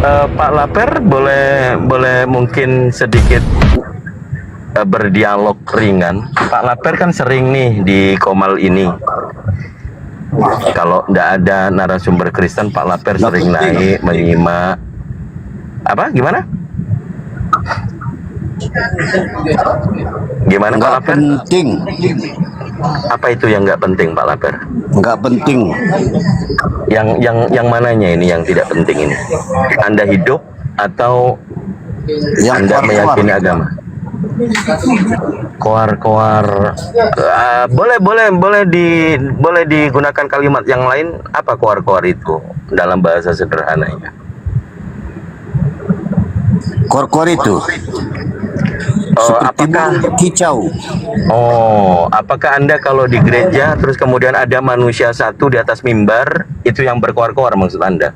Pak Laper boleh boleh mungkin sedikit berdialog ringan. Pak Laper kan sering nih di Komal ini. Kalau nggak ada narasumber Kristen, Pak Laper Nggak sering penting. naik menyimak. Apa? Gimana? Gimana Pak Nggak Laper? penting. Apa itu yang nggak penting Pak Laper? Nggak penting. Yang mananya ini yang tidak penting ini? Anda hidup atau Yang Anda keluar-keluar. meyakini agama? Koar-koar. Boleh digunakan kalimat yang lain. Apa koar-koar itu dalam bahasa sederhananya? Kor-kor itu seperti Apakah burung kicau. apakah Anda kalau di gereja terus kemudian ada manusia satu di atas mimbar, itu yang berkoar-koar maksud Anda?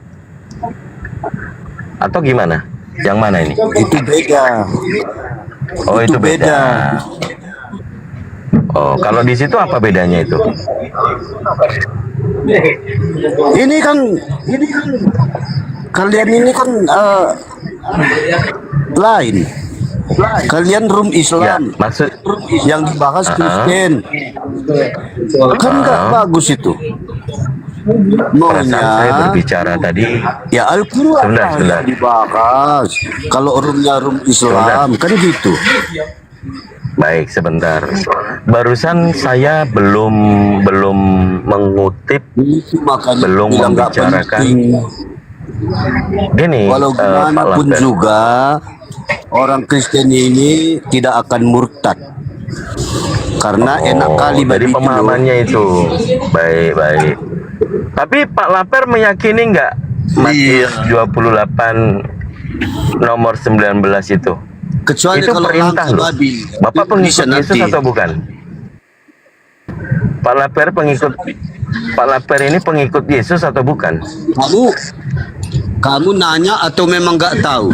Atau gimana? Yang mana ini? Itu beda. Oh, itu Itu beda. Oh, kalau di situ apa bedanya itu? Ini kan kalian ini kan lain. Kalian room Ya, Islam maksud yang dibahas Kristen. Kan nggak bagus itu. perasaan saya Maunya berbicara tadi. ya Al-Quran Sebentar, sebentar. yang dibahas. Kalau roomnya room Islam kan gitu. Baik, sebentar. Barusan saya belum mengutip, Itu makanya belum bilang nggak membicarakan. penting. Ini Walau Pak gimana pun Laper. juga orang Kristen ini tidak akan murtad karena enak kali Jadi begitu. pemahamannya itu. Baik. Tapi Pak Laper meyakini nggak Matius 28 nomor 19 itu? Kecuali Itu kalau perintah langkah loh. babi. Bapak Itu bisa pengikut Yesus nanti. atau bukan? Pak Laper pengikut Pak Laper ini pengikut Yesus atau bukan? Kamu nanya atau memang nggak tahu?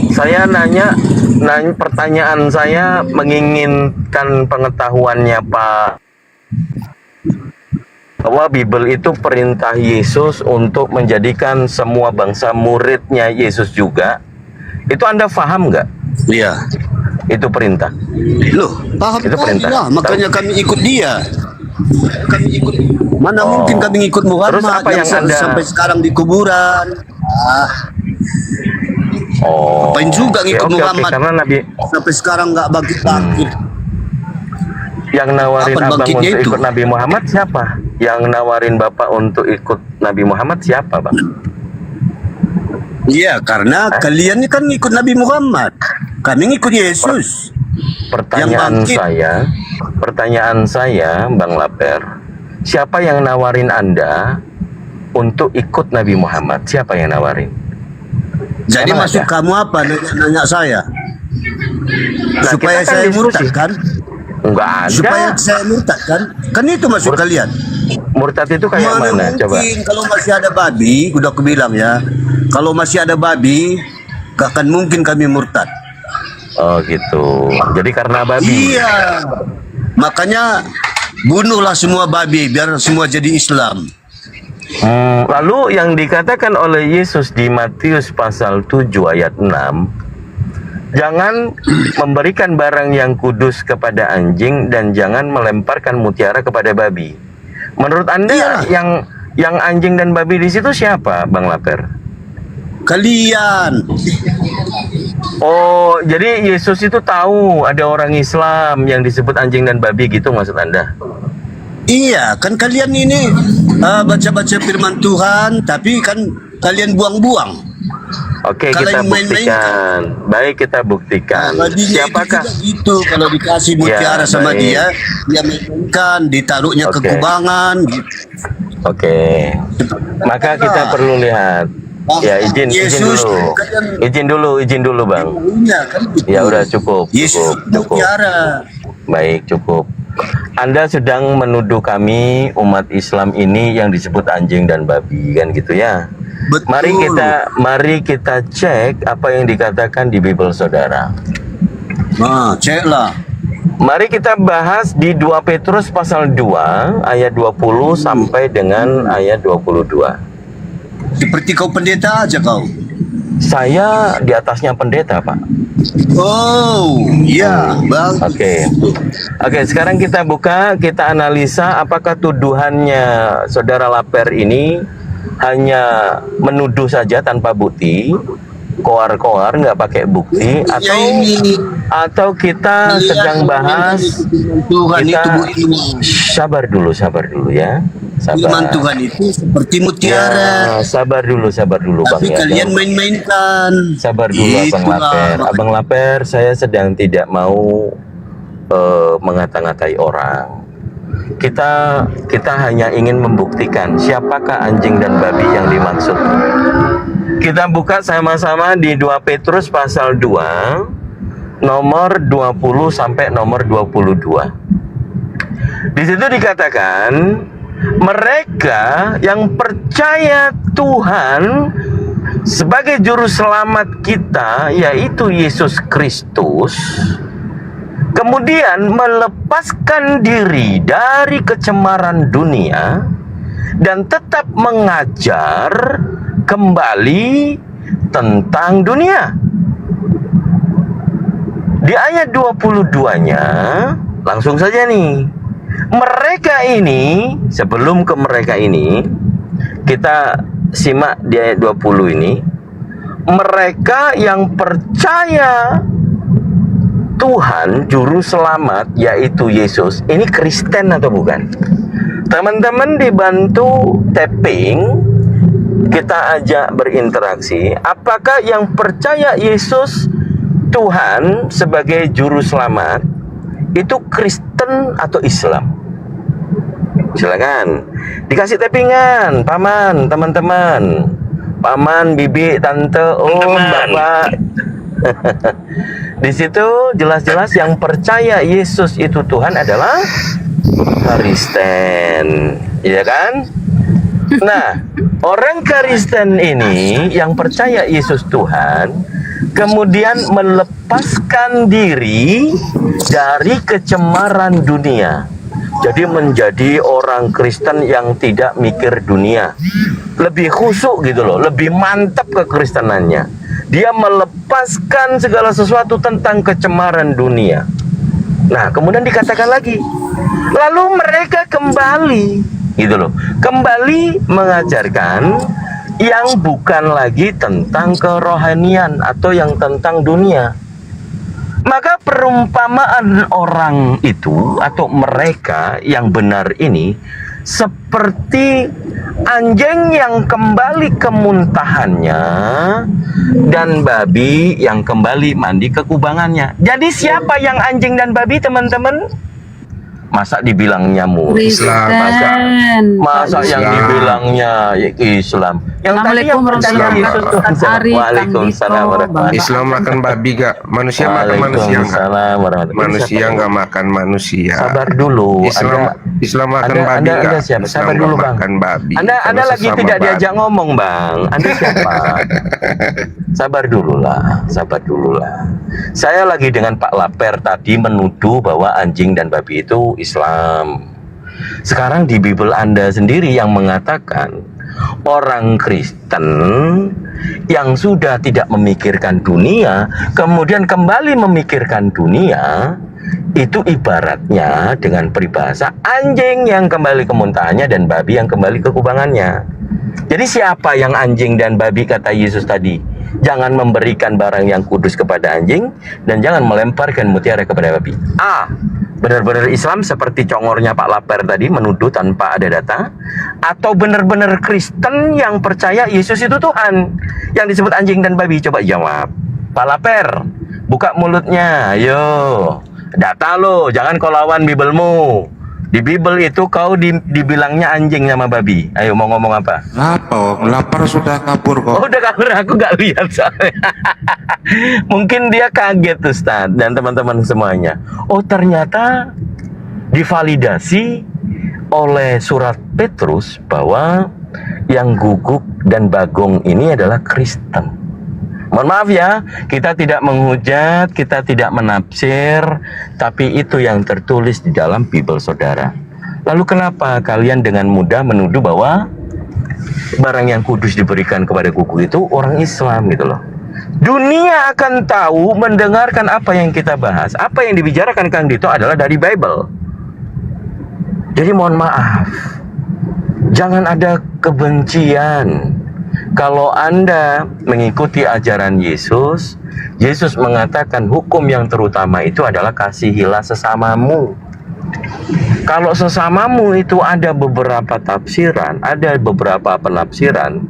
Saya nanya pertanyaan saya menginginkan pengetahuannya Pak, bahwa Bible itu perintah Yesus untuk menjadikan semua bangsa muridnya Yesus juga. Itu Anda paham nggak? Iya. Itu perintah. Loh, paham Itu perintah. lah, makanya kami ikut dia. Mana mungkin kami ikut Muhammad Terus apa yang Anda- sampai sekarang di kuburan. Ngapain juga ngikut Muhammad? Karena Nabi Sampai sekarang nggak bangkit-bangkit. yang nawarin Kapan abang bangkitnya untuk itu? ikut Nabi Muhammad siapa? Yang nawarin bapak untuk ikut Nabi Muhammad siapa, bang? Iya, karena kalian ini kan ngikut Nabi Muhammad. Kami ngikut Yesus. Pertanyaan bangkit. saya, Bang Laper, siapa yang nawarin Anda untuk ikut Nabi Muhammad? Siapa yang nawarin? Jadi Emang maksud ada? kamu apa nanya saya? Nah, Supaya kita kan saya diskusi. murtad kan? Enggak ada. Supaya saya murtad kan? Kan itu maksud kalian. Murtad itu kayak mana? Coba. Mungkin kalau masih ada babi, udah aku bilang ya. Kalau masih ada babi, gak akan mungkin kami murtad. Oh gitu. Jadi karena babi. Iya. Makanya bunuhlah semua babi biar semua jadi Islam. Lalu yang dikatakan oleh Yesus di Matius pasal 7 ayat 6, jangan memberikan barang yang kudus kepada anjing dan jangan melemparkan mutiara kepada babi. Menurut Anda Iya. yang anjing dan babi di situ siapa, Bang Laper? Kalian. Oh, jadi Yesus itu tahu ada orang Islam yang disebut anjing dan babi gitu maksud Anda? Iya, kan kalian ini baca-baca firman Tuhan, tapi kan kalian buang-buang. Oke, Kalau kita yang main-main buktikan. Baik, kita buktikan. Babinya Siapakah? itu juga gitu, kalau dikasih mutiara Ya, sama baik. dia mainkan, ditaruhnya ke Oke. kubangan. Gitu. Oke. Maka kita perlu lihat. Ya, izin Yesus, dulu. kalian- Izin dulu, Bang. Iya, kan gitu. Ya udah cukup, Yesus cukup. mutiara. Baik, cukup. Anda sedang menuduh kami umat Islam ini yang disebut anjing dan babi kan gitu ya. Betul. Mari kita cek apa yang dikatakan di Bible Saudara. Nah, ceklah. Mari kita bahas di 2 Petrus pasal 2 ayat 20 sampai dengan ayat 22. Seperti kau pendeta aja kau. Saya di atasnya pendeta, Pak. Oh, iya, Bang. Oke. Oke, sekarang kita buka, kita analisa apakah tuduhannya Saudara Laper ini hanya menuduh saja tanpa bukti, koar-koar nggak pakai bukti, atau kita sedang bahas Tuhan kita itu Bu. sabar dulu ya. Firman Sabar. Tuhan itu seperti mutiara. Ya, sabar dulu Bang Tapi ya. kalian main-mainkan. Sabar dulu Abang Itulah. Laper. Abang Laper, saya sedang tidak mau mengata-ngatai orang. Kita hanya ingin membuktikan siapakah anjing dan babi yang dimaksud. Kita buka sama-sama di 2 Petrus pasal 2 nomor 20 sampai nomor 22. Di situ dikatakan mereka yang percaya Tuhan sebagai juru selamat kita, yaitu Yesus Kristus, kemudian melepaskan diri dari kecemaran dunia dan tetap mengajar kembali tentang dunia. Di ayat 22-nya langsung saja nih. Mereka ini, sebelum ke mereka ini, kita simak di ayat 20 ini. Mereka yang percaya Tuhan juru selamat, yaitu Yesus, ini Kristen atau bukan? Teman-teman dibantu tapping, kita ajak berinteraksi. Apakah yang percaya Yesus Tuhan sebagai juru selamat itu Kristen atau Islam? Silakan dikasih tappingan, paman, teman-teman, paman, bibi, tante, om, bapak. Di situ jelas-jelas yang percaya Yesus itu Tuhan adalah Kristen, ya kan? Nah, orang Kristen ini yang percaya Yesus Tuhan, kemudian melepaskan diri dari kecemaran dunia. Jadi menjadi orang Kristen yang tidak mikir dunia, lebih khusyuk gitu loh, lebih mantap kekristenannya. Dia melepaskan segala sesuatu tentang kecemaran dunia. Nah, kemudian dikatakan lagi, lalu mereka kembali gitu loh, kembali mengajarkan yang bukan lagi tentang kerohanian atau yang tentang dunia. Maka perumpamaan orang itu atau mereka yang benar ini seperti anjing yang kembali ke muntahannya dan babi yang kembali mandi ke kubangannya. Jadi siapa yang anjing dan babi, teman-teman? Masa dibilang nyamuk? Islam. Masa yang dibilangnya Islam? Yang tadi yang percaya Yesus Tuhan. Waalaikumsalam warahmatullahi. Islam makan babi gak? Manusia makan manusia gak? Manusia nggak makan manusia. Sabar dulu. Islam makan babi Anda gak? siapa? Islam Sabar dulu nggak bang. makan babi. Anda lagi tidak diajak ngomong bang. Anda siapa? Sabar dulu lah. Saya lagi dengan Pak Laper tadi menuduh bahwa anjing dan babi itu Islam. Sekarang di Bible Anda sendiri yang mengatakan orang Kristen yang sudah tidak memikirkan dunia kemudian kembali memikirkan dunia, itu ibaratnya dengan peribahasa anjing yang kembali ke muntahannya dan babi yang kembali ke kubangannya. Jadi siapa yang anjing dan babi kata Yesus tadi? Jangan memberikan barang yang kudus kepada anjing dan jangan melemparkan mutiara kepada babi. A, benar-benar Islam seperti congornya Pak Laper tadi menuduh tanpa ada data, atau benar-benar Kristen yang percaya Yesus itu Tuhan yang disebut anjing dan babi? Coba jawab Pak Laper, buka mulutnya, ayo. Data lo, jangan kau lawan Biblemu. Di Bible itu kau dibilangnya anjing sama babi. Ayo mau ngomong apa? Lapar sudah kabur kok. Oh, udah kabur, aku gak lihat soalnya. Mungkin dia kaget Ustaz dan teman-teman semuanya. Oh, ternyata divalidasi oleh surat Petrus bahwa yang guguk dan bagong ini adalah Kristen. Mohon maaf ya, kita tidak menghujat, kita tidak menafsir, tapi itu yang tertulis di dalam Bible saudara. Lalu kenapa kalian dengan mudah menuduh bahwa barang yang kudus diberikan kepada kuku itu orang Islam gitu loh. Dunia akan tahu, mendengarkan apa yang kita bahas, apa yang dibicarakan Kang Dito adalah dari Bible. Jadi mohon maaf, jangan ada kebencian. Kalau Anda mengikuti ajaran Yesus, Yesus mengatakan hukum yang terutama itu adalah kasihilah sesamamu. Kalau sesamamu itu ada beberapa tafsiran, ada beberapa penafsiran,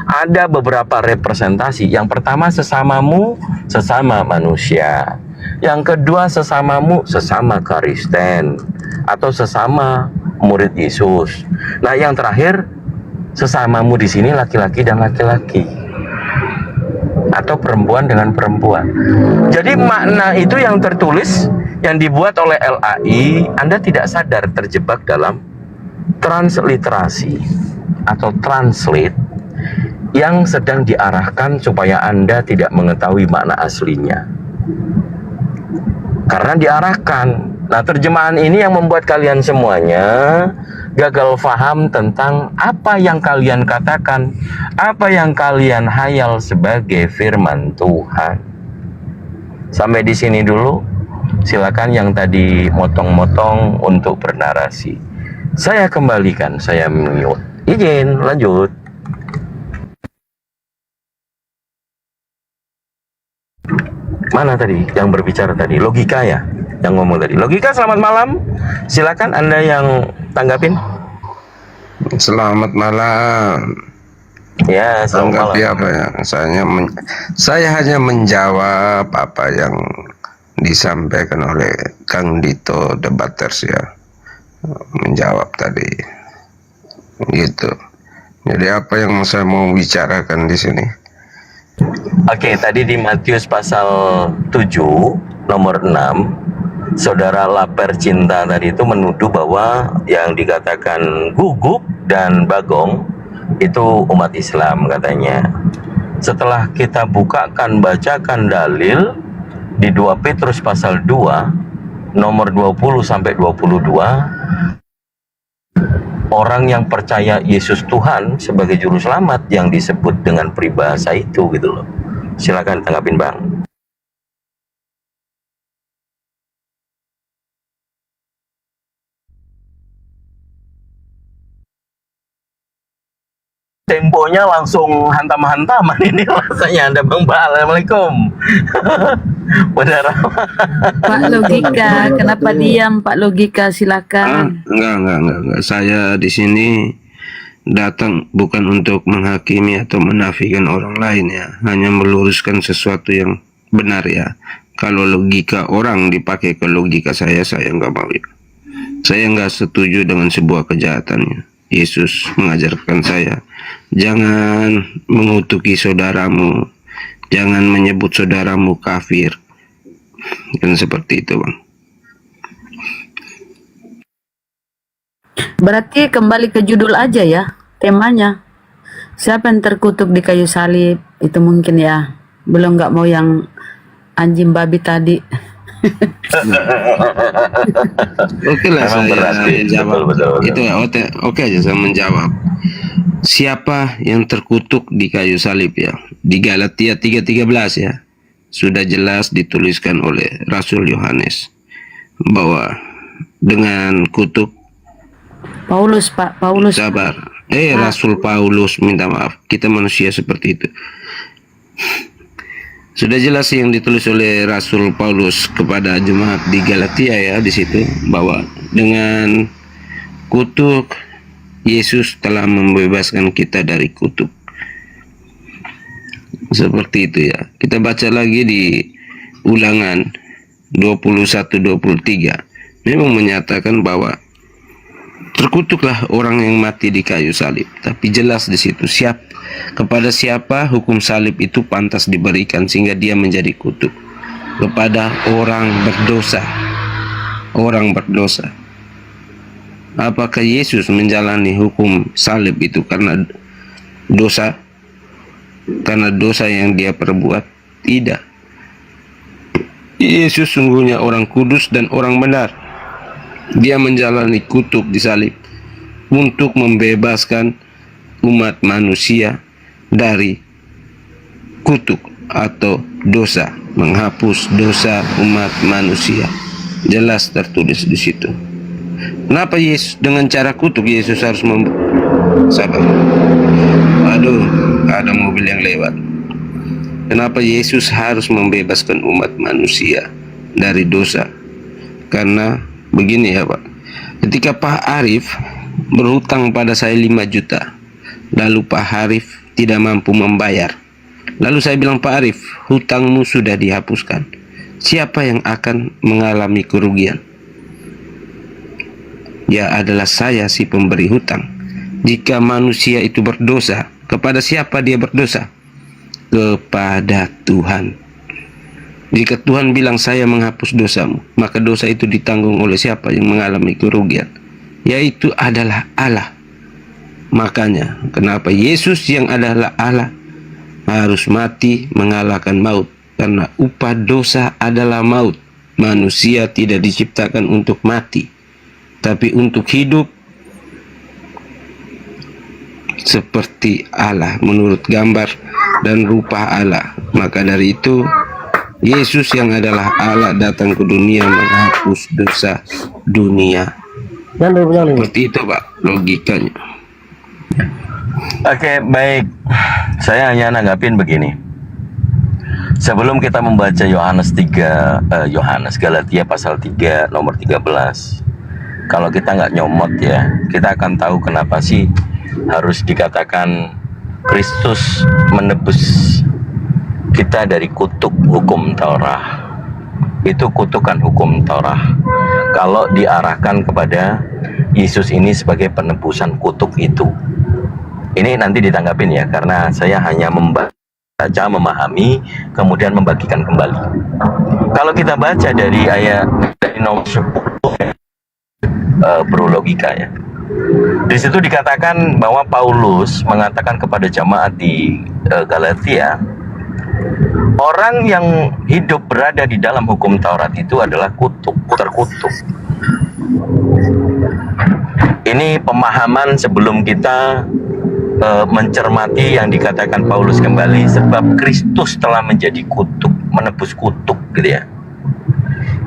ada beberapa representasi. Yang pertama, sesamamu, sesama manusia. Yang kedua, sesamamu, sesama Kristen atau sesama murid Yesus. Nah, yang terakhir, sesamamu di sini laki-laki dan laki-laki atau perempuan dengan perempuan. Jadi makna itu yang tertulis, yang dibuat oleh LAI, Anda tidak sadar terjebak dalam transliterasi atau translate yang sedang diarahkan supaya Anda tidak mengetahui makna aslinya. Karena diarahkan. Nah, terjemahan ini yang membuat kalian semuanya gagal paham tentang apa yang kalian katakan, apa yang kalian hayal sebagai firman Tuhan. Sampai di sini dulu. Silakan yang tadi motong-motong untuk bernarasi. Saya kembalikan, saya mute. Izin, lanjut. Mana tadi yang berbicara tadi? Logika ya? Yang ngomong tadi. Logika, selamat malam. Silakan Anda yang tanggapin. Selamat malam. Ya, selamat Tanggapi malam. apa ya? Saya hanya menjawab apa yang disampaikan oleh Kang Dito Debaters ya, menjawab tadi gitu. Jadi apa yang saya mau bicarakan di sini? Oke, tadi di Matius pasal 7 nomor 6, saudara Laper Cinta tadi itu menuduh bahwa yang dikatakan Guguk dan Bagong itu umat Islam katanya. Setelah kita bukakan, bacakan dalil di 2 Petrus pasal 2 nomor 20 sampai 22, orang yang percaya Yesus Tuhan sebagai juru selamat yang disebut dengan peribahasa itu gitu loh. Silakan tanggapin Bang. Temponya langsung hantam-hantaman ini rasanya Anda Bang. Assalamualaikum. Benar. Pak Logika, kenapa diam Pak Logika? Silakan. Enggak. Saya di sini datang bukan untuk menghakimi atau menafikan orang lain ya, hanya meluruskan sesuatu yang benar ya. Kalau logika orang dipakai ke logika saya nggak mau ya. Saya nggak setuju dengan sebuah kejahatannya. Yesus mengajarkan saya, jangan mengutuki saudaramu, jangan menyebut saudaramu kafir. Dan seperti itu, Bang. Berarti kembali ke judul aja ya, temanya. Siapa yang terkutuk di kayu salib? Itu mungkin ya. Belum nggak mau yang anjing babi tadi. Oke lah, Memang saya berat, menjawab. betul. Itu ya, oke aja saya menjawab. Siapa yang terkutuk di kayu salib ya? Di Galatia 3:13 ya. Sudah jelas dituliskan oleh Rasul Yohanes bahwa dengan kutuk Paulus, Pak. Paulus. sabar. Rasul Paulus, minta maaf. Kita manusia seperti itu. Sudah jelas yang ditulis oleh Rasul Paulus kepada jemaat di Galatia ya, di situ bahwa dengan kutuk Yesus telah membebaskan kita dari kutuk. Seperti itu ya. Kita baca lagi di Ulangan 21:23. Memang menyatakan bahwa terkutuklah orang yang mati di kayu salib. Tapi jelas di situ kepada siapa hukum salib itu pantas diberikan sehingga dia menjadi kutuk. Kepada orang berdosa. Orang berdosa. Apakah Yesus menjalani hukum salib itu karena dosa? Karena dosa yang dia perbuat? Tidak. Yesus sungguhnya orang kudus dan orang benar. Dia menjalani kutuk di salib untuk membebaskan umat manusia dari kutuk atau dosa, menghapus dosa umat manusia. Jelas tertulis di situ. Kenapa Yesus dengan cara kutuk Yesus harus sabar? Aduh, ada mobil yang lewat. Kenapa Yesus harus membebaskan umat manusia dari dosa? Karena begini ya Pak, ketika Pak Arif berhutang pada saya 5 juta, lalu Pak Arif tidak mampu membayar, lalu saya bilang, Pak Arif, hutangmu sudah dihapuskan, siapa yang akan mengalami kerugian? Ya adalah saya si pemberi hutang. Jika manusia itu berdosa, kepada siapa dia berdosa? Kepada Tuhan. Jika Tuhan bilang saya menghapus dosamu, maka dosa itu ditanggung oleh siapa yang mengalami kerugian? Yaitu adalah Allah. Makanya kenapa Yesus yang adalah Allah harus mati mengalahkan maut, karena upah dosa adalah maut. Manusia tidak diciptakan untuk mati, tapi untuk hidup seperti Allah, menurut gambar dan rupa Allah. Maka dari itu Yesus yang adalah Allah datang ke dunia menghapus dosa dunia. Seperti itu Pak logikanya. Oke, baik. Saya hanya nanggapin begini. Sebelum kita membaca Galatia pasal 3 nomor 13, kalau kita nggak nyomot ya, kita akan tahu kenapa sih harus dikatakan Kristus menebus kita dari kutuk hukum Taurat. Itu kutukan hukum Taurat kalau diarahkan kepada Yesus ini sebagai penebusan kutuk itu. Ini nanti ditanggapin ya, karena saya hanya membaca, memahami, kemudian membagikan kembali. Kalau kita baca dari nomor 10, bro logika ya. Di situ dikatakan bahwa Paulus mengatakan kepada jemaat di Galatia, orang yang hidup berada di dalam hukum Taurat itu adalah terkutuk. Ini pemahaman sebelum kita mencermati yang dikatakan Paulus kembali, sebab Kristus telah menjadi kutuk, menebus kutuk gitu ya.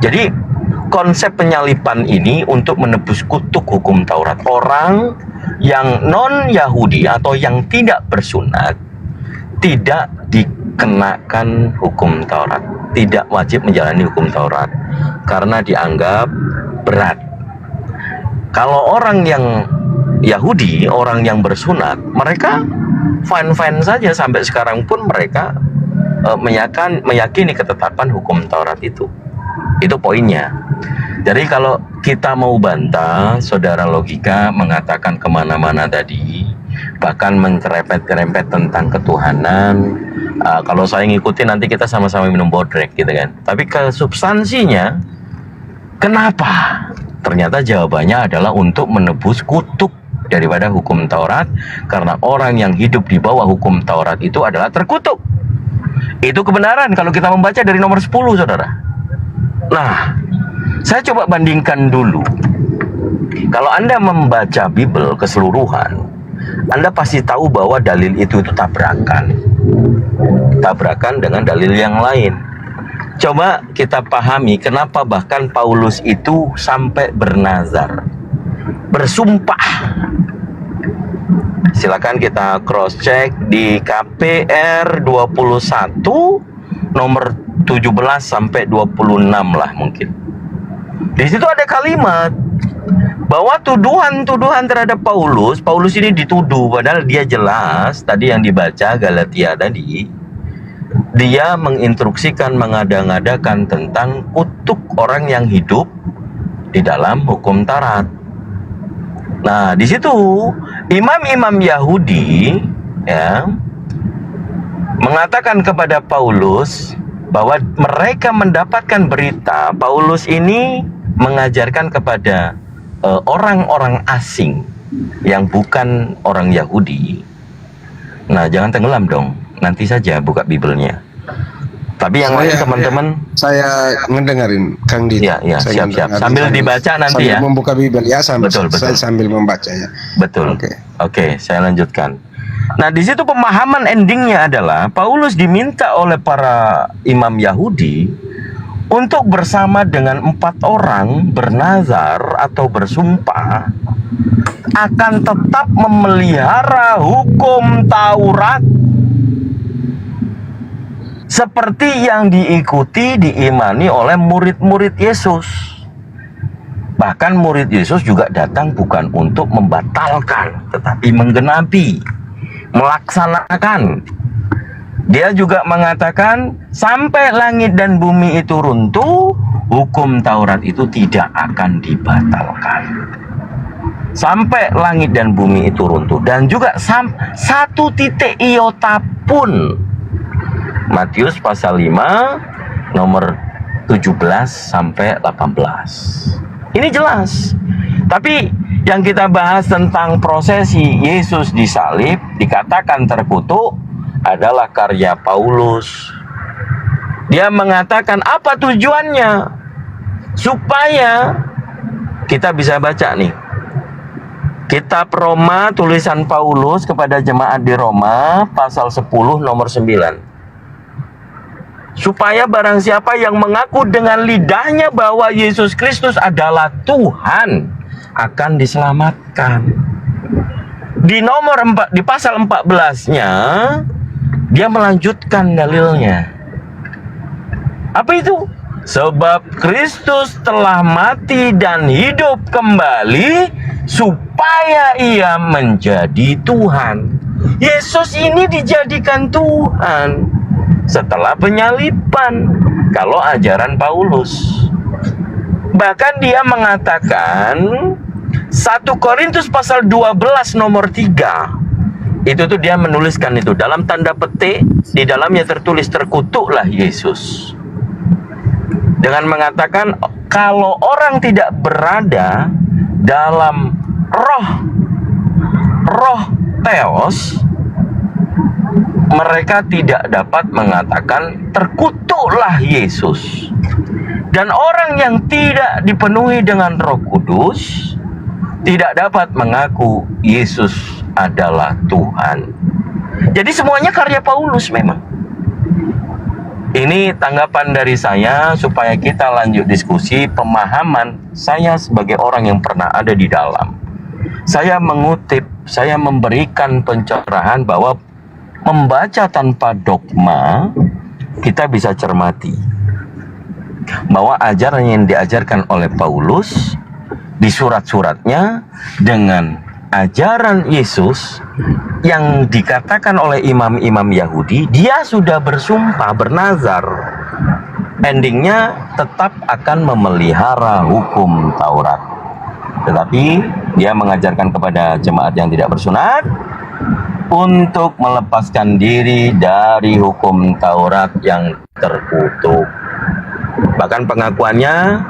Jadi konsep penyalipan ini untuk menebus kutuk hukum Taurat. Orang yang non-Yahudi atau yang tidak bersunat tidak dikenakan hukum Taurat, tidak wajib menjalani hukum Taurat karena dianggap berat. Kalau orang yang Yahudi, orang yang bersunat, mereka fine-fine saja, sampai sekarang pun mereka meyakini ketetapan hukum Taurat itu. Itu poinnya. Jadi kalau kita mau bantah, saudara logika mengatakan kemana-mana tadi, bahkan mencerempet-cerempet tentang ketuhanan, kalau saya ngikutin nanti kita sama-sama minum bodrek gitu kan. Tapi ke substansinya, kenapa? Ternyata jawabannya adalah untuk menebus kutuk daripada hukum Taurat, karena orang yang hidup di bawah hukum Taurat itu adalah terkutuk. Itu kebenaran kalau kita membaca dari nomor 10, saudara. Nah, saya coba bandingkan dulu. Kalau Anda membaca Bible keseluruhan, Anda pasti tahu bahwa dalil itu tabrakan dengan dalil yang lain. Coba kita pahami kenapa bahkan Paulus itu sampai bernazar, bersumpah. Silakan kita cross check di KPR 21 nomor 17 sampai 26 lah mungkin. Di situ ada kalimat bahwa tuduhan terhadap Paulus ini dituduh, padahal dia jelas tadi yang dibaca Galatia tadi, dia menginstruksikan, mengada-ngadakan tentang kutuk orang yang hidup di dalam hukum Taurat. Nah, di situ imam-imam Yahudi ya mengatakan kepada Paulus bahwa mereka mendapatkan berita Paulus ini mengajarkan kepada orang-orang asing yang bukan orang Yahudi. Nah, jangan tenggelam dong. Nanti saja buka Biblenya. Tapi yang lain teman-teman, saya ngedengerin Kang Didi. Ya, siap. Sambil dibaca nanti sambil ya. Membuka Bibel ya, Betul. saya sambil membaca ya. Betul. Oke, saya lanjutkan. Nah, di situ pemahaman endingnya adalah Paulus diminta oleh para imam Yahudi untuk bersama dengan 4 orang bernazar atau bersumpah akan tetap memelihara hukum Taurat seperti yang diikuti, diimani oleh murid-murid Yesus. Bahkan murid Yesus juga datang bukan untuk membatalkan, tetapi menggenapi, melaksanakan. Dia juga mengatakan, sampai langit dan bumi itu runtuh, hukum Taurat itu tidak akan dibatalkan. Sampai langit dan bumi itu runtuh. Dan juga satu titik iota pun. Matius pasal 5 nomor 17 sampai 18. Ini jelas. Tapi yang kita bahas tentang prosesi Yesus disalib, dikatakan terkutuk, adalah karya Paulus. Dia mengatakan apa tujuannya? Supaya kita bisa baca nih. Kitab Roma, tulisan Paulus kepada jemaat di Roma, pasal 10 nomor 9. Supaya barang siapa yang mengaku dengan lidahnya bahwa Yesus Kristus adalah Tuhan akan diselamatkan. Di pasal 14-nya dia melanjutkan dalilnya. Apa itu? Sebab Kristus telah mati dan hidup kembali supaya ia menjadi Tuhan. Yesus ini dijadikan Tuhan setelah penyaliban, kalau ajaran Paulus. Bahkan dia mengatakan 1 Korintus pasal 12 nomor 3. Itu tuh dia menuliskan itu dalam tanda petik, di dalamnya tertulis terkutuklah Yesus. Dengan mengatakan kalau orang tidak berada dalam roh Theos, mereka tidak dapat mengatakan terkutuklah Yesus. Dan orang yang tidak dipenuhi dengan Roh Kudus tidak dapat mengaku Yesus adalah Tuhan. Jadi semuanya karya Paulus memang. Ini tanggapan dari saya supaya kita lanjut diskusi pemahaman saya sebagai orang yang pernah ada di dalam. Saya mengutip, saya memberikan pencerahan bahwa membaca tanpa dogma, kita bisa cermati bahwa ajaran yang diajarkan oleh Paulus di surat-suratnya dengan ajaran Yesus yang dikatakan oleh imam-imam Yahudi, dia sudah bersumpah, bernazar, endingnya tetap akan memelihara hukum Taurat. Tetapi dia mengajarkan kepada jemaat yang tidak bersunat untuk melepaskan diri dari hukum Taurat yang terkutuk. Bahkan pengakuannya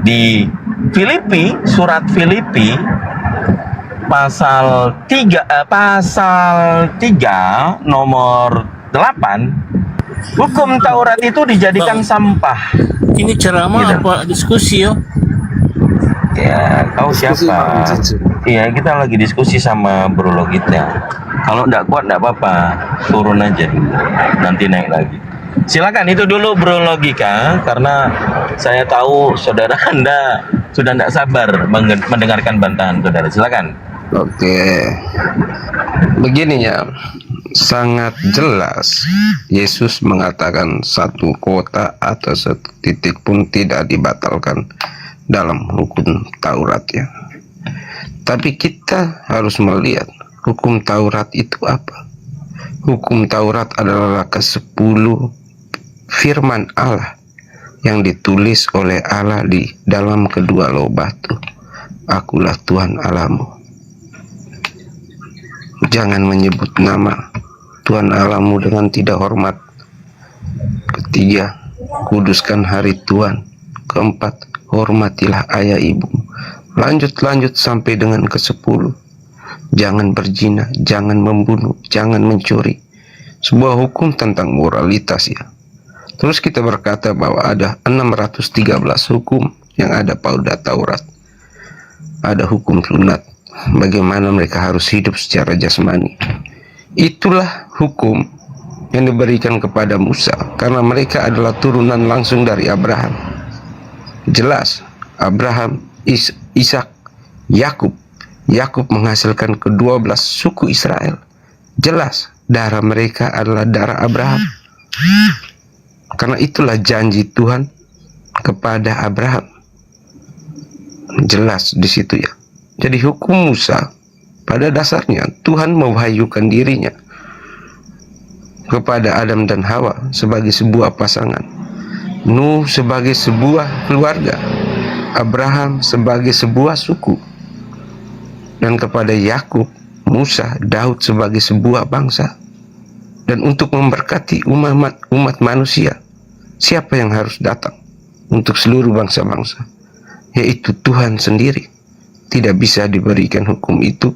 di Filipi, surat Filipi pasal 3 nomor 8, hukum Taurat itu dijadikan sampah. Ini ceramah Gitu. apa diskusi yo? Ya, kau siapa? Iya, kita lagi diskusi sama Bro Logitnya. Kalau enggak kuat enggak apa-apa, turun aja dulu. Nanti naik lagi. Silakan itu dulu Bro Logika, karena saya tahu saudara Anda sudah enggak sabar mendengarkan bantahan saudara. Silakan. Oke, begini ya, sangat jelas Yesus mengatakan satu kota atau satu titik pun tidak dibatalkan dalam hukum Taurat ya. Tapi kita harus melihat hukum Taurat itu apa. Hukum Taurat adalah ke-10 firman Allah yang ditulis oleh Allah di dalam kedua loh batu. Akulah Tuhan Allahmu. Jangan menyebut nama Tuhan Allahmu dengan tidak hormat. Ketiga, kuduskan hari Tuhan. Keempat, hormatilah ayah ibu. Lanjut sampai dengan ke-10. Jangan berzina, jangan membunuh, jangan mencuri. Sebuah hukum tentang moralitas ya. Terus kita berkata bahwa ada 613 hukum yang ada pada Taurat. Ada hukum sunat, bagaimana mereka harus hidup secara jasmani. Itulah hukum yang diberikan kepada Musa karena mereka adalah turunan langsung dari Abraham. Jelas Abraham, Ishak, Yakub. Yakub menghasilkan ke-12 suku Israel. Jelas darah mereka adalah darah Abraham. Karena itulah janji Tuhan kepada Abraham. Jelas di situ ya. Jadi hukum Musa pada dasarnya Tuhan mewahyukan dirinya kepada Adam dan Hawa sebagai sebuah pasangan, Nuh sebagai sebuah keluarga, Abraham sebagai sebuah suku, dan kepada Yakub, Musa, Daud sebagai sebuah bangsa. Dan untuk memberkati umat manusia, siapa yang harus datang untuk seluruh bangsa-bangsa? Yaitu Tuhan sendiri. Tidak bisa diberikan hukum itu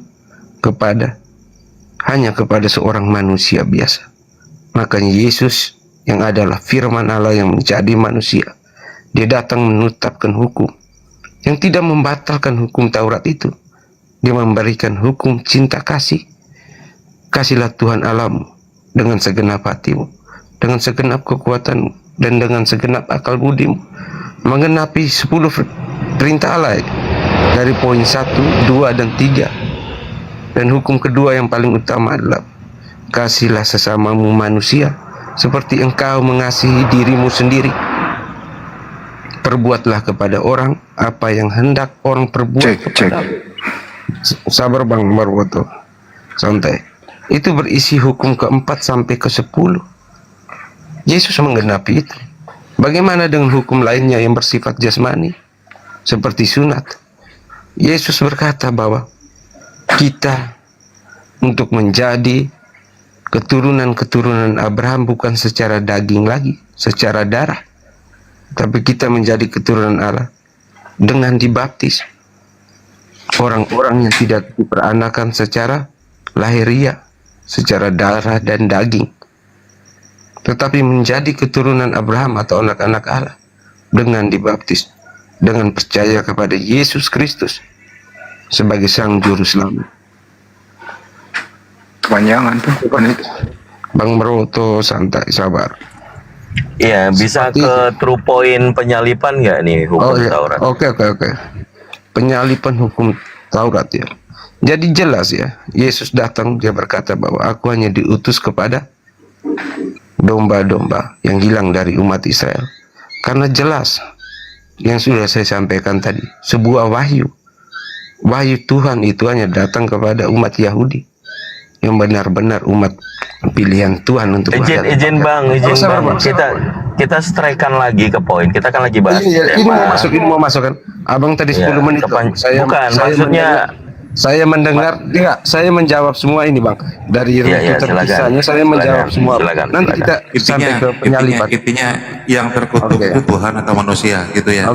hanya kepada seorang manusia biasa. Makanya Yesus yang adalah firman Allah yang menjadi manusia, dia datang menetapkan hukum yang tidak membatalkan hukum Taurat itu. Dia memberikan hukum cinta kasih. Kasihlah Tuhan Allahmu dengan segenap hatimu, dengan segenap kekuatanmu, dan dengan segenap akal budimu. Menggenapi 10 perintah Allah dari poin 1, 2, dan 3. Dan hukum kedua yang paling utama adalah kasihlah sesamamu manusia seperti engkau mengasihi dirimu sendiri. Perbuatlah kepada orang apa yang hendak orang perbuat kepadamu. Sabar Bang Marwoto, santai. Itu berisi hukum ke-4 sampai ke-10. Yesus menggenapi itu. Bagaimana dengan hukum lainnya yang bersifat jasmani seperti sunat? Yesus berkata bahwa kita untuk menjadi keturunan-keturunan Abraham bukan secara daging lagi, secara darah, tapi kita menjadi keturunan Allah dengan dibaptis. Orang-orang yang tidak diperanakan secara lahiriah, secara darah dan daging, tetapi menjadi keturunan Abraham atau anak-anak Allah dengan dibaptis, dengan percaya kepada Yesus Kristus sebagai Sang Juru Selamat. Kepanjangan tuh bukan itu. Bang Meroto, santai, sabar. Iya, bisa Seperti ke true point penyalipan nggak nih hukum Taurat? Oke. Penyalipan hukum Taurat ya. Jadi jelas ya, Yesus datang, dia berkata bahwa aku hanya diutus kepada domba-domba yang hilang dari umat Israel. Karena jelas yang sudah saya sampaikan tadi, sebuah wahyu Tuhan itu hanya datang kepada umat Yahudi yang benar-benar umat pilihan Tuhan untuk Izin bang, kita strikekan lagi ke poin. Kita kan lagi bahas ini mau masuk kan? Abang tadi 10 menit. Saya mendengar, saya menjawab semua ini bang. Dari terpisahnya saya menjawab semua. Nanti kita sampai ke penyalipan. Intinya yang terkutuk itu Tuhan atau manusia gitu ya.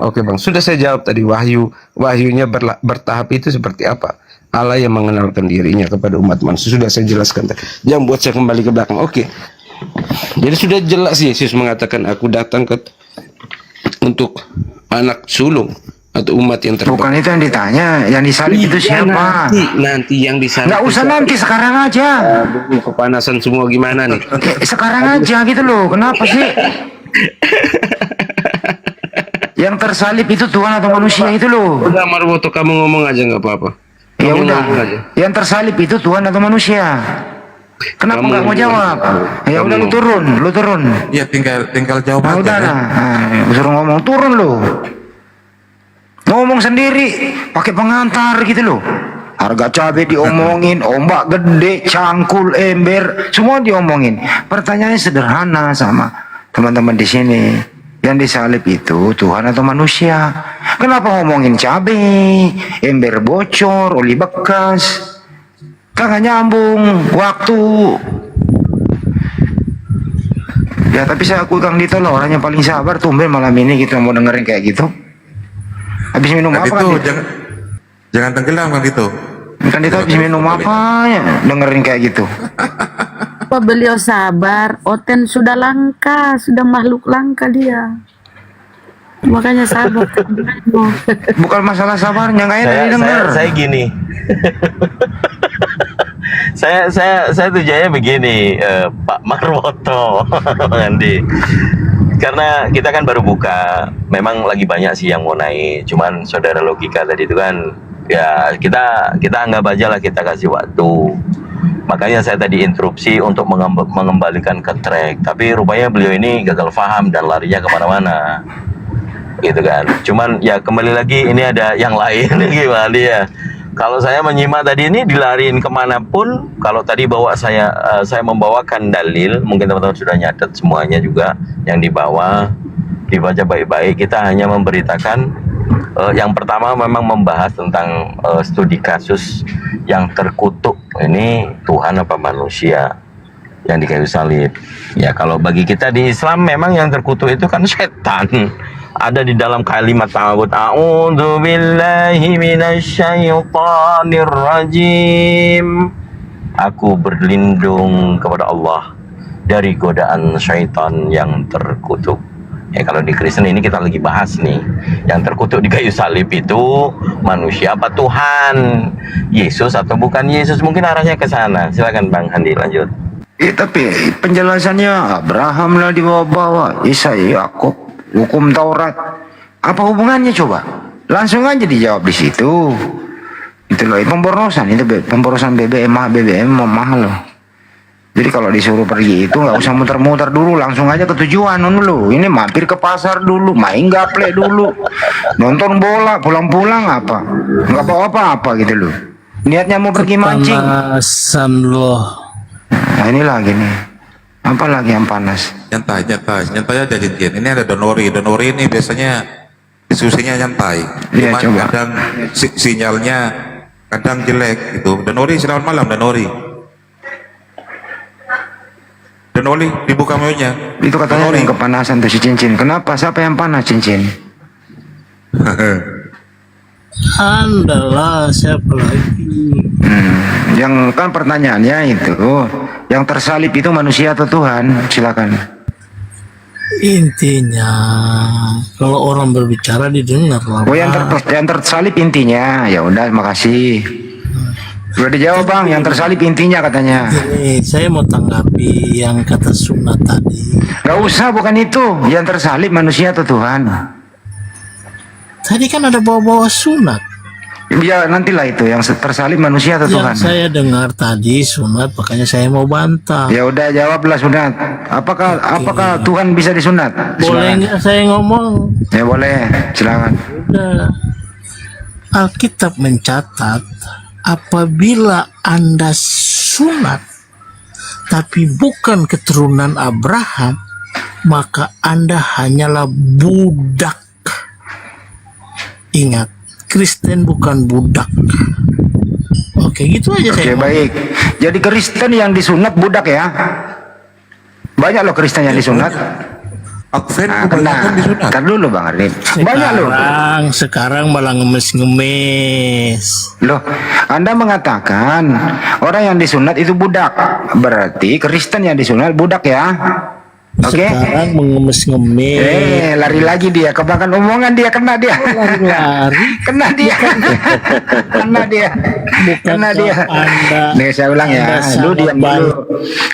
Oke bang. Sudah saya jawab tadi, wahyunya bertahap itu seperti apa? Allah yang mengenalkan dirinya kepada umat manusia sudah saya jelaskan tadi. Jangan buat saya kembali ke belakang. Oke. Jadi sudah jelas Yesus mengatakan aku datang untuk anak sulung atau umat yang terbaik. Bukan itu yang ditanya, yang disalib itu siapa? Nanti yang disalib. Nggak usah nanti, sekarang aja. Aduh, kepanasan semua gimana nih? Sekarang aja gitu loh. Kenapa sih? Yang tersalib itu Tuhan atau manusia itu loh. Udah Marwoto, kamu ngomong aja nggak apa-apa. Ya udah. Yang tersalib itu Tuhan atau manusia? Kenapa nggak mau jawab? Ya udah lu turun. Ya tinggal jawab aja. Udah lah. Suruh ngomong turun lu. Ngomong sendiri, pakai pengantar gitu loh. Harga cabai diomongin, ombak gede, cangkul, ember, semua diomongin. Pertanyaannya sederhana sama teman-teman di sini. Yang disalib itu Tuhan atau manusia? Kenapa ngomongin cabai, ember bocor, oli bekas? Kagak nyambung waktu. Ya tapi saya akui Kang Dito loh, orang yang paling sabar. Tumben malam ini kita mau dengerin kayak gitu. Habis minum apa kan? Jangan tenggelam kan gitu. Kan Dito habis minum apa ya? Dengerin kayak gitu. Apa beliau sabar? Oten sudah langka, sudah makhluk langka dia. Makanya sabar. Bukan masalah sabarnya, nggak enak didengar. Saya gini. saya tujuannya begini, Pak Marwoto, Andi. Karena kita kan baru buka, memang lagi banyak sih yang mau naik. Cuman saudara logika tadi itu kan, ya kita anggap aja lah, kita kasih waktu. Makanya saya tadi interupsi untuk mengembalikan ke track. Tapi rupanya beliau ini gagal paham dan larinya kemana-mana, gitu kan. Cuman ya kembali lagi, ini ada yang lain gimana dia. Kalau saya menyimak tadi ini dilariin kemanapun. Kalau tadi saya membawakan dalil, mungkin teman-teman sudah nyatet semuanya juga yang dibawa, dibaca baik-baik. Kita hanya memberitakan yang pertama memang membahas tentang studi kasus yang terkutuk. Ini Tuhan apa manusia yang di kayu salib. Ya kalau bagi kita di Islam memang yang terkutuk itu kan setan. Ada di dalam kalimat ta'awud, a'udzu billahi minasyaitonir rajim. Aku berlindung kepada Allah dari godaan syaitan yang terkutuk. Ya kalau di Kristen ini kita lagi bahas nih, yang terkutuk di kayu salib itu manusia apa Tuhan? Yesus atau bukan Yesus? Mungkin arahnya ke sana. Silakan Bang Handi lanjut. Tapi penjelasannya Abraham lah dibawa-bawa, Isa, Yakub, hukum Taurat. Apa hubungannya coba? Langsung aja dijawab di situ. Itu loh, pemborosan itu, pemborosan BBM mahal loh. Jadi kalau disuruh pergi itu nggak usah muter-muter dulu, langsung aja ke tujuan dulu. Ini mampir ke pasar dulu, main gaple dulu, nonton bola, pulang-pulang apa? Nggak bawa apa-apa gitu loh. Niatnya mau pergi mancing. Panasan loh. Nah ini lagi nih. Apa lagi yang panas? Nyantai aja Jin. Ini ada donori ini biasanya diskusinya nyantai. Iya, Cuman coba. kadang sinyalnya kadang jelek gitu. Donori selamat malam Donori, dibuka maunya. Itu katanya ada yang kepanasan tuh si Cincin. Kenapa? Siapa yang panas Cincin? Anda lah, siapa lagi? Yang kan pertanyaannya itu, yang tersalib itu manusia atau Tuhan? Silakan. Intinya, kalau orang berbicara didengar lah. Oh yang, Pak. yang tersalib intinya. Ya udah, makasih. Udah dijawab Bang, yang tersalib intinya katanya. Ini saya mau tanggapi yang kata sunat tadi. Gak usah, bukan itu. Yang tersalib manusia atau Tuhan? Tadi kan ada bawa-bawa sunat. Ya nantilah itu, yang tersalib manusia atau Tuhan? Yang saya dengar tadi sunat, makanya saya mau bantah. Ya udah, jawablah sunat. Apakah Tuhan bisa disunat? Boleh nggak saya ngomong? Ya boleh, silakan. Udah. Alkitab mencatat, apabila Anda sunat tapi bukan keturunan Abraham, maka Anda hanyalah budak. Ingat, Kristen bukan budak. Oke, gitu aja Oke, saya. baik. Jadi Kristen yang disunat budak ya? Banyak loh Kristen yang disunat. Advent Nah, kebanyakan kena. disunat. Ntar dulu Bang Arif. Banyak loh. Sekarang malah ngemes-ngemes. Loh, Anda mengatakan orang yang disunat itu budak. Berarti Kristen yang disunat budak ya? Oke? Sekarang mengemes-ngemes. Lari lagi dia. Kebangkan omongan dia, kena dia. Lari-lari. Kena dia. Kena dia. Kena dia. Anda- Nih saya ulang ya. Anda Lu sangat diam dulu.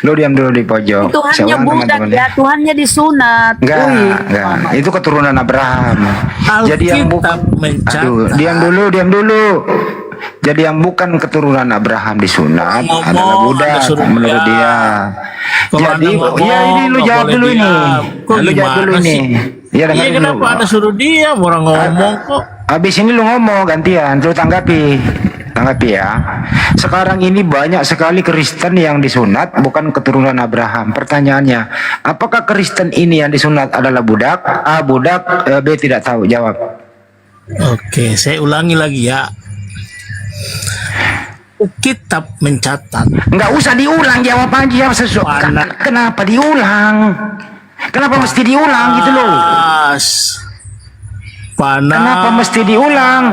Lu diam dulu di pojok. Saya Tuhannya ulang budak teman-teman ya, Tuhannya disunat. Enggak, Wih. enggak. Itu keturunan Abraham. Jadi yang Alkitab mencatat. Aduh, diam dulu. Jadi yang bukan keturunan Abraham disunat Ngomong, adalah budak Anda suruh menurut diam. dia. Kalau Jadi, Anda ngomong, ya ini lu nggak jawab boleh dulu ini. diam. Kok Lu jawab dulu gimana ini. sih? Ya dengar Iya, dulu. kenapa Anda suruh diam? Orang ngomong kok. Habis ini lu ngomong gantian, lu tanggapi ya. Sekarang ini banyak sekali Kristen yang disunat bukan keturunan Abraham. Pertanyaannya, apakah Kristen ini yang disunat adalah budak? A budak, B tidak tahu. Jawab. Oke, saya ulangi lagi ya. Kitab mencatat. Nggak usah diulang, jawab aja sesuatu. Panas. Kenapa diulang? Kenapa mesti diulang gitu loh? Panas. Kenapa mesti diulang?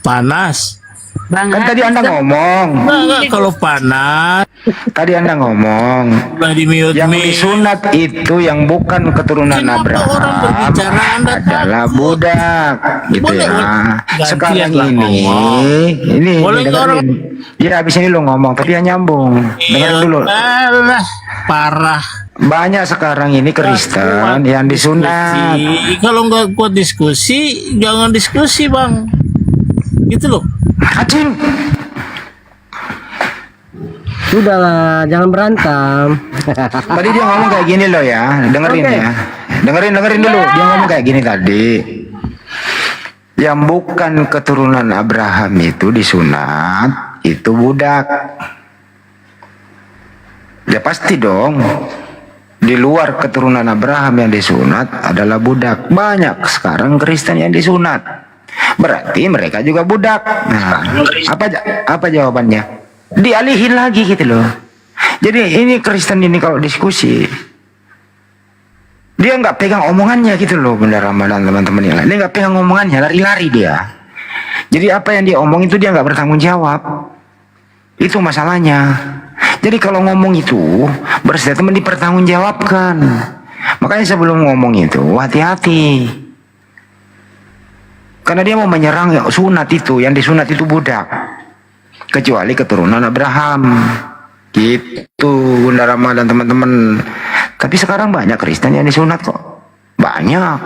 Panas. Bang Kan tadi Anda ngomong. Enggak, kalau panas Tadi Anda ngomong. udah di mute. Yang disunat itu yang bukan keturunan Kenapa orang Abraham berbicara Anda adalah budak, gitu Boleh, ya. gantian Sekarang lah ngomong. ini Boleh nggak dengerin. Ya habis ini lu ngomong, tapi ya nyambung. Dengerin dulu. Alah, parah. Banyak sekarang ini Kristen yang disunat. Diskusi. Kalau nggak kuat diskusi, jangan diskusi bang. Gitu loh. Acing, Sudahlah, jangan berantem. tadi dia ngomong kayak gini loh ya, dengerin Oke. ya. Dengerin dulu, dia ngomong kayak gini tadi. Yang bukan keturunan Abraham itu disunat, itu budak. Ya pasti dong. Di luar keturunan Abraham yang disunat adalah budak. Banyak sekarang Kristen yang disunat. Berarti mereka juga budak. Nah, apa jawabannya? Dialihin lagi gitu loh. Jadi ini Kristen ini kalau diskusi, dia nggak pegang omongannya gitu loh, Bunda Ramadan teman-teman yang lain. Dia nggak pegang omongannya, lari-lari dia. Jadi apa yang dia omong itu dia nggak bertanggung jawab. Itu masalahnya. Jadi kalau ngomong itu berstatement dipertanggungjawabkan. Makanya sebelum ngomong itu hati-hati. Karena dia mau menyerang sunat itu, yang disunat itu budak. Kecuali keturunan Abraham. Gitu Bunda Rama dan teman-teman. Tapi sekarang banyak Kristen yang disunat kok. Banyak.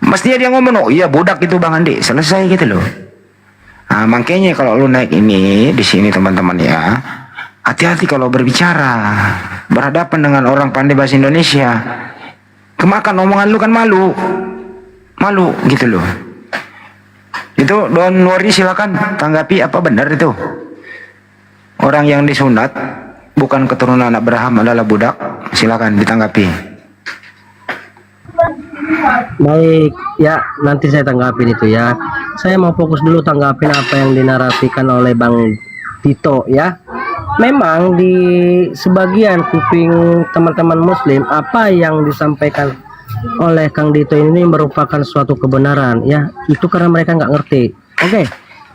Mestinya dia ngomong, oh iya budak itu Bang Andi. Selesai gitu loh. Nah, makanya kalau lu naik ini di sini teman-teman ya, hati-hati kalau berbicara, berhadapan dengan orang pandai bahasa Indonesia. Kemakan omongan lu kan malu gitu loh. Itu Don Worry silakan tanggapi, apa benar itu orang yang disunat bukan keturunan Abraham adalah budak? Silakan ditanggapi. Baik, ya nanti saya tanggapin itu ya. Saya mau fokus dulu tanggapin apa yang dinarasikan oleh Bang Tito ya. Memang di sebagian kuping teman-teman Muslim apa yang disampaikan oleh Kang Dito ini merupakan suatu kebenaran ya. Itu karena mereka nggak ngerti. Oke,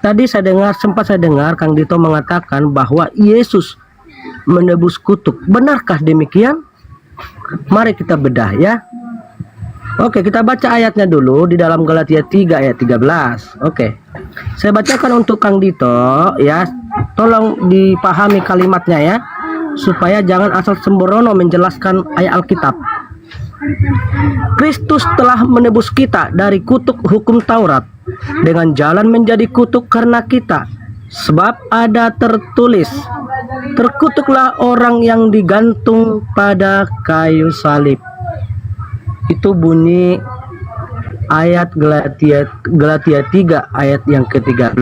tadi sempat saya dengar Kang Dito mengatakan bahwa Yesus menebus kutuk. Benarkah demikian? Mari kita bedah ya. Oke, kita baca ayatnya dulu di dalam Galatia 3 ayat 13. Oke. Saya bacakan untuk Kang Dito ya. Tolong dipahami kalimatnya ya, supaya jangan asal sembrono menjelaskan ayat Alkitab. Kristus telah menebus kita dari kutuk hukum Taurat dengan jalan menjadi kutuk karena kita. Sebab ada tertulis, terkutuklah orang yang digantung pada kayu salib. Itu bunyi ayat Galatia 3 ayat yang ke-13.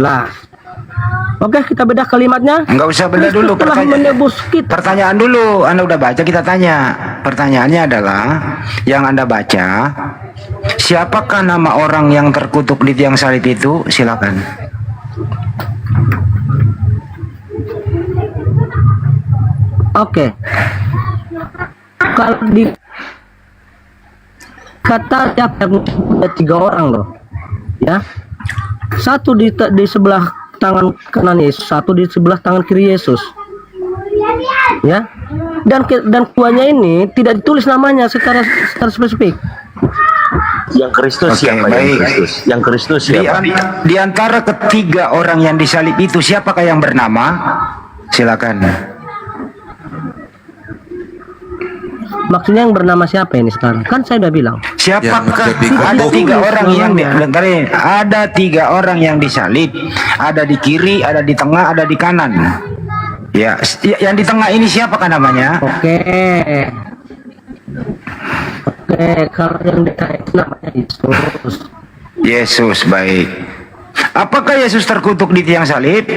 Oke, kita bedah kalimatnya. Enggak usah bedah dulu, Telah menebus kita. pertanyaan dulu. Anda udah baca, kita tanya. Pertanyaannya adalah yang Anda baca, siapakah nama orang yang terkutuk di tiang salib itu? Silakan. Oke. Kalau di kata yang ada 3 orang loh, ya. Satu di sebelah tangan kanan Yesus, satu di sebelah tangan kiri Yesus, ya. Dan keduanya ini tidak ditulis namanya secara spesifik. Yang Kristus Oke, siapa? baik. Yang Kristus siapa? Di antara ketiga orang yang disalib itu siapakah yang bernama? Silakan. Maksudnya yang bernama siapa ini sekarang? Kan saya udah bilang. Siapakah? Yang jadi Ada kutuk. 3 orang yang Namanya. ada 3 orang yang disalib. Ada di kiri, ada di tengah, ada di kanan. Ya, yang di tengah ini siapakah namanya? Oke, kalau yang dikait namanya Yesus. Yesus, baik. Apakah Yesus terkutuk di tiang salib?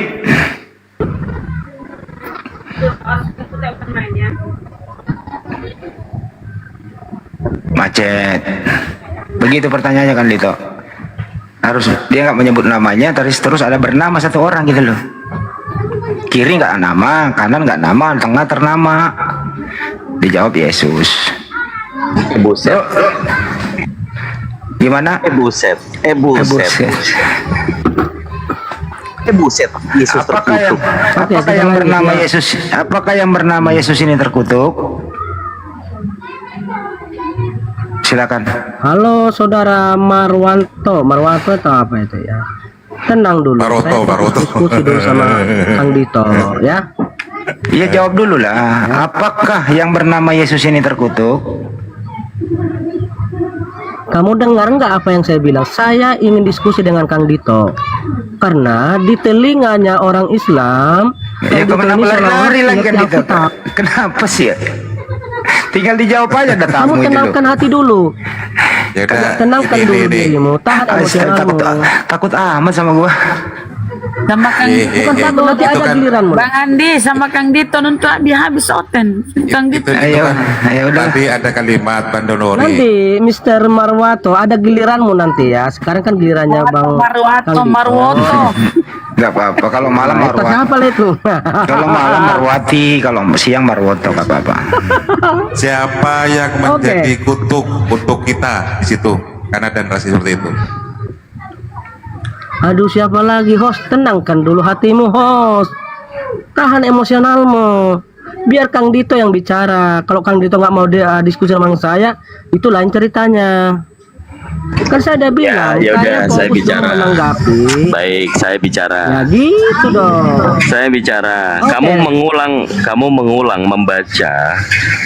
Macet. Begitu pertanyaannya kan Dito. Harus dia nggak menyebut namanya, terus ada bernama satu orang gitu loh. Kiri nggak nama, kanan nggak nama, tengah ternama. Dijawab Yesus. Buset. Gimana? Buset. Buset. buset, Yesus Apakah yang terkutuk. apakah yang bernama Yesus? Apakah yang bernama Yesus ini terkutuk? Silakan. Halo saudara Marwanto itu apa itu ya? Tenang dulu, Maroto, saya Maroto. diskusi dulu sama Kang Dito ya. Iya, jawab dulu lah. Apakah yang bernama Yesus ini terkutuk? Kamu dengar nggak apa yang saya bilang? Saya ingin diskusi dengan Kang Dito karena di telinganya orang Islam Ya, Kang Dito kenapa ini seolah-olah lari lagi kan ngerti itu? Alkitab. Kenapa sih ya? Tinggal dijawab aja ada Kamu tamu itu loh. tenangkan hati dulu. Ya udah, Tenangkan ini, dulu ini. dirimu, tahan Takut, emosionalmu. takut amat sama gua. Sama Kang Bukan takut, nanti Itu ada kan- giliranmu. Bang Andi sama Kang Dito nonton habis oten. Kang Dito. Ayo, ayo udah. Tadi ada kalimat Bang Donori. Nanti Mr. Marwato ada giliranmu nanti ya. Sekarang kan gilirannya Bang Kang Dito. Marwoto. Nggak apa-apa. Kalau malam Nah, Marwati. siapa itu? Kalau malam Marwati, kalau siang Marwoto nggak apa-apa. Siapa yang menjadi kutuk untuk kita di situ? Karena ada narasi seperti itu. Aduh, siapa lagi? Host, tenangkan dulu hatimu, host. Tahan emosionalmu. Biar Kang Dito yang bicara. Kalau Kang Dito nggak mau diskusi sama saya, itu lain ceritanya. Kan saya udah bilang, ya udah, saya saya fokus bicara. dulu menanggapi. Baik, saya bicara. Ya gitu dong. Saya bicara. Oke. Kamu mengulang membaca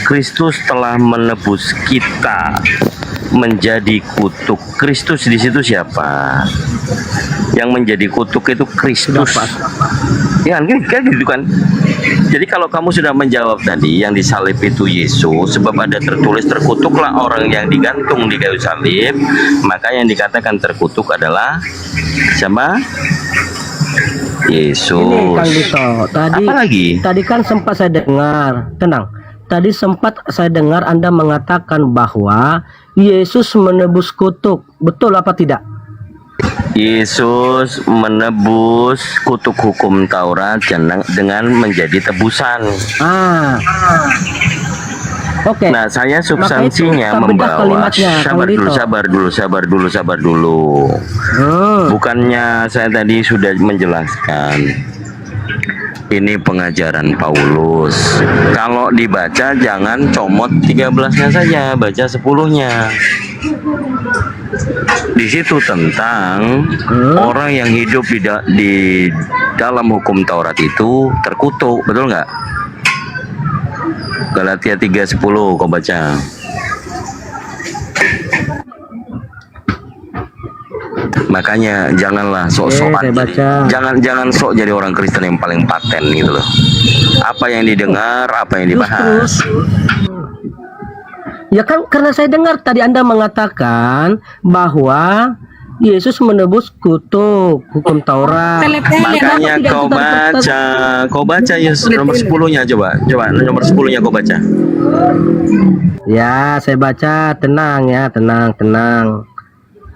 Kristus telah menebus kita menjadi kutuk. Kristus di situ siapa? Yang menjadi kutuk itu Kristus. Ya kan gitu kan. Jadi kalau kamu sudah menjawab tadi yang disalib itu Yesus, sebab ada tertulis terkutuklah orang yang digantung di kayu salib, maka yang dikatakan terkutuk adalah siapa? Yesus. Ini Kang Dito, Apa lagi? tadi kan sempat saya dengar, tenang. Tadi sempat saya dengar Anda mengatakan bahwa Yesus menebus kutuk. Betul apa tidak? Yesus menebus kutuk hukum Taurat dengan menjadi tebusan. Oke. Nah, saya substansinya Maka itu, kita bedah membawa. kalimatnya, Kang Dito. Sabar dulu. Bukannya saya tadi sudah menjelaskan. Ini pengajaran Paulus. Kalau dibaca jangan comot 13-nya saja, baca 10-nya. Di situ tentang orang yang hidup di dalam hukum Taurat itu terkutuk, betul nggak? Galatia 3:10 kau baca. Makanya janganlah sok-sokan. saya baca. Jangan sok jadi orang Kristen yang paling paten gitu loh. Apa yang didengar, apa yang dibahas. Ya kan karena saya dengar tadi Anda mengatakan bahwa Yesus menebus kutuk hukum Taurat. Makanya kau baca Yesus nomor 10-nya coba nomor 10-nya kau baca. Ya, saya baca, tenang ya, tenang.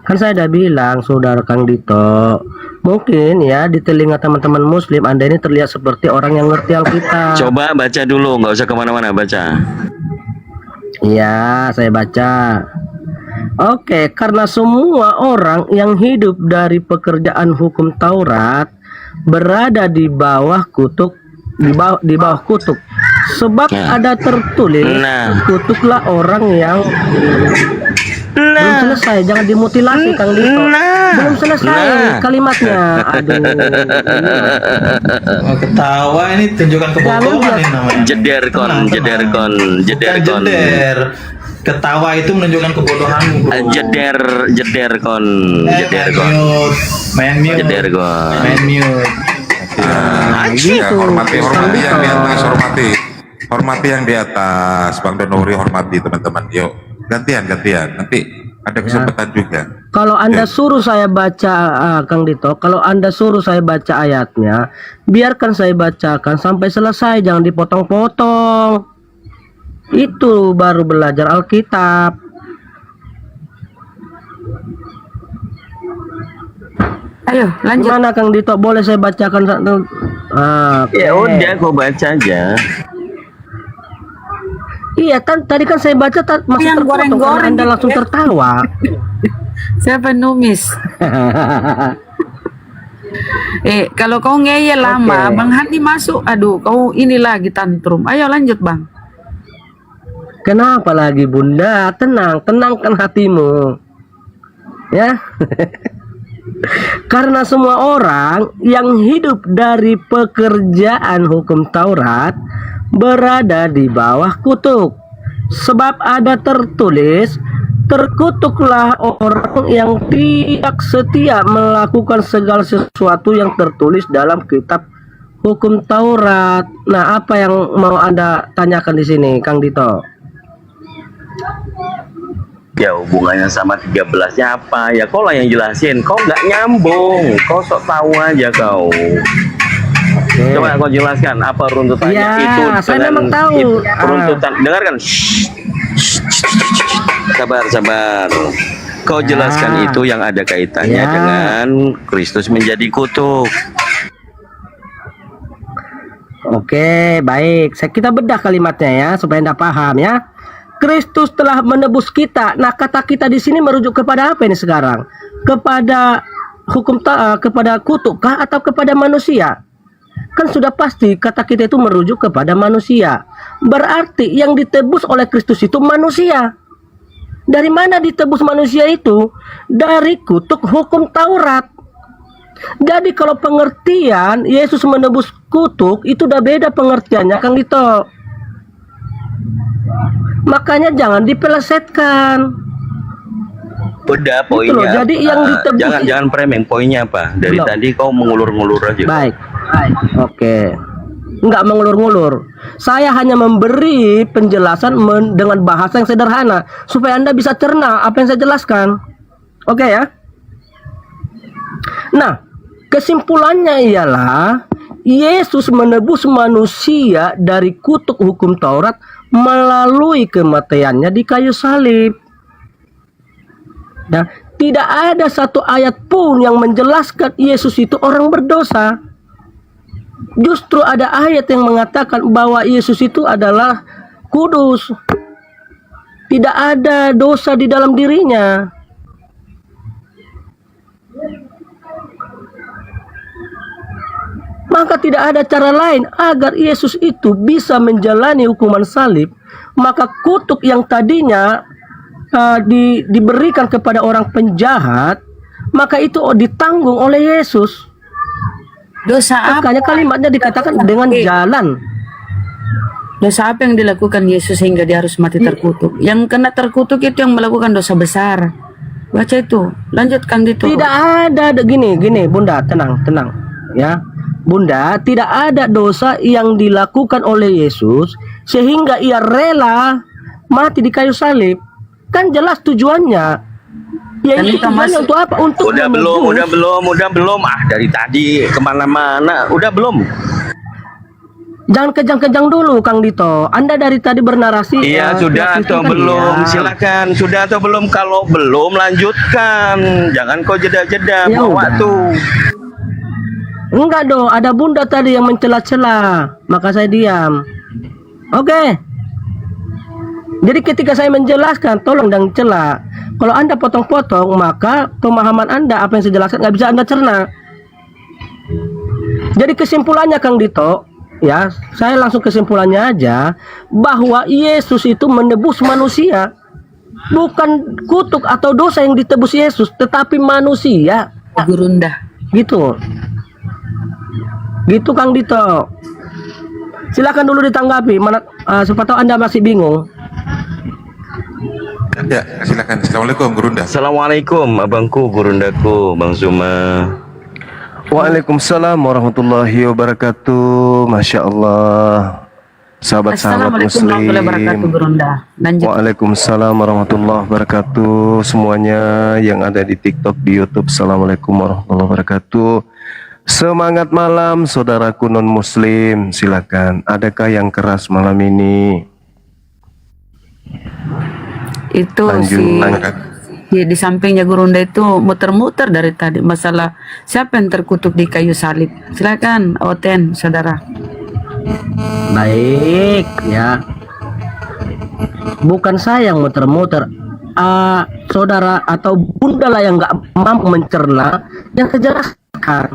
Kan saya udah bilang, saudara Kang Dito, mungkin ya di telinga teman-teman Muslim Anda ini terlihat seperti orang yang ngerti Alkitab. Coba baca dulu, nggak usah kemana-mana, baca. Ya, saya baca. Oke, karena semua orang yang hidup dari pekerjaan hukum Taurat berada di bawah kutuk, di bawah kutuk. Sebab ada tertulis, kutuklah orang yang belum selesai, jangan dimutilasi Kang Dito. Belum selesai kalimatnya. Aduh. Oh, ketawa ini tunjukkan kebodohan ini namanya. Jeder kon. Bukan jeder. Ketawa itu menunjukkan kebodohanmu, bro. Jeder kon. Main mute. Jeder kon. Main mute. Ya, hormati yang di atas, hormati yang di atas, Bang Donori, hormati teman-teman. Yuk, gantian. Nanti ada kesempatan juga. Kalau Anda suruh saya baca, Kang Dito, kalau Anda suruh saya baca ayatnya, biarkan saya bacakan sampai selesai, jangan dipotong-potong. Itu baru belajar Alkitab. Ayo, lanjut. Gimana Kang Dito? Boleh saya bacakan satu? Ya udah, kau baca aja. Iya kan tadi kan saya baca masih Yang terpotong karena goreng-goreng Anda gitu langsung ya. tertawa. Siapa numis? Kalau kau ngeyel lama, Oke. Bang Hadi masuk. Aduh, kau ini lagi tantrum. Ayo lanjut, Bang. Kenapa lagi Bunda? Tenang, tenangkan hatimu. Ya. Karena semua orang yang hidup dari pekerjaan hukum Taurat berada di bawah kutuk. Sebab ada tertulis, terkutuklah orang yang tidak setia melakukan segala sesuatu yang tertulis dalam kitab hukum Taurat. Nah, apa yang mau Anda tanyakan di sini, Kang Dito? Ya hubungannya sama 13-nya apa? Ya kau lah yang jelasin. Kau nggak nyambung. Kau sok tahu aja kau. Coba kau jelaskan apa runtutannya Ya, itu saya memang tahu. itu, runtutan. Dengarkan. Sabar. Kau jelaskan itu yang ada kaitannya Ya. dengan Kristus menjadi kutuk. Oke, baik. Kita bedah kalimatnya ya supaya Anda paham ya. Kristus telah menebus kita. Nah, kata kita di sini merujuk kepada apa ini sekarang? Kepada kepada kutukkah atau kepada manusia? Kan sudah pasti kata kita itu merujuk kepada manusia. Berarti yang ditebus oleh Kristus itu manusia. Dari mana ditebus manusia itu? Dari kutuk hukum Taurat. Jadi kalau pengertian Yesus menebus kutuk itu udah beda pengertiannya, Kang Dito. Makanya jangan dipelesetkan. Udah Gitu loh, poinnya. jadi yang ditebus jangan framing poinnya apa? Dari Belum. tadi kau mengulur-ngulur aja. Baik. Oke. Enggak mengulur-ngulur. Saya hanya memberi penjelasan dengan bahasa yang sederhana supaya Anda bisa cerna apa yang saya jelaskan. Oke ya? Nah, kesimpulannya ialah Yesus menebus manusia dari kutuk hukum Taurat melalui kematiannya di kayu salib. Nah, tidak ada satu ayat pun yang menjelaskan Yesus itu orang berdosa. Justru ada ayat yang mengatakan bahwa Yesus itu adalah kudus. Tidak ada dosa di dalam dirinya. Maka tidak ada cara lain agar Yesus itu bisa menjalani hukuman salib. Maka kutuk yang tadinya diberikan kepada orang penjahat, maka itu ditanggung oleh Yesus. Dosa apa? Makanya kalimatnya dikatakan dengan jalan. Dosa apa yang dilakukan Yesus sehingga dia harus mati terkutuk? Yang kena terkutuk itu yang melakukan dosa besar. Baca itu. Lanjut Kang Dito. Tidak ada gini Bunda, tenang ya. Bunda, tidak ada dosa yang dilakukan oleh Yesus sehingga ia rela mati di kayu salib. Kan jelas tujuannya. Ya Dan itu kita tujuannya masuk- untuk apa? Untuk Udah belum. Dari tadi kemana-mana. Udah belum. Jangan kejang-kejang dulu, Kang Dito. Anda dari tadi bernarasi. Iya, sudah itu atau kan belum? diam. Silakan. Sudah atau belum? Kalau belum, lanjutkan. Jangan kau jeda-jeda. Ya Mau udah. waktu. Enggak dong, ada Bunda tadi yang mencela-cela, maka saya diam. Oke. Jadi ketika saya menjelaskan, tolong jangan cela. Kalau Anda potong-potong, maka pemahaman Anda apa yang saya jelaskan nggak bisa Anda cerna. Jadi kesimpulannya Kang Dito, ya, saya langsung kesimpulannya aja bahwa Yesus itu menebus manusia. Bukan kutuk atau dosa yang ditebus Yesus, tetapi manusia. Gurunda. Gitu. Gitu Kang Dito. Silakan dulu ditanggapi. Mana siapa tahu Anda masih bingung. Ya, silakan. Assalamualaikum, Gurunda. Assalamualaikum, abangku, gurundaku, Bang Zuma. Waalaikumsalam warahmatullahi wabarakatuh. Masya Allah. Sahabat-sahabat Assalamualaikum warahmatullahi wabarakatuh, muslim. Gurunda. Lanjut. Waalaikumsalam warahmatullahi wabarakatuh. Semuanya yang ada di TikTok, di YouTube. Assalamualaikum warahmatullahi wabarakatuh. Semangat malam saudaraku non muslim. Silakan. Adakah yang keras malam ini? Itu Lanjut. di sampingnya Gurunda itu muter-muter dari tadi masalah siapa yang terkutuk di kayu salib. Silakan Oten, saudara. Baik, ya. Bukan saya yang muter-muter. Saudara atau Bunda lah yang nggak mampu mencerna yang saya jelaskan.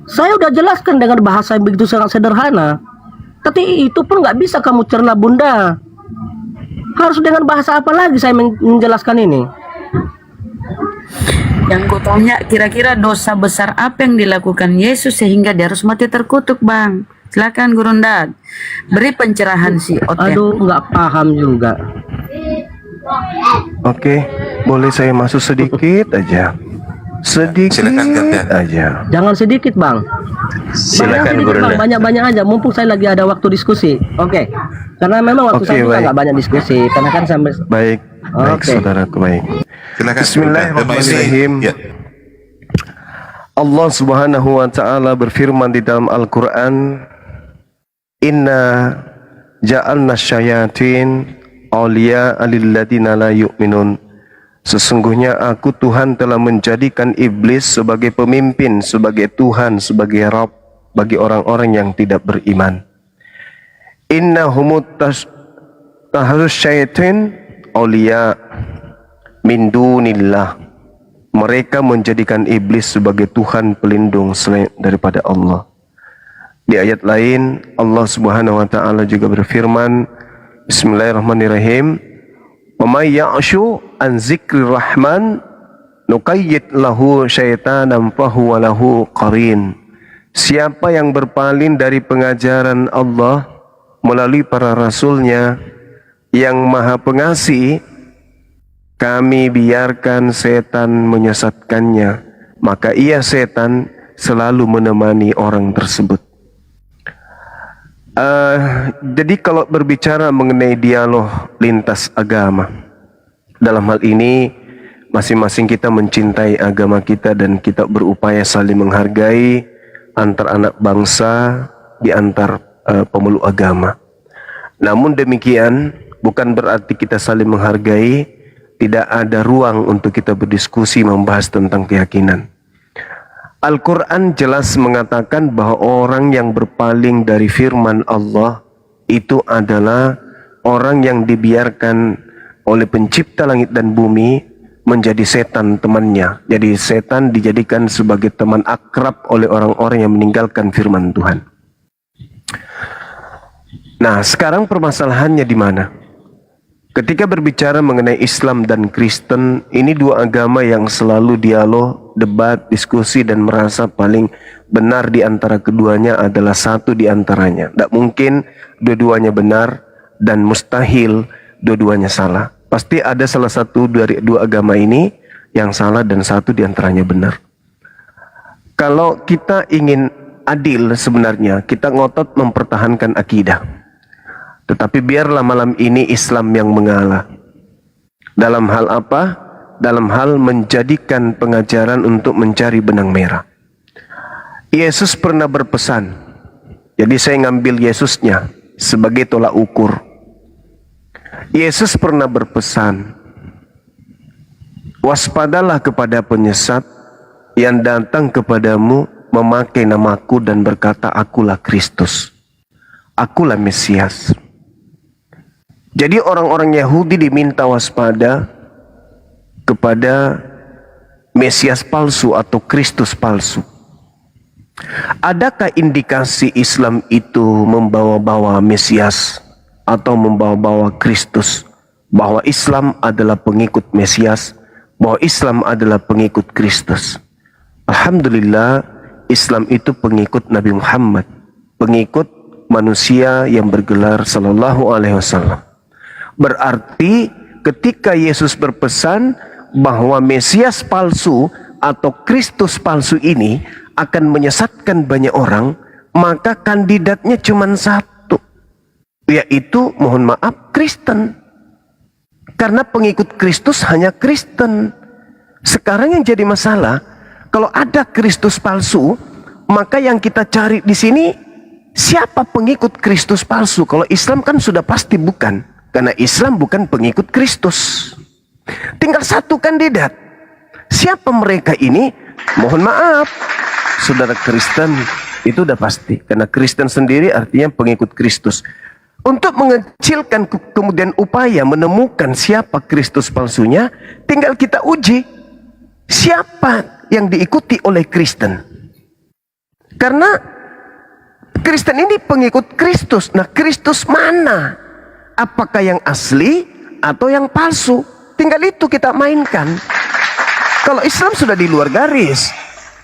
Saya udah jelaskan dengan bahasa yang begitu sangat sederhana. Tapi itu pun nggak bisa kamu cerna Bunda. Harus dengan bahasa apa lagi saya menjelaskan ini? Yang gue tanya, kira-kira dosa besar apa yang dilakukan Yesus sehingga dia harus mati terkutuk, Bang? Silakan Gurundat, beri pencerahan sih. Aduh, nggak paham juga. Oke, boleh saya masuk sedikit aja? Sedikit Silakan, gantian. aja. Jangan sedikit, Bang. Silakan Banyak, Gurundat. Bang. Banyak-banyak aja. Mumpung saya lagi ada waktu diskusi. Oke. Karena memang waktu Oke, saya juga baik. nggak banyak diskusi. Karena kan sampai. Baik, baik Oke. saudaraku, baik. Silakan. Bismillahirrahmanirrahim. Ya. Allah Subhanahu wa taala berfirman di dalam Al-Qur'an, "Inna ja'alna syayatin awliya'a lilladzina la yu'minun." Sesungguhnya aku Tuhan telah menjadikan iblis sebagai pemimpin, sebagai Tuhan, sebagai Rabb bagi orang-orang yang tidak beriman. Innahumut taharus syaitin awliya min dunillah. Mereka menjadikan iblis sebagai Tuhan pelindung selain daripada Allah. Di ayat lain Allah Subhanahu wa taala juga berfirman, Bismillahirrahmanirrahim, "Wa may ya'shu an dzikrir rahman nuqayyid lahu syaitanan fahuwa lahu qarin." Siapa yang berpaling dari pengajaran Allah melalui para rasulnya yang maha pengasih, kami biarkan setan menyesatkannya, maka ia setan selalu menemani orang tersebut. Jadi kalau berbicara mengenai dialog lintas agama, dalam hal ini masing-masing kita mencintai agama kita dan kita berupaya saling menghargai antar anak bangsa di antar pemeluk agama. Namun demikian bukan berarti kita saling menghargai tidak ada ruang untuk kita berdiskusi membahas tentang keyakinan. Al-Quran jelas mengatakan bahwa orang yang berpaling dari firman Allah itu adalah orang yang dibiarkan oleh pencipta langit dan bumi menjadi setan temannya. Jadi setan dijadikan sebagai teman akrab oleh orang-orang yang meninggalkan firman Tuhan. Nah, sekarang permasalahannya di mana? Ketika berbicara mengenai Islam dan Kristen, ini dua agama yang selalu dialog, debat, diskusi, dan merasa paling benar di antara keduanya adalah satu di antaranya. Tidak mungkin dua-duanya benar dan mustahil dua-duanya salah. Pasti ada salah satu dari dua agama ini yang salah dan satu di antaranya benar. Kalau kita ingin adil sebenarnya, kita ngotot mempertahankan akidah. Tetapi biarlah malam ini Islam yang mengalah. Dalam hal apa? Dalam hal menjadikan pengajaran untuk mencari benang merah. Yesus pernah berpesan. Jadi saya ngambil Yesusnya sebagai tolak ukur. Yesus pernah berpesan, waspadalah kepada penyesat yang datang kepadamu memakai namaku dan berkata, akulah Kristus, akulah Mesias. Jadi orang-orang Yahudi diminta waspada kepada Mesias palsu atau Kristus palsu. Adakah indikasi Islam itu membawa-bawa Mesias atau membawa-bawa Kristus? Bahwa Islam adalah pengikut Mesias, bahwa Islam adalah pengikut Kristus. Alhamdulillah, Islam itu pengikut Nabi Muhammad, pengikut manusia yang bergelar sallallahu alaihi wasallam. Berarti ketika Yesus berpesan bahwa Mesias palsu atau Kristus palsu ini akan menyesatkan banyak orang, maka kandidatnya cuma satu, yaitu mohon maaf Kristen. Karena pengikut Kristus hanya Kristen. Sekarang yang jadi masalah, kalau ada Kristus palsu, maka yang kita cari di sini siapa pengikut Kristus palsu? Kalau Islam kan sudah pasti bukan. Karena Islam bukan pengikut Kristus. Tinggal satu kandidat. Siapa mereka ini? Mohon maaf, saudara Kristen, itu udah pasti. Karena Kristen sendiri artinya pengikut Kristus. Untuk mengecilkan kemudian upaya menemukan siapa Kristus palsunya, tinggal kita uji siapa yang diikuti oleh Kristen. Karena Kristen ini pengikut Kristus. Nah, Kristus mana? Apakah yang asli atau yang palsu? Tinggal itu kita mainkan. Kalau Islam sudah di luar garis.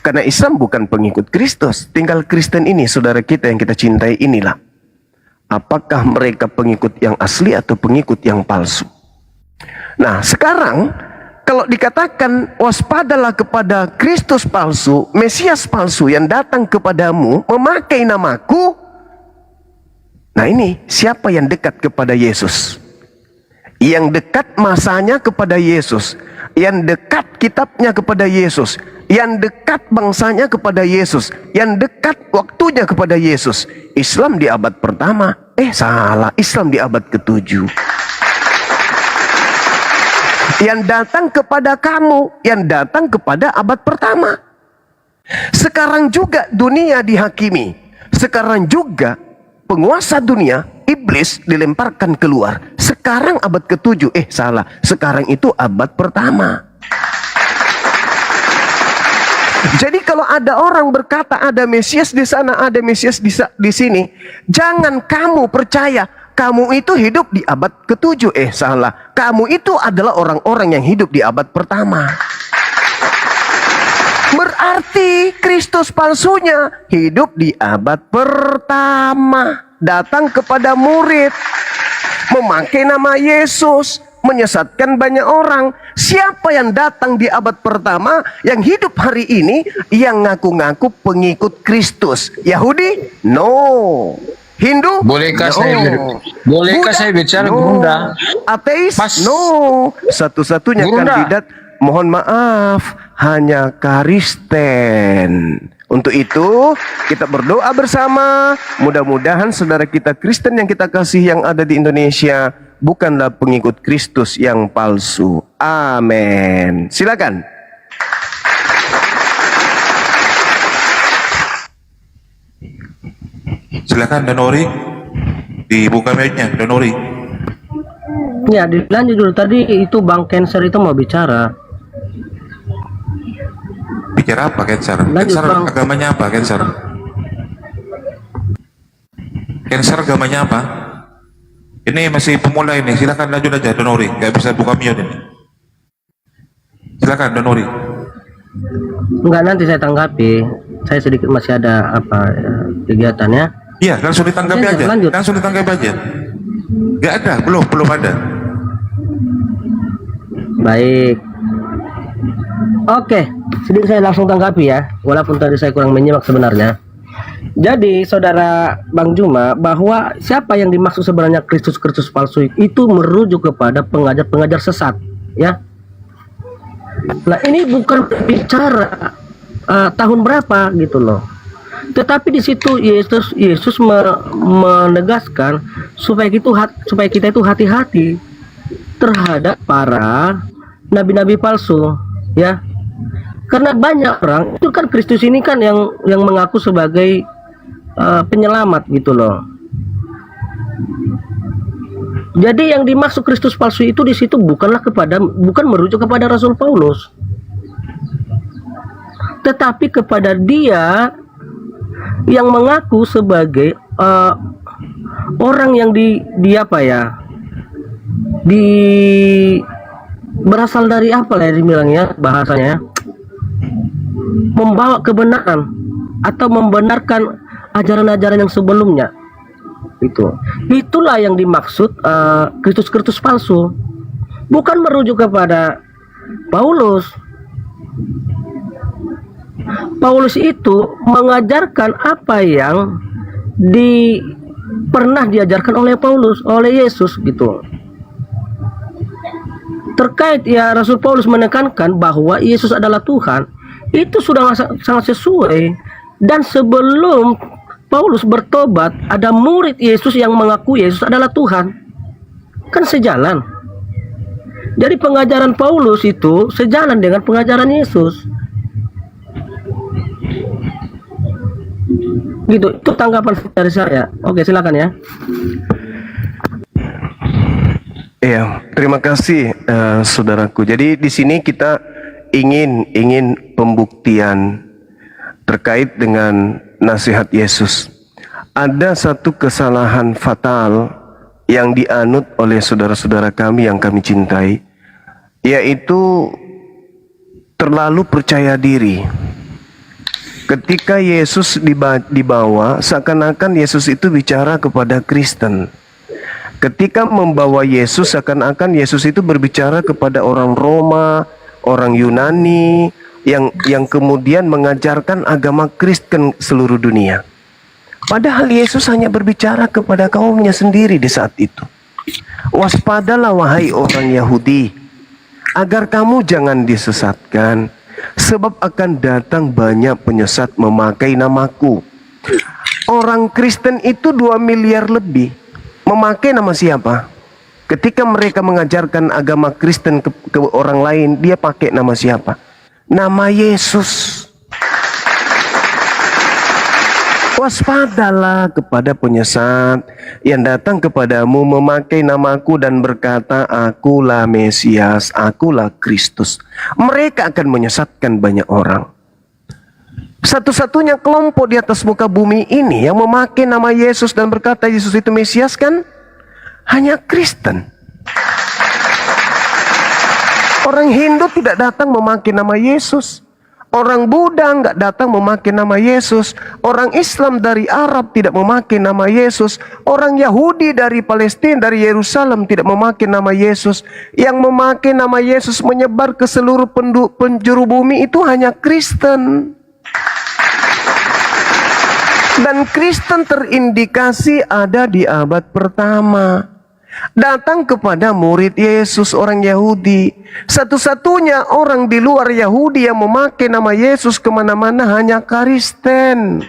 Karena Islam bukan pengikut Kristus. Tinggal Kristen ini, saudara kita yang kita cintai inilah. Apakah mereka pengikut yang asli atau pengikut yang palsu? Nah, sekarang kalau dikatakan waspadalah kepada Kristus palsu, Mesias palsu yang datang kepadamu memakai namaku. Nah, ini siapa yang dekat kepada Yesus? Yang dekat masanya kepada Yesus, yang dekat kitabnya kepada Yesus, yang dekat bangsanya kepada Yesus, yang dekat waktunya kepada Yesus. Islam di abad pertama. Salah, Islam di abad ke-7. Yang datang kepada kamu, yang datang kepada abad pertama. Sekarang juga dunia dihakimi. Sekarang juga penguasa dunia, iblis, dilemparkan keluar. Sekarang abad ke-7. Salah, sekarang itu abad pertama. Jadi kalau ada orang berkata ada Mesias di sana, ada Mesias di sini, jangan kamu percaya kamu itu hidup di abad ke-7. Salah. Kamu itu adalah orang-orang yang hidup di abad pertama. Berarti Kristus palsunya hidup di abad pertama. Datang kepada murid, memakai nama Yesus, menyesatkan banyak orang. Siapa yang datang di abad pertama, yang hidup hari ini, yang ngaku-ngaku pengikut Kristus? Yahudi? No. Hindu? Bolehkah Buddha? saya bicara, No. Bunda? Ateis? Pas. No. Satu-satunya Bunda. kandidat, mohon maaf, hanya Kristen. Untuk itu, kita berdoa bersama. Mudah-mudahan saudara kita Kristen yang kita kasih yang ada di Indonesia bukanlah pengikut Kristus yang palsu. Amin. Silakan. Silakan Danori, dibuka mic-nya Danori. Ya, dilanjut dulu. Tadi itu Bang Cancer itu mau bicara. Bicara apa Cancer? Lanjut, Cancer Bang. agamanya apa Cancer? Cancer agamanya apa? Ini masih pemula ini, silakan lanjut aja Danori, nggak bisa buka mute ini. Silakan Danori. Enggak, nanti saya tanggapi. Saya sedikit masih ada kegiatannya. Iya, langsung ditanggapi Oke, aja. lanjut. Langsung ditanggapi aja. Nggak ada, belum ada. Baik. Oke, sedikit saya langsung tanggapi ya, walaupun tadi saya kurang menyimak sebenarnya. Jadi saudara Bang Juma, bahwa siapa yang dimaksud sebenarnya Kristus palsu itu merujuk kepada pengajar-pengajar sesat, ya. Nah, ini bukan bicara tahun berapa gitu loh. Tetapi di situ Yesus menegaskan supaya kita itu hati-hati terhadap para nabi-nabi palsu, ya. Karena banyak orang itu kan Kristus ini kan yang mengaku sebagai penyelamat gitu loh. Jadi yang dimaksud Kristus palsu itu di situ bukan merujuk kepada Rasul Paulus, tetapi kepada dia yang mengaku sebagai orang yang berasal dari apa lah dibilangnya bahasanya, membawa kebenaran atau membenarkan ajaran-ajaran yang sebelumnya. Itulah yang dimaksud Kristus palsu, bukan merujuk kepada Paulus. Paulus itu mengajarkan apa yang pernah diajarkan oleh Yesus gitu. Terkait ya Rasul Paulus menekankan bahwa Yesus adalah Tuhan, itu sudah sangat sesuai. Dan sebelum Paulus bertobat, ada murid Yesus yang mengaku Yesus adalah Tuhan. Kan sejalan. Jadi pengajaran Paulus itu sejalan dengan pengajaran Yesus. Gitu, itu tanggapan dari saya. Oke, silakan ya. Iya, terima kasih saudaraku. Jadi di sini kita ingin pembuktian terkait dengan nasihat Yesus. Ada satu kesalahan fatal yang dianut oleh saudara-saudara kami yang kami cintai, yaitu terlalu percaya diri. Ketika Yesus dibawa, seakan-akan Yesus itu bicara kepada Kristen. Ketika membawa Yesus, seakan-akan Yesus itu berbicara kepada orang Roma, orang Yunani, yang kemudian mengajarkan agama Kristen seluruh dunia. Padahal Yesus hanya berbicara kepada kaumnya sendiri di saat itu. Waspadalah wahai orang Yahudi, agar kamu jangan disesatkan, sebab akan datang banyak penyesat memakai namaku. Orang Kristen itu 2 miliar lebih. Memakai nama siapa? Ketika mereka mengajarkan agama Kristen ke orang lain, dia pakai nama siapa? Nama Yesus. Waspadalah kepada penyesat yang datang kepadamu memakai namaku dan berkata, akulah Mesias, akulah Kristus. Mereka akan menyesatkan banyak orang. Satu-satunya kelompok di atas muka bumi ini yang memakai nama Yesus dan berkata Yesus itu Mesias kan hanya Kristen. Orang Hindu tidak datang memakai nama Yesus. Orang Buddha nggak datang memakai nama Yesus. Orang Islam dari Arab tidak memakai nama Yesus. Orang Yahudi dari Palestina, dari Yerusalem tidak memakai nama Yesus. Yang memakai nama Yesus menyebar ke seluruh penjuru bumi itu hanya Kristen. Dan Kristen terindikasi ada di abad pertama. Datang kepada murid Yesus orang Yahudi. Satu-satunya orang di luar Yahudi yang memakai nama Yesus kemana-mana hanya Kristen.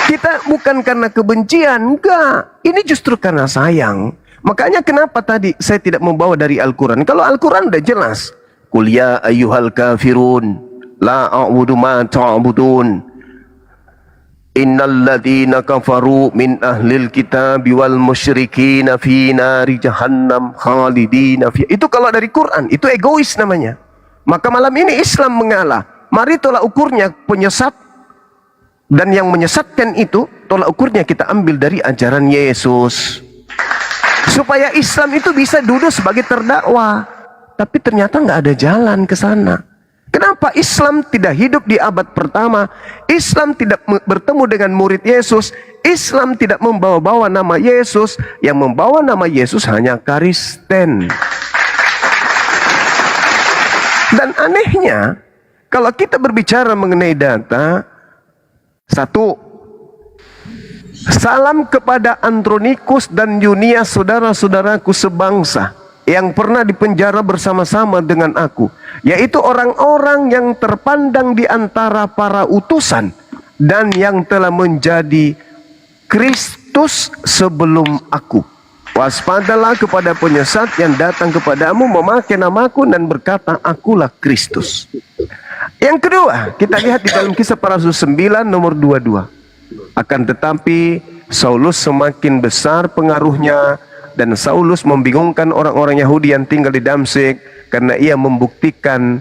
Kita bukan karena kebencian, enggak. Ini justru karena sayang. Makanya kenapa tadi saya tidak membawa dari Al-Quran. Kalau Al-Quran udah jelas. Qul ya ayyuhal kafirun la a'budu ma ta'budun. Innal ladzina kafaru min ahlil kitabi wal musyrikina fi nari jahannam khalidina fi. Itu kalau dari Quran, itu egois namanya. Maka malam ini Islam mengalah. Mari tolak ukurnya penyesat, dan yang menyesatkan itu tolak ukurnya kita ambil dari ajaran Yesus. Supaya Islam itu bisa duduk sebagai terdakwa. Tapi ternyata nggak ada jalan ke sana. Kenapa Islam tidak hidup di abad pertama? Islam tidak bertemu dengan murid Yesus. Islam tidak membawa-bawa nama Yesus. Yang membawa nama Yesus hanya Kristen. Dan anehnya, kalau kita berbicara mengenai data, satu, salam kepada Andronikus dan Yunia, saudara-saudaraku sebangsa yang pernah dipenjara bersama-sama dengan aku, yaitu orang-orang yang terpandang di antara para utusan dan yang telah menjadi Kristus sebelum aku. Waspadalah kepada penyesat yang datang kepadamu memakai namaku dan berkata, akulah Kristus. Yang kedua, kita lihat di dalam Kisah Para Rasul 9 nomor 22. Akan tetapi Saulus semakin besar pengaruhnya, dan Saulus membingungkan orang-orang Yahudi yang tinggal di Damsyik karena ia membuktikan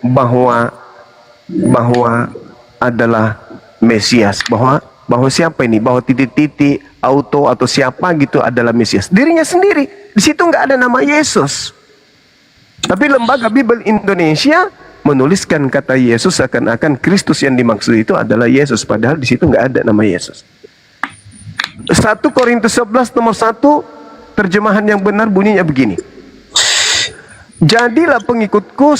bahwa adalah Mesias, bahwa siapa ini, bahwa titik-titik auto atau siapa gitu adalah Mesias. Dirinya sendiri, di situ nggak ada nama Yesus. Tapi lembaga Bible Indonesia menuliskan kata Yesus seakan-akan Kristus yang dimaksud itu adalah Yesus, padahal di situ nggak ada nama Yesus. 1 Korintus 11 nomor 1 terjemahan yang benar bunyinya begini. Jadilah pengikutku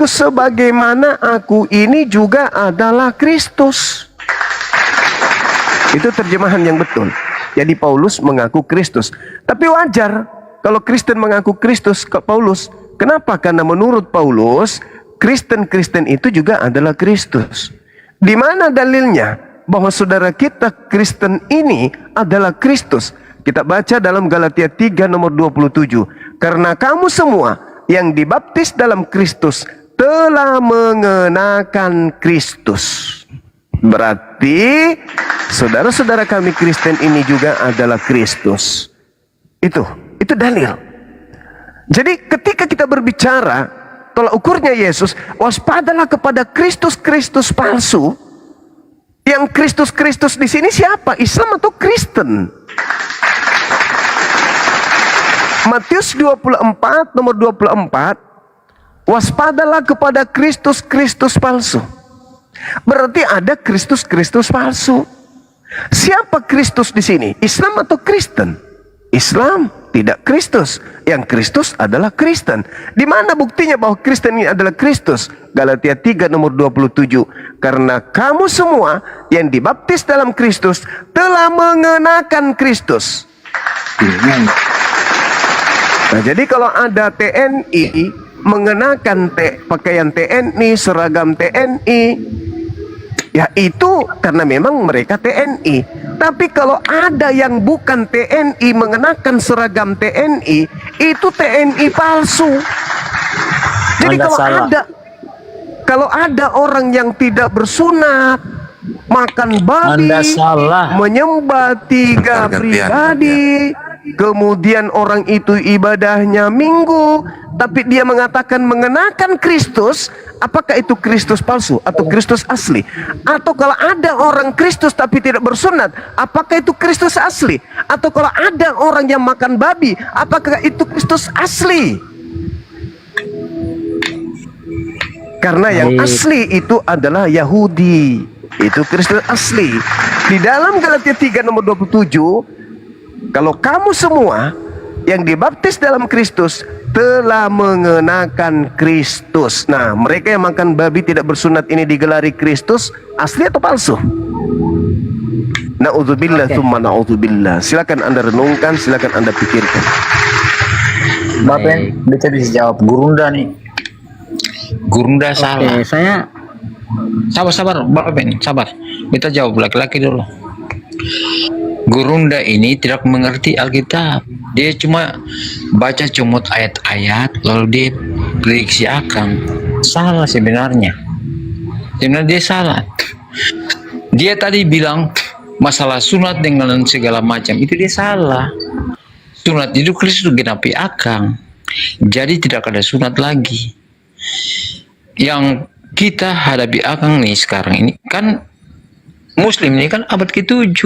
sebagaimana aku ini juga adalah Kristus. Itu terjemahan yang betul. Jadi Paulus mengaku Kristus. Tapi wajar kalau Kristen mengaku Kristus ke Paulus. Kenapa? Karena menurut Paulus, Kristen itu juga adalah Kristus. Di mana dalilnya bahwa saudara kita Kristen ini adalah Kristus? Kita baca dalam Galatia 3 nomor 27. Karena kamu semua yang dibaptis dalam Kristus telah mengenakan Kristus. Berarti saudara-saudara kami Kristen ini juga adalah Kristus. Itu dalil. Jadi ketika kita berbicara tolak ukurnya Yesus, waspadalah kepada Kristus-Kristus palsu. Yang Kristus-Kristus di sini siapa? Islam atau Kristen? Matius 24 nomor 24, waspadalah kepada Kristus-Kristus palsu. Berarti ada Kristus-Kristus palsu. Siapa Kristus di sini? Islam atau Kristen? Islam, tidak Kristus. Yang Kristus adalah Kristen. Di mana buktinya bahwa Kristen ini adalah Kristus? Galatia 3 nomor 27. Karena kamu semua yang dibaptis dalam Kristus telah mengenakan Kristus. Nah, jadi kalau ada TNI mengenakan pakaian TNI, seragam TNI, ya itu karena memang mereka TNI. Tapi kalau ada yang bukan TNI mengenakan seragam TNI, itu TNI palsu. Jadi kalau ada orang yang tidak bersunat, makan babi, menyembah tiga pribadi, kemudian orang itu ibadahnya minggu, tapi dia mengatakan mengenakan Kristus, apakah itu Kristus palsu atau Kristus asli? Atau kalau ada orang Kristus tapi tidak bersunat, apakah itu Kristus asli? Atau kalau ada orang yang makan babi, apakah itu Kristus asli? Karena yang asli itu adalah Yahudi, itu Kristus asli. Di dalam Galatia 3 nomor 27, kalau kamu semua yang dibaptis dalam Kristus telah mengenakan Kristus. Nah, mereka yang makan babi tidak bersunat ini digelari Kristus, asli atau palsu? Na'udzubillah tsumma na'udzubillah. Silakan Anda renungkan, silakan Anda pikirkan. Bapak bisa jawab. Gurunda nih. Gurunda salah. Saya Sabar, Bapak Ben, sabar. Kita jawab laki-laki dulu. Gurunda ini tidak mengerti Alkitab. Dia cuma baca comot ayat-ayat lalu dia prediksi akan. Salah sebenarnya. Sebenarnya dia salah. Dia tadi bilang masalah sunat dengan segala macam itu dia salah. Sunat itu Kristus genapi akang. Jadi tidak ada sunat lagi. Yang kita hadapi akang nih sekarang ini kan Muslim ini kan abad ke-7.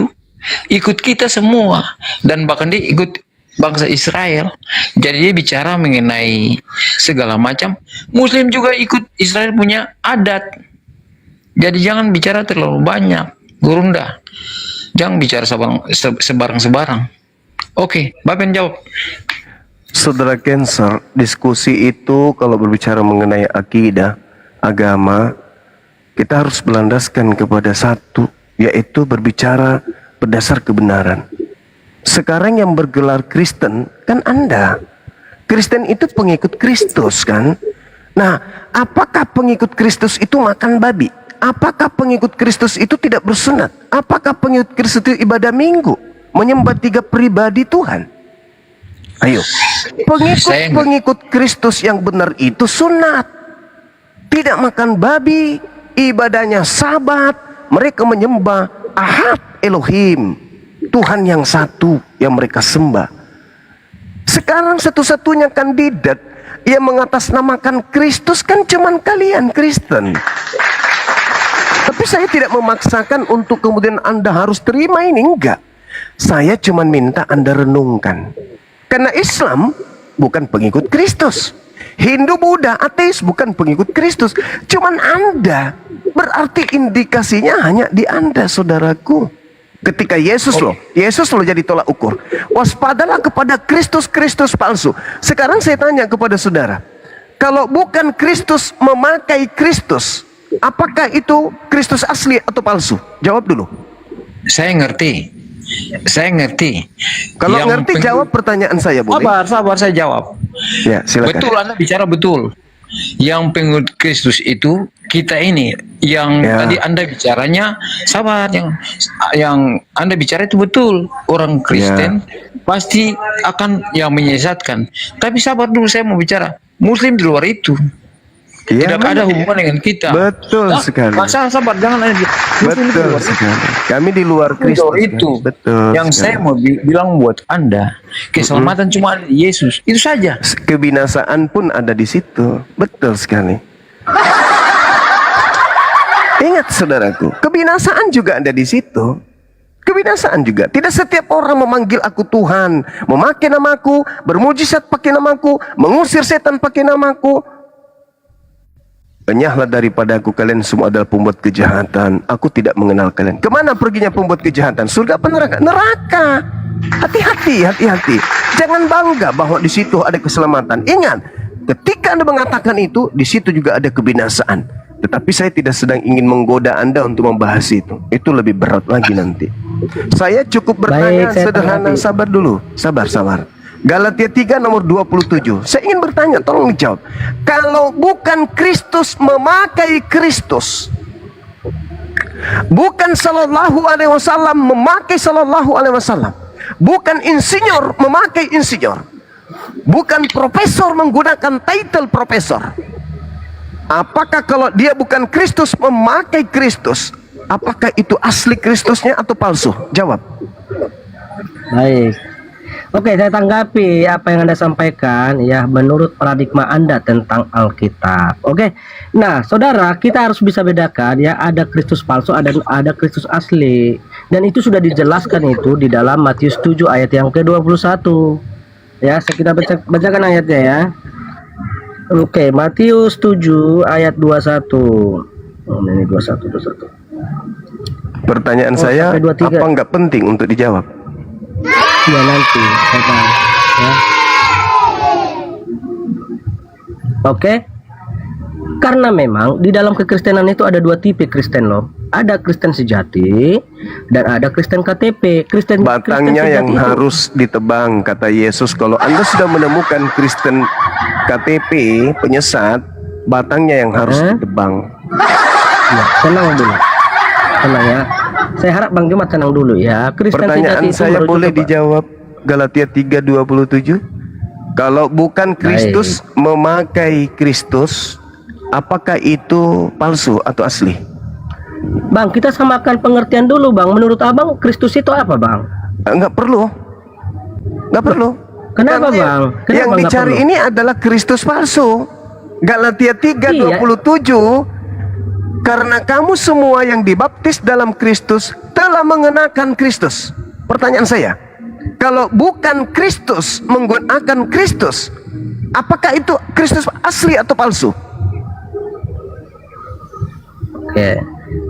Ikut kita semua dan bahkan dia ikut bangsa Israel. Jadi dia bicara mengenai segala macam. Muslim juga ikut Israel punya adat. Jadi jangan bicara terlalu banyak, Gurunda. Jangan bicara sebarang-sebarang. Oke, Bapak jawab. Saudara Cancer, diskusi itu kalau berbicara mengenai akidah, agama, kita harus berlandaskan kepada satu, yaitu berbicara berdasar kebenaran. Sekarang yang bergelar Kristen kan Anda. Kristen itu pengikut Kristus kan? Nah, apakah pengikut Kristus itu makan babi? Apakah pengikut Kristus itu tidak bersunat? Apakah pengikut Kristus itu ibadah minggu? Menyembah tiga pribadi Tuhan? Ayo, pengikut Kristus yang benar itu sunat. Tidak makan babi, ibadahnya sabat, mereka menyembah Ahad Elohim, Tuhan yang satu yang mereka sembah. Sekarang satu-satunya kandidat yang mengatasnamakan Kristus kan cuman kalian Kristen. Tapi saya tidak memaksakan untuk kemudian Anda harus terima ini, enggak. Saya cuman minta Anda renungkan. Karena Islam bukan pengikut Kristus. Hindu, Buddha, ateis bukan pengikut Kristus. Cuman Anda. Berarti indikasinya hanya di Anda, saudaraku. Ketika Yesus loh jadi tolak ukur. Waspadalah kepada Kristus-Kristus palsu. Sekarang saya tanya kepada saudara. Kalau bukan Kristus memakai Kristus, apakah itu Kristus asli atau palsu? Jawab dulu. Saya ngerti. Kalau ngerti jawab pertanyaan saya, boleh? Sabar, saya jawab. Ya, silakan. Betul, Anda bicara betul. Yang pengikut Kristus itu kita ini. Yang tadi Anda bicaranya sabar. Yang Anda bicara itu betul. Orang Kristen pasti akan yang menyesatkan. Tapi sabar dulu, saya mau bicara. Muslim di luar itu. Iya, Tidak ada hubungan dengan kita. betul sekali. Masa sabar, jangan aja. Betul sekali. Kami di luar Kristus. Itu kan? Betul. yang saya mau bilang buat Anda, keselamatan cuma ada di Yesus. Itu saja. Kebinasaan pun ada di situ. Betul sekali. Ingat saudaraku, kebinasaan juga ada di situ. Kebinasaan juga. Tidak setiap orang memanggil aku Tuhan, memakai namaku, bermujizat pakai namaku, mengusir setan pakai namaku. Enyahlah daripada aku, kalian semua adalah pembuat kejahatan. Aku tidak mengenal kalian. Kemana perginya pembuat kejahatan? Surga apa neraka? Neraka. Hati-hati, hati-hati. Jangan bangga bahwa di situ ada keselamatan. Ingat, ketika Anda mengatakan itu, di situ juga ada kebinasaan. Tetapi saya tidak sedang ingin menggoda Anda untuk membahas itu. Itu lebih berat lagi nanti. Saya cukup bertanya Baik, saya sederhana. tanggapi. Sabar dulu. Sabar. Galatia 3 nomor 27. Saya ingin bertanya, tolong dijawab. Kalau bukan Kristus memakai Kristus, bukan sallallahu alaihi wasallam memakai sallallahu alaihi wasallam, bukan insinyur memakai insinyur, bukan profesor menggunakan title profesor, apakah kalau dia bukan Kristus memakai Kristus, apakah itu asli Kristusnya atau palsu? Jawab. Baik. Oke, saya tanggapi apa yang Anda sampaikan ya menurut paradigma Anda tentang Alkitab. Oke. Nah, saudara, kita harus bisa bedakan ya, ada Kristus palsu, ada Kristus asli. Dan itu sudah dijelaskan itu di dalam Matius 7 ayat yang ke-21. Ya, kita bacakan ayatnya ya. Oke, Matius 7 ayat 21. Ini 21. Pertanyaan saya, sampai 23. apa nggak penting untuk dijawab? Ya nanti ya. Oke. Karena memang di dalam kekristenan itu ada dua tipe Kristen loh. Ada Kristen sejati dan ada Kristen KTP. Batangnya Kristen yang sejati itu harus ditebang, kata Yesus. Kalau Anda sudah menemukan Kristen KTP penyesat, batangnya yang harus ditebang. ya, tenang dulu. Tenang ya. Saya harap Bang Jumat tenang dulu ya. Kristen Pertanyaan sejati itu saya merujuk boleh kepada- dijawab. Galatia 3:27. Kalau bukan Kristus memakai Kristus, apakah itu palsu atau asli? Bang, kita samakan pengertian dulu Bang. Menurut Abang Kristus itu apa Bang? Enggak perlu. Enggak perlu. Kenapa Karena Bang? Kenapa yang nggak dicari perlu? ini adalah Kristus palsu. Galatia 3:27. Karena kamu semua yang dibaptis dalam Kristus telah mengenakan Kristus. Pertanyaan saya, kalau bukan Kristus menggunakan Kristus, apakah itu Kristus asli atau palsu? Oke.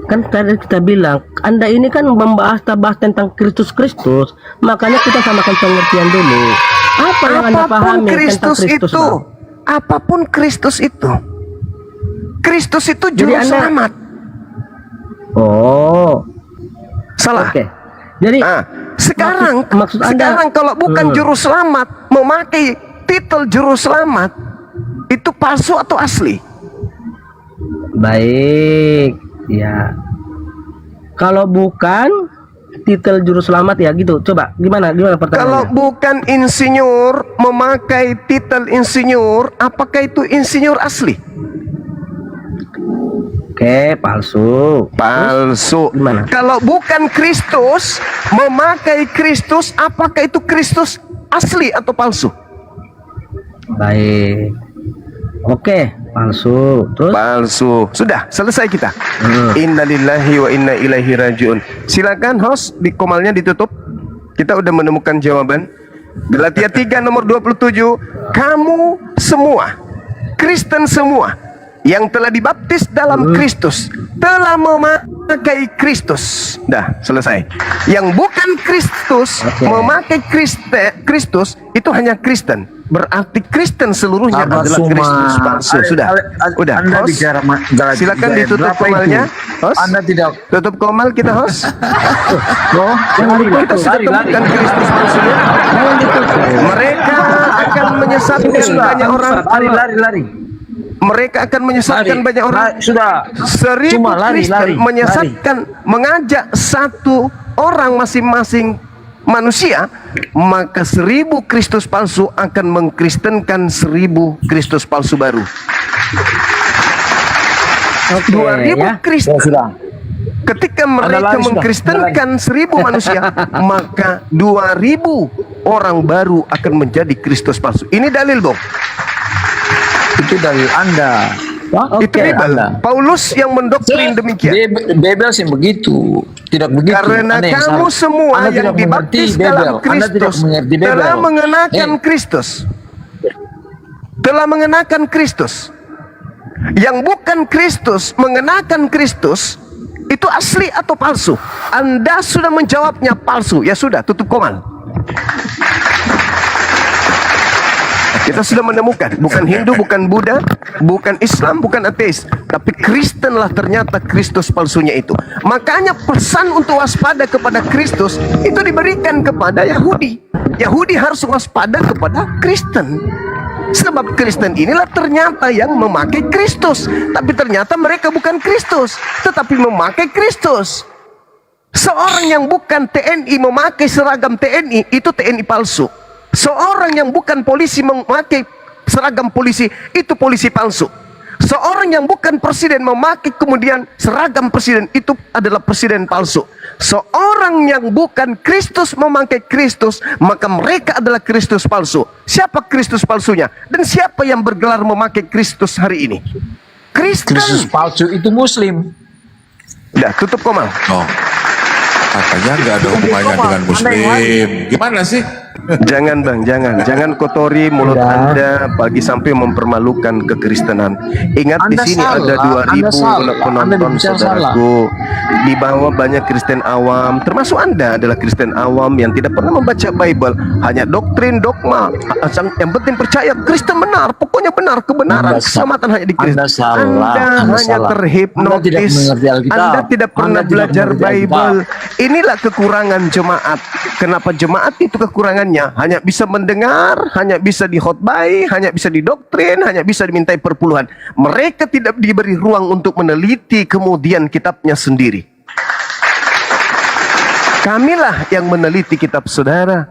Kan tadi kita bilang, Anda ini kan membahas tentang Kristus, makanya kita samakan pengertian dulu. Apa yang Anda pahami Kristus tentang Kristus, itu, Bang? apapun Kristus itu, Kristus itu Jadi juru Anda- selamat. Oh, Salah. oke. Jadi Sekarang, maksud Anda- sekarang kalau bukan juru selamat memakai titel juru selamat, itu palsu atau asli? baik, ya. Kalau bukan titel juru selamat ya gitu. Coba gimana Kalau pertanyaannya? bukan insinyur memakai titel insinyur, apakah itu insinyur asli? Oke, palsu. Palsu. Gimana? Kalau bukan Kristus memakai Kristus, apakah itu Kristus asli atau palsu? Baik. Oke, palsu. Terus? Palsu. Sudah, selesai kita. Innalillahi wa inna ilaihi rajiun. Silakan host, di komalnya ditutup. Kita udah menemukan jawaban. Galatia 3 nomor 27. Kamu semua, Kristen semua, yang telah dibaptis dalam Kristus, telah memakai Kristus. Dah, selesai. Yang bukan Kristus memakai Kristus, itu hanya Kristen. Berarti Kristen seluruhnya Abah adalah Suma. Kristus palsu. Sudah. Udah. Anda Host, bicara silakan ditutup berapa komalnya. itu? Host, Anda tidak. tutup komal kita, host. Oh, Kita sudah temukan Kristus palsunya. Mereka akan menyesatkan banyak orang. Lari. Mereka akan menyesatkan banyak orang. Sudah. 1000 Cuma lari, Kristen lari. menyesatkan, mengajak satu orang masing-masing manusia, maka 1000 Kristus palsu akan mengkristenkan 1000 Kristus palsu baru. Oke, 2000 ya. Kristen. sudah. Ketika mereka lari sudah. mengkristenkan 1000 manusia, maka 2000 orang baru akan menjadi Kristus palsu. Ini dalil, Bang. Itu dari Anda. Itu Bebel. Paulus yang mendoktrin demikian. Bebel sih begitu. Tidak begitu. Karena Anda yang kamu salah. semua Anda yang tidak mengerti dibaptis Bebel. dalam Anda tidak Kristus mengerti Bebel. telah mengenakan Kristus. Telah mengenakan Kristus. Yang bukan Kristus mengenakan Kristus itu asli atau palsu? Anda sudah menjawabnya palsu. Ya sudah, tutup koman. Kita sudah menemukan, bukan Hindu, bukan Buddha, bukan Islam, bukan ateis, tapi Kristen lah ternyata Kristus palsunya itu. Makanya pesan untuk waspada kepada Kristus itu diberikan kepada Yahudi. Yahudi harus waspada kepada Kristen. Sebab Kristen inilah ternyata yang memakai Kristus, tapi ternyata mereka bukan Kristus, tetapi memakai Kristus. Seorang yang bukan TNI memakai seragam TNI itu TNI palsu. Seorang yang bukan polisi memakai seragam polisi itu polisi palsu. Seorang yang bukan presiden memakai kemudian seragam presiden itu adalah presiden palsu. Seorang yang bukan Kristus memakai Kristus, maka mereka adalah Kristus palsu. Siapa Kristus palsunya? Dan siapa yang bergelar memakai Kristus hari ini? Kristen. Kristus palsu itu Muslim. Udah, tutup komal. Oh, katanya nggak ada hubungannya dengan Muslim. Gimana sih? Jangan Bang, jangan kotori mulut Anda pagi sampai mempermalukan kekristenan. Ingat di Anda sini salah, ada 2000 Anda salah, penonton Anda bicara saudaraku. Di bawah banyak Kristen awam, termasuk Anda adalah Kristen awam yang tidak pernah membaca Bible, hanya doktrin, dogma. Yang penting percaya Kristen benar, pokoknya benar, kebenaran, keselamatan hanya di Kristus. Anda hanya terhipnotis. Anda tidak pernah belajar Bible. Inilah kekurangan jemaat. Kenapa jemaat itu kekurangannya? Hanya bisa mendengar, hanya bisa dikhotbai, hanya bisa didoktrin, hanya bisa dimintai perpuluhan. Mereka tidak diberi ruang untuk meneliti kemudian kitabnya sendiri. Kamilah yang meneliti kitab saudara.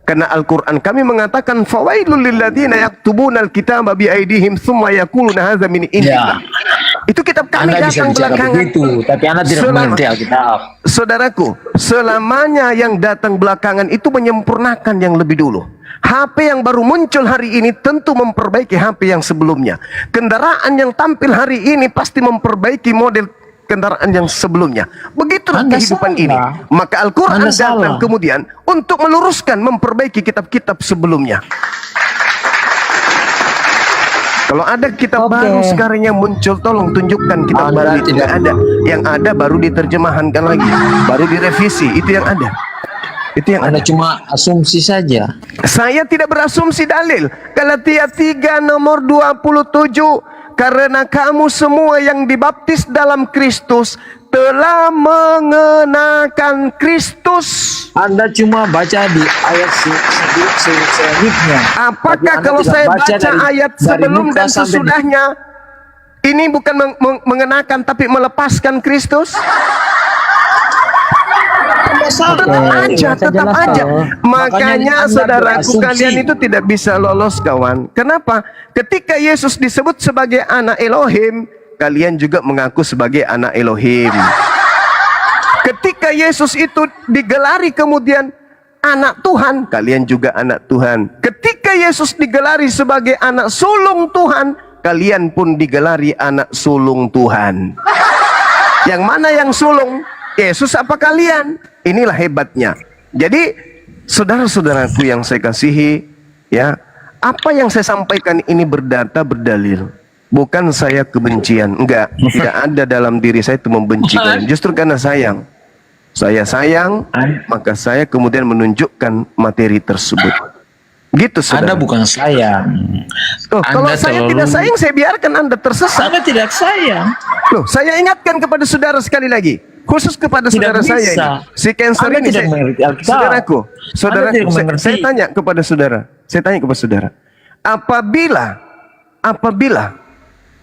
Karena Al-Quran kami mengatakan fawailul lilladzina yaktubuna al-kitaba biaidihim thumma yaquluna hadza min indillah. Itu kitab kami Anda bisa datang bicara belakangan. begitu, tapi Anda tidak mengerti Alkitab. Saudaraku, selamanya yang datang belakangan itu menyempurnakan yang lebih dulu. HP yang baru muncul hari ini tentu memperbaiki HP yang sebelumnya. Kendaraan yang tampil hari ini pasti memperbaiki model kendaraan yang sebelumnya. Begitulah Anda kehidupan salah. ini. Maka Al-Quran Anda datang salah. kemudian untuk meluruskan, memperbaiki kitab-kitab sebelumnya. Kalau ada kitab baru sekarang yang muncul, tolong tunjukkan kitab baru itu. Tidak ada. Yang ada baru diterjemahkan lagi, baru direvisi. Itu yang ada. Itu yang Anda ada. cuma asumsi saja. Saya tidak berasumsi dalil. Galatia 3 nomor 27. Karena kamu semua yang dibaptis dalam Kristus telah mengenakan Kristus. Anda cuma baca di ayat selanjutnya. Apakah kalau saya baca ayat sebelum dan sesudahnya ini bukan mengenakan tapi melepaskan Kristus? Tetap aja. Makanya saudaraku kalian itu tidak bisa lolos kawan. Kenapa? Ketika Yesus disebut sebagai anak Elohim, kalian juga mengaku sebagai anak Elohim. Ketika Yesus itu digelari kemudian anak Tuhan, kalian juga anak Tuhan. Ketika Yesus digelari sebagai anak sulung Tuhan, kalian pun digelari anak sulung Tuhan. Yang mana yang sulung? Yesus apa kalian? Inilah hebatnya. Jadi saudara-saudaraku yang saya kasihi, ya, apa yang saya sampaikan ini berdata, berdalil. Bukan saya kebencian, enggak, tidak ada dalam diri saya itu membenci kalian. Justru karena sayang. Saya sayang, maka saya kemudian menunjukkan materi tersebut. Gitu saudara. Anda bukan sayang. Kalau saya tidak sayang, saya biarkan Anda tersesat. Anda tidak sayang. Loh, saya ingatkan kepada saudara sekali lagi, khusus kepada Tidak saudara bisa. saya ini. Si cancer Anda ini, tidak mengerti Alkitab. saudaraku, Anda tidak mengerti. saya tanya kepada saudara, apabila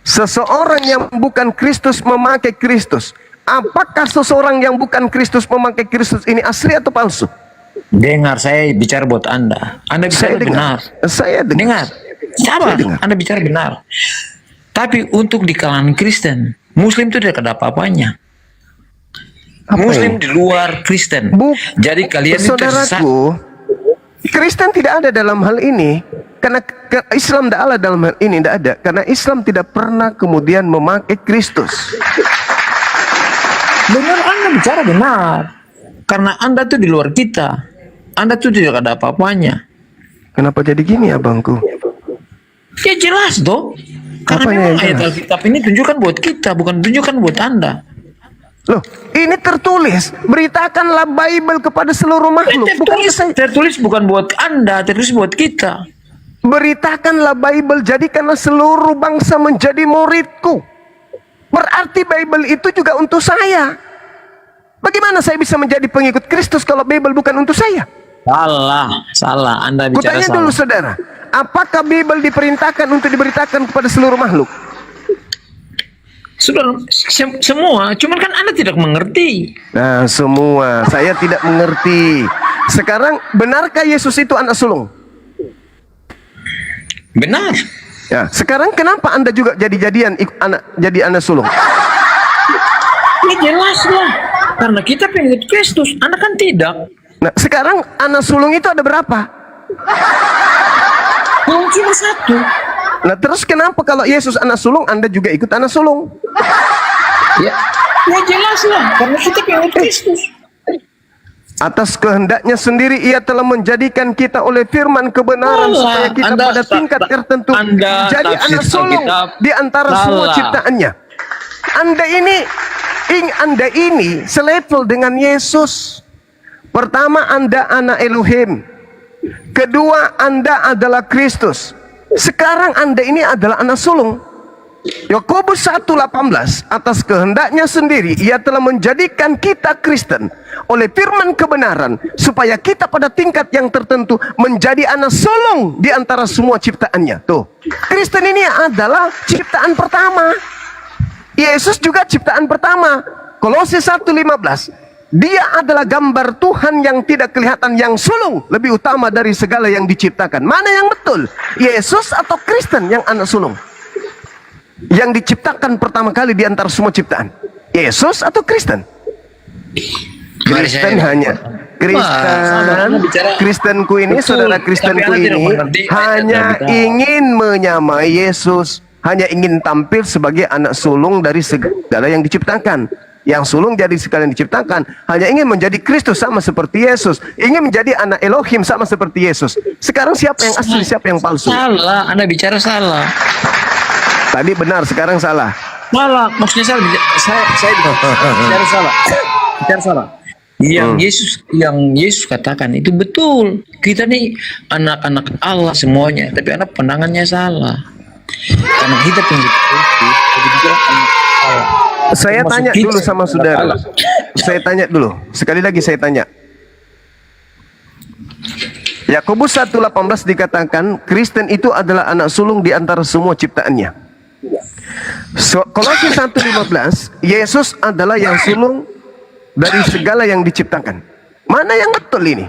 seseorang yang bukan Kristus memakai Kristus, apakah seseorang yang bukan Kristus memakai Kristus ini asli atau palsu? Dengar, saya bicara buat Anda. Anda bicara benar. Saya dengar. Dengar. Sabar, Anda bicara benar. Tapi untuk di kalangan Kristen, Muslim itu tidak ada apa-apanya. Muslim di luar Kristen. Jadi kalian itu tersesat. Saudaraku, Kristen tidak ada dalam hal ini. Karena Islam tidak ada dalam hal ini, tidak ada. Karena Islam tidak pernah kemudian memakai Kristus. Benar, Anda bicara benar. Karena Anda tuh di luar kita. Anda tuh tidak ada apa-apanya. Kenapa jadi gini abangku? Ya jelas dong. Karena Apanya memang yang ayat jelas? Alkitab ini tunjukkan buat kita, bukan tunjukkan buat Anda. Loh, ini tertulis, beritakanlah Bible kepada seluruh makhluk. Tertulis bukan buat Anda, tertulis buat kita. Beritakanlah Bible, jadikanlah seluruh bangsa menjadi muridku. Berarti Bible itu juga untuk saya. Bagaimana saya bisa menjadi pengikut Kristus kalau Bible bukan untuk saya? Salah. Anda bicara Kutanya salah. dulu saudara, apakah Bible diperintahkan untuk diberitakan kepada seluruh makhluk? Sudah semua, cuman kan Anda tidak mengerti. Nah, semua saya tidak mengerti. Sekarang, benarkah Yesus itu anak sulung? Benar. Ya, sekarang kenapa Anda juga jadi anak sulung? Ya jelas lah. Karena kita pengikut Kristus, Anda kan tidak. Nah, sekarang anak sulung itu ada berapa? Cuma satu. Nah, terus kenapa kalau Yesus anak sulung, Anda juga ikut anak sulung? Ya jelas lah. Karena kita pengikut Kristus. Atas kehendaknya sendiri ia telah menjadikan kita oleh firman kebenaran supaya kita pada tingkat tertentu jadi anak sulung di antara semua ciptaannya. Anda ini selevel dengan Yesus. Pertama, Anda anak Elohim. Kedua, Anda adalah Kristus. Sekarang Anda ini adalah anak sulung. Yakobus 1:18, atas kehendaknya sendiri ia telah menjadikan kita Kristen oleh firman kebenaran supaya kita pada tingkat yang tertentu menjadi anak sulung di antara semua ciptaannya. Tuh, Kristen ini adalah ciptaan pertama. Yesus juga ciptaan pertama. Kolose 1:15, dia adalah gambar Tuhan yang tidak kelihatan, yang sulung, lebih utama dari segala yang diciptakan. Mana yang betul? Yesus atau Kristen yang anak sulung? Yang diciptakan pertama kali di antara semua ciptaan, Yesus atau Kristen? Kristen hanya Kristenku ini, saudara Kristenku ini hanya ingin menyamai Yesus, hanya ingin tampil sebagai anak sulung dari segala yang diciptakan. Yang sulung jadi segala yang diciptakan, hanya ingin menjadi Kristus sama seperti Yesus, ingin menjadi anak Elohim sama seperti Yesus. Sekarang siapa yang asli, siapa yang palsu? Salah, Anda bicara salah. Tadi benar, sekarang salah. Salah, maksudnya saya bicara salah. Bicara salah. Yang Yesus katakan itu betul. Kita nih anak-anak Allah semuanya, tapi anak pandangannya salah. Karena kita pengikut Kristus, jadi kita anak Allah. Saya tanya dulu sama saudara. Saya tanya dulu. Sekali lagi saya tanya. Yakobus 1:18 dikatakan Kristen itu adalah anak sulung di antara semua ciptaannya. Kolose 1:15, Yesus adalah yang sulung dari segala yang diciptakan. Mana yang betul ini?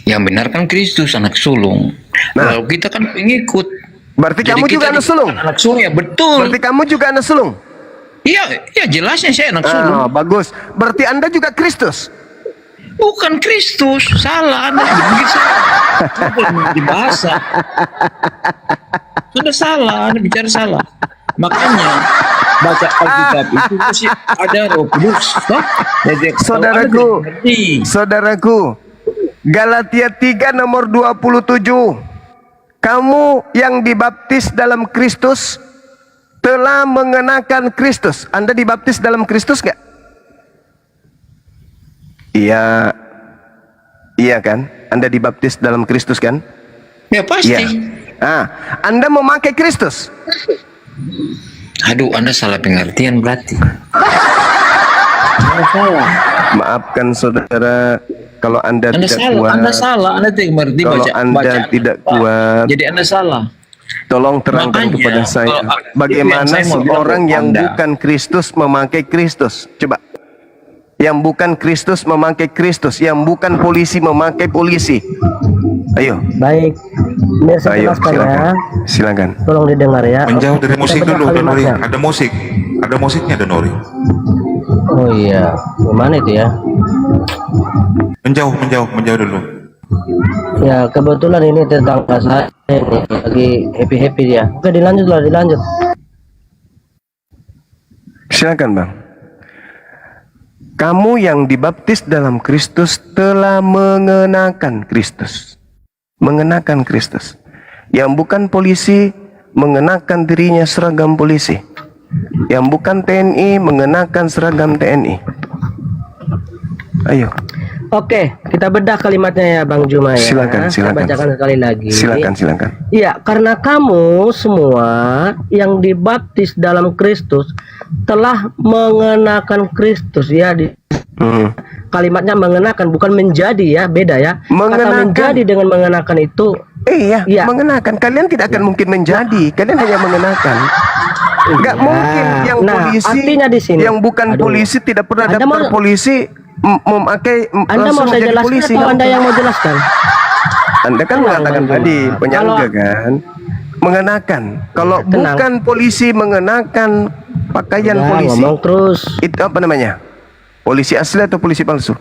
Yang benar kan Kristus anak sulung. Nah, kalau kita kan pengikut. Berarti jadi kamu juga anak sulung? Anak sulung ya, betul. Berarti kamu juga anak sulung? Iya jelasnya saya anak sulung. Bagus. Berarti Anda juga Kristus? Bukan Kristus, salah Anda bikin salah. Di bahasa. Anda salah, Anda bicara salah. Makanya baca Alkitab itu mesti ada Roh Kudus. Saudaraku, Galatia 3 nomor 27. Kamu yang dibaptis dalam Kristus telah mengenakan Kristus. Anda dibaptis dalam Kristus nggak? Iya kan? Anda dibaptis dalam Kristus kan? Ya pasti. Ya. Anda memakai Kristus. Aduh, Anda salah pengertian berarti. Salah. Maafkan saudara kalau Anda tidak salah, kuat. Anda salah, Anda tidak mengerti kalau Anda tidak kuat. Jadi Anda salah. Tolong terangkan kepada saya bagaimana seorang yang bukan Kristus memakai Kristus. Coba. Yang bukan Kristus memakai Kristus, yang bukan polisi memakai polisi. Ayo. Baik. Biar saya jelaskan ya. Silakan. Tolong didengar ya. Menjauh dari musik dulu, Don Nuri. Ada musik. Ada musiknya Donori. Oh iya, gimana itu ya? Menjauh dulu. Ya kebetulan ini tetangga saya ini lagi happy dia. Oke, dilanjut. Silakan Bang. Kamu yang dibaptis dalam Kristus telah mengenakan Kristus. Mengenakan Kristus. Yang bukan polisi mengenakan dirinya seragam polisi. Yang bukan TNI mengenakan seragam TNI. Ayo. Oke, kita bedah kalimatnya ya Bang Juma ya. Silakan. Saya bacakan sekali lagi. Silakan. Iya, karena kamu semua yang dibaptis dalam Kristus telah mengenakan Kristus ya. Kalimatnya mengenakan, bukan menjadi ya, beda ya. Kata menjadi dengan mengenakan itu. Iya, mengenakan. Kalian tidak akan mungkin menjadi, kalian hanya mengenakan. Enggak mungkin yang polisi, artinya di sini, yang bukan polisi tidak pernah daftar polisi memakai Anda mau saya jelaskan polisi, atau Anda yang mau jelaskan? Anda kan mengatakan tadi penyangga kan mengenakan. Kalau bukan polisi mengenakan pakaian polisi, ngomong terus. Itu apa namanya? Polisi asli atau polisi palsu?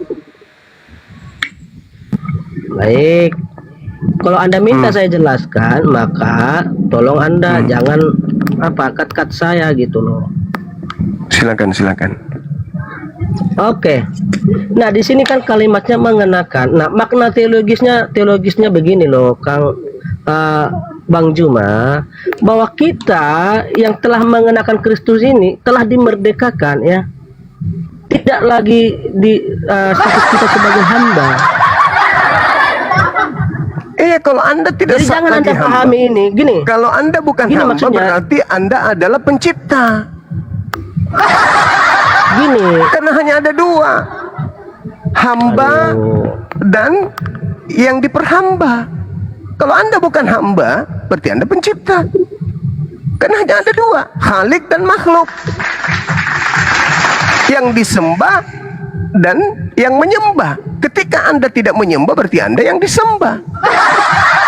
Baik. Kalau Anda minta saya jelaskan, maka tolong Anda jangan cut saya gitu loh. Silakan. Oke. Nah, di sini kan kalimatnya mengenakan. Nah, makna teologisnya begini loh, Bang Juma, bahwa kita yang telah mengenakan Kristus ini telah dimerdekakan ya. Tidak lagi di status kita sebagai hamba. Kalau Anda tidak Jadi jangan lagi Anda pahami ini, gini. Kalau Anda bukan hamba maksudnya, berarti Anda adalah pencipta. Gini. Karena hanya ada dua, hamba dan yang diperhamba. Kalau Anda bukan hamba, berarti Anda pencipta. Karena hanya ada dua, Khalik dan makhluk. Yang disembah dan yang menyembah. Ketika Anda tidak menyembah, berarti Anda yang disembah.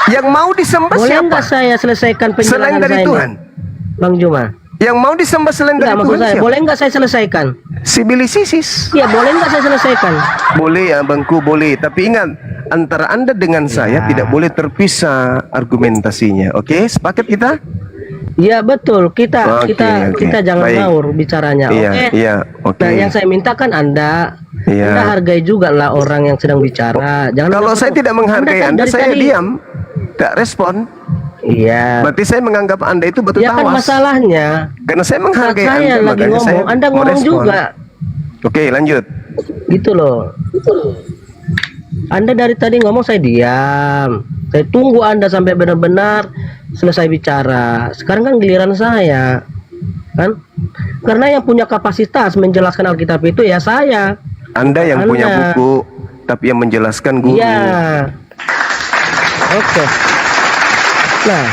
Yang mau disembah boleh siapa? Boleh saya selesaikan penjelasan selain dari saya Tuhan? ini, Bang Juma. Yang mau disembah selain dari Tuhan siapa? Boleh nggak saya selesaikan? Sibilisisis. Ya, boleh nggak saya selesaikan? Boleh ya Bangku, boleh. Tapi ingat, antara Anda dengan saya tidak boleh terpisah argumentasinya. Oke, sepakat kita? Iya betul. Kita jangan ngawur bicaranya. Oke. Nah, yang saya mintakan Anda hargai juga lah orang yang sedang bicara. Jangan. Kalau saya tidak menghargai Anda, saya diam, tidak respon. Iya. Berarti saya menganggap Anda itu batu tawas. Ya kan masalahnya. Karena saya menghargai Anda, lagi makanya ngomong, saya Anda ngomong juga. Oke, lanjut. Gitu loh. Anda dari tadi ngomong saya diam. Saya tunggu Anda sampai benar-benar selesai bicara. Sekarang kan giliran saya. Kan? Karena yang punya kapasitas menjelaskan Alkitab itu ya saya. Anda yang punya buku, tapi yang menjelaskan guru. Iya. Oke. Nah,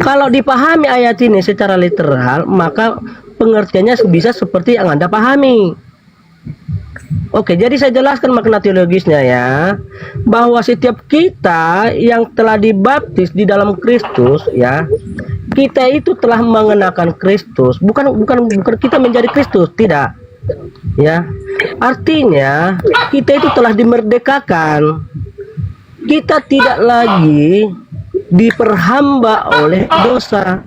kalau dipahami ayat ini secara literal, maka pengertiannya bisa seperti yang Anda pahami. Oke, jadi saya jelaskan makna teologisnya ya, bahwa setiap kita yang telah dibaptis di dalam Kristus ya, kita itu telah mengenakan Kristus, bukan kita menjadi Kristus, tidak. Ya. Artinya kita itu telah dimerdekakan. Kita tidak lagi diperhamba oleh dosa.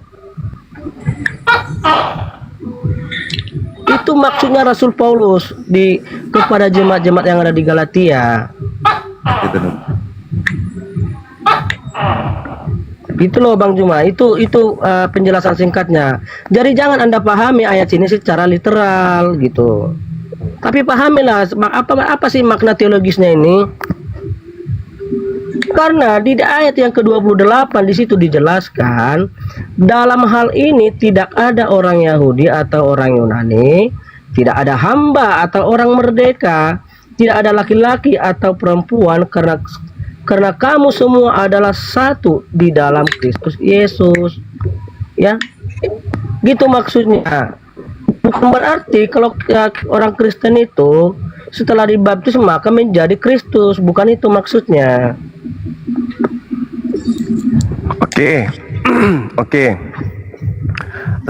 Itu maksudnya Rasul Paulus kepada jemaat-jemaat yang ada di Galatia. Itu loh Bang Juma, itu penjelasan singkatnya. Jadi jangan Anda pahami ayat ini secara literal gitu. Tapi pahamilah apa sih makna teologisnya ini. Karena di ayat yang ke-28 di situ dijelaskan, dalam hal ini tidak ada orang Yahudi atau orang Yunani, tidak ada hamba atau orang merdeka, tidak ada laki-laki atau perempuan, karena kamu semua adalah satu di dalam Kristus Yesus. Ya. Gitu maksudnya. Bukan berarti kalau orang Kristen itu setelah dibaptis maka menjadi Kristus, bukan itu maksudnya. Oke.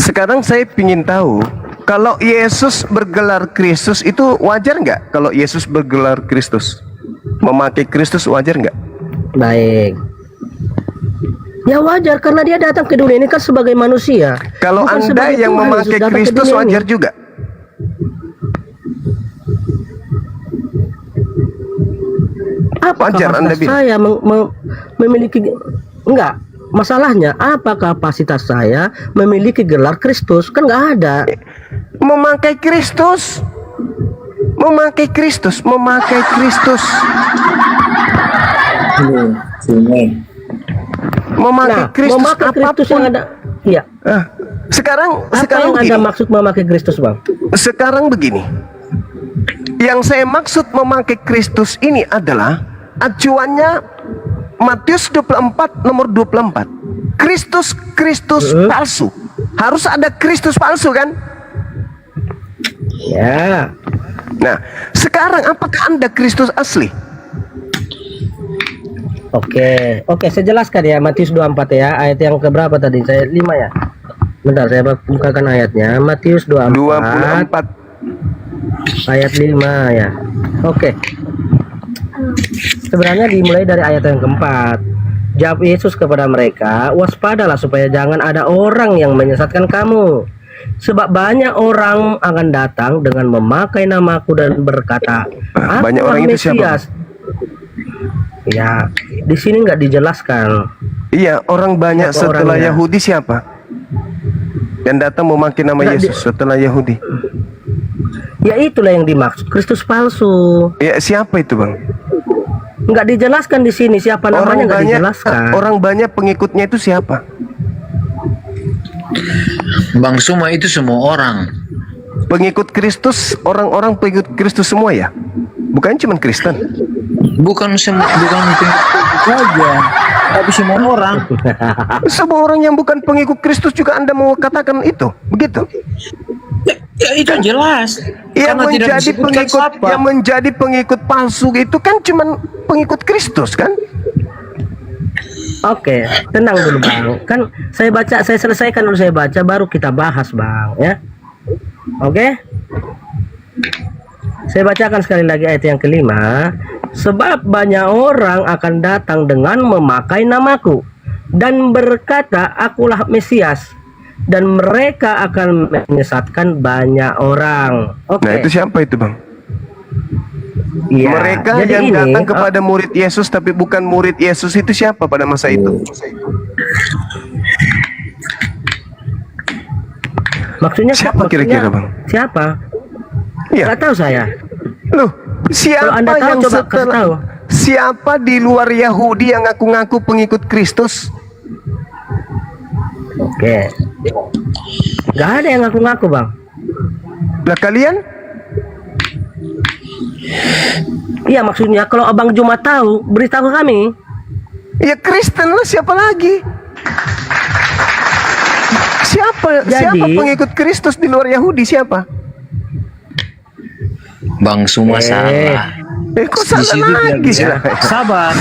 Sekarang saya ingin tahu, kalau Yesus bergelar Kristus itu wajar nggak? Kalau Yesus bergelar Kristus, memakai Kristus wajar nggak? Baik. Ya wajar karena dia datang ke dunia ini kan sebagai manusia. Kalau Bukan Anda sebagai yang Tuhan, memakai Yesus datang ke Kristus dunia ini. wajar juga? Apa Wajar Anda kapasitas bilang? saya memiliki enggak? Masalahnya apa kapasitas saya memiliki gelar Kristus? Kan nggak ada. Memakai Kristus, memakai Kristus, memakai Kristus, memakai Kristus memakai Kristus yang apapun. ada. Iya. Sekarang Apa sekarang yang Anda begini. maksud memakai Kristus, Bang? Sekarang begini. Yang saya maksud memakai Kristus ini adalah acuannya Matius 24 nomor 24. Kristus palsu. Harus ada Kristus palsu kan? Ya. Nah, sekarang apakah Anda Kristus asli? Oke, saya jelaskan ya Matius 24 ya, ayat yang keberapa tadi? Saya 5 ya. Bentar, saya bukakan ayatnya. Matius 24 ayat 5 ya. Oke. Sebenarnya dimulai dari ayat yang keempat. Jawab Yesus kepada mereka, waspadalah supaya jangan ada orang yang menyesatkan kamu. Sebab banyak orang akan datang dengan memakai namaku dan berkata, Banyak "Akulah orang itu siapa? Mesias." Ya, di sini nggak dijelaskan. Iya, orang banyak Siapa setelah orangnya? Yahudi siapa? Yang datang memakai nama Nggak Yesus setelah Yahudi. Ya itulah yang dimaksud Kristus palsu. Ya, siapa itu, Bang? Nggak dijelaskan di sini siapa namanya, nggak dijelaskan. Orang banyak pengikutnya itu siapa? Bang Suma itu semua orang. Pengikut Kristus, orang-orang pengikut Kristus semua ya? Bukan cuma Kristen. Bukan semua, bukan saja, tapi semua orang. Semua orang yang bukan pengikut Kristus juga Anda mau katakan itu, begitu? Ya itu jelas. Yang Karena tidak menjadi disebutkan pengikut, siapa. yang menjadi pengikut palsu itu kan cuma pengikut Kristus kan? Oke, tenang dulu Bang. Kan saya baca, saya selesaikan dulu saya baca, baru kita bahas Bang ya. Oke? Saya bacakan sekali lagi ayat yang kelima. Sebab banyak orang akan datang dengan memakai namaku dan berkata, akulah Mesias, dan mereka akan menyesatkan banyak orang. Oke. Nah, itu siapa itu, Bang? Iya, Mereka jadi yang ini, datang kepada murid Yesus tapi bukan murid Yesus itu siapa pada masa itu? Maksudnya Siapa kira-kira, Bang? Siapa? Iya. Nggak tahu saya. Loh, siapa Kalau Anda tahu, yang coba kasih setelah tahu. siapa di luar Yahudi yang ngaku-ngaku pengikut Kristus? Oke. Nggak ada yang ngaku-ngaku Bang. Lah kalian? Iya, maksudnya kalau Abang Juma tahu, beritahu kami. Ya Kristen lah, siapa lagi? Siapa pengikut Kristus di luar Yahudi siapa? Bang Suma salah. Kok Di salah situ tidak lagi? disebut- Sabar.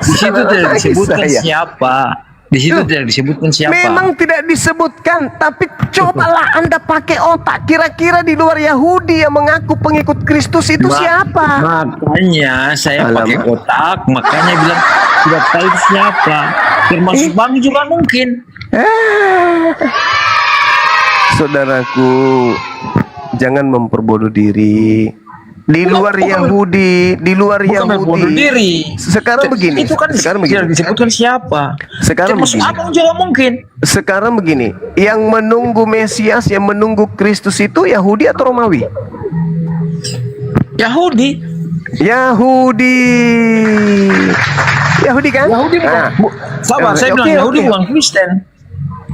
Di situ Salah tidak lagi disebutkan saya. siapa. Di situ tidak disebutkan siapa. Memang tidak disebutkan, tapi cobalah Anda pakai otak. Kira-kira di luar Yahudi yang mengaku pengikut Kristus itu siapa? Makanya saya Alamak. pakai otak, makanya bilang tidak tahu itu siapa. Termasuk Bang juga mungkin. Saudaraku, jangan memperbodoh diri. Di luar bukan- Yahudi, di luar Bukan membunuh Yahudi. diri. Sekarang begini. Itu kan Sekarang tidak begini. disebutkan siapa. Sekarang Termasuk begini. Abang juga mungkin. Sekarang begini, yang menunggu Mesias, yang menunggu Kristus itu Yahudi atau Romawi? Yahudi. Yahudi. Yahudi kan? Yahudi bukan. Nah, Sabar, saya bilang oke, Yahudi oke. bukan Kristen.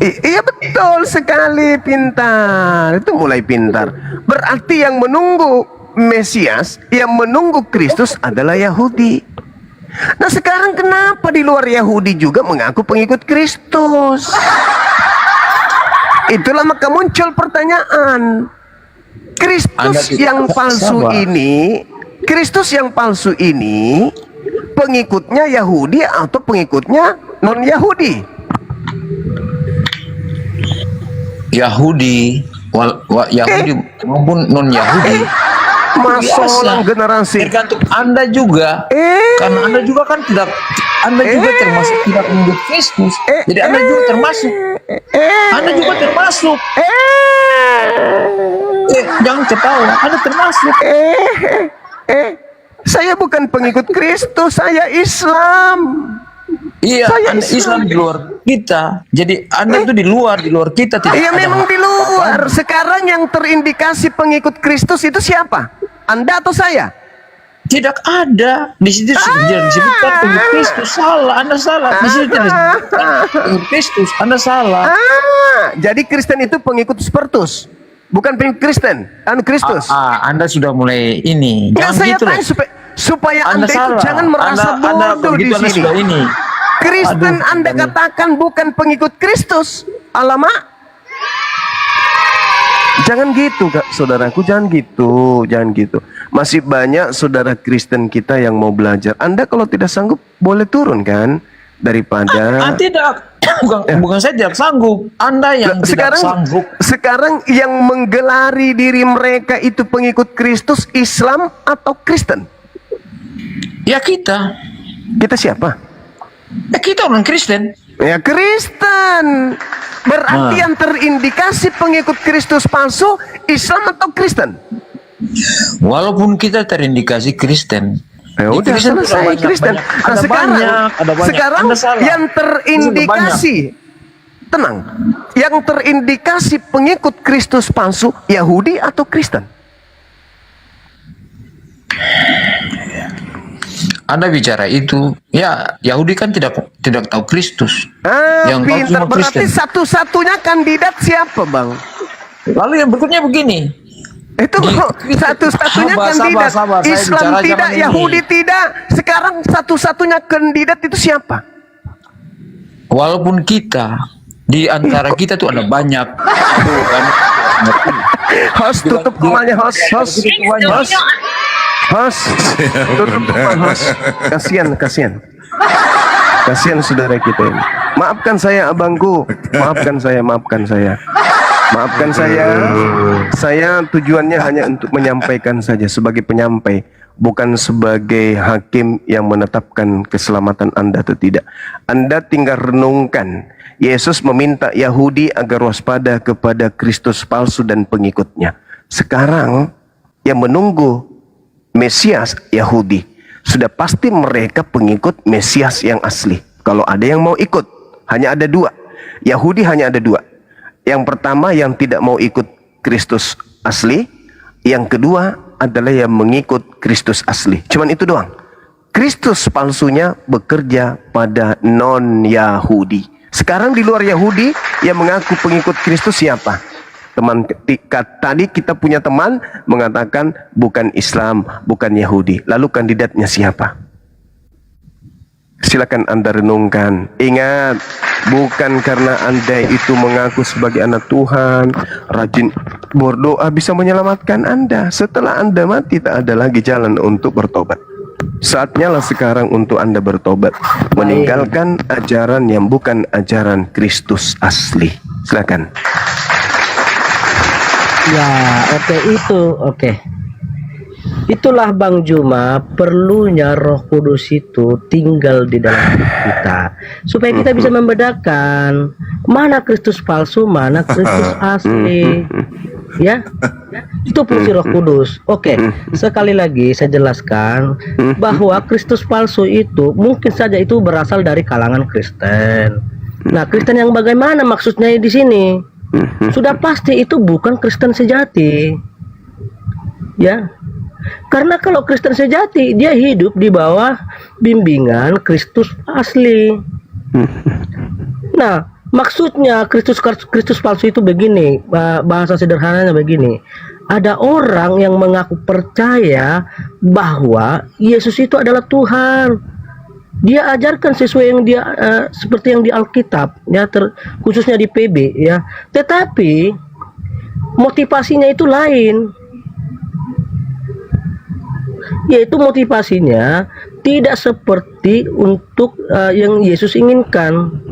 Iya betul sekali, pintar. Itu mulai pintar. Berarti yang menunggu Mesias, yang menunggu Kristus adalah Yahudi. Nah sekarang kenapa di luar Yahudi juga mengaku pengikut Kristus? Itulah maka muncul pertanyaan. Kristus yang palsu ini, Kristus yang palsu ini, pengikutnya Yahudi atau pengikutnya non Yahudi? Yahudi, Yahudi maupun non Yahudi. Masalah generasi. Tergantung Anda juga. Karena Anda juga kan Anda juga termasuk tidak mengikut Kristus. Jadi Anda juga termasuk. Anda juga termasuk. Jangan ketawa. Anda termasuk. Saya bukan pengikut Kristus, saya Islam. Iya, Anda Islam di luar kita. Jadi Anda itu di luar kita tidak. Iya, ada memang di luar. Sekarang yang terindikasi pengikut Kristus itu siapa? Anda atau saya? Tidak ada. Di situ disebutkan pengikut Kristus. Salah, Anda salah. Di situ tidak disebutkan pengikut Kristus. Anda salah. Jadi Kristen itu pengikut Spertus, bukan pengikut Kristen, Kristus. Anda sudah mulai ini. Nggak, Jangan saya gitu tanya loh. supaya Anda Anda itu salah. jangan merasa bodoh di Anda sini. sudah ini. Kristen Anda katakan bukan pengikut Kristus. Alamak. Jangan gitu, saudaraku, jangan gitu. Masih banyak saudara Kristen kita yang mau belajar. Anda kalau tidak sanggup boleh turun kan daripada. Tidak. Bukan saya tidak sanggup. Anda yang tidak sanggup. Sekarang yang menggelari diri mereka itu pengikut Kristus, Islam atau Kristen? Ya kita. Kita siapa? Kita orang Kristen. Ya Kristen. Berarti yang terindikasi pengikut Kristus palsu Islam atau Kristen? Walaupun kita terindikasi Kristen. Ya udah selesai Kristen. Nah sekarang yang terindikasi, tenang, yang terindikasi pengikut Kristus palsu Yahudi atau Kristen? Anda bicara itu, ya Yahudi kan tidak tahu Kristus. Yang pintar, berarti satu-satunya kandidat siapa, Bang? Lalu yang berikutnya begini. Itu satu-satunya kandidat. Islam tidak, Yahudi tidak. Sekarang satu-satunya kandidat itu siapa? Walaupun kita di antara kita tuh ada banyak. Host, tutup komalnya, host. Tutup host. Kasihan saudara kita ini. Maafkan saya abangku, maafkan saya. Saya tujuannya hanya untuk menyampaikan saja sebagai penyampai, bukan sebagai hakim yang menetapkan keselamatan Anda atau tidak. Anda tinggal renungkan. Yesus meminta Yahudi agar waspada kepada Kristus palsu dan pengikutnya. Sekarang yang menunggu Mesias Yahudi, sudah pasti mereka pengikut Mesias yang asli. Kalau ada yang mau ikut, hanya ada dua. Yahudi hanya ada dua. Yang pertama yang tidak mau ikut Kristus asli. Yang kedua adalah yang mengikut Kristus asli. Cuman itu doang. Kristus palsunya bekerja pada non-Yahudi. Sekarang di luar Yahudi yang mengaku pengikut Kristus siapa? Tadi kita punya teman mengatakan bukan Islam, bukan Yahudi. Lalu kandidatnya siapa? Silakan Anda renungkan. Ingat, bukan karena Anda itu mengaku sebagai anak Tuhan, rajin berdoa bisa menyelamatkan Anda. Setelah Anda mati tak ada lagi jalan untuk bertobat. Saatnya lah sekarang untuk Anda bertobat, meninggalkan ajaran yang bukan ajaran Kristus asli. Silakan. Ya, oke. Itulah Bang Juma, perlunya Roh Kudus itu tinggal di dalam kita supaya kita bisa membedakan mana Kristus palsu, mana Kristus asli. Ya, itu fungsi Roh Kudus. Oke, sekali lagi saya jelaskan bahwa Kristus palsu itu mungkin saja itu berasal dari kalangan Kristen. Nah, Kristen yang bagaimana maksudnya di sini? Sudah pasti itu bukan Kristen sejati. Ya. Karena kalau Kristen sejati, dia hidup di bawah bimbingan Kristus asli. Nah, maksudnya Kristus palsu itu begini, bahasa sederhananya begini. Ada orang yang mengaku percaya bahwa Yesus itu adalah Tuhan. Dia ajarkan sesuai yang dia seperti yang di Alkitab, ya, khususnya di PB, ya. Tetapi motivasinya itu lain. Yaitu motivasinya tidak seperti untuk yang Yesus inginkan.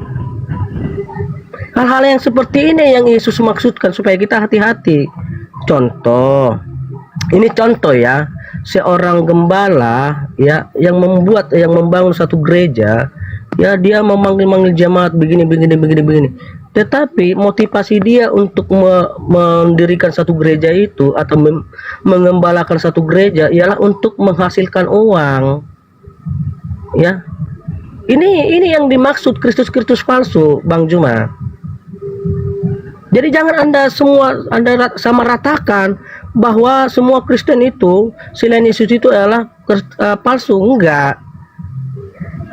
Hal-hal yang seperti ini yang Yesus maksudkan supaya kita hati-hati. Contoh, ini contoh ya, seorang gembala ya yang membangun satu gereja, ya dia memanggil jemaat begini. Tetapi motivasi dia untuk mendirikan satu gereja itu atau mengembalakan satu gereja ialah untuk menghasilkan uang. Ya. Ini yang dimaksud Kristus palsu, Bang Juma. Jadi jangan Anda sama ratakan bahwa semua Kristen itu selain Yesus itu adalah palsu. Enggak.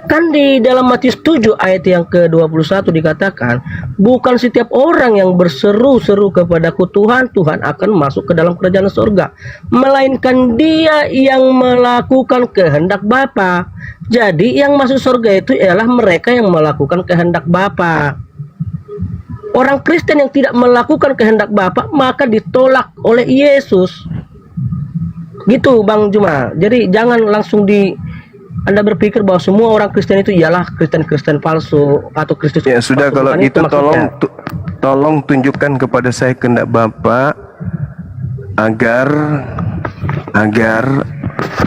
Kan di dalam Matius 7 ayat yang ke-21 dikatakan, bukan setiap orang yang berseru-seru kepadaku Tuhan, Tuhan akan masuk ke dalam kerajaan surga, melainkan dia yang melakukan kehendak Bapa. Jadi yang masuk surga itu ialah mereka yang melakukan kehendak Bapa. Orang Kristen yang tidak melakukan kehendak Bapa maka ditolak oleh Yesus. Gitu Bang Juma. Jadi jangan langsung Anda berpikir bahwa semua orang Kristen itu ialah Kristen palsu atau Kristus. Ya sudah, kalau itu tolong tunjukkan kepada saya kehendak Bapak agar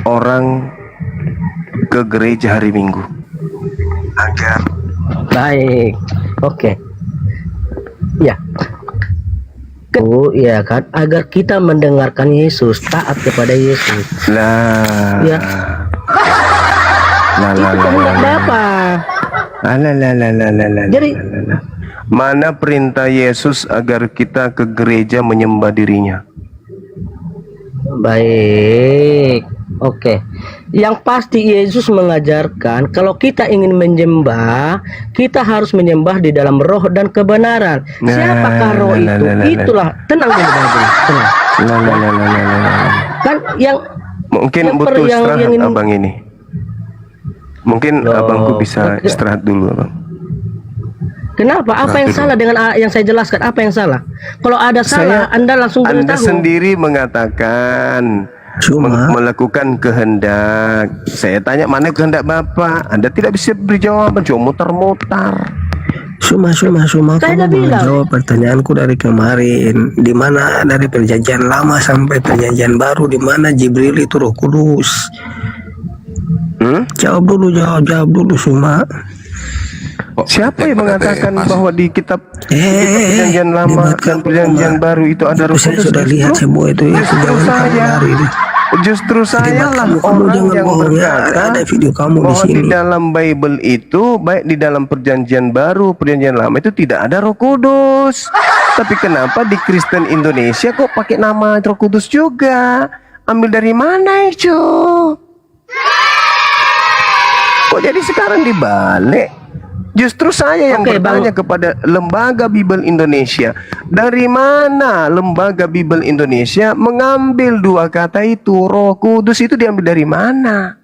orang ke gereja hari Minggu. Baik. Oke. Ya. Ya kan, agar kita mendengarkan Yesus, taat kepada Yesus. Ya. Jadi mana perintah Yesus agar kita ke gereja menyembah dirinya? Baik. Oke. Yang pasti Yesus mengajarkan kalau kita ingin menyembah, kita harus menyembah di dalam roh dan kebenaran. Siapakah roh itu? Itulah, tenang dulu tenang. Kan yang mungkin butuh istirahat abang ini. Mungkin abangku bisa istirahat dulu, Abang. Kenapa? Apa yang salah dengan yang saya jelaskan? Apa yang salah? Kalau ada salah, Anda langsung beritahu. Anda sendiri mengatakan melakukan kehendak. Saya tanya mana kehendak Bapak? Anda tidak bisa beri jawaban, cuma muter-muter. Kamu belum jawab pertanyaanku dari kemarin. Di mana dari perjanjian lama sampai perjanjian baru, di mana Jibril itu Roh Kudus? Jawab dulu Suma. Siapa yang mengatakan bahwa di kitab perjanjian lama dan perjanjian baru itu ada Roh Kudus? Saya sudah lihat semua itu. Justru saya lah orang yang berkata ada video kamu bahwa di sini. Di dalam Bible itu, baik di dalam perjanjian baru, perjanjian lama itu tidak ada Roh Kudus. Tapi kenapa di Kristen Indonesia kok pakai nama Roh Kudus juga? Ambil dari mana itu? Kok jadi sekarang dibalik? Justru saya yang bertanya kepada Lembaga Bible Indonesia, dari mana Lembaga Bible Indonesia mengambil dua kata itu? Roh Kudus itu diambil dari mana?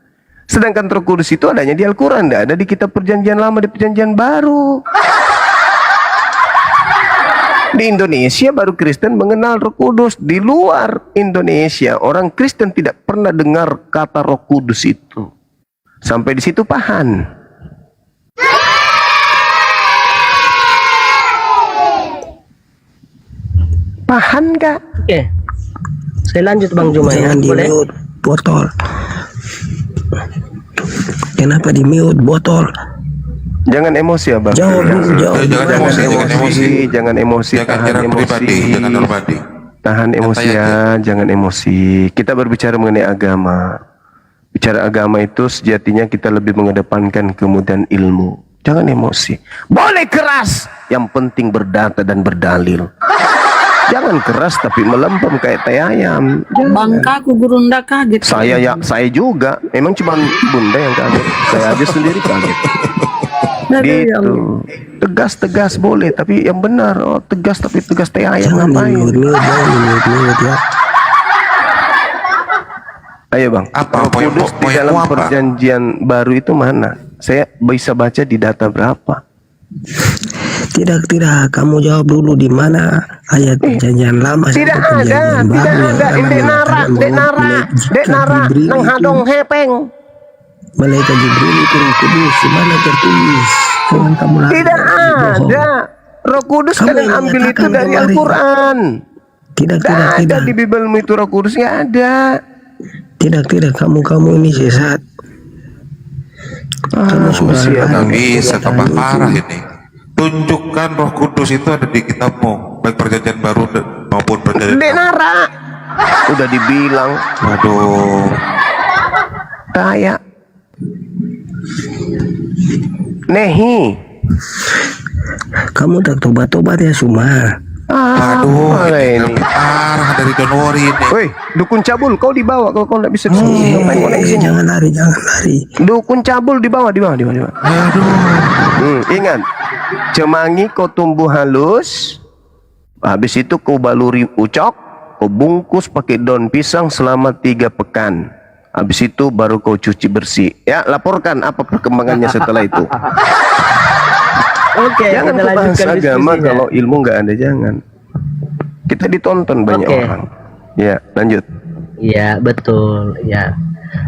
Sedangkan Roh Kudus itu adanya di Al-Quran, tidak ada di kitab perjanjian lama, di perjanjian baru. Di Indonesia baru Kristen mengenal Roh Kudus. Di luar Indonesia orang Kristen tidak pernah dengar kata Roh Kudus itu. Sampai di situ paham. Paham gak? Oke. Saya lanjut Bang Juma ya. Jangan di mute botol. Kenapa di mute botol? Jangan emosi Abang. Jangan emosi. Tahan emosi. Tahan emosi ya, jangan emosi. Kita berbicara mengenai agama. Bicara agama itu sejatinya kita lebih mengedepankan kemudahan ilmu. Jangan emosi. Boleh keras, yang penting berdata dan berdalil. Jangan keras tapi melempem kayak tai ayam. Bangkaku Gurunda kaget. Saya juga. Memang cuma Bunda yang kaget. Saya aja sendiri kaget. Gitu. Tegas boleh, tapi yang benar. Oh, tegas tapi tegas tai ayam ngapain? Ayo Bang. Apa Roh Kudus di dalam perjanjian baru itu mana? Saya bisa baca di data berapa? Tidak, kamu jawab dulu di mana ayat perjanjian lama tidak ada, Dek Nara, nang hadong hepeng. Malaikat Jibril itu Roh Kudus, di mana tertulis? Jangan kamu tidak ada. Roh Kudus Kamu kalian yang ambil itu mengatakan dari kemarin. Al-Quran. Tidak, Nggak tidak, ada tidak. di Bibelmu itu Roh Kudus, nggak ada. Tidak, tidak. Kamu ini sesat. Kamu sudah Nggak bisa tambah parah ini. Tunjukkan Roh Kudus itu ada di kitabmu, baik perjanjian baru maupun perjanjian Dek lama. Nara, udah dibilang. Aduh, Kayak Nehi. Kamu udah tobat-tobat ya Suma. aduh, ini ini. lebih parah dari Donori ini. Woi, dukun cabul, kau dibawa kalau kau nggak bisa kesini. Ngapain kau naik sini? Jangan lari, jangan lari. Dukun cabul dibawa. Ingat, cemangi kau tumbuh halus. Habis itu kau baluri ucok, kau bungkus pakai daun pisang selama 3 pekan. Habis itu baru kau cuci bersih. Ya, laporkan apa perkembangannya setelah itu. Oke, Jangan kita kau bahas lanjutkan agama diskusinya. kalau ilmu nggak ada, jangan. Kita ditonton banyak Oke. orang. Ya, lanjut. Iya, betul. Ya.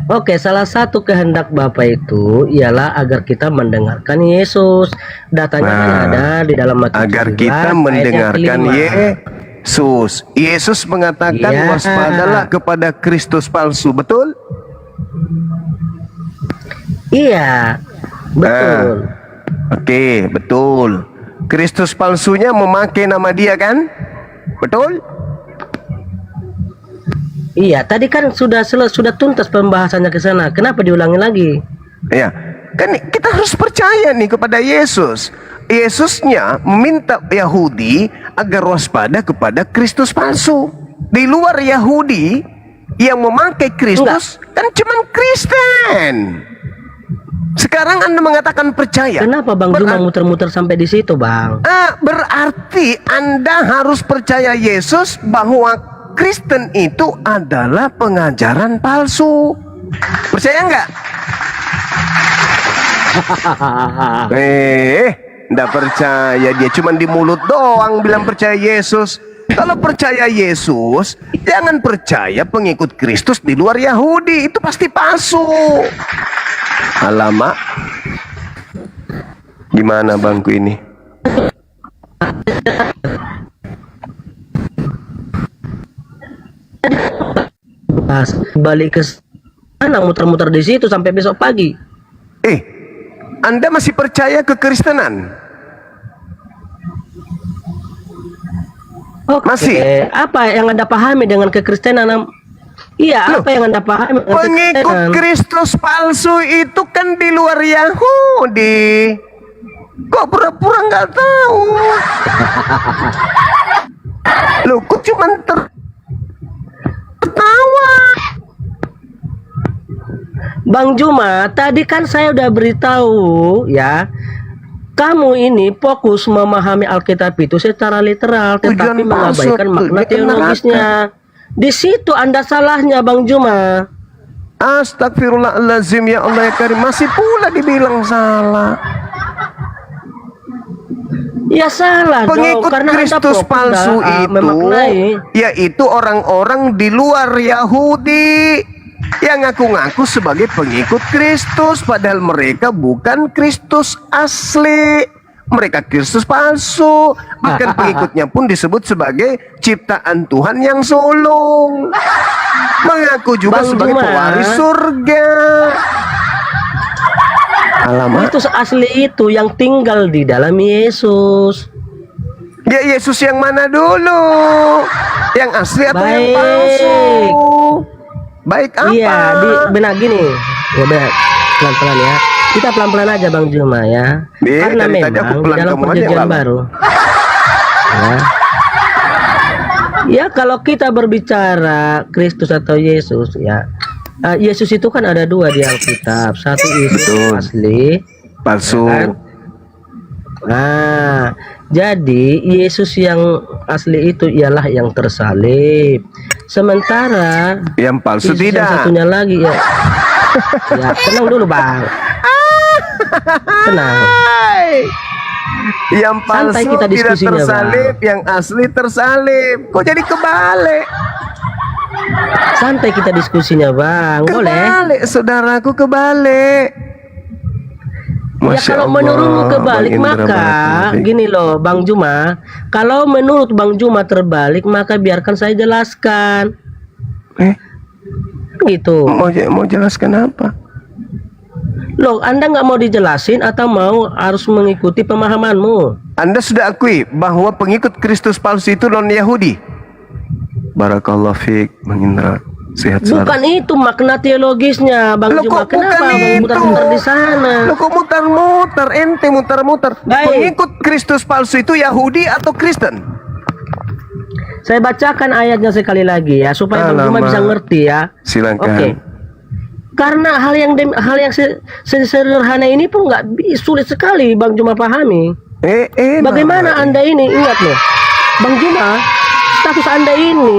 Oke, salah satu kehendak Bapa itu ialah agar kita mendengarkan Yesus. Datanya kan Nah, ada di dalam Matius agar 17 kita ayat yang mendengarkan kelima. Yesus. Yesus mengatakan Iya. waspadalah kepada Kristus palsu, betul? Iya, betul. Oke, betul. Kristus palsunya memakai nama dia kan? Betul? Iya, tadi kan sudah tuntas pembahasannya ke sana. Kenapa diulangi lagi? Ya, kan kita harus percaya nih kepada Yesus. Yesusnya meminta Yahudi agar waspada kepada Kristus palsu. Di luar Yahudi yang memakai Kristus kan cuman Kristen. Sekarang Anda mengatakan percaya. Kenapa Bang Juma muter-muter sampai di situ, Bang? Berarti Anda harus percaya Yesus bahwa Kristen itu adalah pengajaran palsu. Percaya nggak? Nggak percaya, dia cuma di mulut doang bilang percaya Yesus. Kalau percaya Yesus, jangan percaya pengikut Kristus di luar Yahudi, itu pasti palsu. Alamak, gimana bangku ini? Pas balik ke sana muter-muter di situ sampai besok pagi. Anda masih percaya kekristenan? Oke, Masih? apa yang Anda pahami dengan kekristenan? Iya, apa yang Anda pahami dengan Pengikut kekristenan? Kristus palsu itu kan di luar Yahudi. Kok pura-pura nggak tahu? Loh, kok cuma tertawa? Bang Juma, tadi kan saya udah beritahu ya, kamu ini fokus memahami Alkitab itu secara literal, tetapi mengabaikan makna teologisnya. Di situ Anda salahnya, Bang Juma. Astagfirullahaladzim, ya Allah ya Karim, masih pula dibilang salah. Ya salah dong, Pengikut karena Anda Kristus fokus palsu itu memaknai. yaitu orang-orang di luar Yahudi yang ngaku-ngaku sebagai pengikut Kristus, padahal mereka bukan Kristus asli. Mereka Kristus palsu. Bahkan pengikutnya pun disebut sebagai ciptaan Tuhan yang sulung. Mengaku juga Bang sebagai Juma, pewaris surga. Alamak. Kristus asli itu yang tinggal di dalam Yesus. Ya, Yesus yang mana dulu? Yang asli atau yang Baik. palsu? Baik apa? Iya, benar gini. Ya benar, pelan-pelan ya. Kita pelan-pelan aja Bang Juma ya. Karena dari tadi aku memang di pelan, dalam kamu aja yang perjanjian lama. baru. Ya. Ya kalau kita berbicara Kristus atau Yesus ya, Yesus itu kan ada dua di Alkitab. Satu Yesus asli, palsu. ya kan? Nah, jadi Yesus yang asli itu ialah yang tersalib. Sementara yang palsu Yesus tidak. yang satunya lagi ya. Ya, tenang dulu Bang. Tenang. Yang palsu Santai kita tidak diskusinya, tersalib, yang asli tersalib. Kok jadi kebalik? Santai kita diskusinya Bang, boleh? Kebalik, saudaraku, kebalik. Ya Masya kalau Allah, menurutmu Bang kebalik Indra, maka barakallahu fiik. gini loh Bang Juma, kalau menurut Bang Juma terbalik maka biarkan saya jelaskan. Gitu. Mau jelaskan apa? Loh, Anda nggak mau dijelasin atau mau harus mengikuti pemahamanmu? Anda sudah akui bahwa pengikut Kristus palsu itu non Yahudi. Barakallahu fiik, Bang Indra. Sehat selalu. Bukan itu makna teologisnya Bang Loh, Juma. kok Kenapa bukan Bang itu? muter-muter di sana? Lo kok muter-muter? Ente muter-muter. Baik. Pengikut Kristus palsu itu Yahudi atau Kristen? Saya bacakan ayatnya sekali lagi ya supaya Bang Juma Alamak. bisa ngerti ya. Silakan. Oke. Karena hal yang sederhana ini pun sulit sekali Bang Juma pahami. Bagaimana Anda ini, ingat loh, Bang Juma, status Anda ini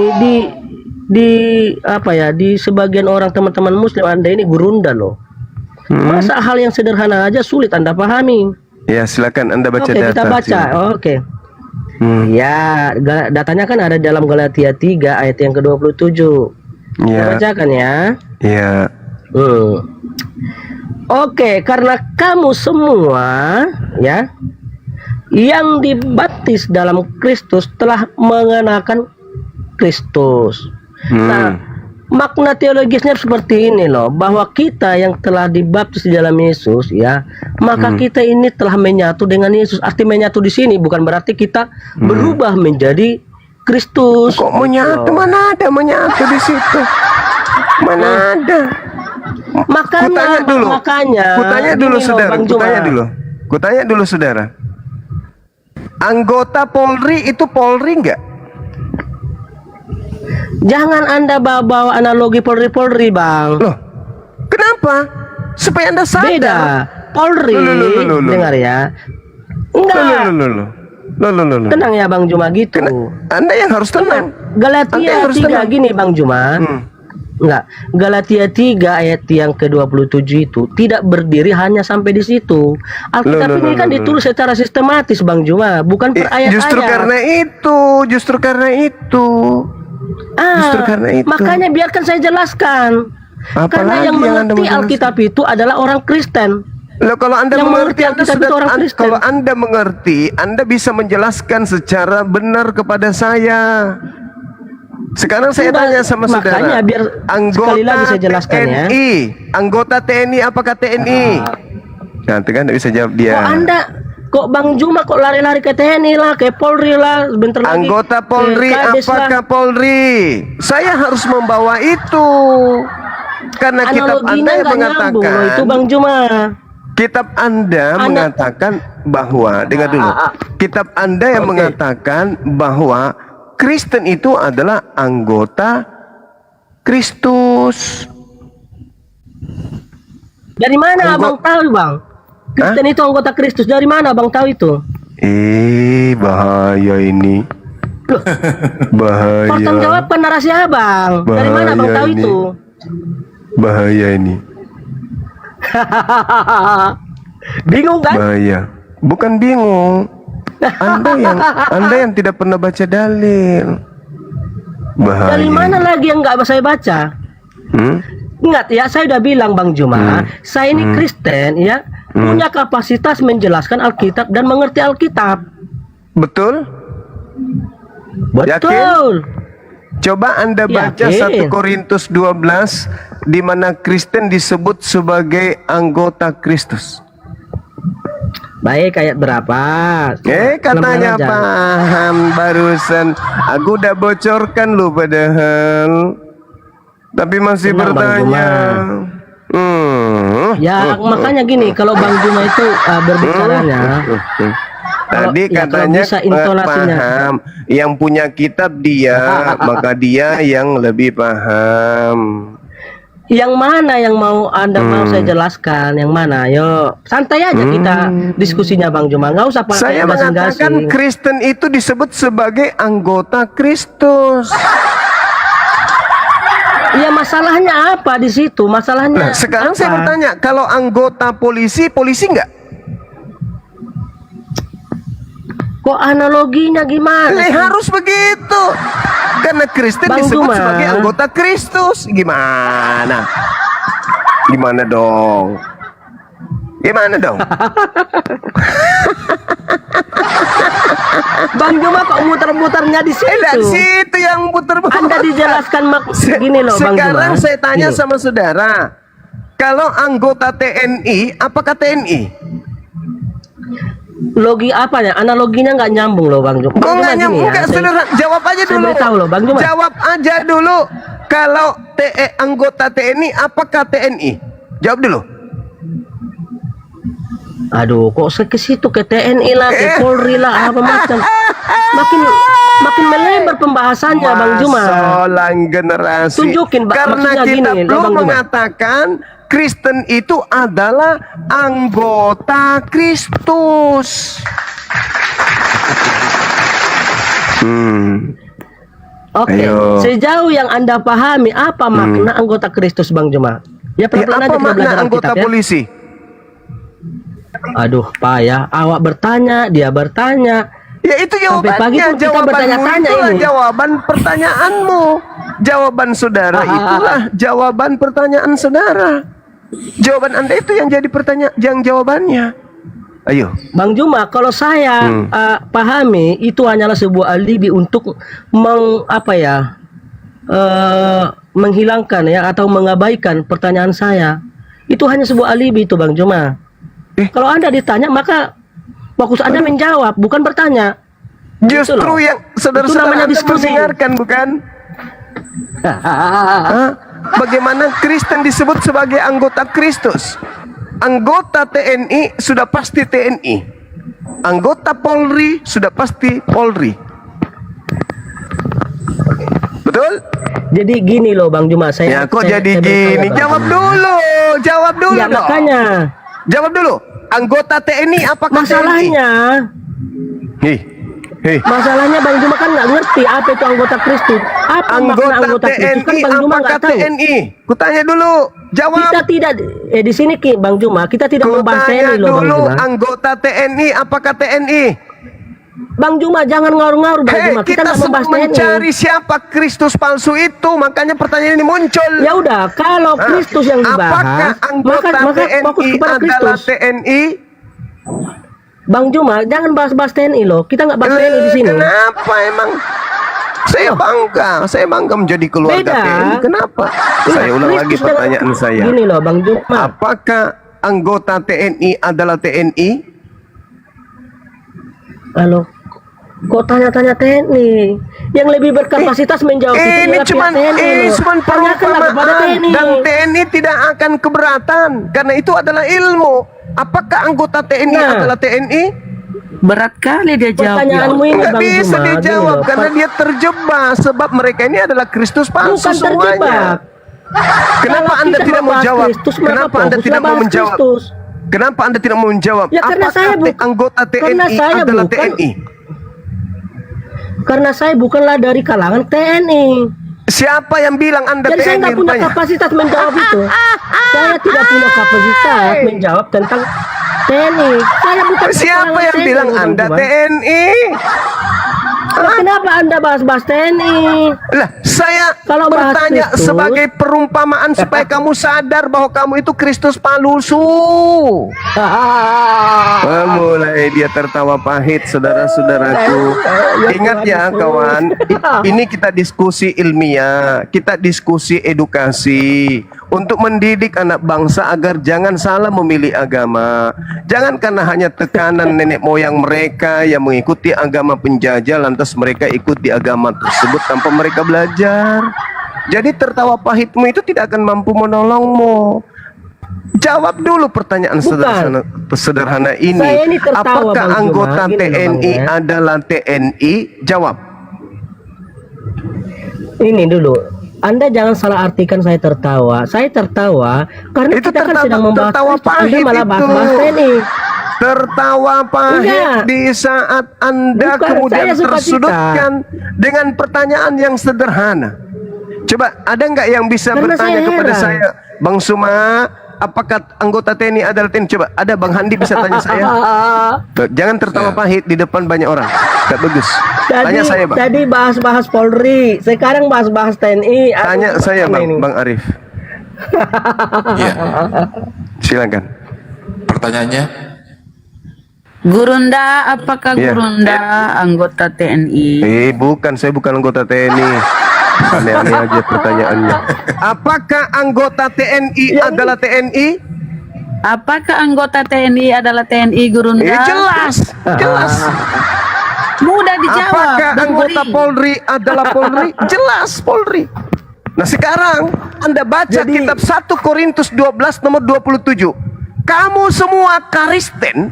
di sebagian orang teman-teman Muslim Anda ini gurunda loh. Masa hal yang sederhana aja sulit Anda pahami? Ya, silakan Anda baca Oke, data. kita baca. silakan. Oke. Ya, datanya kan ada dalam Galatia 3 ayat yang ke-27. Kita Ya. bacakan ya. Ya. Oke, karena kamu semua ya yang dibaptis dalam Kristus telah mengenakan Kristus. Nah, makna teologisnya seperti ini loh, bahwa kita yang telah dibaptis di dalam Yesus ya, maka kita ini telah menyatu dengan Yesus. Arti menyatu di sini bukan berarti kita berubah menjadi Kristus. Kok menyatu? Mana ada menyatu di situ? Mana ada? Makanya, Kutanya dulu, gini loh, saudara. Bang Juma. Kutanya dulu, saudara. Anggota Polri itu Polri nggak? Jangan Anda bawa analogi Polri, Bang. Loh, kenapa? Supaya Anda sadar. Beda. Polri, dengar ya. Enggak. Loh. Tenang ya Bang Juma gitu. Anda yang harus tenang. Galatia 3 gini Bang Juma. Enggak. Galatia 3 ayat yang ke-27 itu tidak berdiri hanya sampai di situ. Alkitab ini kan ditulis secara sistematis Bang Juma, bukan per ayat-ayat. Justru karena itu. Justru karena itu. Makanya biarkan saya jelaskan. Karena yang mengerti Alkitab itu adalah orang Kristen. Loh, kalau Anda yang mengerti, Alkitab itu orang Kristen. kalau Anda mengerti, Anda bisa menjelaskan secara benar kepada saya. Sekarang saya tanya sama saudara. Makanya biar sekali lagi saya jelaskan ya. TNI, anggota TNI apakah TNI? Nanti kan bisa jawab dia. Kok Bang Juma kok lari-lari ke TNI lah, ke Polri lah, sebentar lagi. Anggota Polri apakah Polri? Saya harus membawa itu. Karena kitab Anda yang mengatakan itu Bang Juma. Kitab Anda mengatakan bahwa, dengar dulu. Kitab Anda yang mengatakan bahwa Kristen itu adalah anggota Kristus. Dari mana Abang tahu, Bang? Kristen itu anggota Kristus. Dari mana Abang tahu itu? Bahaya ini. Bahaya. Pertanggungjawabkan narasi Abang. Dari mana Abang tahu itu? Bahaya ini. Bingung kan? Bahaya. Bukan bingung. Anda yang tidak pernah baca dalil. Bahaya. Dari mana lagi yang nggak saya baca? Ingat ya, saya udah bilang Bang Juma, saya ini Kristen ya, punya kapasitas menjelaskan Alkitab dan mengerti Alkitab. Betul? Betul. Coba Anda baca 1 Korintus 12 di mana Kristen disebut sebagai anggota Kristus. Baik, ayat berapa? Katanya paham barusan. Aku udah bocorkan lu padahal. Tapi masih bertanya. Ya, makanya gini, kalau Bang Juma itu berbicaranya tadi katanya paham. Yang punya kitab dia, maka dia yang lebih paham. Yang mana yang mau Anda mau saya jelaskan? Yang mana? Yo, santai aja kita diskusinya Bang Juma. Nggak usah pakai Saya mengatakan Kristen itu disebut sebagai anggota Kristus. Iya, masalahnya apa di situ? Masalahnya. Nah, sekarang saya bertanya, kalau anggota polisi nggak? Kok analoginya gimana? Harus begitu. Karena Kristen Bang disebut Juma sebagai anggota Kristus. Gimana? Gimana dong? Gimana dong? Bang Juma kok muter-muternya di situ? Di situ yang muter-muter. Anda dijelaskan gini loh Bang Juma. Sekarang saya tanya Gini. sama saudara, kalau anggota TNI, apakah TNI? Logi apanya? Analoginya nggak nyambung loh Bang Juma. Kok Bang Juma nggak gini nyambung? ya, Nggak, saya- saudara, jawab aja saya dulu. beritahu loh Bang Juma. Jawab aja dulu. Kalau anggota TNI, apakah TNI? Jawab dulu. Aduh, kok ke situ ke TNI lah, ke Polri lah, apa macam. Makin melebar pembahasannya Bang Juma. Masalah generasi. Tunjukin, Karena maksudnya kita gini, belum Bang Juma. mengatakan Kristen itu adalah anggota Kristus. Oke, Ayo. sejauh yang Anda pahami apa makna anggota Kristus Bang Juma? Ya Ya, pelan-pelan aja apa kita makna belajar anggota Alkitab ya. polisi? Aduh, Pak ya, awak bertanya, dia bertanya. Ya itu Sampai pagi jawabannya, pun kita jawabanmu bertanya-tanya itulah ini. jawaban pertanyaanmu. Jawaban saudara itulah jawaban pertanyaan saudara. Jawaban Anda itu yang jadi pertanyaan, yang jawabannya. Ayo. Bang Juma, kalau saya pahami itu hanyalah sebuah alibi untuk menghilangkan ya atau mengabaikan pertanyaan saya. Itu hanya sebuah alibi itu Bang Juma. Kalau Anda ditanya maka fokus Anda menjawab, bukan bertanya. Gitu Justru loh. yang Itu saudara-saudara namanya Anda diskusi. mendengarkan, bukan? Hah? Bagaimana Kristen disebut sebagai anggota Kristus? Anggota TNI sudah pasti TNI. Anggota Polri sudah pasti Polri. Betul? Jadi gini loh Bang Juma, Ya kok jadi saya gini? bertanya, Jawab Bang. dulu, jawab dulu Ya dong. makanya Jawab dulu. Anggota TNI apakah masalahnya Masalahnya Bang Juma kan nggak ngerti apa itu anggota Kristus. Apa makna anggota Kristus kan TNI Bang Juma apakah nggak tahu. TNI? Kutanya dulu, jawab. Kita tidak di sini Bang Juma kita tidak membahas Kutanya TNI loh Bang dulu, Juma. anggota TNI apakah TNI? Bang Juma jangan ngaruh-ngaruh Bang Hei, Juma. Kita kita nggak sedang membahas TNI. mencari siapa Kristus palsu itu, makanya pertanyaan ini muncul. Ya udah, kalau Kristus yang Apakah dibahas, anggota maka fokus TNI kepada adalah Kristus. TNI? Bang Juma, jangan bahas-bahas TNI loh. Kita nggak bahas TNI di sini. Kenapa emang? Saya bangga menjadi keluarga Beda. TNI. Kenapa? Iya, Saya ulang lagi Kristus pertanyaan saya. Gini loh Bang Juma. Apakah anggota TNI adalah TNI? Halo. Kok tanya-tanya TNI? Yang lebih berkapasitas menjawab itu Ini adalah cuman pihak TNI loh. cuman Tanyakanlah kepada perumpamaan TNI. dan TNI tidak akan keberatan karena itu adalah ilmu. Apakah anggota TNI Nah. adalah TNI? Berat kali dia jawab. Pertanyaanmu ini Enggak Bang bisa Juma, dijawab gini loh, karena dia terjebak sebab mereka ini adalah Kristus palsu bukan semuanya. terjebak. Kenapa Kalau Anda kita tidak mau membahas jawab? Kristus, maka Kenapa Anda fokuslah tidak mau bahas menjawab? Kristus. Kenapa Anda tidak mau menjawab? Ya, karena Apakah saya anggota karena TNI saya adalah bukan- TNI? Karena saya bukanlah dari kalangan TNI. Siapa yang bilang Anda Jadi saya TNI? nggak punya rupanya? kapasitas menjawab itu. Saya tidak punya kapasitas menjawab tentang TNI. Saya bukan Siapa kalangan yang TNI, bilang Bang Anda Juma. TNI? Nah, kenapa Anda bahas-bahas TNI? Lah, saya Kalau bahas bertanya Kristus- sebagai perumpamaan supaya kamu sadar bahwa kamu itu Kristus palsu. Mulai dia tertawa pahit, saudara-saudaraku. Ingat ya, kawan, ini kita diskusi ilmiah, kita diskusi edukasi untuk mendidik anak bangsa agar jangan salah memilih agama. Jangan karena hanya tekanan nenek moyang mereka yang mengikuti agama penjajah lantas mereka ikut di agama tersebut tanpa mereka belajar. Jadi tertawa pahitmu itu tidak akan mampu menolongmu. Jawab dulu pertanyaan sederhana ini. Saya ini tertawa, Apakah Bang Juma. anggota Gini loh, Bang, TNI ya. adalah TNI? Jawab. Ini dulu. Anda jangan salah artikan saya tertawa. Saya tertawa karena Itu kita kan sedang membahas tertawa Kristus. Anda pahit malah itu. bahas-bahas TNI. Tertawa pahit Enggak. di saat Anda Bukan, kemudian saya suka tersudutkan dengan pertanyaan yang sederhana. Coba ada nggak yang bisa Karena bertanya saya kepada heran. saya, Bang Suma, apakah anggota TNI adalah TNI? Coba ada Bang Handi bisa tanya saya. Tuh, jangan tertawa pahit di depan banyak orang. Tak bagus. Tanya saya, Bang. Tadi bahas-bahas Polri, sekarang bahas-bahas TNI. Tanya saya, Bang, Ini. Bang Arif. Ya. Silakan. pertanyaannya? Gurunda, apakah Gurunda anggota TNI? Bukan, saya bukan anggota TNI. Aneh-aneh aja pertanyaannya. Apakah anggota TNI adalah TNI? Apakah anggota TNI adalah TNI, Gurunda? Jelas, jelas. Mudah dijawab. Apakah anggota Polri adalah Polri? Jelas Polri. Nah sekarang Anda baca kitab 1 Korintus 12 nomor 27. Kamu semua Kristen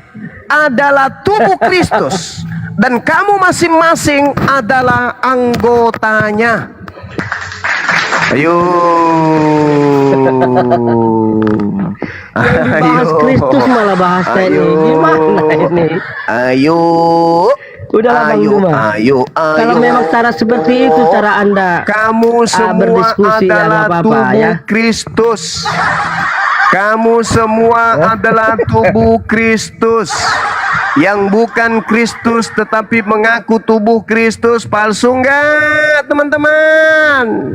adalah tubuh Kristus dan kamu masing-masing adalah anggotanya. Ayo. Bahas Kristus malah bahas TNI. Gimana ini? Ayo. Udahlah Bang Juma. Kalau memang cara seperti itu cara Anda kamu semua berdiskusi adalah tubuh Kristus. Kamu semua adalah tubuh Kristus. Yang bukan Kristus tetapi mengaku tubuh Kristus, palsu enggak teman-teman?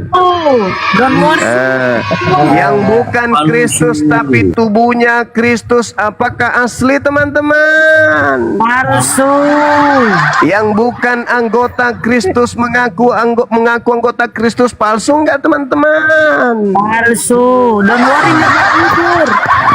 Yang bukan Kristus tapi tubuhnya Kristus, apakah asli teman-teman? Palsu. Yang bukan anggota Kristus mengaku anggota Kristus, palsu enggak teman-teman? Palsu. Dan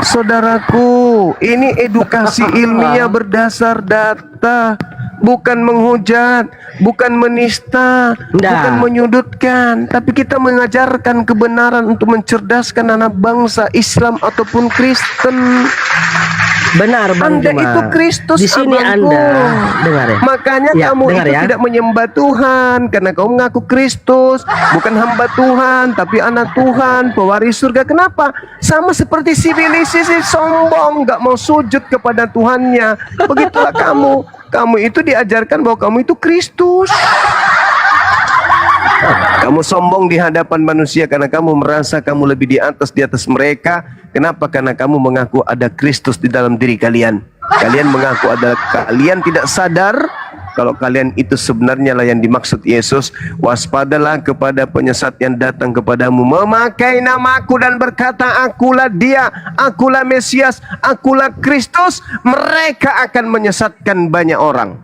Saudaraku, ini edukasi ilmiah berdasar data, bukan menghujat, bukan menista, bukan menyudutkan, tapi kita mengajarkan kebenaran untuk mencerdaskan anak bangsa Islam ataupun Kristen. Benar Bang Anda Juma. itu Kristus di sini abangku. Anda dengar ya. Makanya kamu itu tidak menyembah Tuhan karena kamu mengaku Kristus, bukan hamba Tuhan tapi anak Tuhan, pewaris surga. Kenapa? Sama seperti si Bilisi, sombong, nggak mau sujud kepada Tuhannya. Begitulah kamu. Kamu itu diajarkan bahwa kamu itu Kristus. Kamu sombong di hadapan manusia karena kamu merasa kamu lebih di atas mereka. Kenapa? Karena kamu mengaku ada Kristus di dalam diri kalian. Kalian mengaku adalah kalian tidak sadar kalau kalian itu sebenarnya lah yang dimaksud Yesus. Waspadalah kepada penyesat yang datang kepadamu memakai namaku dan berkata, akulah dia, akulah Mesias, akulah Kristus. Mereka akan menyesatkan banyak orang.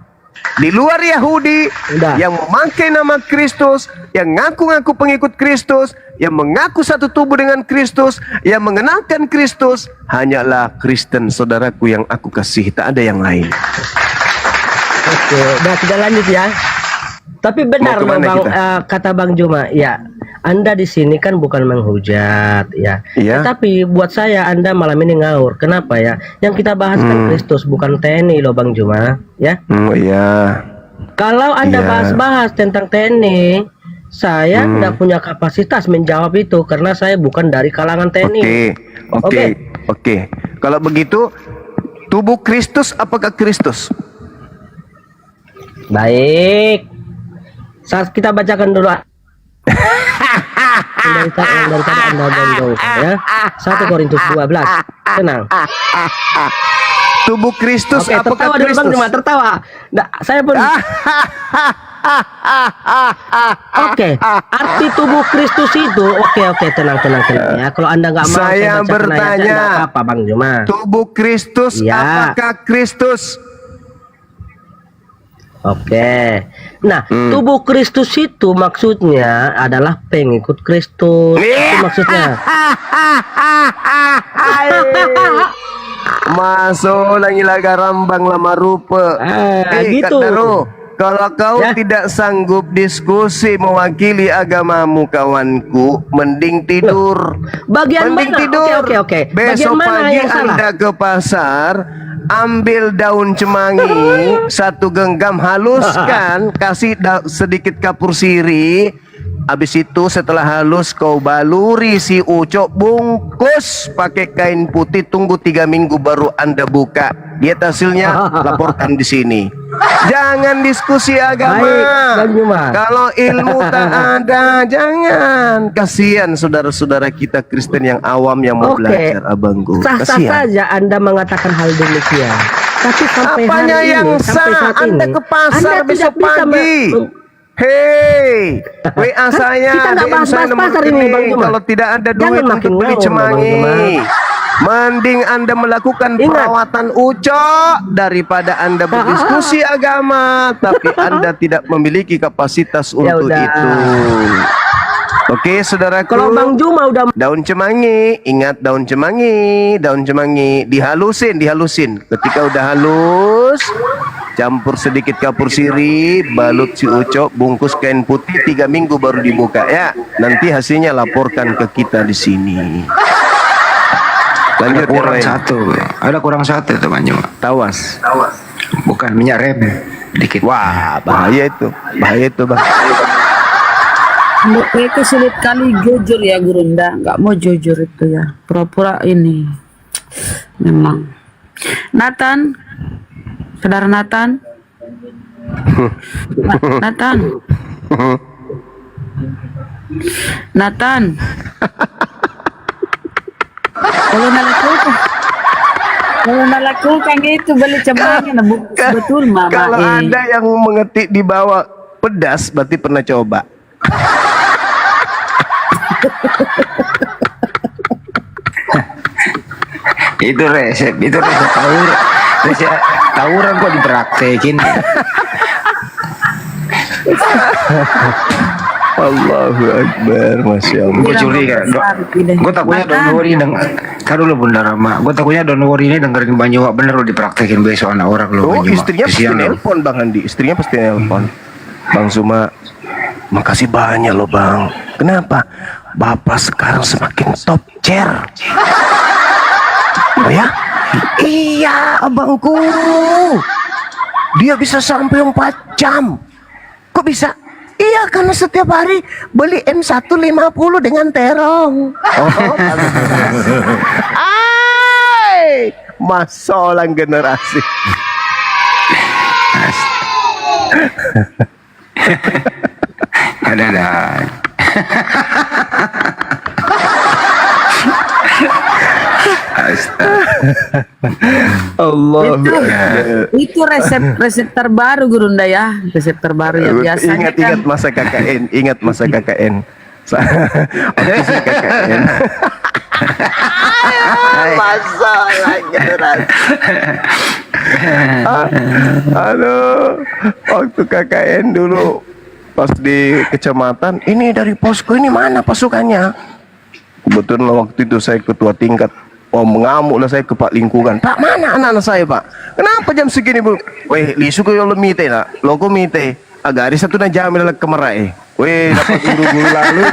Di luar Yahudi yang memakai nama Kristus, yang ngaku-ngaku pengikut Kristus, yang mengaku satu tubuh dengan Kristus, yang mengenalkan Kristus, hanyalah Kristen, saudaraku, yang aku kasih, tak ada yang lain. Oke, udah kita lanjut ya. Tapi benar kata Bang Juma, ya. Anda di sini kan bukan menghujat, ya. Tapi buat saya Anda malam ini ngawur. Kenapa ya? Yang kita bahas kan Kristus, bukan TNI loh Bang Juma, ya. Kalau Anda bahas-bahas tentang TNI, saya tidak punya kapasitas menjawab itu karena saya bukan dari kalangan TNI. Oke. Kalau begitu, tubuh Kristus apakah Kristus? Baik. Saat kita bacakan dulu daripada Anda bodoh, ya. 1 Korintus 12. Tenang. Tubuh Kristus apakah tertawa Kristus? Bang Juma, tertawa. Saya pun Oke, arti tubuh Kristus itu oke, tenang ya. Kalau Anda nggak mau saya bertanya, apa Bang Juma? Tubuh Kristus apakah Kristus? Oke. Nah, tubuh Kristus itu maksudnya adalah pengikut Kristus. Itu maksudnya. Masuk lagi laga rambang lama rupa. Gitu. Kalau kau tidak sanggup diskusi mewakili agamamu, kawanku, mending tidur. Bagian mending mana? Tidur. Oke. Besok Bagian mana pagi yang salah? Anda ke pasar, ambil daun cemangi, 1 genggam, haluskan, kasih sedikit kapur sirih. Habis itu setelah halus kau baluri si ucok, bungkus pakai kain putih, tunggu 3 minggu baru Anda buka. Lihat hasilnya, laporkan di sini. Jangan diskusi agama. Kalau ilmu tak ada, jangan. Kasihan saudara-saudara kita Kristen yang awam yang mau belajar, abangku. Sah-sah saja Anda mengatakan hal demikian. Tapi sampai apanya hari yang ini, sampai sah? saat Anda ini, ke pasar Anda besok tidak bisa pagi. Hei, WA saya, kita nggak DM saya bahas nomor pasar ini, Bang rekening. Juma. Kalau tidak ada Jangan duit makin untuk beli ngawur, Bang cemangi, Juma. Mending Anda melakukan perawatan ucok daripada Anda berdiskusi agama tapi Anda tidak memiliki kapasitas untuk itu. Oke, saudaraku. Kalau Bang Juma udah daun cemangi, ingat daun cemangi dihalusin. Ketika udah halus, campur sedikit kapur sirih, balut si ucok, bungkus kain putih, 3 minggu baru dibuka ya. Nanti hasilnya laporkan ke kita di sini. Lanjut Ada kurang satu, ada kurang satu itu Bang Juma. Tawas. Bukan minyak rem, dikit. Wah, bahaya itu Bang. Mereka sulit kali jujur ya Gurunda, nggak mau jujur itu ya, pura-pura ini. Memang. Nathan, saudara Nathan, Nathan, kalau melakukan itu beli cemangi, betul mama. Kalau Anda yang mengetik di bawah pedas, berarti pernah coba. Itu resep tawuran kok dipraktekin. Allahu Akbar, Masya Allah. Gue curiga, gue takutnya Don Wori dulu Bunda Rama. Gue takutnya Don Wori ini dengerin Bang Juma bener lo dipraktekin besok anak orang lo. Oh, istrinya pasti nelpon Bang Andi. Istrinya pasti nelpon. Bang Zuma, makasih banyak loh Bang. Kenapa? Bapak sekarang semakin top chair. Oh ya? Iya abangku. Dia bisa sampai 4 jam. Kok bisa? Iya karena setiap hari beli M150 dengan terong. Oh, ay, masolang generasi. Ada. Allah. Itu resep terbaru Gurunda ya, resep terbaru yang biasanya Ingat masa KKN, Waktu saya KKN. Masalahnya Aduh, waktu KKN dulu pas di kecamatan, ini dari posko ini mana pasukannya? Kebetulan waktu itu saya ketua tingkat. Oh, mengamuk lah saya ke Pak Lingkungan. Pak, mana anak-anak saya, Pak? Kenapa jam segini, Bu? Weh, lisu ko yung lumite na. Loko mite. Agari satu na jam na kemarai. Weh, dapat guru-guru lalu.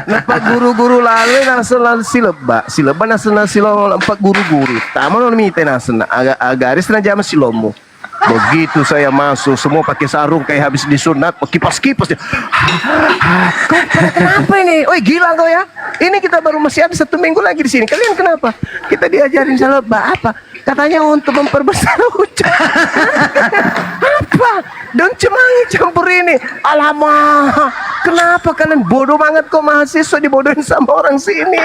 Dapat guru-guru lalu nasional sileba. Sileba nasional silom empat guru-guru. Tama no lumite nasional. Agari na jam silomo. Begitu saya masuk, semua pakai sarung kayak habis disunat, kipas-kipas dia. Kau kenapa ini? Oi gila kau ya? Ini kita baru masih ada 1 minggu lagi di sini. Kalian kenapa? Kita diajarin salaba apa? Katanya untuk memperbesar ucap. Apa? Daun cemangi campur ini. Alamak, kenapa kalian bodoh banget kok mahasiswa dibodohin sama orang sini?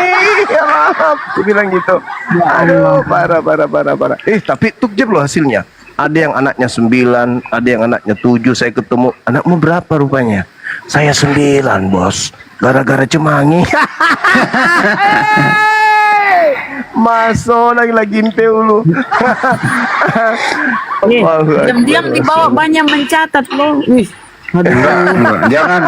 Ya maaf, aku bilang gitu. Aduh, parah. Tapi tukjeb loh hasilnya. Ada yang anaknya 9, ada yang anaknya 7. Saya ketemu, anakmu berapa rupanya? Saya 9 bos, gara-gara cemangi. Masuk lagi ulu. Diam-diam di bawah banyak mencatat loh. Wih, Enggak, jangan.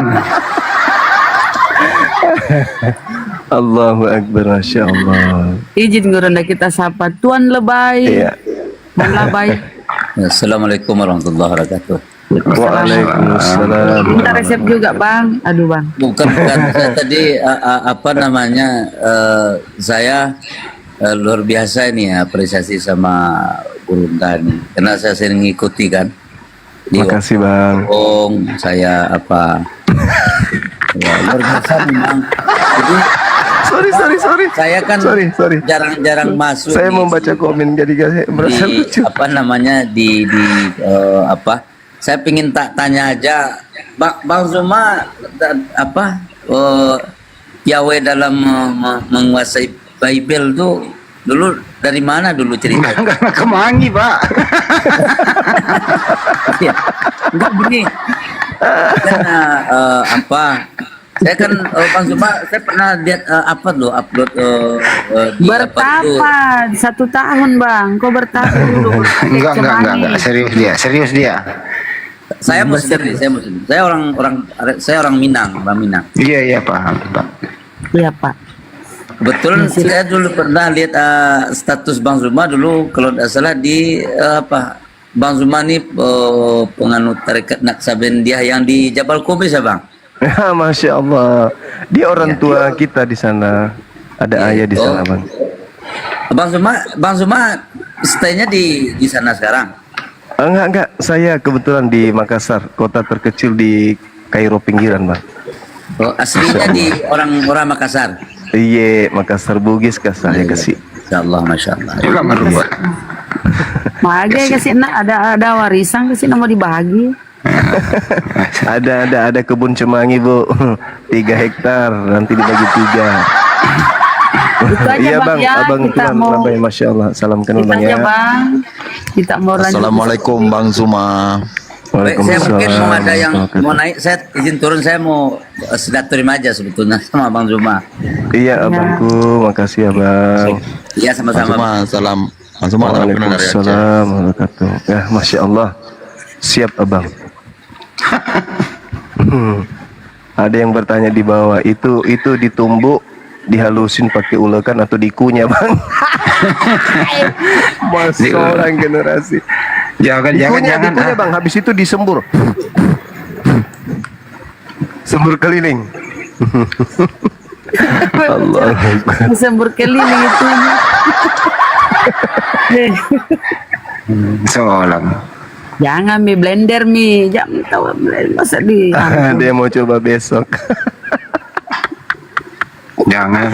Allahu Akbar, Masya Allah. Izin Gurunda kita sapa Tuan Lebay. Iya. Tuan Lebay. Assalamualaikum warahmatullahi wabarakatuh. Waalaikumsalam. Minta resep juga Bang. Aduh Bang. Bukan saya tadi apa namanya saya luar biasa ini ya, apresiasi sama Gurunda nih. Karena saya sering ngikuti kan. Makasih Bang. Saya apa? Ya, luar biasa memang. Jadi sorry. Saya kan sorry. jarang masuk. Saya membaca komen jadi saya merasa lucu. Apa namanya di apa? Saya pingin tanya aja, Bang Zuma apa Yahweh dalam menguasai Bible tuh dulu dari mana dulu cerita? Karena kemangi Pak. Ya, enggak gini. Karena apa? Saya kan Bang Zuma, saya pernah lihat upload di apa itu. Bertapa 1 tahun bang, kau bertapa dulu. Enggak, serius dia. Saya Muslim, saya orang Minang, orang Minang. Iya, paham, Pak. Iya pak. Kebetulan saya dulu pernah lihat status Bang Zuma dulu kalau tidak salah di Bang Zuma ini penganut tarekat Naqsabandiyah yang di Jabal Qubais ya Bang. Ya, Masya Allah. Dia orang tua kita di sana. Ada ayah di sana, Bang. Bang Zuma stay-nya di sana sekarang. Enggak. Saya kebetulan di Makassar, kota terkecil di Kairo pinggiran, Bang. Oh, aslinya di orang Makassar. Iya, Makassar Bugis kah saya kasih. Masya Allah. Juga merubah. Bagi kasih ada warisan kasih mau dibagi. ada kebun cemangi Bu 3 hektar nanti dibagi 3. Itu aja Iya bang, Bang, ya, abang kita tuan mau Labai, Masya Allah. Salamkan kita Bang aja ya. bang, kita mau lanjut. Assalamualaikum Bang Zuma. Baik, saya mungkin mau ada yang mau naik, saya izin turun, saya mau silaturahim aja sebetulnya sama Bang Zuma. Iya abangku, makasih abang. Iya sama-sama. Bang Zuma, salam. Bang Zuma, salam kenal dari Aceh. Waalaikumsalam warahmatullahi wabarakatuh. Ya, Masya Allah. Siap abang. Ada yang bertanya di bawah, itu ditumbuk, dihalusin pakai ulekan atau dikunyah Bang? Masuk orang generasi. Dikunyah Bang, habis itu disembur. Sembur keliling. Allah. Sembur keliling itu. Seorang. Jangan blender jangan tahu blender masa di. Dia mau coba besok. Jangan.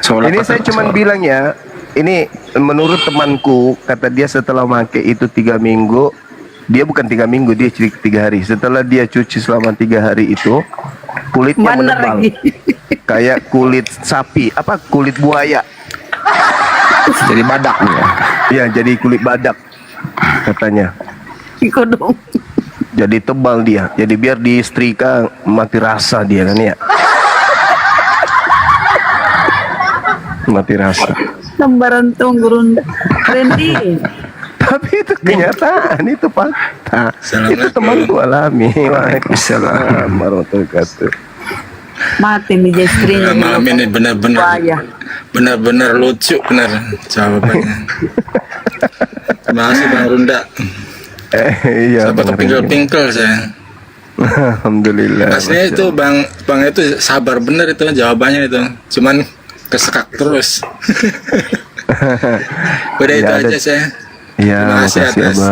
Ini saya cuma bilang ya, ini menurut temanku, kata dia setelah pakai itu 3 minggu, dia bukan 3 minggu, dia 3 hari. Setelah dia cuci selama 3 hari itu, kulitnya menebal. Kayak kulit sapi, kulit buaya. Jadi badak ya. Iya, jadi kulit badak katanya. Kodong. Jadi tebal dia. Jadi biar disetrika mati rasa dia kan ya. Mati rasa. Lembaran tunggurun Randy. Tapi itu kenyataan, itu fakta. Itu temanku alami. Waalaikumsalam warahmatullahi wabarakatuh. Mati nih istrinya. Mami ini benar-benar lucu benar jawabannya. Terima kasih Bang Runda. Iya. Sampai kepingkel-pingkel saya. Alhamdulillah. Aslinya itu bang itu sabar bener itu jawabannya itu. Cuman kesekak terus. Udah itu aja saya. Iya, Terima kasih atas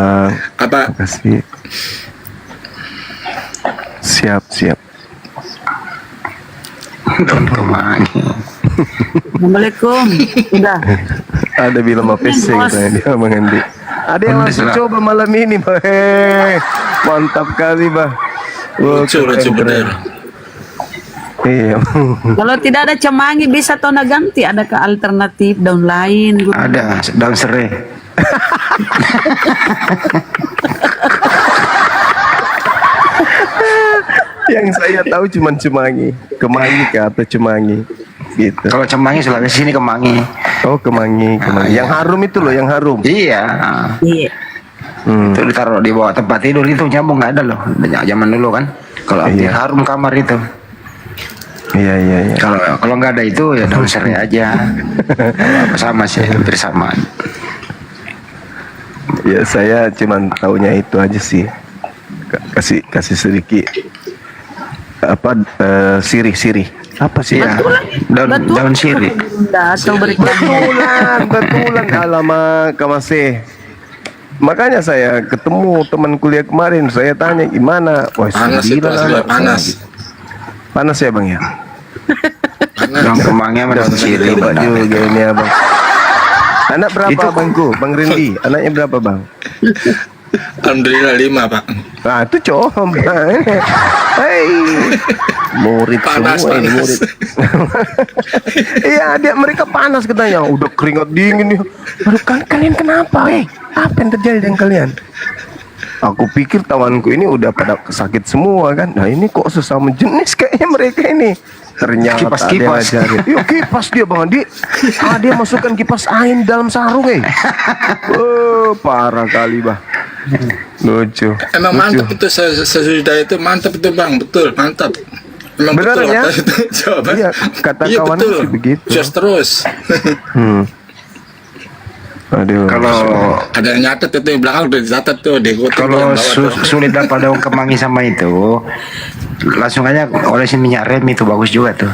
Abang. Makasih. Siap. Assalamualaikum. Udah. Ada bilang mau PC katanya dia Bang Andi. Ada yang langsung coba malam ini, Bang. Mantap kali, Bang. Lucu bener. Iya. Kalau tidak ada cemangi bisa tona ganti, ada ke alternatif daun lain? Ada daun serai. Yang saya tahu cuma cemangi, kemangi atau cemangi. Gitu. Kalau cemangi Sulawesi ini kemangi. Oh, kemangi. Yang harum itu loh, yang harum. Iya. Itu ditaruh di bawah tempat tidur itu nyambung nggak ada loh. Zaman dulu kan. Kalau harum kamar itu. Iya. Kalau nggak ada itu ya daun serai aja. Kalau sama sih, hampir sama. Ya saya cuman taunya itu aja sih. Kasih sedikit sirih. Apa sih ya? Daun sirih. Betulan alamak masih. Makanya saya ketemu teman kuliah kemarin, saya tanya gimana? Wah, panas ya Bang ya? Daun kemangnya sama daun sirih juga ini ya Bang. Anak berapa Bangku? Bang Rindi, anaknya berapa Bang? Alhamdulillah 5 Pak. Nah itu coba. Hei, murid semua ini murid. Iya, mereka panas katanya. Udah keringat dingin nih. Aduh, kalian kenapa? Apa yang terjadi dengan kalian? Aku pikir tawanku ini udah pada sakit semua kan. Nah ini kok sesama jenis kayaknya mereka ini. Ternyata Kipas. dia ngajarin. Yuk kipas dia Bang Andi. Dia masukkan kipas angin dalam sarung Oh parah kali bah. Lucu. Emang lucu. mantap itu sesudah itu mantap itu Bang, betul mantap. Emang Benar betul ya? apa itu jawaban. Iya, kata Iya, kawan betul. sih begitu. Terus. Aduh. Kalau Ada yang nyatet itu di belakang udah dicatat tuh di kalau sulit dapat daun kemangi sama itu, langsung aja olesin minyak rem itu bagus juga tuh.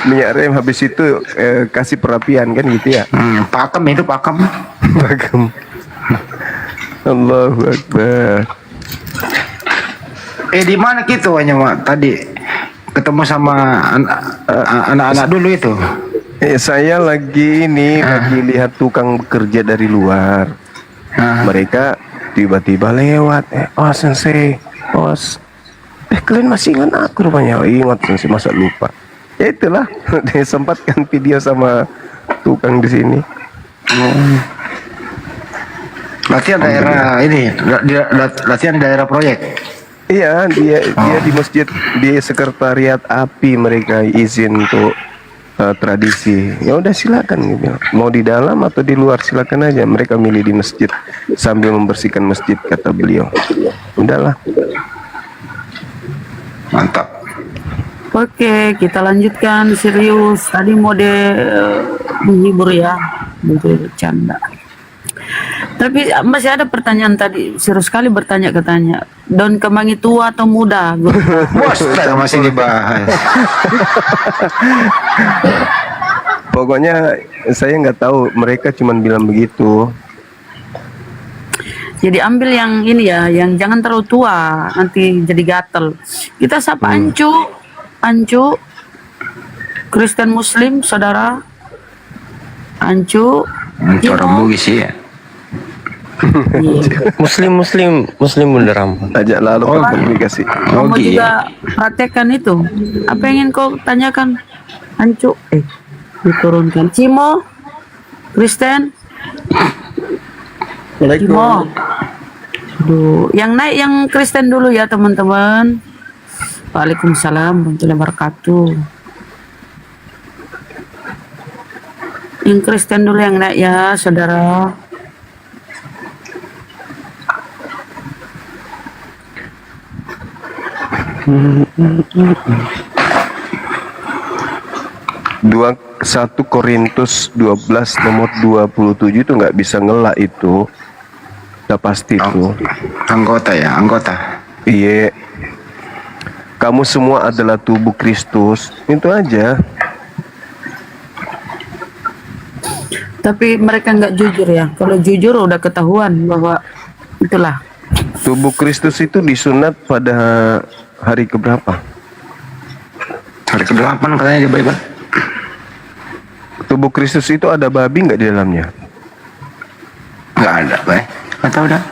Minyak rem habis itu kasih perapian kan gitu ya. Pakem itu pakem. Pakem. Allahu Akbar. Di mana gitu hanya tadi ketemu sama anak-anak dulu itu. Saya lagi lagi lihat tukang bekerja dari luar. Mereka tiba-tiba lewat. Oh sensei, kalian masih ingat aku rupanya. Ingat sensei, masa lupa. Ya itulah, dia sempatkan video sama tukang di sini. Latihan daerah ini, latihan di daerah proyek. Iya, dia di masjid, di sekretariat API mereka izin untuk tradisi. Ya udah silakan gitu. Mau di dalam atau di luar silakan aja. Mereka milih di masjid sambil membersihkan masjid kata beliau. Udahlah. Mantap. Oke, kita lanjutkan serius. Tadi mode menghibur ya, bercanda. Tapi masih ada pertanyaan tadi, serius sekali bertanya katanya. Daun kemangi tua atau muda? Bos, masih dibahas. Pokoknya saya nggak tahu, mereka cuma bilang begitu. Jadi ambil yang ini ya, yang jangan terlalu tua, nanti jadi gatel. Kita sapa Ancu, Kristen Muslim, saudara. Ancu, Orang Bugis ya. Muslim beneran. Ajak lalu komunikasi. Kamu juga praktekkan itu. Apa yang ingin kau tanyakan, Ancu? Diturunkan. Cimo, Kristen. Cimo. Aduh, yang naik yang Kristen dulu ya teman-teman. Waalaikumsalam warahmatullahi wabarakatuh. Yang Kristen dulu yang naik ya, saudara. Dua 1 Korintus 12 nomor 27 itu nggak bisa ngelak itu. Udah pasti itu. Anggota ya, anggota. Iya. Kamu semua adalah tubuh Kristus. Itu aja. Tapi mereka nggak jujur ya. Kalau jujur udah ketahuan bahwa itulah. Tubuh Kristus itu disunat pada hari keberapa? Hari ke-8 katanya di Bible. Tubuh Kristus itu ada babi nggak di dalamnya? Nggak ada, Bay. Nggak tahu dah.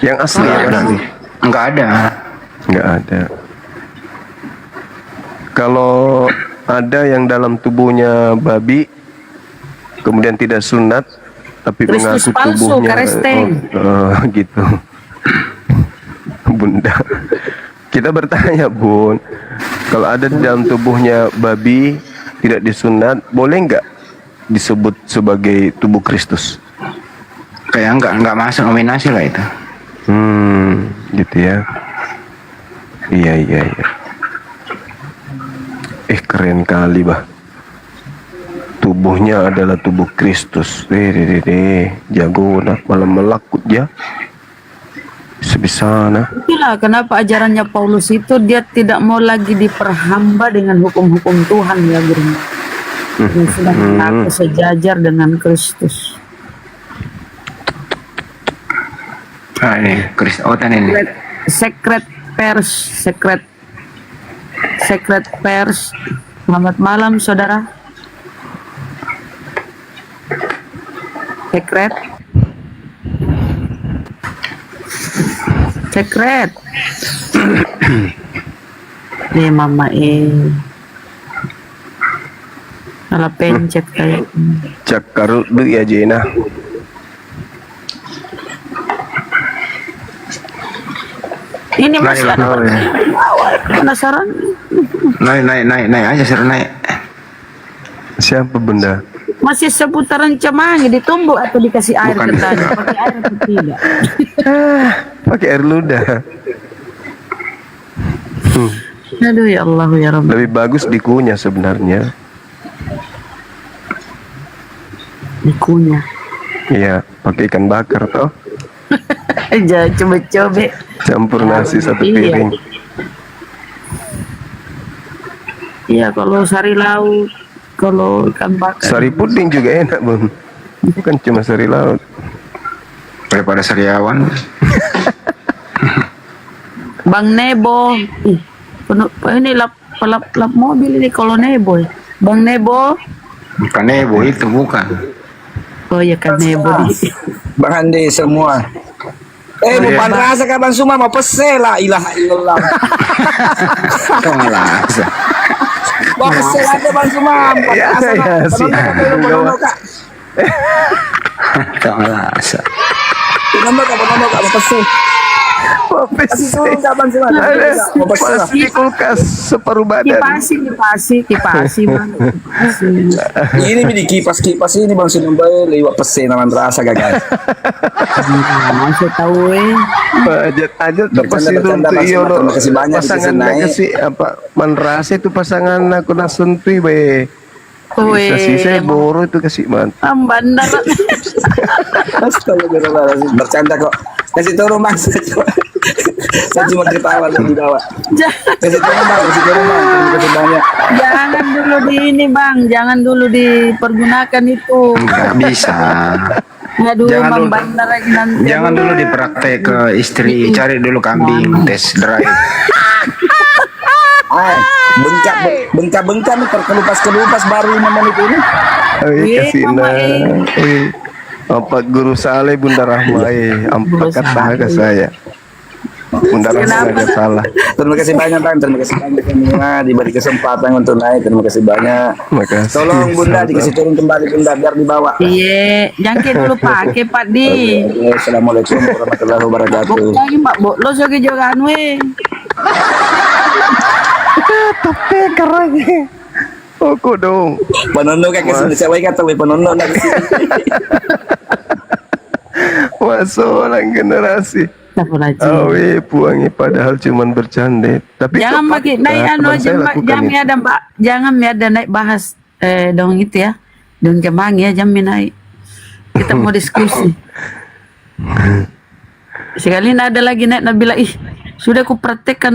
Yang asli Nggak ya ada. asli. Nggak ada. Nggak ada. Kalau ada yang dalam tubuhnya babi, kemudian tidak sunat, tapi Kristus mengaku palsu, tubuhnya karesteng. gitu. Bunda, kita bertanya Bun, kalau ada di dalam tubuhnya babi tidak disunat, boleh nggak disebut sebagai tubuh Kristus? Kayak nggak masuk nominasi lah itu. Gitu ya. Iya. Keren kali bah. Tubuhnya adalah tubuh Kristus. Jago nak malam melakut ya. Sebisana. Itulah kenapa ajarannya Paulus itu dia tidak mau lagi diperhamba dengan hukum-hukum Tuhan ya Guru. Dia sudah mengaku sejajar dengan Kristus. Ini Kristotan ini. Secret Pers. Selamat malam saudara. Secret. Nih mama Salah pencet kayak. Cakar du ya Jena. Ini masih ada penasaran. Naik aja Sir, naik. Siapa bunda? Masih seputaran Cemangi, ditumbuk atau dikasih air ke tanah? Pakai air atau tidak? Pakai air ludah. Aduh ya Allah ya Rabbi. Lebih bagus dikunyah sebenarnya. Dikunyah. Iya, pakai ikan bakar toh. Jangan coba-coba. Campur nasi satu Iya. piring. Iya, kalau sari laut, kalau ikan bakar. Sari puding juga enak bang. Bukan cuma sari laut. Daripada sariawan. Bang Nebo. Ih, ini lap mobil ini kalau Nebo. Bang Nebo. Bukan Nebo itu, bukan. Oh ya kan Nebo. Bang Andi semua. Bukan rasa kan Bang Suma mau pese lah ilaha illallah. Mau pese ada Bang Suma. Ya, Penono kak. Penono kak mau pese. Kasih suruh kak Bang Suma. Mau pese lah. Pasti kulkas separuh badan. Kipasi Bang. Ini di kipas ini Bang Suma lewat pese naman rasa gagal. Masih tahu Ajat pasti itu iyo pasangan kasih apa manrasa itu pasangan aku nasuntui be. Sisa boro itu kasih mantap. Bandar. Astagfirullahaladzim, bercanda kok. Kasih turun Bang. Saya cuma ketawa di bawah. Kasih turun Bang, terima kasih banyak. Jangan dulu di ini Bang, jangan dulu dipergunakan itu. Nggak bisa. Aduh, Jangan dulu. bandar lagi nanti. Jangan dulu dipraktek ke istri, cari dulu kambing, tes drive. Bengkak nih terkelupas baru 5 menit ini. Kasih Empat guru saleh Bunda Rahma empat kata ke saya. Bunda Rahma nggak salah. Terima kasih banyak Bang, terima kasih banyak semua diberi kesempatan untuk naik. Terima kasih banyak. Makasih. Tolong Bunda dikasih turun kembali Bunda biar dibawa. Iya, jangkit dulu pakai Pak Di. Assalamualaikum warahmatullahi wabarakatuh. Lagi Mbak Boklo jogi jogan we. Tapi lagi. Oke dong. Penono kan kesini saya kata we penono nak kesini. Masuk orang generasi. Awe puangi padahal cuman bercanda. Tapi jangan pakai naik jangan ada naik bahas dong itu ya. Dong Kemangi ya jangan naik. Kita mau diskusi. Sekali ada lagi naik Nabila sudah aku praktekkan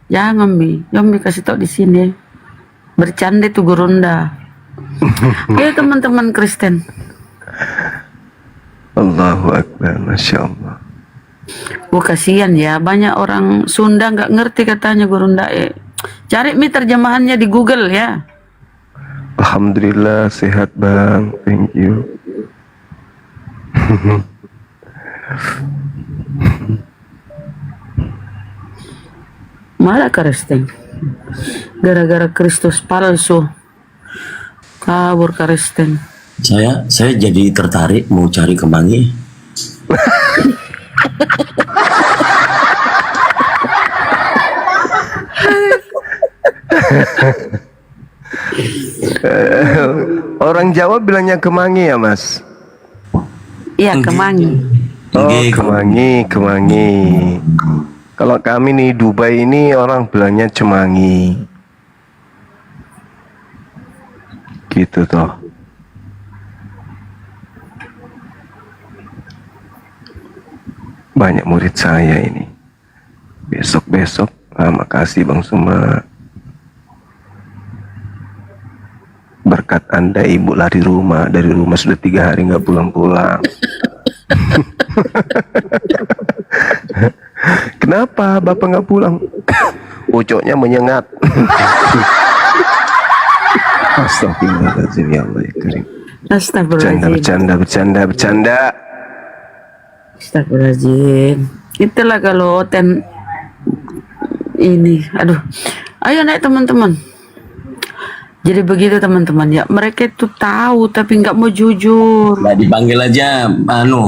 jangan jangan kasih tahu di sini. Bercanda itu gurunda. Ayo teman-teman Kristen. Allahu Akbar, Masya Allah. Kasihan ya, banyak orang Sunda nggak ngerti katanya gurunda. Cari terjemahannya di Google ya. Alhamdulillah sehat Bang, thank you. Malah Kristen. Gara-gara Kristus palsu kabur Kristen. Saya jadi tertarik mau cari Kemangi. Orang Jawa bilangnya Kemangi ya Mas? Iya Kemangi. Oh Kemangi. Kalau kami nih Dubai ini orang bilangnya Cemangi. Gitu toh. Banyak murid saya ini. Besok-besok, makasih Bang Suma. Berkat Anda Ibu lari rumah. Dari rumah sudah 3 hari nggak pulang-pulang. Kenapa Bapak nggak pulang? Ucoknya menyengat. Astagfirullahaladzim ya Allah ya Karim. Astagfirullahaladzim. Bercanda. Astagfirullahaladzim. Itulah kalau ini. Aduh. Ayo naik teman-teman. Jadi begitu teman-teman ya, mereka itu tahu tapi nggak mau jujur. Nah, dipanggil aja,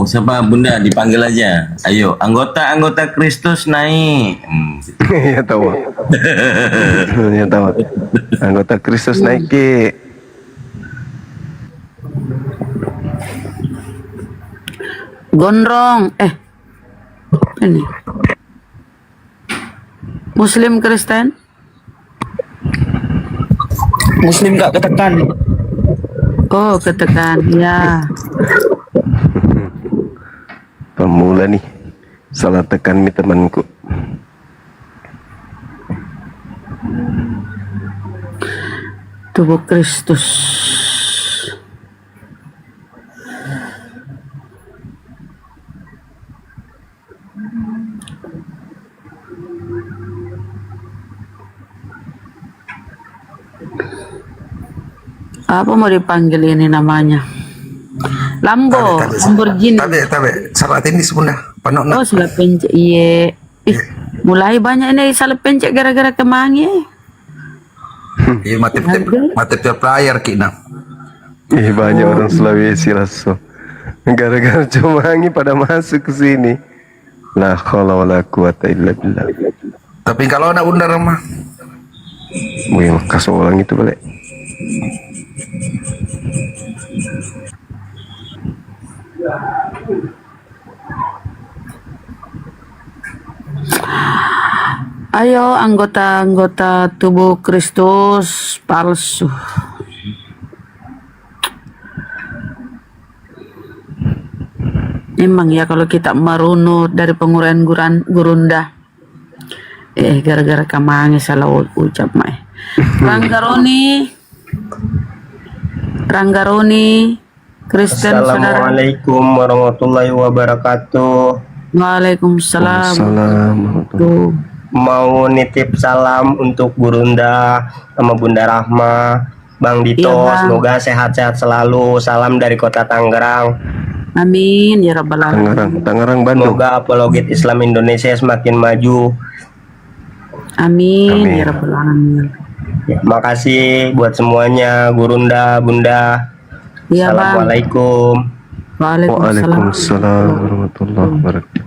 siapa Bunda, dipanggil aja. Ayo, anggota Kristus naik. Ya tahu. Ya tahu. Anggota Kristus naik Ki. Gondrong, ini Muslim Kristen. Muslim gak ketekan. Oh, ketekan ya. Pemula nih, salah tekan nih temanku. Tubuh Kristus. Apa mau dipanggil ini namanya? Lambo, Lamborghini. Tabe, saat ini sebenarnya penuh. Oh, salah pencet. Iya. Mulai banyak ini salah pencet gara-gara kemangi. Iya, mati player kina. Banyak orang Sulawesi langsung. Gara-gara Cumangi pada masuk ke sini. La haula wala quwata illa billah. Tapi kalau anak Bunda mah, mungkin kasih orang itu balik. Ayo anggota-anggota tubuh Kristus palsu. Emang ya kalau kita merunut dari penguraian gurunda. Gara-gara kamangi salah ucap mah. Ranggaroni Kristen saudara. Assalamualaikum warahmatullahi wabarakatuh. Waalaikumsalam. Mau nitip salam untuk Gurunda sama Bunda Rahma, Bang Dito, Iya, Bang. semoga sehat-sehat selalu. Salam dari kota Tangerang. Amin ya rabbal alamin. Tangerang Bandung. Semoga apologet Islam Indonesia semakin maju. Amin ya rabbal alamin. Ya, makasih buat semuanya, Gurunda, Bunda. Iya, Bang. Assalamualaikum. Waalaikumsalam warahmatullahi wabarakatuh.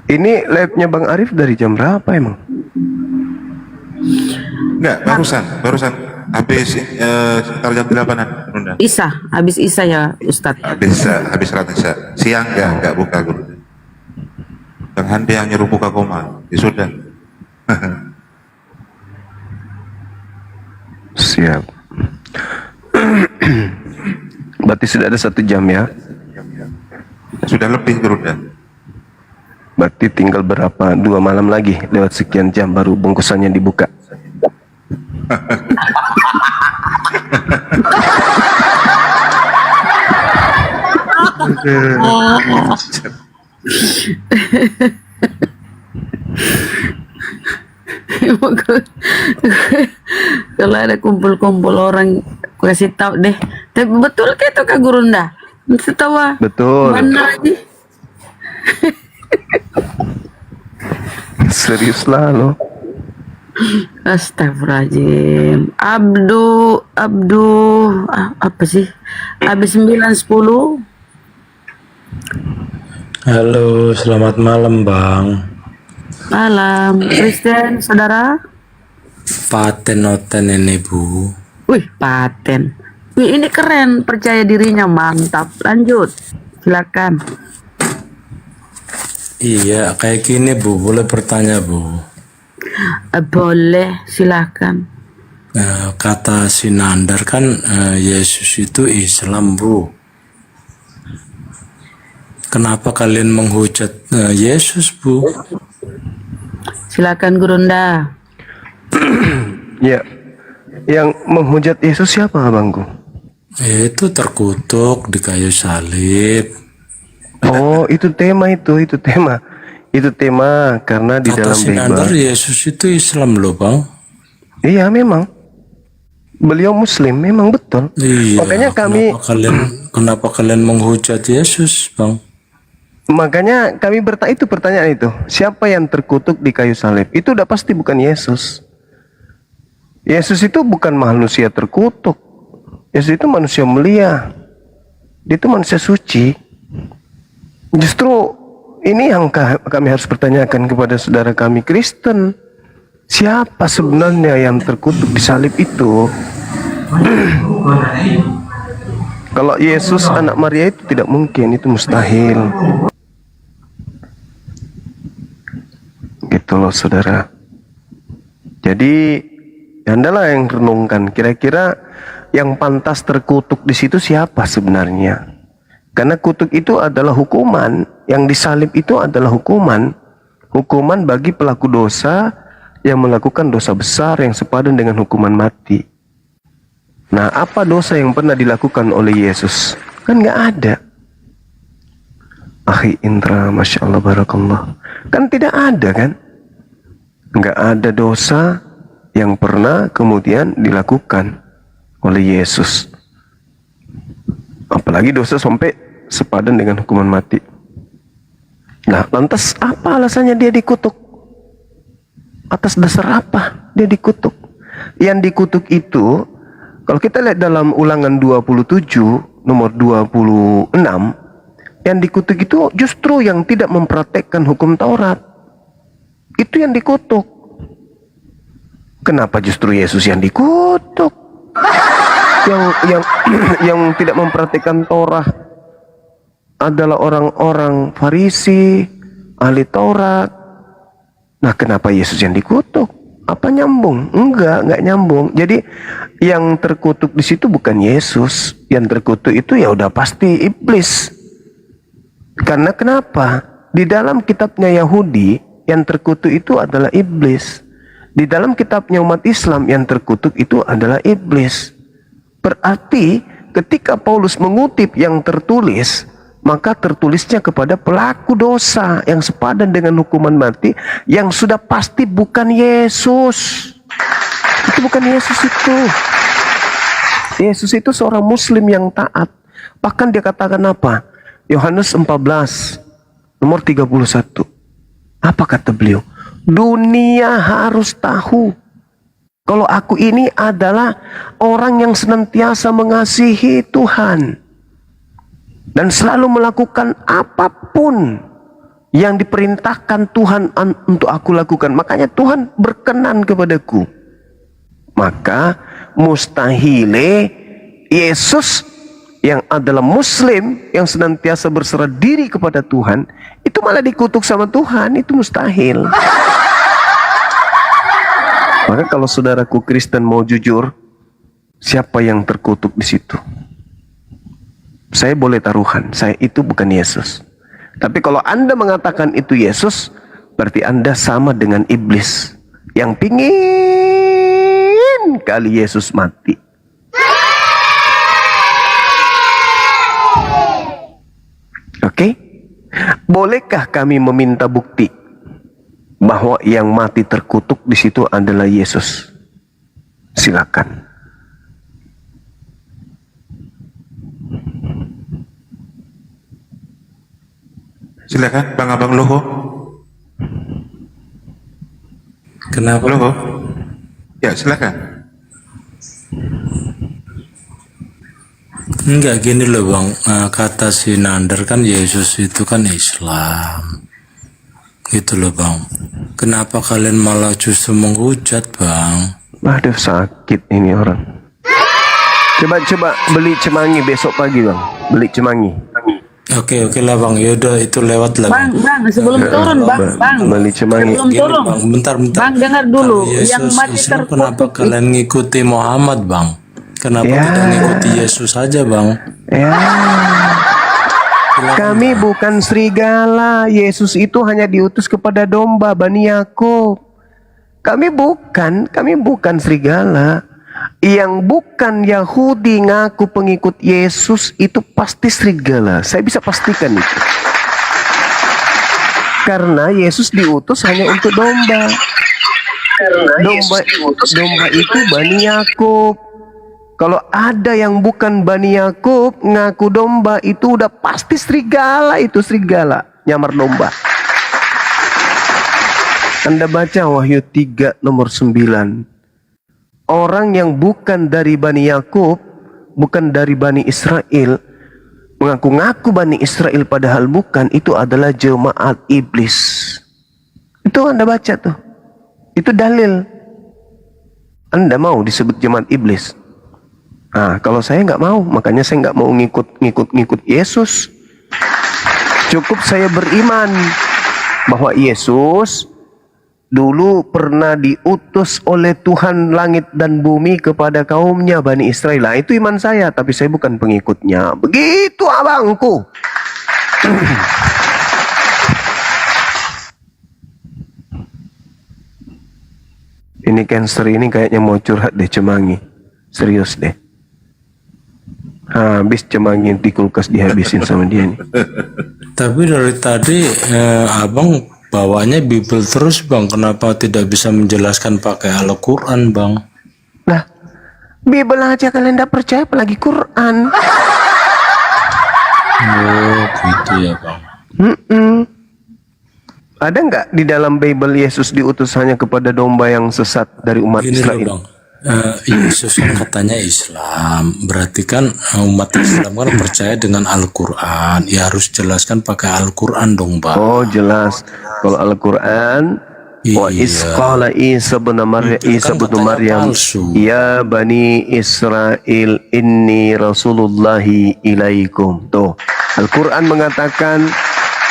Ini live-nya Bang Arif dari jam berapa emang? Enggak, barusan habis sekitar jam 8-an, Bunda. Habis Isa ya Ustadz. Habis sholat Isya. Siang enggak buka Bunda. Kang Handi yang nyuruh buka koma. Ya sudah. Siap. Berarti sudah ada 1 jam ya? Sudah lebih Bunda. Berarti tinggal berapa? 2 malam lagi lewat sekian jam baru bungkusannya dibuka. Kalau ada kumpul-kumpul orang kasih tahu deh. Tapi betul kayak itu Kak Gurunda. Tahu Betul. benar aja. Serius lah lo. Astagfirullahaladzim. Apa sih? Habis 9.10. Halo, selamat malam Bang. Malam. Kristen, saudara. Paten noten ini Bu. Wih, paten. Wih, ini keren. Percaya dirinya mantap. Lanjut. Silakan. Iya, kayak gini Bu, boleh bertanya Bu? Boleh, silakan. Kata Sinandar kan Yesus itu Islam Bu. Kenapa kalian menghujat Yesus Bu? Silakan Gurunda. Ya, yang menghujat Yesus siapa abangku? Itu terkutuk di kayu salib. Oh, itu tema itu tema. Itu tema karena di dalam Sinandar Bible. Yesus itu Islam loh Bang. Iya memang. Beliau Muslim memang betul. Iya. Makanya kami kenapa kalian menghujat Yesus Bang? Makanya kami itu pertanyaan itu. Siapa yang terkutuk di kayu salib? Itu udah pasti bukan Yesus. Yesus itu bukan manusia terkutuk. Yesus itu manusia mulia. Dia itu manusia suci. Justru ini yang kami harus pertanyakan kepada saudara kami Kristen. Siapa sebenarnya yang terkutuk di salib itu? Kalau Yesus anak Maria itu tidak mungkin, itu mustahil. Gitu loh saudara. Jadi Andalah yang renungkan, kira-kira yang pantas terkutuk di situ siapa sebenarnya? Karena kutuk itu adalah hukuman, yang disalib itu adalah hukuman bagi pelaku dosa yang melakukan dosa besar yang sepadan dengan hukuman mati. Nah, apa dosa yang pernah dilakukan oleh Yesus? Kan nggak ada. Akhi Indra, Masya Allah, Barakallah. Kan tidak ada kan? Nggak ada dosa yang pernah kemudian dilakukan oleh Yesus. Apalagi dosa sampai sepadan dengan hukuman mati. Nah, lantas apa alasannya dia dikutuk? Atas dasar apa dia dikutuk? Yang dikutuk itu, kalau kita lihat dalam Ulangan 27 nomor 26, yang dikutuk itu justru yang tidak mempraktekkan hukum Taurat. Itu yang dikutuk. Kenapa justru Yesus yang dikutuk? Yang tidak mempraktikkan Taurat adalah orang-orang Farisi, ahli Taurat. Nah, kenapa Yesus yang dikutuk? Apa nyambung? Enggak nyambung. Jadi yang terkutuk di situ bukan Yesus, yang terkutuk itu ya udah pasti iblis. Karena kenapa? Di dalam kitabnya Yahudi yang terkutuk itu adalah iblis. Di dalam kitabnya umat Islam yang terkutuk itu adalah iblis. Berarti ketika Paulus mengutip yang tertulis, maka tertulisnya kepada pelaku dosa yang sepadan dengan hukuman mati, yang sudah pasti bukan Yesus. Itu bukan Yesus itu. Yesus itu seorang muslim yang taat. Bahkan dia katakan apa? Yohanes 14 nomor 31. Apa kata beliau? Dunia harus tahu kalau aku ini adalah orang yang senantiasa mengasihi Tuhan dan selalu melakukan apapun yang diperintahkan Tuhan untuk aku lakukan. Makanya Tuhan berkenan kepadaku. Maka mustahile Yesus yang adalah muslim, yang senantiasa berserah diri kepada Tuhan, itu malah dikutuk sama Tuhan. Itu mustahil. Maka kalau saudaraku Kristen mau jujur, siapa yang terkutuk di situ? Saya boleh taruhan, saya itu bukan Yesus. Tapi kalau Anda mengatakan itu Yesus, berarti Anda sama dengan iblis yang pingin kali Yesus mati. Oke? Bolehkah kami meminta bukti bahwa yang mati terkutuk di situ adalah Yesus? Silakan. Silakan, Bang Abang Loho. Kenapa? Loho. Ya, silakan. Enggak, gini loh Bang, kata si Nander kan Yesus itu kan Islam. Gitu loh Bang. Kenapa kalian malah justru menghujat Bang? Aduh, sakit ini orang. Coba beli cemangi besok pagi Bang. Beli cemangi. Oke lah Bang, yaudah itu lewat lah Bang, sebelum turun Bang. Beli cemangi. Sebelum turun. Bang, bentar. Bang, dengar dulu. Yesus, Yang mati Islam, terkutuk. kenapa kalian ngikuti Muhammad Bang? Kenapa tidak ngikuti Yesus saja Bang? Ya. Kami bukan serigala. Yesus itu hanya diutus kepada domba Bani Yakub. Kami bukan serigala. Yang bukan Yahudi ngaku pengikut Yesus itu pasti serigala. Saya bisa pastikan itu. Karena Yesus diutus hanya untuk domba. Domba itu Bani Yakub. Kalau ada yang bukan Bani Yakub ngaku domba, itu udah pasti serigala. Itu serigala, nyamar domba. Anda baca Wahyu 3 nomor 9. orang yang bukan dari Bani Yakub, bukan dari Bani Israel, mengaku-ngaku Bani Israel padahal bukan, itu adalah jemaat iblis. Itu Anda baca tuh. Itu dalil. Anda mau disebut jemaat iblis? Nah, kalau saya nggak mau, makanya saya nggak mau ngikut Yesus. Cukup saya beriman bahwa Yesus dulu pernah diutus oleh Tuhan langit dan bumi kepada kaumnya Bani Israel. Nah, itu iman saya, tapi saya bukan pengikutnya. Begitu abangku. Ini cancer ini kayaknya mau curhat deh Cemangi. Serius deh. Habis Cemangi di kulkas dihabisin sama dia nih. Tapi dari tadi abang bawanya Bible terus bang. Kenapa tidak bisa menjelaskan pakai Al-Quran bang? Nah, Bible aja kalian tidak percaya, apalagi Quran. Oh gitu ya bang. Ada nggak di dalam Bible Yesus diutus hanya kepada domba yang sesat dari umat Gini Israel? loh, bang. Yesus kan katanya Islam, berarti kan umat Islam kan percaya dengan Al-Quran. Ya harus jelaskan pakai Al-Quran dong bang. Oh jelas, kalau Al-Quran wa isqala Isa bin Maryam ya Bani Israel inni rasulullahi ilaikum. Tuh, Al-Quran mengatakan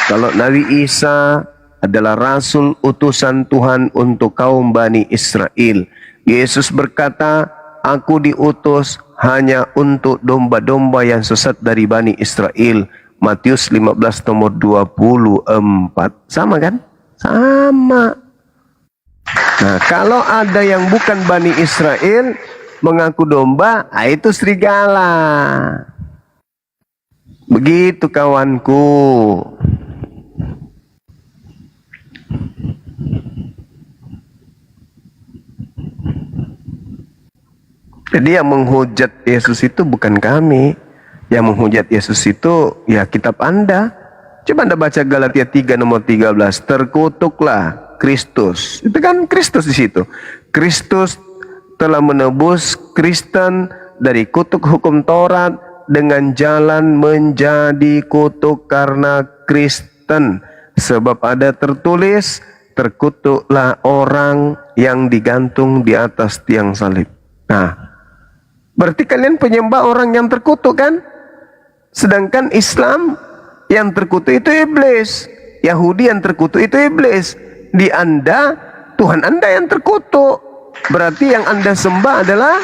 kalau Nabi Isa adalah rasul utusan Tuhan untuk kaum Bani Israel. Yesus berkata, aku diutus hanya untuk domba-domba yang sesat dari Bani Israel. Matius 15 nomor 24. Sama kan? Sama. Nah, kalau ada yang bukan Bani Israel mengaku domba, itu serigala. Begitu kawanku. Jadi yang menghujat Yesus itu bukan kami. Yang menghujat Yesus itu ya kitab Anda. Coba Anda baca Galatia 3 nomor 13. Terkutuklah Kristus. Itu kan Kristus di situ. Kristus telah menebus Kristen dari kutuk hukum Taurat dengan jalan menjadi kutuk karena Kristen. Sebab ada tertulis, terkutuklah orang yang digantung di atas tiang salib. Nah, berarti kalian penyembah orang yang terkutuk kan? Sedangkan Islam yang terkutuk itu iblis. Yahudi yang terkutuk itu iblis. Di Anda, Tuhan Anda yang terkutuk. Berarti yang Anda sembah adalah,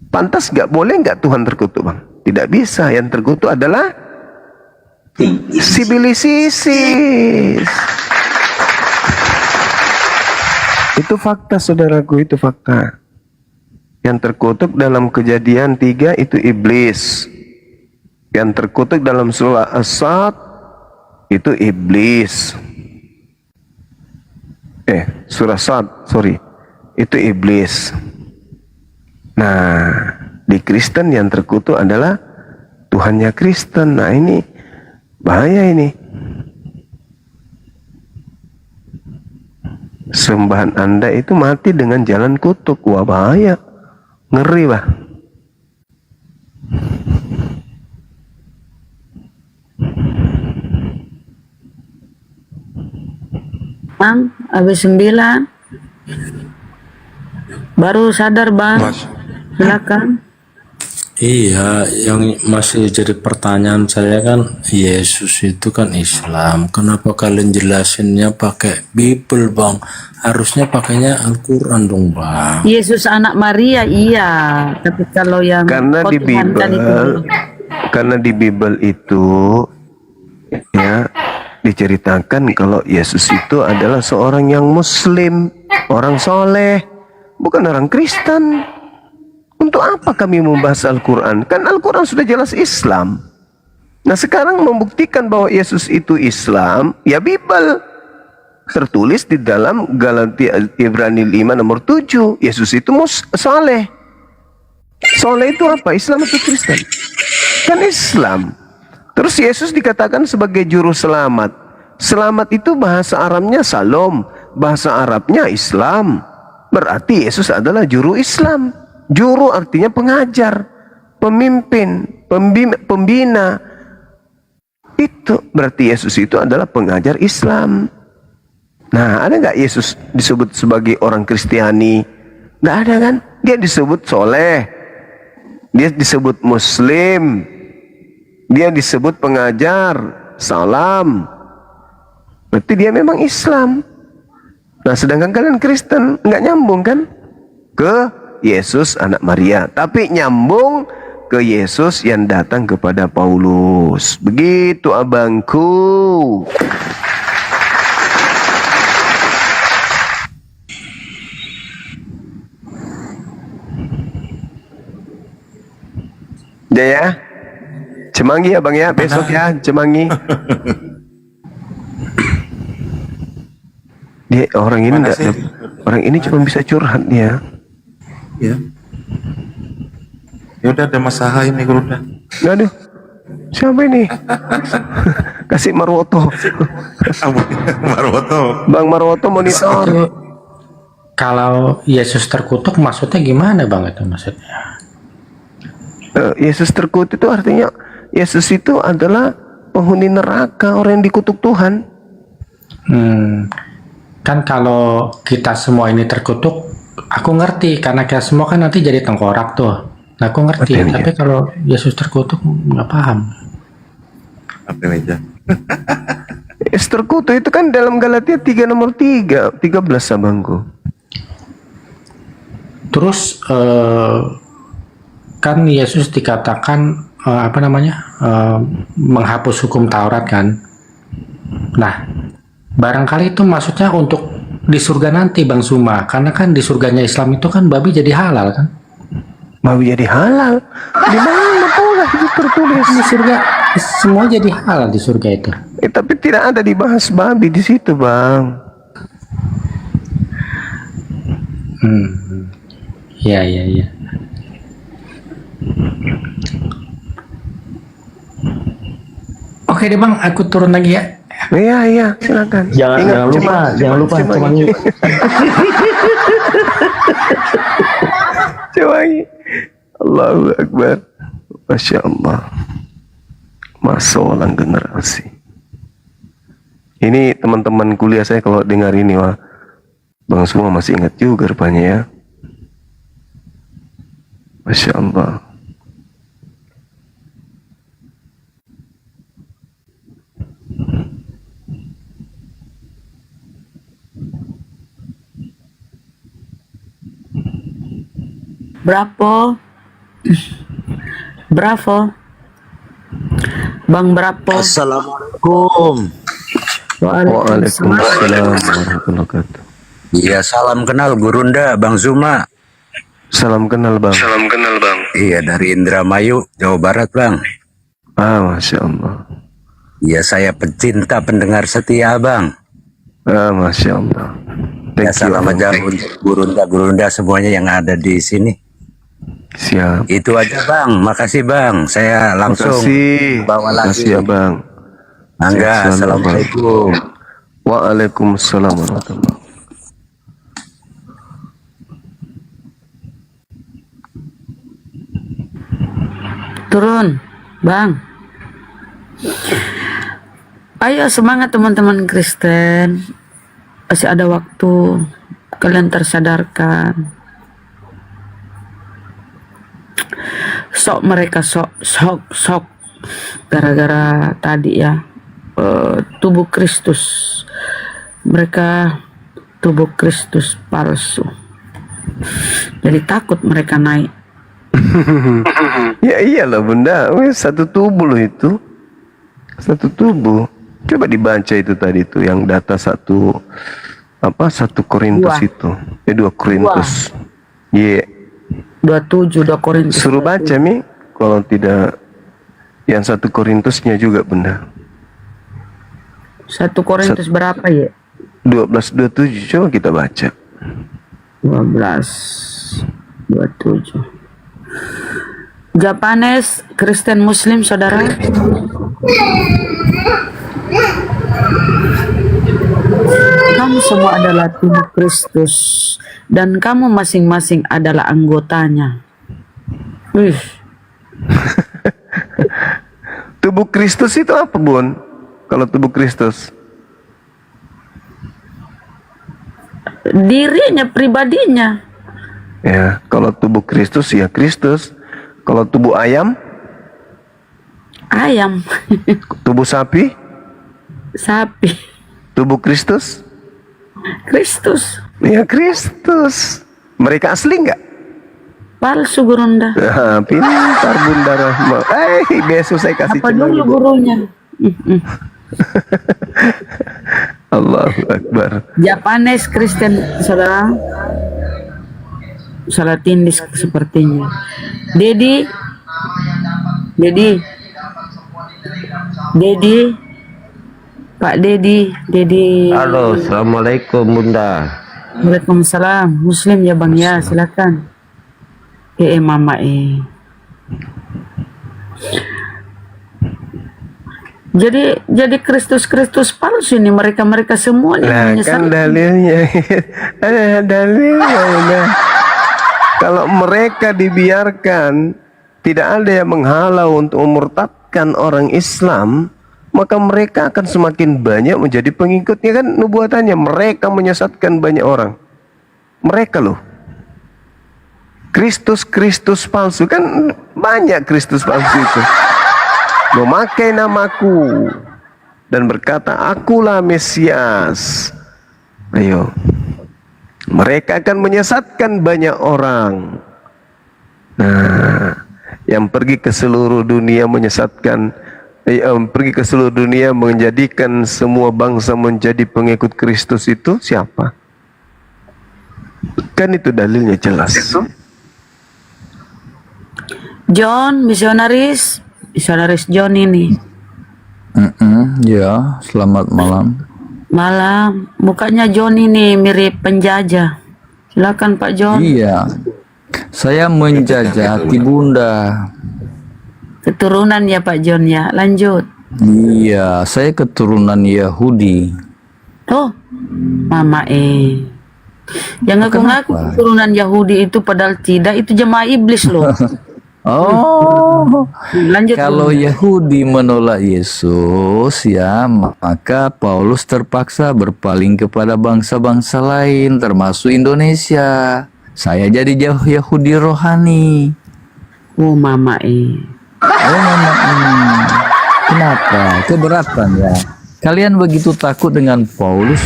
pantas gak, boleh gak Tuhan terkutuk bang? Tidak bisa. Yang terkutuk adalah sibilisis. Itu fakta saudaraku, itu fakta. Yang terkutuk dalam Kejadian 3 itu iblis. Yang terkutuk dalam surah As-Sad itu iblis. Surah Sad, sorry. Itu iblis. Nah, di Kristen yang terkutuk adalah Tuhannya Kristen. Nah, ini bahaya ini. Sembahan Anda itu mati dengan jalan kutuk. Wah, bahaya. Ngeri, bah. Bang, habis 9 baru sadar bang. Silakan. Iya, yang masih jadi pertanyaan saya kan, Yesus itu kan Islam. Kenapa kalian jelasinnya pakai Bible bang? Harusnya pakainya Al-Quran dong bang. Yesus anak Maria iya, tapi kalau yang karena di Bible, karena di Bible itu ya diceritakan kalau Yesus itu adalah seorang yang Muslim, orang soleh, bukan orang Kristen. Untuk apa kami membahas Al-Quran? Kan Al-Quran sudah jelas Islam. Nah sekarang membuktikan bahwa Yesus itu Islam, ya Bible. Tertulis di dalam Galatia Ibrani 5 nomor 7. Yesus itu soleh. Soleh itu apa? Islam atau Kristen? Kan Islam. Terus Yesus dikatakan sebagai juru selamat. Selamat itu bahasa Arabnya Salam, bahasa Arabnya Islam. berarti Yesus adalah juru Islam. Juru artinya pengajar, pemimpin, pembina. Itu berarti Yesus itu adalah pengajar Islam. Nah, ada nggak Yesus disebut sebagai orang Kristiani? Nggak ada kan? Dia disebut soleh, dia disebut Muslim, dia disebut pengajar, salam. Berarti dia memang Islam. Nah, sedangkan kalian Kristen nggak nyambung kan ke Yesus anak Maria, tapi nyambung ke Yesus yang datang kepada Paulus. Begitu abangku. Udah ya, Cemangi ya bang ya, besok ya Cemangi. Dia orang ini enggak, orang ini cuma bisa curhat dia. Ya. Ya udah ada masalah ini udah. Aduh, siapa ini? Kasih Marwoto. Marwoto. Bang Marwoto monitor. Kalau Yesus terkutuk maksudnya gimana bang itu maksudnya? Yesus terkutuk itu artinya Yesus itu adalah penghuni neraka, orang yang dikutuk Tuhan. Kan kalau kita semua ini terkutuk, aku ngerti karena kita semua kan nanti jadi tengkorak tuh. Nah, aku ngerti, Betul, tapi ya. kalau Yesus terkutuk nggak paham. Apa meja? Yesus terkutuk itu kan dalam Galatia 3 nomor 13 abangku. Terus kan Yesus dikatakan menghapus hukum Taurat kan. Nah, barangkali itu maksudnya untuk di surga nanti Bang Suma, karena kan di surganya Islam itu kan babi jadi halal kan. Babi jadi halal? Di mana pula itu tertulis? Di surga semua jadi halal di surga itu. Tapi tidak ada dibahas babi di situ bang. Iya. Oke deh bang, aku turun lagi ya. Iya, silakan. Jangan lupa Cemangi. Cemangi. Allahu Akbar. Masya Allah. Masa orang generasi. Ini teman-teman kuliah saya kalau dengar ini wah, bang semua masih ingat juga rupanya ya. Masya Allah. Bravo. Bang Bravo. Assalamualaikum. Waalaikumsalam warahmatullahi wabarakatuh. Iya, salam kenal Gurunda, Bang Zuma. Salam kenal bang. Iya, dari Indramayu, Jawa Barat, Bang. Masya Allah. Iya, saya pecinta pendengar setia, Bang. Masya Allah. Ya, salam aja untuk Gurunda semuanya yang ada di sini. Siap. Itu aja, Bang. Makasih, Bang. Saya langsung bawa lagi. Makasih ya bang. Angga, assalamualaikum. Waalaikumsalam warahmatullahi. Turun, Bang. Ayo semangat teman-teman Kristen. Masih ada waktu. Kalian tersadarkan. Mereka sok. Gara-gara tadi ya. Tubuh Kristus. Mereka tubuh Kristus palsu. Jadi takut mereka naik. Ya iyalah bunda, satu tubuh loh itu, satu tubuh. Coba dibaca itu tadi tuh yang data 1 Korintus itu, 2 Korintus. 27 2 Korintus. Suruh baca Mi, kalau tidak yang 1 Korintusnya juga bunda. 1 Korintus berapa ya? 12:27 coba kita baca. 12:27. Japanes Kristen Muslim saudara. kamu semua adalah tubuh Kristus dan kamu masing-masing adalah anggotanya. Wih. Tubuh Kristus itu apa, Bun? Kalau tubuh Kristus? Dirinya, pribadinya. Ya, kalau tubuh Kristus ya Kristus. Kalau tubuh ayam? Ayam. Tubuh sapi? Sapi. Tubuh Kristus? Kristus. Ya Kristus. Mereka asli nggak? Palsu Gurunda. Pintar Bunda Rahma. Besok saya kasih apa dulu gurunya? Allahu Akbar. Japanes Kristen, saudara. Salah tindis sepertinya. Dedi, Pak Dedi. Halo, assalamualaikum Bunda. Waalaikumsalam. Muslim ya Bang ya, silakan. Mama. Jadi Kristus palsu ini mereka semua nih. Nah, kan dalilnya ada dalilnya udah. Kalau mereka dibiarkan, tidak ada yang menghalau untuk memurtadkan orang Islam, maka mereka akan semakin banyak menjadi pengikutnya. Kan nubuatannya mereka menyesatkan banyak orang. Mereka loh. Kristus palsu, kan banyak Kristus palsu itu. Memakai namaku dan berkata, akulah Mesias. Ayo. Mereka akan menyesatkan banyak orang. Nah, yang pergi ke seluruh dunia menyesatkan, pergi ke seluruh dunia menjadikan semua bangsa menjadi pengikut Kristus itu siapa? Kan itu dalilnya jelas. John, misionaris John ini. Ya, selamat malam. Malam, mukanya John ini mirip penjajah. Silakan Pak John. Iya, saya menjajati Bunda. Keturunan ya Pak John ya, lanjut. Iya, saya keturunan Yahudi. Oh, Mama yang ngaku-ngaku keturunan Yahudi itu padahal tidak, itu jemaah iblis loh. Oh, lanjut. Kalau Yahudi menolak Yesus, ya, maka Paulus terpaksa berpaling kepada bangsa-bangsa lain, termasuk Indonesia. Saya jadi Yahudi rohani. Oh, Mama Oh, Mama Kenapa? Keberatan ya. Kalian begitu takut dengan Paulus?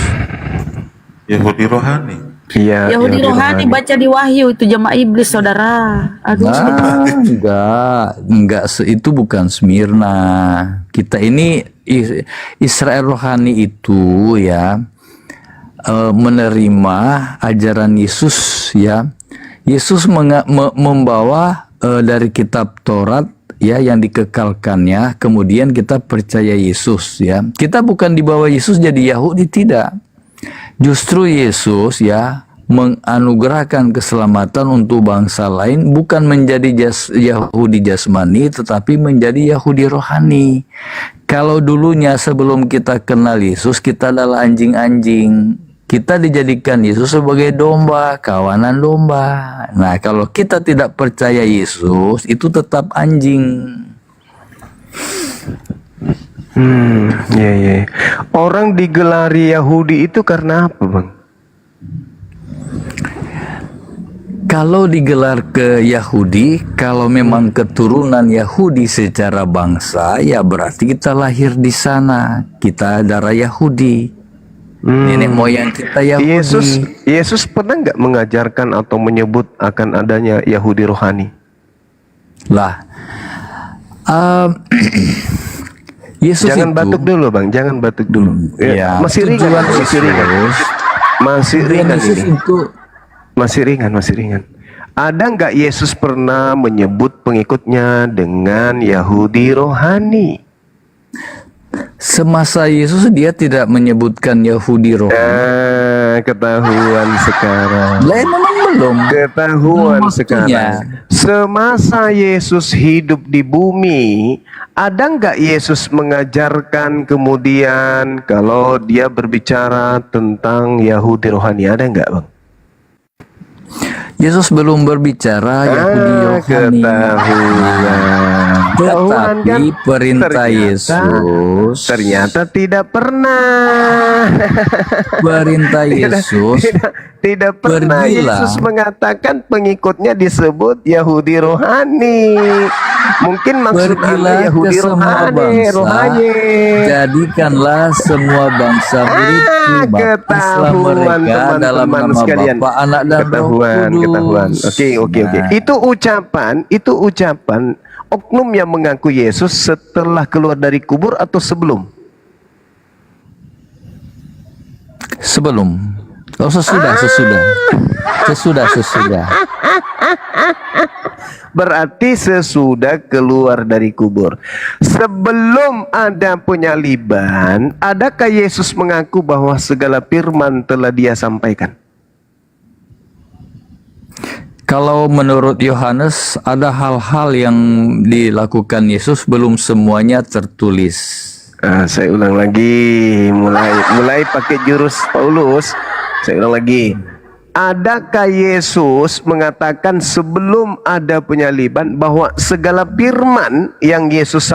Yahudi rohani. Iya. Yahudi rohani baca di Wahyu itu jemaah iblis saudara. Aduh. Enggak, itu bukan Smyrna. Kita ini Israel rohani itu ya menerima ajaran Yesus ya. Yesus membawa dari kitab Taurat ya yang dikekalkannya, kemudian kita percaya Yesus ya. Kita bukan dibawa Yesus jadi Yahudi, tidak. Justru Yesus ya menganugerahkan keselamatan untuk bangsa lain, bukan menjadi Yahudi jasmani tetapi menjadi Yahudi rohani. Kalau dulunya sebelum kita kenal Yesus kita adalah anjing-anjing, kita dijadikan Yesus sebagai domba, kawanan domba. Nah, kalau kita tidak percaya Yesus itu tetap anjing. Iya. Orang digelari Yahudi itu karena apa, Bang? Kalau digelar ke Yahudi, kalau memang keturunan Yahudi secara bangsa, ya berarti kita lahir di sana. Kita darah Yahudi. Nenek moyang kita Yahudi. Yesus pernah nggak mengajarkan atau menyebut akan adanya Yahudi rohani? Lah, Yesus jangan itu, batuk dulu Bang, jangan batuk dulu. Ya, masih ringan masih ringan. Ada nggak Yesus pernah menyebut pengikutnya dengan Yahudi rohani? Semasa Yesus dia tidak menyebutkan Yahudi rohani. Ketahuan sekarang. Memang belum ketahuan waktunya. sekarang. Semasa Yesus hidup di bumi, ada nggak Yesus mengajarkan kemudian kalau dia berbicara tentang Yahudi rohani? Ada nggak, Bang? Yesus belum berbicara Yahudi rohani. Ketahuan kan? Tetapi perintah Yesus ternyata tidak pernah. Perintah Yesus Tidak pernah pergilah. Yesus mengatakan pengikutnya disebut Yahudi rohani. Mungkin maksud Pergilah Anda Yahudi ke semua bangsa, rohani. jadikanlah semua bangsa muridku, baptislah mereka dalam nama Bapa, Anak dan Roh Kudus. Oke. Itu ucapan oknum yang mengaku Yesus setelah keluar dari kubur atau sebelum? Sebelum. Oh, sesudah. Berarti sesudah keluar dari kubur. Sebelum ada penyaliban, adakah Yesus mengaku bahwa segala firman telah dia sampaikan? Kalau menurut Yohanes ada hal-hal yang dilakukan Yesus belum semuanya tertulis. Saya ulang lagi, mulai pakai jurus Paulus. Saya ulang lagi. Adakah Yesus mengatakan sebelum ada penyaliban bahwa segala firman yang Yesus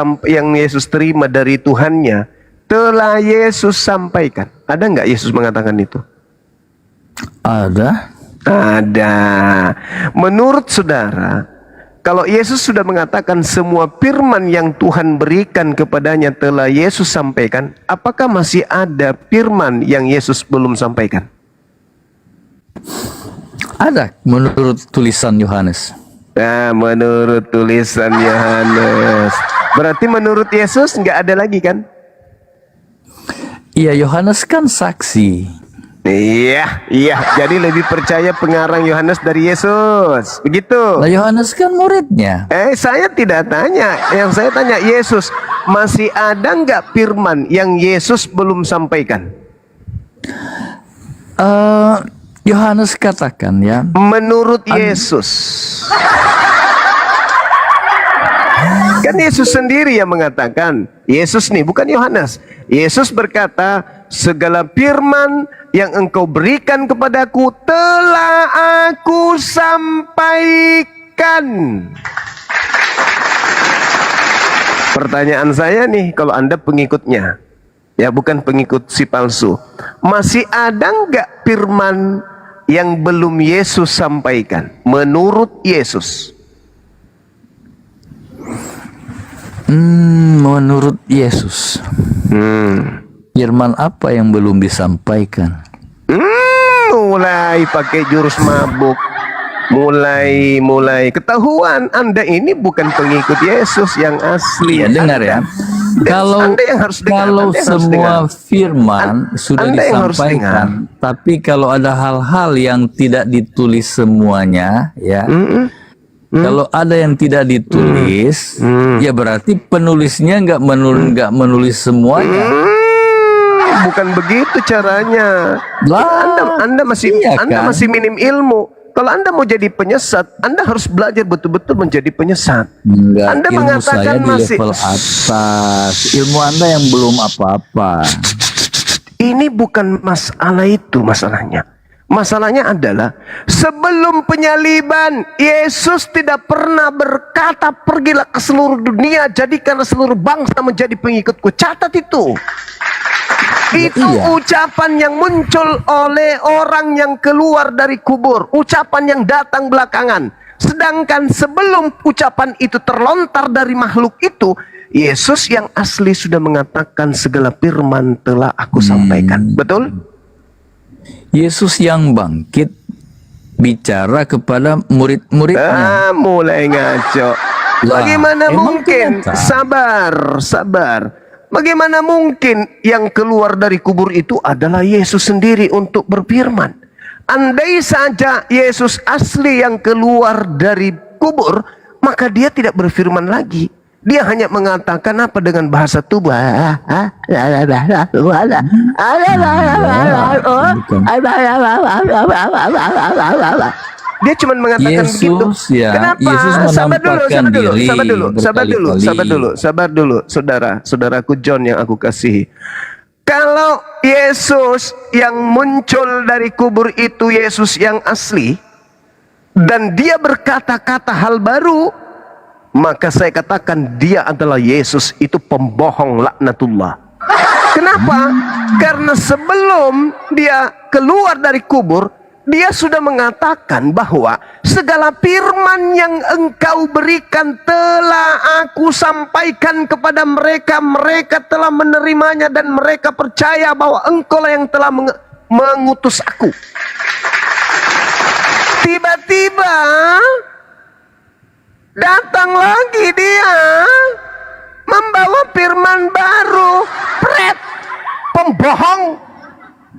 terima dari Tuhannya telah Yesus sampaikan? Ada nggak Yesus mengatakan itu? Ada. Menurut saudara, kalau Yesus sudah mengatakan semua firman yang Tuhan berikan kepadanya telah Yesus sampaikan, apakah masih ada firman yang Yesus belum sampaikan? Ada, menurut tulisan Yohanes. Menurut tulisan Yohanes. Berarti menurut Yesus nggak ada lagi kan? Iya, Yohanes kan saksi. Iya. Jadi lebih percaya pengarang Yohanes dari Yesus. Begitu. Nah, Yohanes kan muridnya. Saya tidak tanya. Yang saya tanya, Yesus masih ada nggak firman yang Yesus belum sampaikan? Yohanes katakan ya. Menurut Yesus. Kan Yesus sendiri yang mengatakan. Yesus nih, bukan Yohanes. Yesus berkata, segala firman yang engkau berikan kepadaku telah aku sampaikan. Pertanyaan saya nih, kalau Anda pengikutnya, ya bukan pengikut si palsu, masih ada nggak firman yang belum Yesus sampaikan menurut Yesus? Menurut Yesus, firman apa yang belum disampaikan? Mulai pakai jurus mabuk, mulai ketahuan Anda ini bukan pengikut Yesus yang asli. Ya, dengar ya. Kalau semua firman sudah disampaikan, tapi kalau ada hal-hal yang tidak ditulis semuanya, ya. Kalau ada yang tidak ditulis, ya berarti penulisnya nggak menulis semuanya. Bukan begitu caranya. Anda masih minim ilmu. Kalau Anda mau jadi penyesat, Anda harus belajar betul-betul menjadi penyesat. Anda ilmu mengatakan saya di level atas, ilmu Anda yang belum apa-apa. Ini bukan masalah itu masalahnya. Masalahnya adalah sebelum penyaliban, Yesus tidak pernah berkata pergilah ke seluruh dunia, jadikanlah seluruh bangsa menjadi pengikutku. Catat itu. Itu ucapan yang muncul oleh orang yang keluar dari kubur, ucapan yang datang belakangan. Sedangkan sebelum ucapan itu terlontar dari makhluk itu, Yesus yang asli sudah mengatakan segala firman telah aku sampaikan. Betul? Yesus yang bangkit bicara kepada murid-muridnya. Mulai ngaco. Bagaimana mungkin? Sabar. Bagaimana mungkin yang keluar dari kubur itu adalah Yesus sendiri untuk berfirman? Andai saja Yesus asli yang keluar dari kubur, maka dia tidak berfirman lagi. Dia hanya mengatakan apa dengan bahasa tubuh. Dia cuma mengatakan begitu. Ya, Kenapa? Yesus menampakkan diri Sabar dulu, saudaraku John yang aku kasihi. Kalau Yesus yang muncul dari kubur itu Yesus yang asli, dan dia berkata-kata hal baru, maka saya katakan dia adalah Yesus itu pembohong laknatullah. Kenapa? Karena sebelum dia keluar dari kubur, dia sudah mengatakan bahwa segala firman yang engkau berikan telah aku sampaikan kepada mereka. Mereka telah menerimanya dan mereka percaya bahwa engkau lah yang telah mengutus aku. Tiba-tiba datang lagi dia membawa firman baru. Pembohong,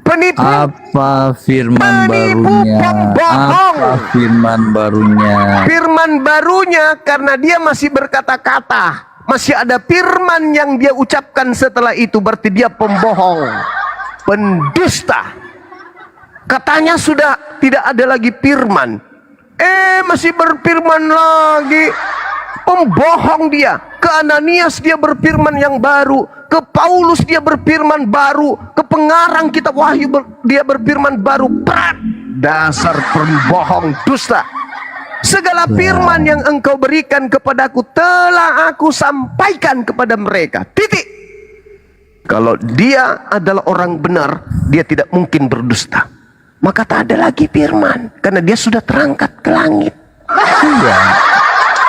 penipu. Apa firman barunya? Apa firman barunya? Firman barunya karena dia masih berkata-kata, masih ada firman yang dia ucapkan setelah itu, berarti dia pembohong, pendusta. Katanya sudah tidak ada lagi firman, masih berfirman lagi. Pembohong dia. Ke Ananias dia berfirman yang baru, ke Paulus dia berfirman baru, ke pengarang kitab Wahyu dia berfirman baru. Dasar pembohong, dusta. Segala firman yang engkau berikan kepadaku telah aku sampaikan kepada mereka. Titik. Kalau dia adalah orang benar, dia tidak mungkin berdusta. Maka tak ada lagi firman, karena dia sudah terangkat ke langit. Iya.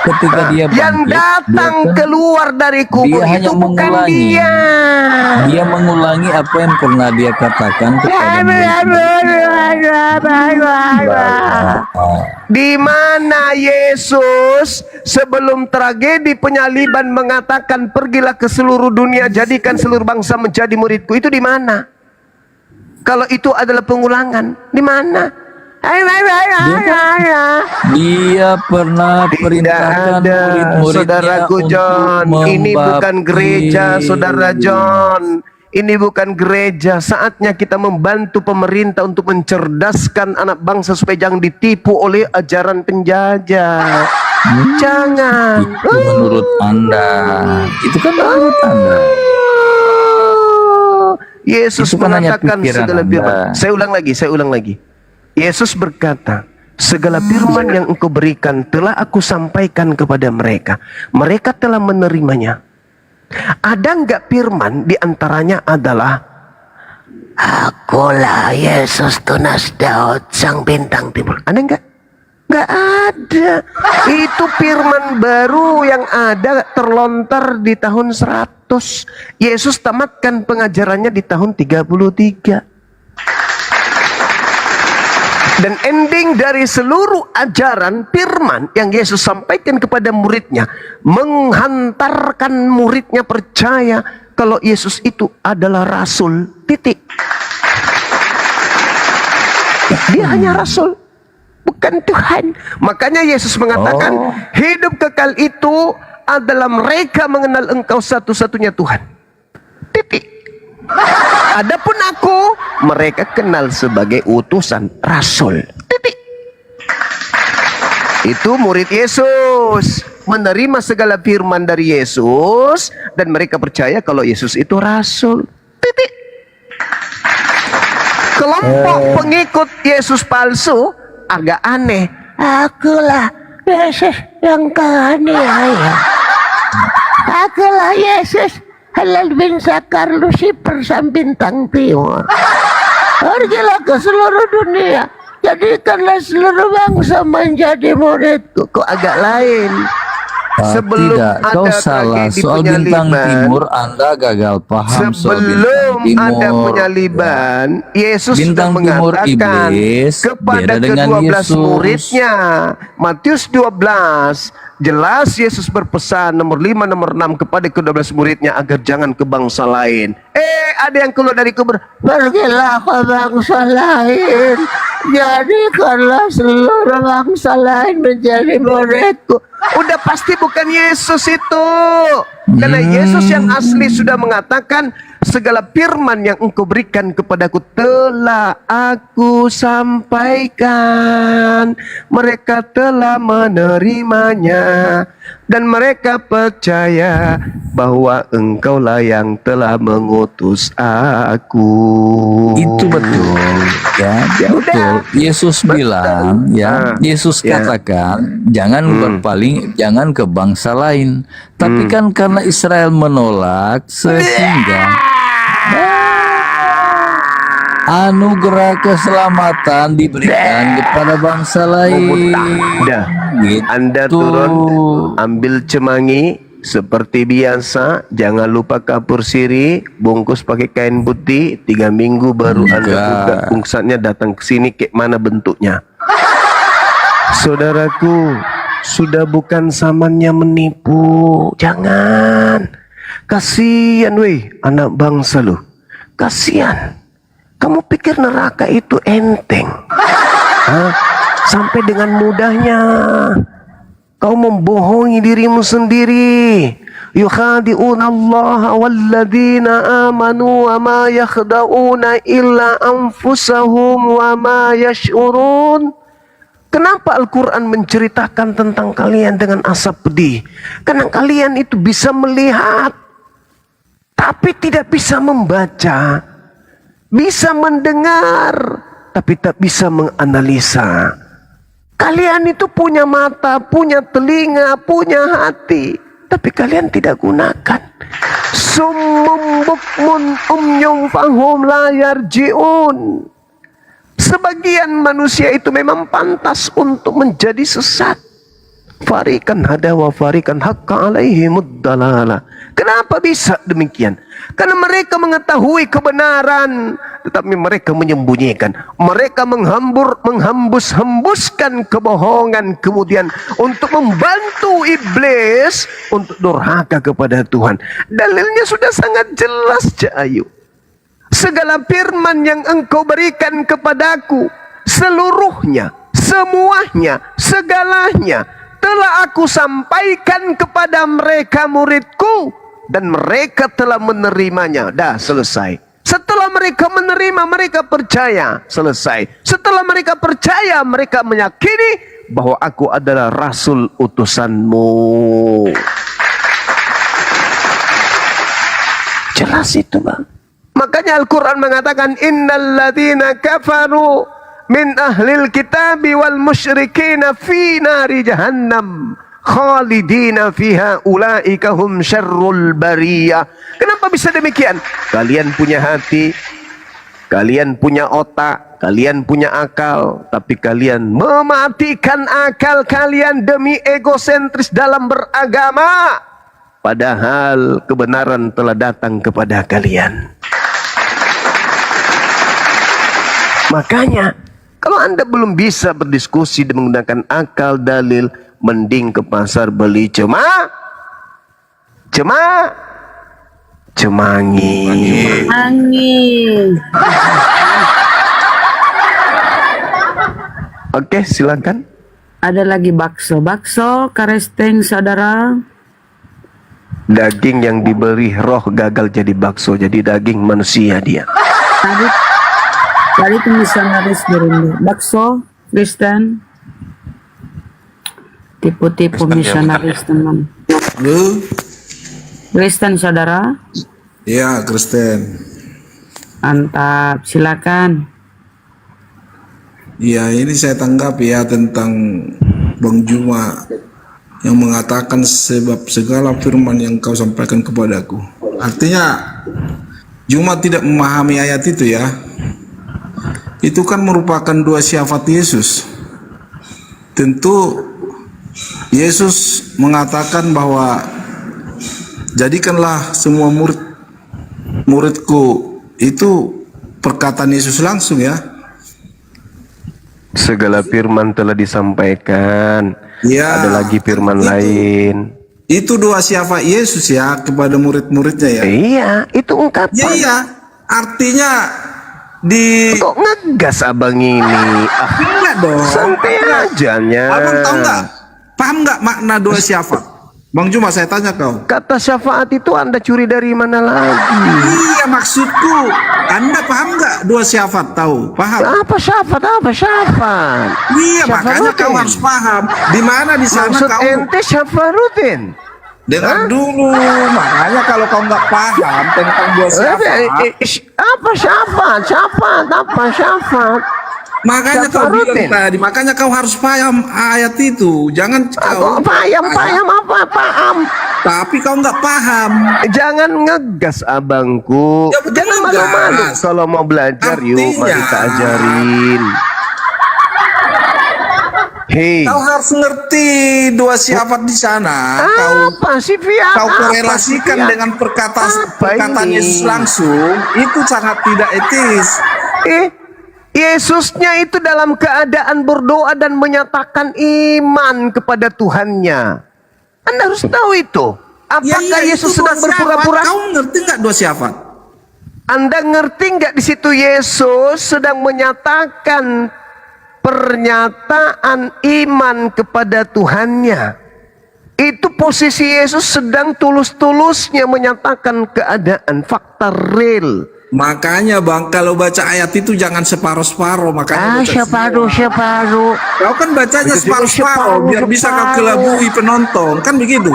Ketika dia bangkit, yang datang dia keluar dari kubur dia itu hanya bukan mengulangi. dia. Dia mengulangi apa yang pernah dia katakan kepada Di mana Yesus sebelum tragedi penyaliban mengatakan pergilah ke seluruh dunia, jadikan seluruh bangsa menjadi muridku. Itu di mana? Kalau itu adalah pengulangan, di mana? Dia pernah perintahkan murid-muridnya saudaraku John, ini bukan gereja, saudara John. Ini bukan gereja. Saatnya kita membantu pemerintah untuk mencerdaskan anak bangsa supaya jangan ditipu oleh ajaran penjajah. Jangan. Itu menurut Anda. Itu kan menurut Anda. Yesus Itu kan hanya mengatakan pikiran segala firman. Anda. Saya ulang lagi. Yesus berkata, segala firman yang engkau berikan telah aku sampaikan kepada mereka. Mereka telah menerimanya. Ada enggak firman diantaranya adalah Akulah Yesus tunas Daud sang bintang timur. Ada enggak? Enggak ada. Itu firman baru yang ada terlontar di tahun 100. Yesus tamatkan pengajarannya di tahun 33. Dan ending dari seluruh ajaran firman yang Yesus sampaikan kepada muridnya, menghantarkan muridnya percaya kalau Yesus itu adalah rasul. Titik. Dia hanya rasul, bukan Tuhan. Makanya Yesus mengatakan hidup kekal itu adalah mereka mengenal engkau satu-satunya Tuhan. Titik. Adapun aku, mereka kenal sebagai utusan rasul. Titik. Itu murid Yesus, menerima segala firman dari Yesus dan mereka percaya kalau Yesus itu rasul. Titik. Kelompok pengikut Yesus palsu agak aneh. Akulah Yesus yang kaniaya. Akulah Yesus Halal bin Sakar Lucifer sang bintang timur. Pergilah ke seluruh dunia, jadikanlah seluruh bangsa menjadi muridku. Kok agak lain? Sebelum tidak, kau ada salah. tragedi Soal bintang penyaliban, timur Anda gagal paham. sebelum ada penyaliban, Yesus bintang sudah timur mengatakan iblis kepada beda dengan ke-12 Yesus. muridnya. Matius 12 jelas Yesus berpesan nomor 5, nomor 6 kepada ke-12 muridnya agar jangan ke bangsa lain. Ada yang keluar dari kubur, pergilah ke bangsa lain, jadikanlah seluruh bangsa lain menjadi muridku. Udah pasti bukan Yesus itu. Karena Yesus yang asli sudah mengatakan segala firman yang engkau berikan kepadaku telah aku sampaikan. Mereka telah menerimanya dan mereka percaya bahwa engkaulah yang telah mengutus aku. Itu betul, ya, betul. Yesus bilang, ya, Yesus katakan, jangan berpaling, jangan ke bangsa lain. Tapi kan karena Israel menolak, sehingga anugerah keselamatan diberikan kepada bangsa lain. Gitu. Anda turun, ambil cemangi seperti biasa. Jangan lupa kapur siri, bungkus pakai kain putih. 3 minggu baru Anda buka bungkusnya, datang ke sini kayak mana bentuknya. Saudaraku, sudah bukan zamannya menipu. Jangan. Kasihan weh anak bangsa lu. Kasihan. Kamu pikir neraka itu enteng? Hah? Sampai dengan mudahnya kau membohongi dirimu sendiri. Yukhadi'una Allah walladzina amanu wa ma yakhda'una illa anfusahum wa ma yash'urun. Kenapa Al-Quran menceritakan tentang kalian dengan asap pedih? Karena kalian itu bisa melihat, tapi tidak bisa membaca. Bisa mendengar, tapi tak bisa menganalisa. Kalian itu punya mata, punya telinga, punya hati, tapi kalian tidak gunakan. Summum bukmun umyum fahum la yarji'un. Sebagian manusia itu memang pantas untuk menjadi sesat. Farikan hada wa farikan haqqa alaihimud dalala. Kenapa bisa demikian? Karena mereka mengetahui kebenaran, tetapi mereka menyembunyikan. Mereka menghembus-hembuskan kebohongan, kemudian untuk membantu iblis untuk durhaka kepada Tuhan. Dalilnya sudah sangat jelas, Cahayu. Segala firman yang engkau berikan kepadaku, seluruhnya, semuanya, segalanya telah aku sampaikan kepada mereka muridku, dan mereka telah menerimanya. Dah selesai. Setelah mereka menerima, mereka percaya. Selesai. Setelah mereka percaya, mereka meyakini bahwa aku adalah Rasul utusanmu. Jelas itu, Bang. Makanya Al-Quran mengatakan, innal ladzina kafaru min ahlil kitabi wal musyrikina fi nari jahannam khalidina fiha ulaika hum syarrul bariyah. Kenapa bisa demikian? Kalian punya hati, kalian punya otak, kalian punya akal, tapi kalian mematikan akal kalian demi egosentris dalam beragama, padahal kebenaran telah datang kepada kalian. Makanya kalau Anda belum bisa berdiskusi dan menggunakan akal dalil, mending ke pasar beli cemangi. Oke, silakan. Ada lagi bakso karesteng, saudara. Daging yang diberi roh gagal jadi bakso, jadi daging manusia dia. Tadi itu misionaris Burundi. Bakso, Kristen. Tipu-tipu misionaris, teman. Lu? Kristen, saudara. Ya, Kristen. Mantap, silakan. Ya, ini saya tanggapi ya tentang Bang Juma yang mengatakan sebab segala firman yang kau sampaikan kepadaku. Artinya Juma tidak memahami ayat itu ya. Itu kan merupakan dua sifat Yesus. Tentu Yesus mengatakan bahwa jadikanlah semua muridku, itu perkataan Yesus langsung ya. Segala firman telah disampaikan. Ya, ada lagi firman lain. Itu dua sifat Yesus ya kepada murid-muridnya ya. Iya, itu ungkapan. Ya, iya. Artinya kok ngegas abang ini? Enggak dong. Santai aja nya. Abang tahu nggak? Paham nggak makna dua sifat? Bang Juma, saya tanya kau. Kata syafaat itu Anda curi dari mana lagi? Iya, maksudku, Anda paham nggak dua syafaat? Tahu? Paham? Apa syafaat? Apa syafaat? Iya, Syafaat makanya kau rutin. harus paham. Di mana di sana Maksud kau? ente syafaat rutin? Dengar dulu, makanya kalau kau nggak paham tentang dua syafaat, Apa syafaat? Syafaat apa syafaat? makanya kau Syafaat bilang rutin. tadi, makanya kau harus paham ayat itu. Jangan kau Paham apa? Paham. tapi kau nggak paham. Jangan ngegas abangku. Ya, betul Jangan ngegas. malu-malu. Kalau mau belajar yuk, mari Artinya, kita ajarin. Hei, Kau harus ngerti dua syafaat di sana. apa sih Fiat? Kau Apa korelasikan sih, Fiat? dengan perkataan ini? Yesus langsung, itu sangat tidak etis. Yesusnya itu dalam keadaan berdoa dan menyatakan iman kepada Tuhannya. Anda harus tahu itu. Apakah Yesus itu sedang dua syafaat. berpura-pura? Kau ngerti nggak dua syafaat? Anda ngerti nggak di situ Yesus sedang menyatakan pernyataan iman kepada Tuhannya. Itu posisi Yesus sedang tulus-tulusnya menyatakan keadaan fakta real. Makanya Bang, kalau baca ayat itu jangan separuh-separuh. Makanya baca separuh. Kau kan bacanya Itu juga separuh-separuh biar bisa kau kelabui penonton. Kan begitu.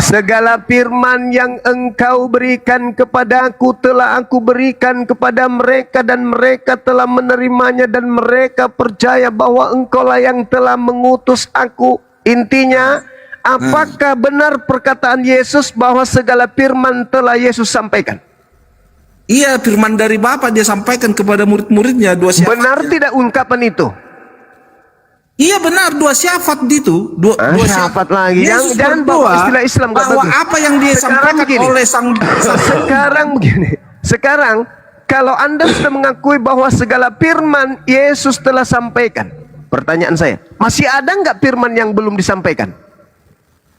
Segala firman yang engkau berikan kepadaku telah aku berikan kepada mereka dan mereka telah menerimanya dan mereka percaya bahwa engkaulah yang telah mengutus aku. Intinya, apakah benar perkataan Yesus bahwa segala firman telah Yesus sampaikan? Iya, firman dari Bapa dia sampaikan kepada murid-muridnya dua syafaat. Benar tidak ungkapan itu? Iya benar, dua syafaat itu. Dua syafaat lagi. Yesus Jangan berdoa bawa istilah Islam gak bahwa bagus. apa yang dia sampaikan oleh sang Sekarang begini. Sekarang kalau Anda sudah mengakui bahwa segala firman Yesus telah sampaikan, pertanyaan saya, masih ada nggak firman yang belum disampaikan?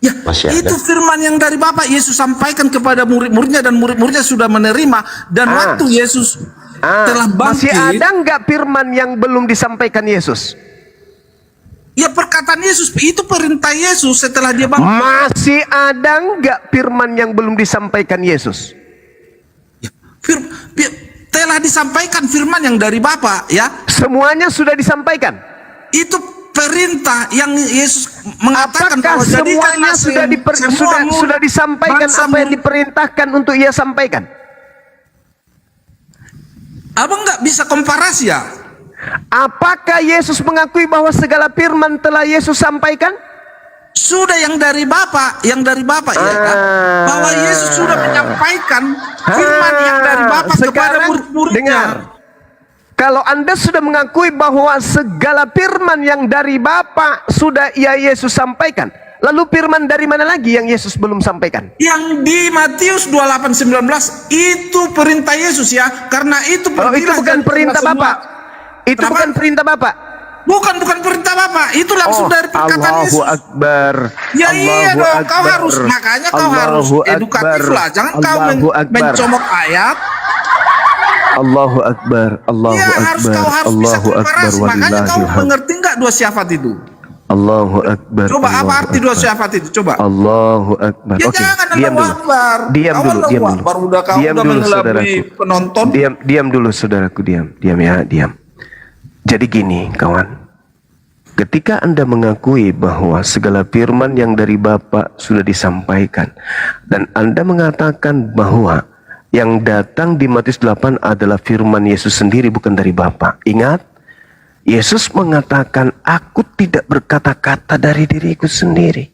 Ya, itu firman yang dari Bapa Yesus sampaikan kepada murid-muridnya dan murid-muridnya sudah menerima dan waktu Yesus telah bangkit. Masih ada nggak firman yang belum disampaikan Yesus? Ya, perkataan Yesus itu perintah Yesus setelah dia bangkit. Masih ada nggak firman yang belum disampaikan Yesus? Telah disampaikan firman yang dari Bapa, ya. Semuanya sudah disampaikan. Itu perintah yang Yesus mengatakan apakah bahwa semuanya sudah disampaikan apa yang diperintahkan untuk ia sampaikan? Abang nggak bisa komparasi ya? Apakah Yesus mengakui bahwa segala firman telah Yesus sampaikan? Sudah yang dari Bapa ya kan? Bahwa Yesus sudah menyampaikan firman yang dari Bapa kepada murid-muridnya. Kalau Anda sudah mengakui bahwa segala firman yang dari Bapa sudah Yesus sampaikan, lalu firman dari mana lagi yang Yesus belum sampaikan? Yang di Matius 28:19 itu perintah Yesus ya, karena itu itu bukan perintah Bapa. Itu bukan perintah Bapa. Bukan perintah Bapa, itu langsung dari perkataan Yesus. Allahu Akbar. Ya iya dong, kau harus, makanya kau harus edukatif lah, jangan kau mencomot ayat. Allahu Akbar, Allahu Ya, Akbar, harus bisa Allahu Akbar, komparasi. Makanya kau walillahil hamd. mengerti nggak dua syafaat itu? Allahu Akbar. Coba apa Allahu arti dua Akbar. syafaat itu? Coba. Allahu Akbar. Ya Oke, jangan diam Allahu dulu. Akbar. Diam Kau dulu, Allahu diam dulu. Akbar, udah kau Diam udah dulu, mengelabui saudaraku. penonton. Diam dulu, saudaraku, diam ya, diam. Jadi gini, kawan. Ketika Anda mengakui bahwa segala firman yang dari Bapa sudah disampaikan dan Anda mengatakan bahwa yang datang di Matius 8 adalah firman Yesus sendiri, bukan dari Bapa. Ingat, Yesus mengatakan, aku tidak berkata-kata dari diriku sendiri.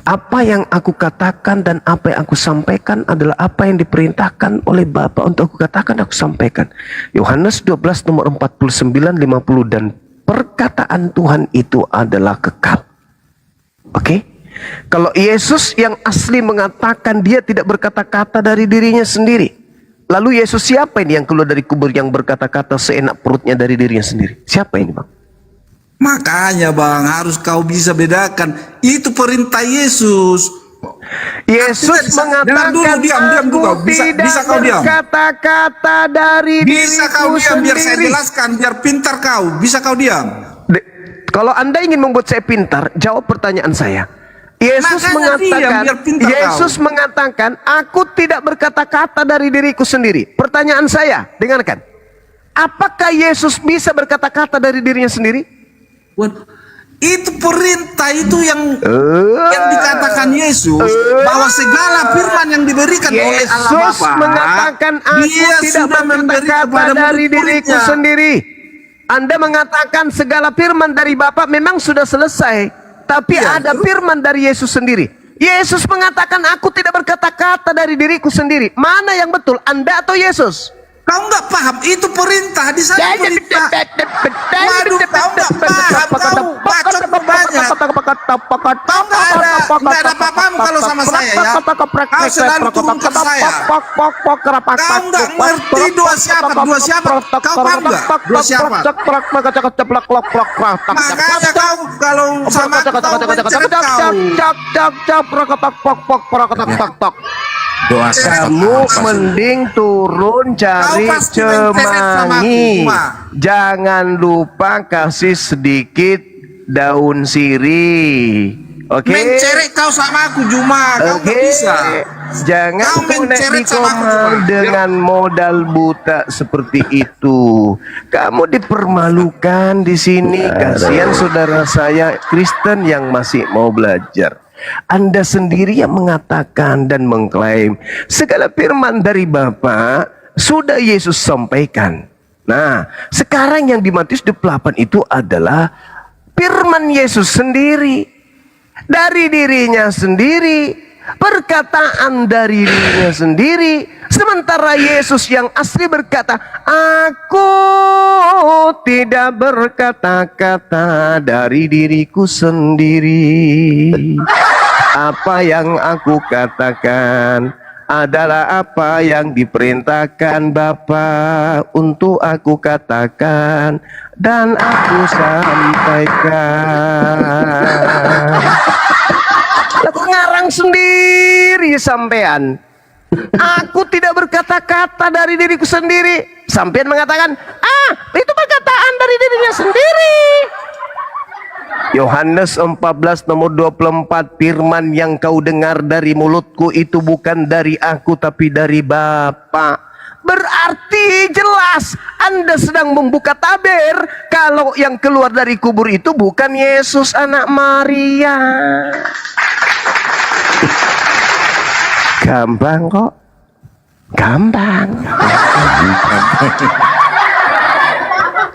Apa yang aku katakan dan apa yang aku sampaikan adalah apa yang diperintahkan oleh Bapa untuk aku katakan, aku sampaikan. Yohanes 12 nomor 49, 50, dan perkataan Tuhan itu adalah kekal. Oke? Kalau Yesus yang asli mengatakan dia tidak berkata-kata dari dirinya sendiri, lalu Yesus siapa ini yang keluar dari kubur yang berkata-kata seenak perutnya dari dirinya sendiri? Siapa ini, Bang? Makanya Bang, harus kau bisa bedakan. Itu perintah Yesus. Yesus mengatakan, diam dulu. Bisa kau diam. Kata-kata dari Bisa kau diam, biar saya sendiri. jelaskan, biar pintar kau. Bisa kau diam. Kalau Anda ingin membuat saya pintar, jawab pertanyaan saya. Yesus Makanya mengatakan, diam, biar pintar Yesus kau. mengatakan, aku tidak berkata-kata dari diriku sendiri. Pertanyaan saya, dengarkan. Apakah Yesus bisa berkata-kata dari dirinya sendiri? Itu perintah itu yang dikatakan Yesus, bahwa segala firman yang diberikan oleh Allah Yesus Bapa, mengatakan, aku Dia tidak sudah memberi berkata-kata kepada dari diriku murid-muridnya. sendiri. Anda mengatakan segala firman dari Bapa memang sudah selesai, tapi ada firman dari Yesus sendiri. Yesus mengatakan, aku tidak berkata-kata dari diriku sendiri. Mana yang betul, Anda atau Yesus? Kau nggak paham, itu perintah, di sana perintah. Waduh, kau nggak paham, kau bacot banyak. Kau nggak ada apa-apamu kalau sama saya ya. Kau selalu turunkan saya. Kau nggak ngerti dua siapa. Kau paham nggak? Dua siapa? Makanya kau kalau sama aku, kau menceret kau. Doa Kamu mending turun cari pasti menceret sama aku, cemangi. Cuma. Jangan lupa kasih sedikit daun sirih. Oke. Mencerek kau sama aku Juma, kau nggak bisa. Jangan Kau konek menceret di sama aku, komar Juma. dengan modal buta seperti itu. Kamu dipermalukan di sini. Kasihan saudara saya Kristen yang masih mau belajar. Anda sendiri yang mengatakan dan mengklaim segala firman dari Bapa sudah Yesus sampaikan. Nah, sekarang yang di Matius 28 itu adalah firman Yesus sendiri, dari dirinya sendiri, perkataan dari dirinya sendiri. Sementara Yesus yang asli berkata, aku tidak berkata-kata dari diriku sendiri. Apa yang aku katakan adalah apa yang diperintahkan Bapa untuk aku katakan dan aku sampaikan. Aku ngarang sendiri sampean. Aku tidak berkata-kata dari diriku sendiri. Sampean mengatakan, itu perkataan dari dirinya sendiri. Yohanes 14 nomor 24, firman yang kau dengar dari mulutku itu bukan dari aku tapi dari Bapa. Berarti jelas Anda sedang membuka tabir kalau yang keluar dari kubur itu bukan Yesus anak Maria. Gampang kok. Gampang.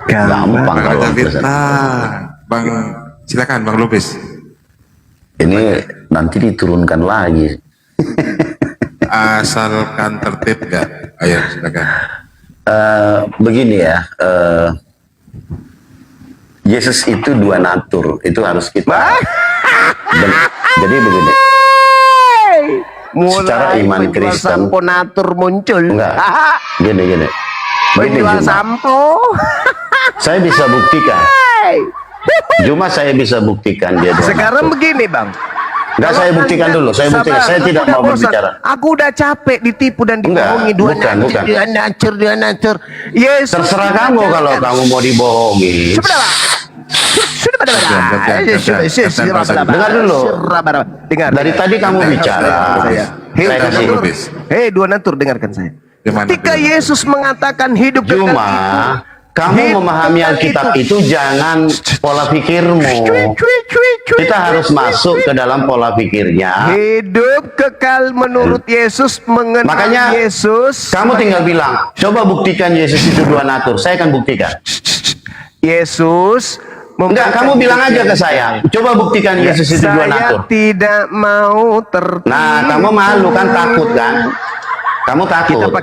Gampang kalau Bang, silakan Bang Lubis. Ini nanti diturunkan lagi. Asalkan tertib nggak? Ayo silakan. Begini ya, Yesus itu dua natur, itu harus kita. Jadi begini. Secara iman Kristen, sampo natur muncul. Enggak. Gini. Penjual sampo. Saya bisa buktikan. Cuma saya bisa buktikan dia. Sekarang begini Bang. Enggak, saya buktikan dulu. Saya buktikan. Saya tidak mau berbicara. Aku udah capek ditipu dan dibohongi. Bukan. Dia nacur. Yes. Terserah kamu kalau kamu mau dibohongi. Dengar dulu. Dengar. Dari tadi kamu bicara. Hei dua natur, dengarkan saya. Ketika Yesus mengatakan hidup kekal Cuma kamu memahami Alkitab itu jangan pola pikirmu. Kita harus masuk ke dalam pola pikirnya. Hidup kekal menurut Yesus, mengenal Makanya Yesus. Kamu tinggal bilang, coba buktikan Yesus itu dua natur. Saya akan buktikan. Yesus. Enggak, kamu bilang aja ke saya. Coba buktikan Yesus itu dua natur. Saya tidak mau tertipu. Nah, kamu malu kan, takut kan? Kamu takut.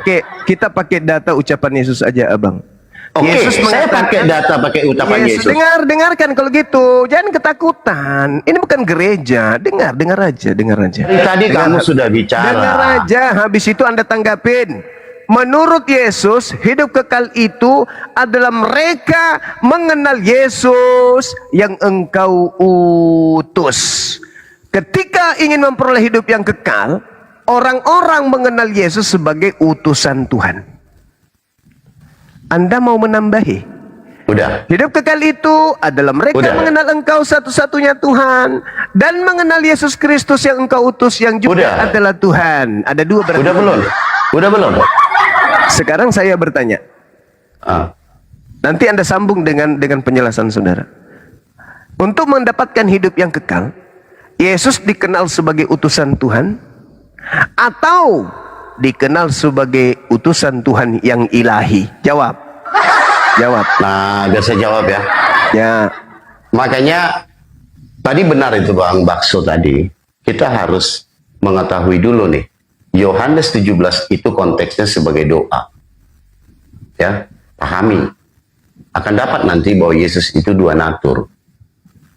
Kita pakai data ucapan Yesus aja, Abang. Oke, saya pakai data, pakai ucapan Yesus. Dengarkan kalau gitu. Jangan ketakutan. Ini bukan gereja. Dengar aja. Tadi kamu sudah bicara. Dengar aja. Habis itu Anda tanggapin. Menurut Yesus, hidup kekal itu adalah mereka mengenal Yesus yang engkau utus. Ketika ingin memperoleh hidup yang kekal, orang-orang mengenal Yesus sebagai utusan Tuhan. Anda mau menambahi? Udah. Hidup kekal itu adalah mereka mengenal Engkau satu-satunya Tuhan dan mengenal Yesus Kristus yang Engkau utus yang juga adalah Tuhan. Ada dua berarti. Udah belum? Udah belum? Sekarang saya bertanya. Nanti Anda sambung dengan penjelasan saudara. Untuk mendapatkan hidup yang kekal, Yesus dikenal sebagai utusan Tuhan atau dikenal sebagai utusan Tuhan yang ilahi? Jawab. Jawab. Nah, biar saya jawab ya. Ya. Makanya tadi benar itu Bang Bakso tadi. Kita harus mengetahui dulu nih. Yohanes 17 itu konteksnya sebagai doa. Ya, pahami. Akan dapat nanti bahwa Yesus itu dua natur.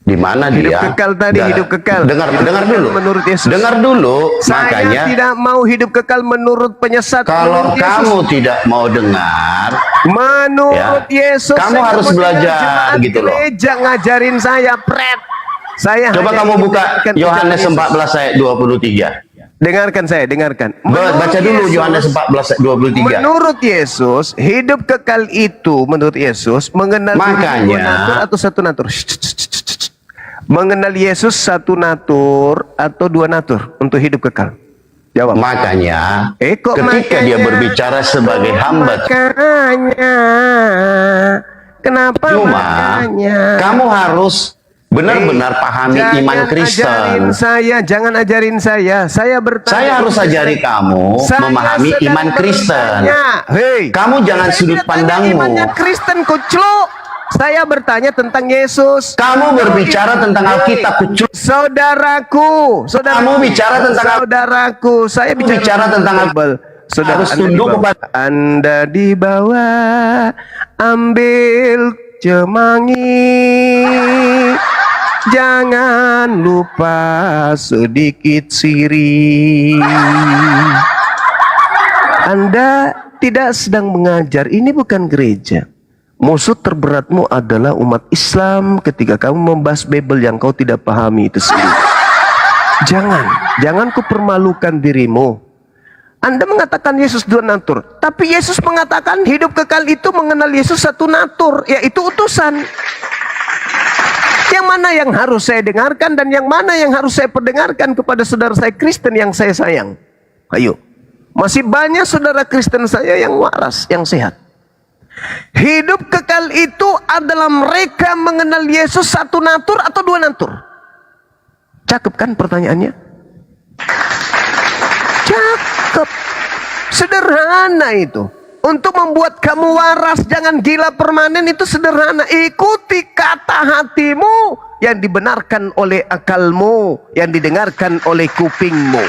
Di mana hidup dia kekal tadi, hidup kekal. Dengar dulu. Menurut Yesus. Dengar dulu. Saya makanya tidak mau hidup kekal menurut penyesat. Kalau kamu tidak mau dengar, menurut Yesus, kamu harus belajar gitu loh. Gereja ngajarin saya, pret. Saya coba kamu buka Yohanes 14 ayat 23. Dengarkan saya, dengarkan. Baca dulu Yohanes 14 ayat 23. Menurut Yesus, hidup kekal itu menurut Yesus mengenal dua natur atau satu natur. Mengenal Yesus satu natur atau dua natur untuk hidup kekal. Jawab. Makanya ketika dia berbicara sebagai hamba, kenapa kamu harus benar-benar pahami iman Kristen. Jangan ajarin saya. Saya bertanya. Saya harus ajari kamu memahami iman Kristen. Kamu jangan sudut pandangmu. Imannya Kristen kucluk. Saya bertanya tentang Yesus. Kamu berbicara tentang Alkitab, kucluk. Saudaraku. Kamu bicara tentang saudaraku. Saya bicara tentang Bible. Saudara, harus tunduk kepada Anda dibawa, ambil cemangi. Jangan lupa sedikit sirih. Anda tidak sedang mengajar. Ini bukan gereja. Musuh terberatmu adalah umat Islam ketika kamu membahas Bible yang kau tidak pahami itu sendiri. Jangan kau permalukan dirimu. Anda mengatakan Yesus dua natur, tapi Yesus mengatakan hidup kekal itu mengenal Yesus satu natur, yaitu utusan. Yang mana yang harus saya dengarkan dan yang mana yang harus saya perdengarkan kepada saudara saya Kristen yang saya sayang? Ayo, masih banyak saudara Kristen saya yang waras, yang sehat. Hidup kekal itu adalah mereka mengenal Yesus satu natur atau dua natur. Cakep kan pertanyaannya? Cakep. Sederhana itu. Untuk membuat kamu waras, jangan gila permanen, itu sederhana. Ikuti kata hatimu yang dibenarkan oleh akalmu, yang didengarkan oleh kupingmu.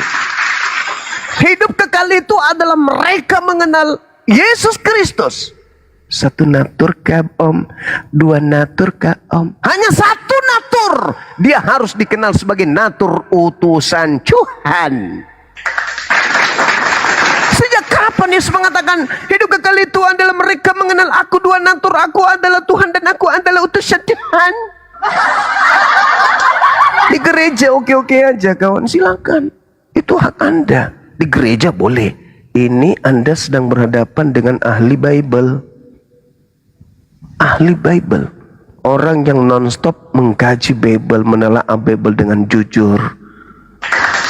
Hidup kekal itu adalah mereka mengenal Yesus Kristus. Satu natur kah om? Dua natur kah om? Hanya satu natur. Dia harus dikenal sebagai natur utusan Tuhan. Sejak kapan Yesus mengatakan hidup kekal itu adalah mereka mengenal aku dua natur, aku adalah Tuhan dan aku adalah utusan Tuhan. Di gereja oke-oke aja kawan, silakan. Itu hak Anda. Di gereja boleh. Ini Anda sedang berhadapan dengan ahli Bible. Ahli Bible, orang yang nonstop mengkaji Bible, menelaah Bible dengan jujur,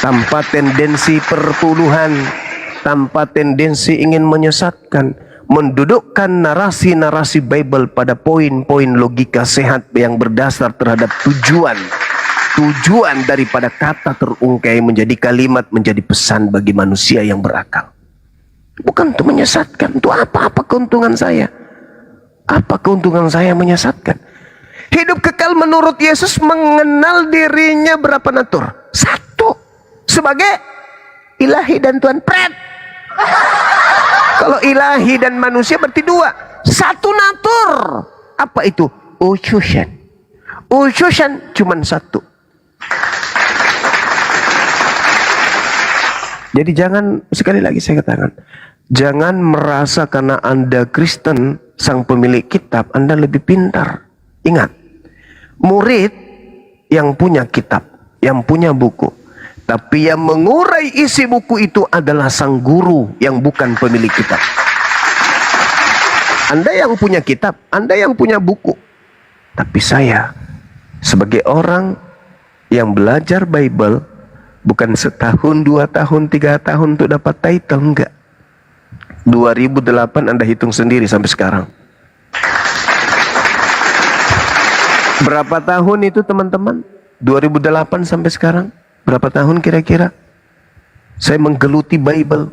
tanpa tendensi pertuduhan, tanpa tendensi ingin menyesatkan, mendudukkan narasi-narasi Bible pada poin-poin logika sehat yang berdasar terhadap tujuan daripada kata terungkai menjadi kalimat, menjadi pesan bagi manusia yang berakal. Bukan untuk menyesatkan. Untuk apa keuntungan saya? Apa keuntungan saya menyesatkan? Hidup kekal menurut Yesus mengenal dirinya berapa natur? Satu. Sebagai ilahi dan Tuhan. Pret. Kalau ilahi dan manusia berarti dua. Satu natur. Apa itu? Utusan. Utusan cuma satu. Jadi jangan, sekali lagi saya katakan, jangan merasa karena Anda Kristen, sang pemilik kitab, Anda lebih pintar. Ingat, murid yang punya kitab, yang punya buku, tapi yang mengurai isi buku itu adalah sang guru yang bukan pemilik kitab. Anda yang punya kitab, Anda yang punya buku. Tapi saya sebagai orang yang belajar Bible, bukan setahun, 2 tahun, 3 tahun untuk dapat title, enggak. 2008 Anda hitung sendiri sampai sekarang. Berapa tahun itu teman-teman? 2008 sampai sekarang. Berapa tahun kira-kira? Saya menggeluti Bible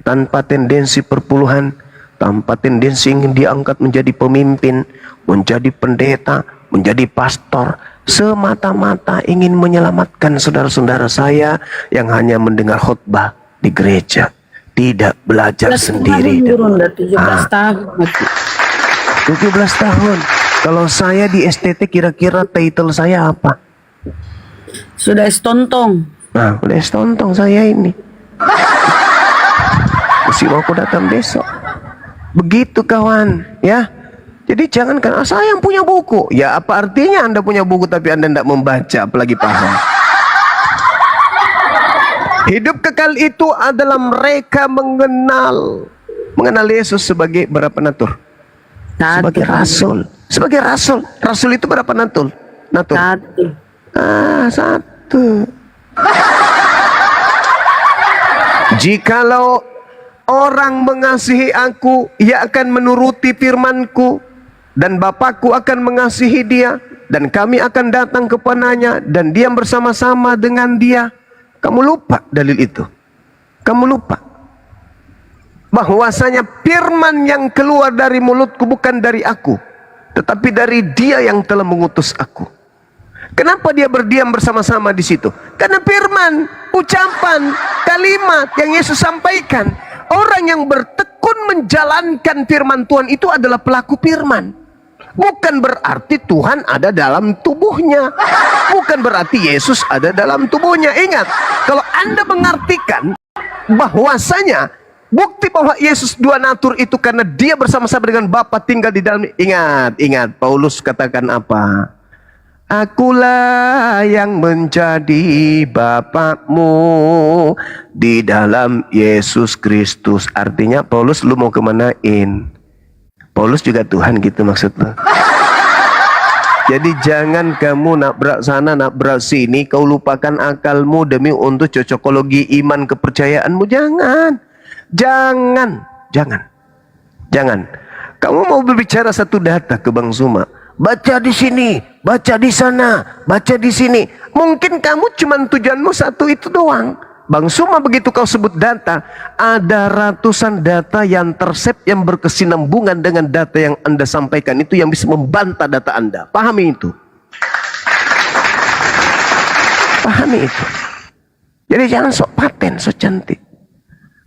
tanpa tendensi perpuluhan, tanpa tendensi ingin diangkat menjadi pemimpin, menjadi pendeta, menjadi pastor. Semata-mata ingin menyelamatkan saudara-saudara saya yang hanya mendengar khotbah di gereja, tidak belajar sendiri. 17 tahun. 17 tahun. Kalau saya di STT kira-kira title saya apa? Sudah estontong. Nah, udah estontong saya ini. Mesti mau aku datang besok. Begitu kawan, ya. Jadi jangan kan saya yang punya buku. Ya apa artinya Anda punya buku tapi Anda tidak membaca, apalagi paham. Hidup kekal itu adalah mereka mengenal Yesus sebagai berapa natur? Sebagai rasul. Sebagai rasul. Rasul itu berapa natur? Natur. Satu. Jikalau orang mengasihi aku, ia akan menuruti firmanku, dan Bapakku akan mengasihi dia, dan kami akan datang kepadanya dan diam bersama-sama dengan dia. Kamu lupa dalil itu. Kamu lupa bahwasanya firman yang keluar dari mulutku bukan dari aku, tetapi dari dia yang telah mengutus aku. Kenapa dia berdiam bersama-sama di situ? Karena firman, ucapan, kalimat yang Yesus sampaikan. Orang yang bertekun menjalankan firman Tuhan itu adalah pelaku firman. Bukan berarti Tuhan ada dalam tubuhnya. Bukan berarti Yesus ada dalam tubuhnya. Ingat, kalau Anda mengartikan bahwasanya bukti bahwa Yesus dua natur itu karena dia bersama-sama dengan Bapa tinggal di dalam. Ingat, Paulus katakan apa? Akulah yang menjadi Bapakmu di dalam Yesus Kristus. Artinya Paulus, lu mau kemanain? Paulus juga Tuhan gitu maksudnya. Jadi jangan kamu nabrak sana nabrak sini, kau lupakan akalmu demi untuk cocokologi iman kepercayaanmu. Jangan. Kamu mau berbicara satu data ke Bang Zuma, baca di sini, baca di sana, baca di sini. Mungkin kamu cuma tujuanmu satu itu doang. Bang Zuma begitu kau sebut data, ada ratusan data yang tersep yang berkesinambungan dengan data yang Anda sampaikan itu yang bisa membantah data Anda. Pahami itu. Pahami itu. Jadi jangan sok paten, sok cantik.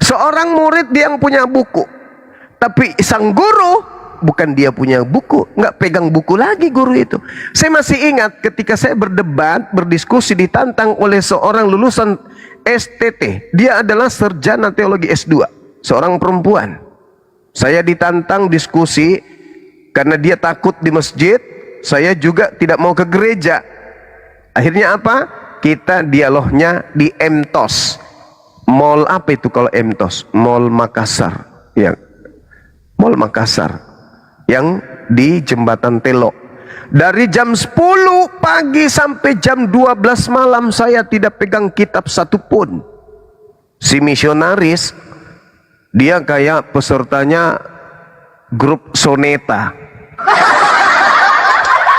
Seorang murid dia yang punya buku, tapi sang guru bukan dia punya buku, nggak pegang buku lagi guru itu. Saya masih ingat ketika saya berdebat, berdiskusi, ditantang oleh seorang lulusan STT. Dia adalah sarjana teologi S2, seorang perempuan. Saya ditantang diskusi karena dia takut di masjid, saya juga tidak mau ke gereja. Akhirnya apa? Kita dialognya di MTOS. Mall apa itu kalau MTOS? Mall Makassar. Ya. Mall Makassar yang di Jembatan Telok. Dari jam 10 pagi sampai jam 12 malam saya tidak pegang kitab satupun. Si misionaris, dia kayak pesertanya grup Soneta.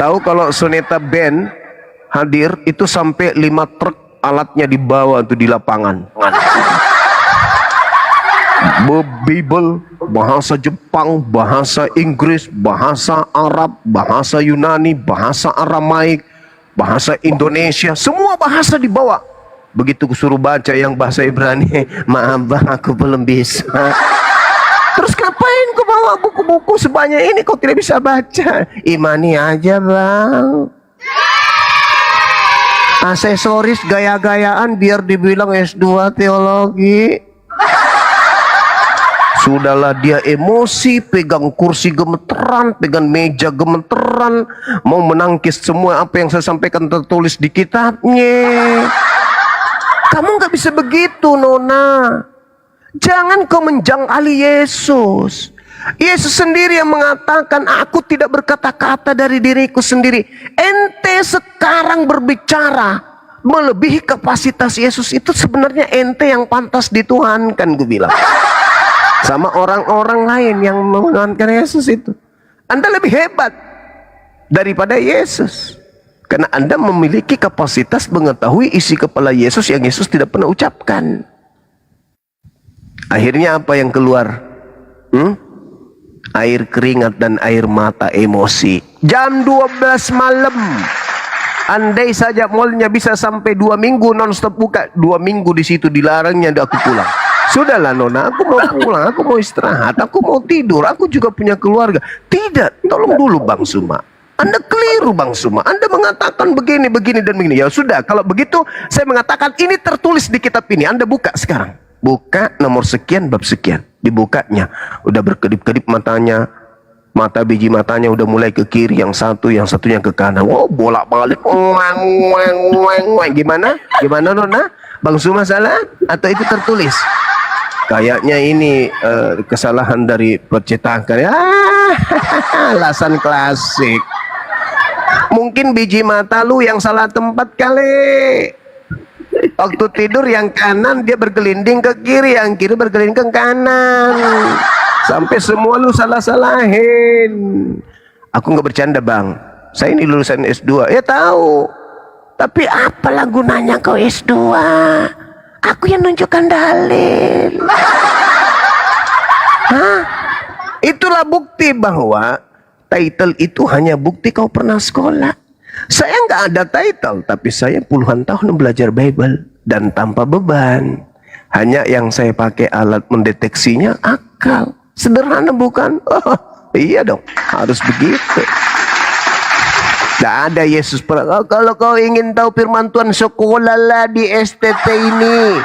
Tahu kalau Soneta band hadir itu sampai 5 truk alatnya dibawa tuh di lapangan. Bible, bahasa Jepang, bahasa Inggris, bahasa Arab, bahasa Yunani, bahasa Aramaik, bahasa Indonesia, semua bahasa dibawa. Begitu suruh baca yang bahasa Ibrani, maaf bang aku belum bisa. Terus ngapain kau bawa buku-buku sebanyak ini kau tidak bisa baca? Imani aja bang. Aksesoris gaya-gayaan biar dibilang S2 teologi. Sudahlah dia emosi, pegang kursi gemeteran, pegang meja gemeteran, mau menangkis semua apa yang saya sampaikan tertulis di kitabnya. Kamu nggak bisa begitu, Nona. Jangan kau menjangkali Yesus. Yesus sendiri yang mengatakan, aku tidak berkata-kata dari diriku sendiri. Ente sekarang berbicara melebihi kapasitas Yesus, itu sebenarnya ente yang pantas dituhankan, gue bilang. Sama orang-orang lain yang menuhankan Yesus itu. Anda lebih hebat daripada Yesus. Karena Anda memiliki kapasitas mengetahui isi kepala Yesus yang Yesus tidak pernah ucapkan. Akhirnya apa yang keluar? Air keringat dan air mata emosi. Jam 12 malam. Andai saja malnya bisa sampai 2 minggu non-stop buka, 2 minggu di situ dilarangnya, aku pulang. Sudahlah Nona, aku mau pulang, aku mau istirahat, aku mau tidur, aku juga punya keluarga. Tidak, tolong dulu Bang Suma. Anda keliru Bang Suma. Anda mengatakan begini, begini, dan begini. Ya sudah, kalau begitu saya mengatakan ini tertulis di kitab ini. Anda buka sekarang. Buka nomor sekian, bab sekian. Dibukanya. Udah berkedip-kedip matanya. Mata biji matanya udah mulai ke kiri, yang satunya ke kanan. Oh, bolak-balik. Gimana? Gimana Nona? Bang Suma salah? Atau itu tertulis? Kayaknya ini kesalahan dari percetakan. Alasan klasik. Mungkin biji mata lu yang salah tempat kali. Waktu tidur yang kanan dia bergelinding ke kiri, yang kiri bergelinding ke kanan. Sampai semua lu salah-salahin. Aku nggak bercanda Bang. Saya ini lulusan S2. Ya tahu. Tapi apalah gunanya kau S2? Aku yang nunjukkan dalil. Hah? Itulah bukti bahwa title itu hanya bukti kau pernah sekolah. Saya nggak ada title, tapi saya puluhan tahun belajar Bible dan tanpa beban. Hanya yang saya pakai alat mendeteksinya akal. Sederhana bukan? Oh, iya dong, harus begitu. Tidak ada Yesus pernah. Kalau kau ingin tahu firman Tuhan, sekolahlah di STT ini.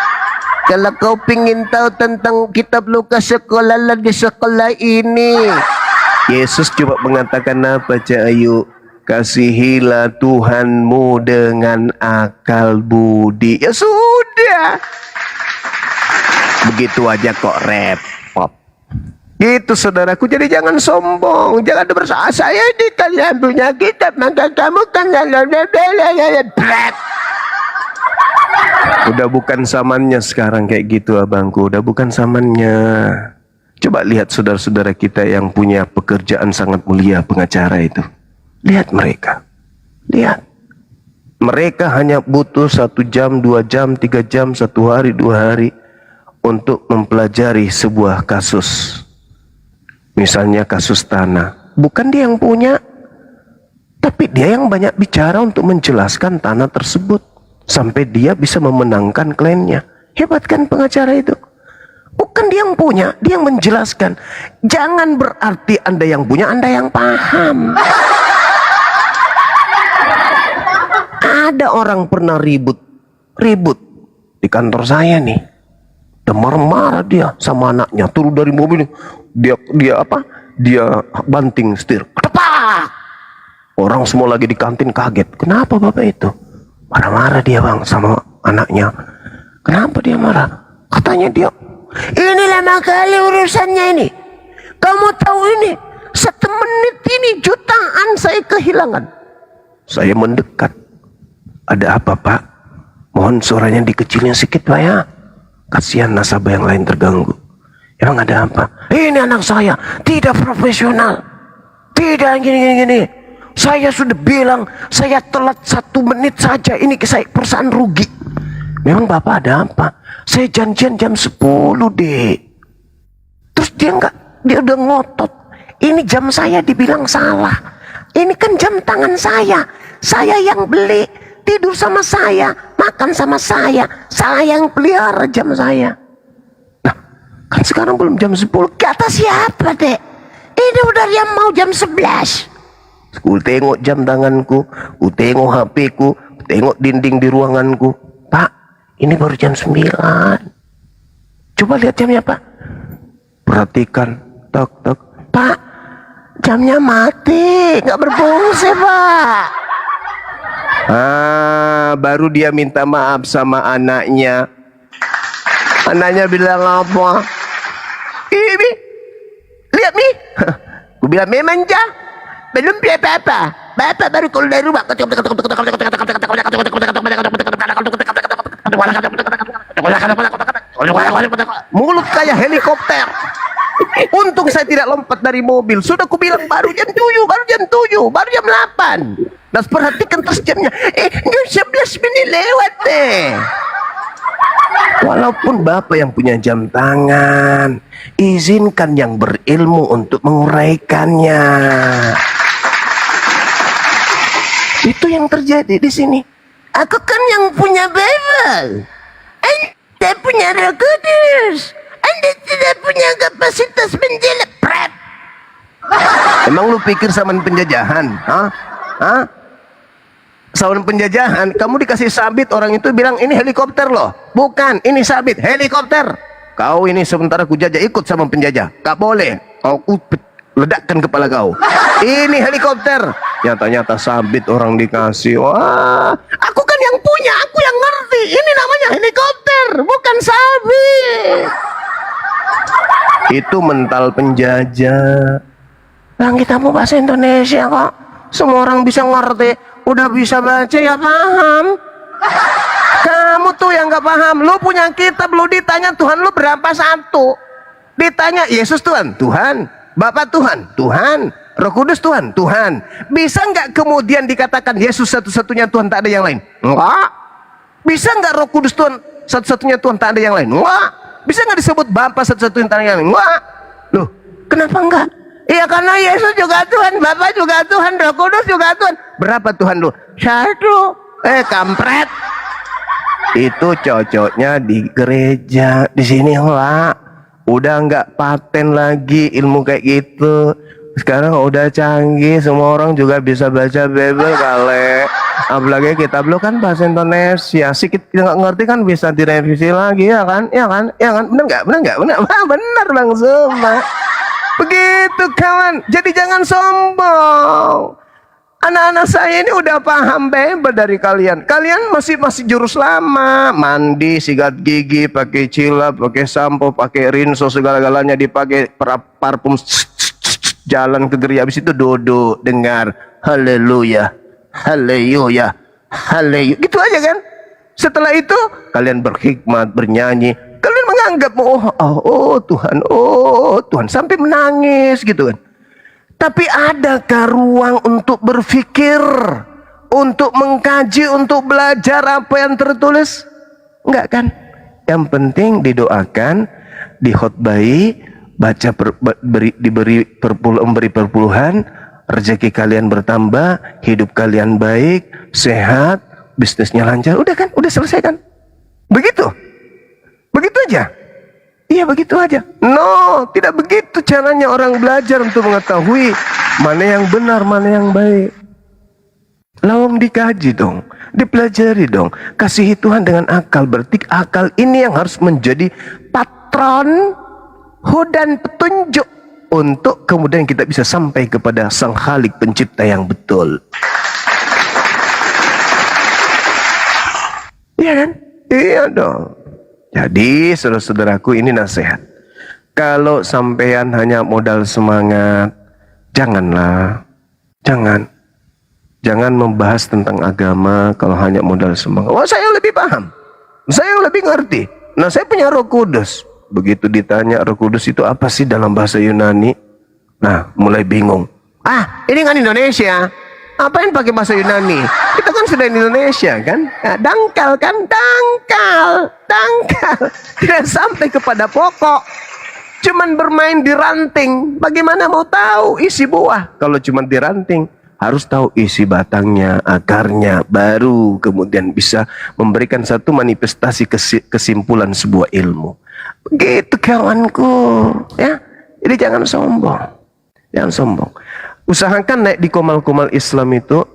Kalau kau ingin tahu tentang kitab Lukas, sekolahlah di sekolah ini. Yesus coba mengatakan apa, Cak Ayu? Kasihilah Tuhanmu dengan akal budi. Ya sudah. Begitu aja kok repot. Gitu saudaraku, jadi jangan sombong, jangan bersalah. Saya di kalian punya kitab, maka kamu kan udah bukan zamannya sekarang kayak gitu abangku, udah bukan zamannya. Coba lihat saudara-saudara kita yang punya pekerjaan sangat mulia, pengacara itu. Lihat mereka, lihat. Mereka hanya butuh 1 jam, 2 jam, 3 jam, 1 hari, 2 hari untuk mempelajari sebuah kasus. Misalnya kasus tanah. Bukan dia yang punya, tapi dia yang banyak bicara untuk menjelaskan tanah tersebut. Sampai dia bisa memenangkan kliennya. Hebat kan pengacara itu? Bukan dia yang punya, dia yang menjelaskan. Jangan berarti Anda yang punya, Anda yang paham. Ada orang pernah ribut di kantor saya nih. Dia marah-marah dia sama anaknya, turun dari mobil. Dia banting setir. Kedepak! Orang semua lagi di kantin kaget. Kenapa bapak itu? Marah-marah dia Bang sama anaknya. Kenapa dia marah? Katanya dia, ini lama kali urusannya ini. Kamu tahu ini, 1 menit ini jutaan saya kehilangan. Saya mendekat. Ada apa Pak? Mohon suaranya dikecilin sedikit Pak ya. Kasihan nasabah yang lain terganggu. Emang ada apa? Ini anak saya tidak profesional. Tidak gini. Saya sudah bilang, saya telat 1 menit saja. Ini saya perusahaan rugi. Memang Bapak ada apa? Saya janjian jam 10 deh. Terus dia udah ngotot. Ini jam saya dibilang salah. Ini kan jam tangan saya. Saya yang beli. Tidur sama saya, makan sama saya yang pelihara jam saya. Nah, kan sekarang belum jam 10. Kata siapa dek? Ini udah yang mau jam 11. Ku tengok jam tanganku, ku tengok HP ku, tengok dinding di ruanganku. Pak, ini baru jam 9. Coba lihat jamnya Pak. Perhatikan, tok. Pak, jamnya mati, nggak berfungsi Pak. Baru dia minta maaf sama anaknya. Anaknya bilang apa? Ini, lihat nih, Gue bilang memang jah, belum apa-apa. Bapak baru keluar dari rumah. Mulut kayak helikopter. Untung saya tidak lompat dari mobil. Sudah ku bilang baru jam 7, baru jam 7, baru jam 8. Dan perhatikan terus jamnya. Jam 11 menit lewat deh. Walaupun Bapak yang punya jam tangan, izinkan yang berilmu untuk menguraikannya. Itu yang terjadi di sini. Aku kan yang punya Bible. Anda punya Roh Kudus. Anda tidak punya kapasitas menjelek. Pret. Emang lu pikir zaman penjajahan? Hah? Hah? Zaman penjajahan, kamu dikasih sabit, orang itu bilang ini helikopter loh. Bukan, ini sabit, helikopter. Kau ini sementara ku jajah ikut sama penjajah. Gak boleh. Kau ledakkan kepala kau. Ini helikopter. Nyata-nyata sabit orang dikasih. Wah, aku kan yang punya, aku yang ngerti. Ini namanya helikopter, bukan sabit. Itu mental penjajah. Yang kita mau bahasa Indonesia kok. Semua orang bisa ngerti. Udah bisa baca ya paham. Kamu tuh yang gak paham. Lu punya kitab, lu ditanya Tuhan lu berapa satu. Ditanya Yesus Tuhan, Tuhan. Bapak Tuhan, Tuhan. Roh Kudus Tuhan, Tuhan. Bisa nggak kemudian dikatakan Yesus satu-satunya Tuhan, tak ada yang lain? Enggak. Bisa nggak Roh Kudus Tuhan satu-satunya Tuhan, tak ada yang lain? Enggak. Bisa nggak disebut Bapa satu-satunya, tak ada yang lain? Enggak. Loh, kenapa enggak? Iya karena Yesus juga Tuhan, Bapa juga Tuhan, Roh Kudus juga Tuhan. Berapa Tuhan lu? Satu. Kampret. Itu cocoknya di gereja. Di sini enggak. Udah nggak paten lagi ilmu kayak gitu. Sekarang udah canggih, semua orang juga bisa baca Bible kali. Apalagi kitab lu kan bahasa Indonesia. Sedikit nggak ngerti kan bisa direvisi lagi, ya kan? Ya kan? Ya kan? Bener nggak? Bener nggak? Bener. Bener Bang Zuma. Begitu kawan. Jadi jangan sombong. Anak-anak saya ini udah paham Bible dari kalian. Kalian masih jurus lama, mandi, sikat gigi, pakai cilap, pakai sampo, pakai rinso, segala-galanya dipakai, parfum, jalan ke gereja, habis itu duduk dengar haleluya, haleluya, haleluya, gitu aja kan. Setelah itu kalian berhikmat, bernyanyi, kalian menganggap oh Tuhan, sampai menangis gitu kan. Tapi adakah ruang untuk berpikir, untuk mengkaji, untuk belajar apa yang tertulis? Enggak kan? Yang penting didoakan, dikhotbahi, baca memberi perpuluhan, rezeki kalian bertambah, hidup kalian baik, sehat, bisnisnya lancar. Udah kan? Udah selesai kan? Begitu? Begitu aja? Iya begitu aja. No, tidak begitu caranya orang belajar untuk mengetahui mana yang benar, mana yang baik. Lawang dikaji dong, dipelajari dong. Kasihi Tuhan dengan akal. Berarti akal ini yang harus menjadi patron dan petunjuk untuk kemudian kita bisa sampai kepada Sang Khalik Pencipta yang betul. Iya kan? Iya dong. Jadi saudara-saudaraku, ini nasihat. Kalau sampean hanya modal semangat, janganlah. Jangan membahas tentang agama kalau hanya modal semangat. Wah, saya lebih paham. Saya lebih ngerti. Nah, saya punya Roh Kudus. Begitu ditanya Roh Kudus itu apa sih dalam bahasa Yunani? Nah, mulai bingung. Ini kan Indonesia. Apain pakai bahasa Yunani? Kita kan sudah di Indonesia kan? Nah, dangkal kan? Dangkal. Tidak sampai kepada pokok. Cuman bermain di ranting. Bagaimana mau tahu isi buah? Kalau cuman di ranting, harus tahu isi batangnya, akarnya, baru kemudian bisa memberikan satu manifestasi kesimpulan sebuah ilmu. Begitu kawanku, ya. Jadi jangan sombong. Jangan sombong. Usahakan naik di komal-komal Islam itu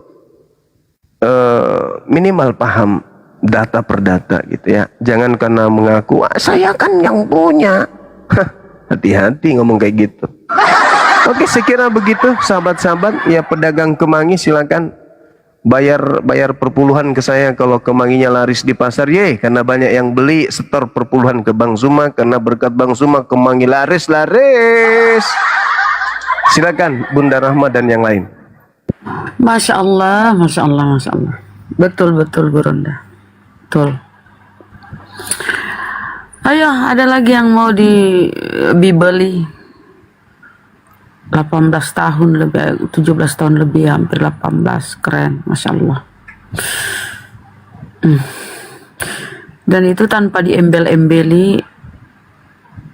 minimal paham data per data gitu ya. Jangan karena mengaku saya kan yang punya. Hati-hati ngomong kayak gitu. Oke, sekira begitu sahabat-sahabat. Ya, pedagang kemangi silakan bayar perpuluhan ke saya kalau kemanginya laris di pasar. Karena banyak yang beli, setor perpuluhan ke Bang Zuma. Karena berkat Bang Zuma kemangi laris. Silakan Bunda Rahma dan yang lain. Masya Allah, Masya Allah, Masya Allah. Betul, betul Gurunda. Betul. Ayo, ada lagi yang mau dibeli. 18 tahun lebih, 17 tahun lebih, hampir 18. Keren, Masya Allah. Dan itu tanpa diembel-embeli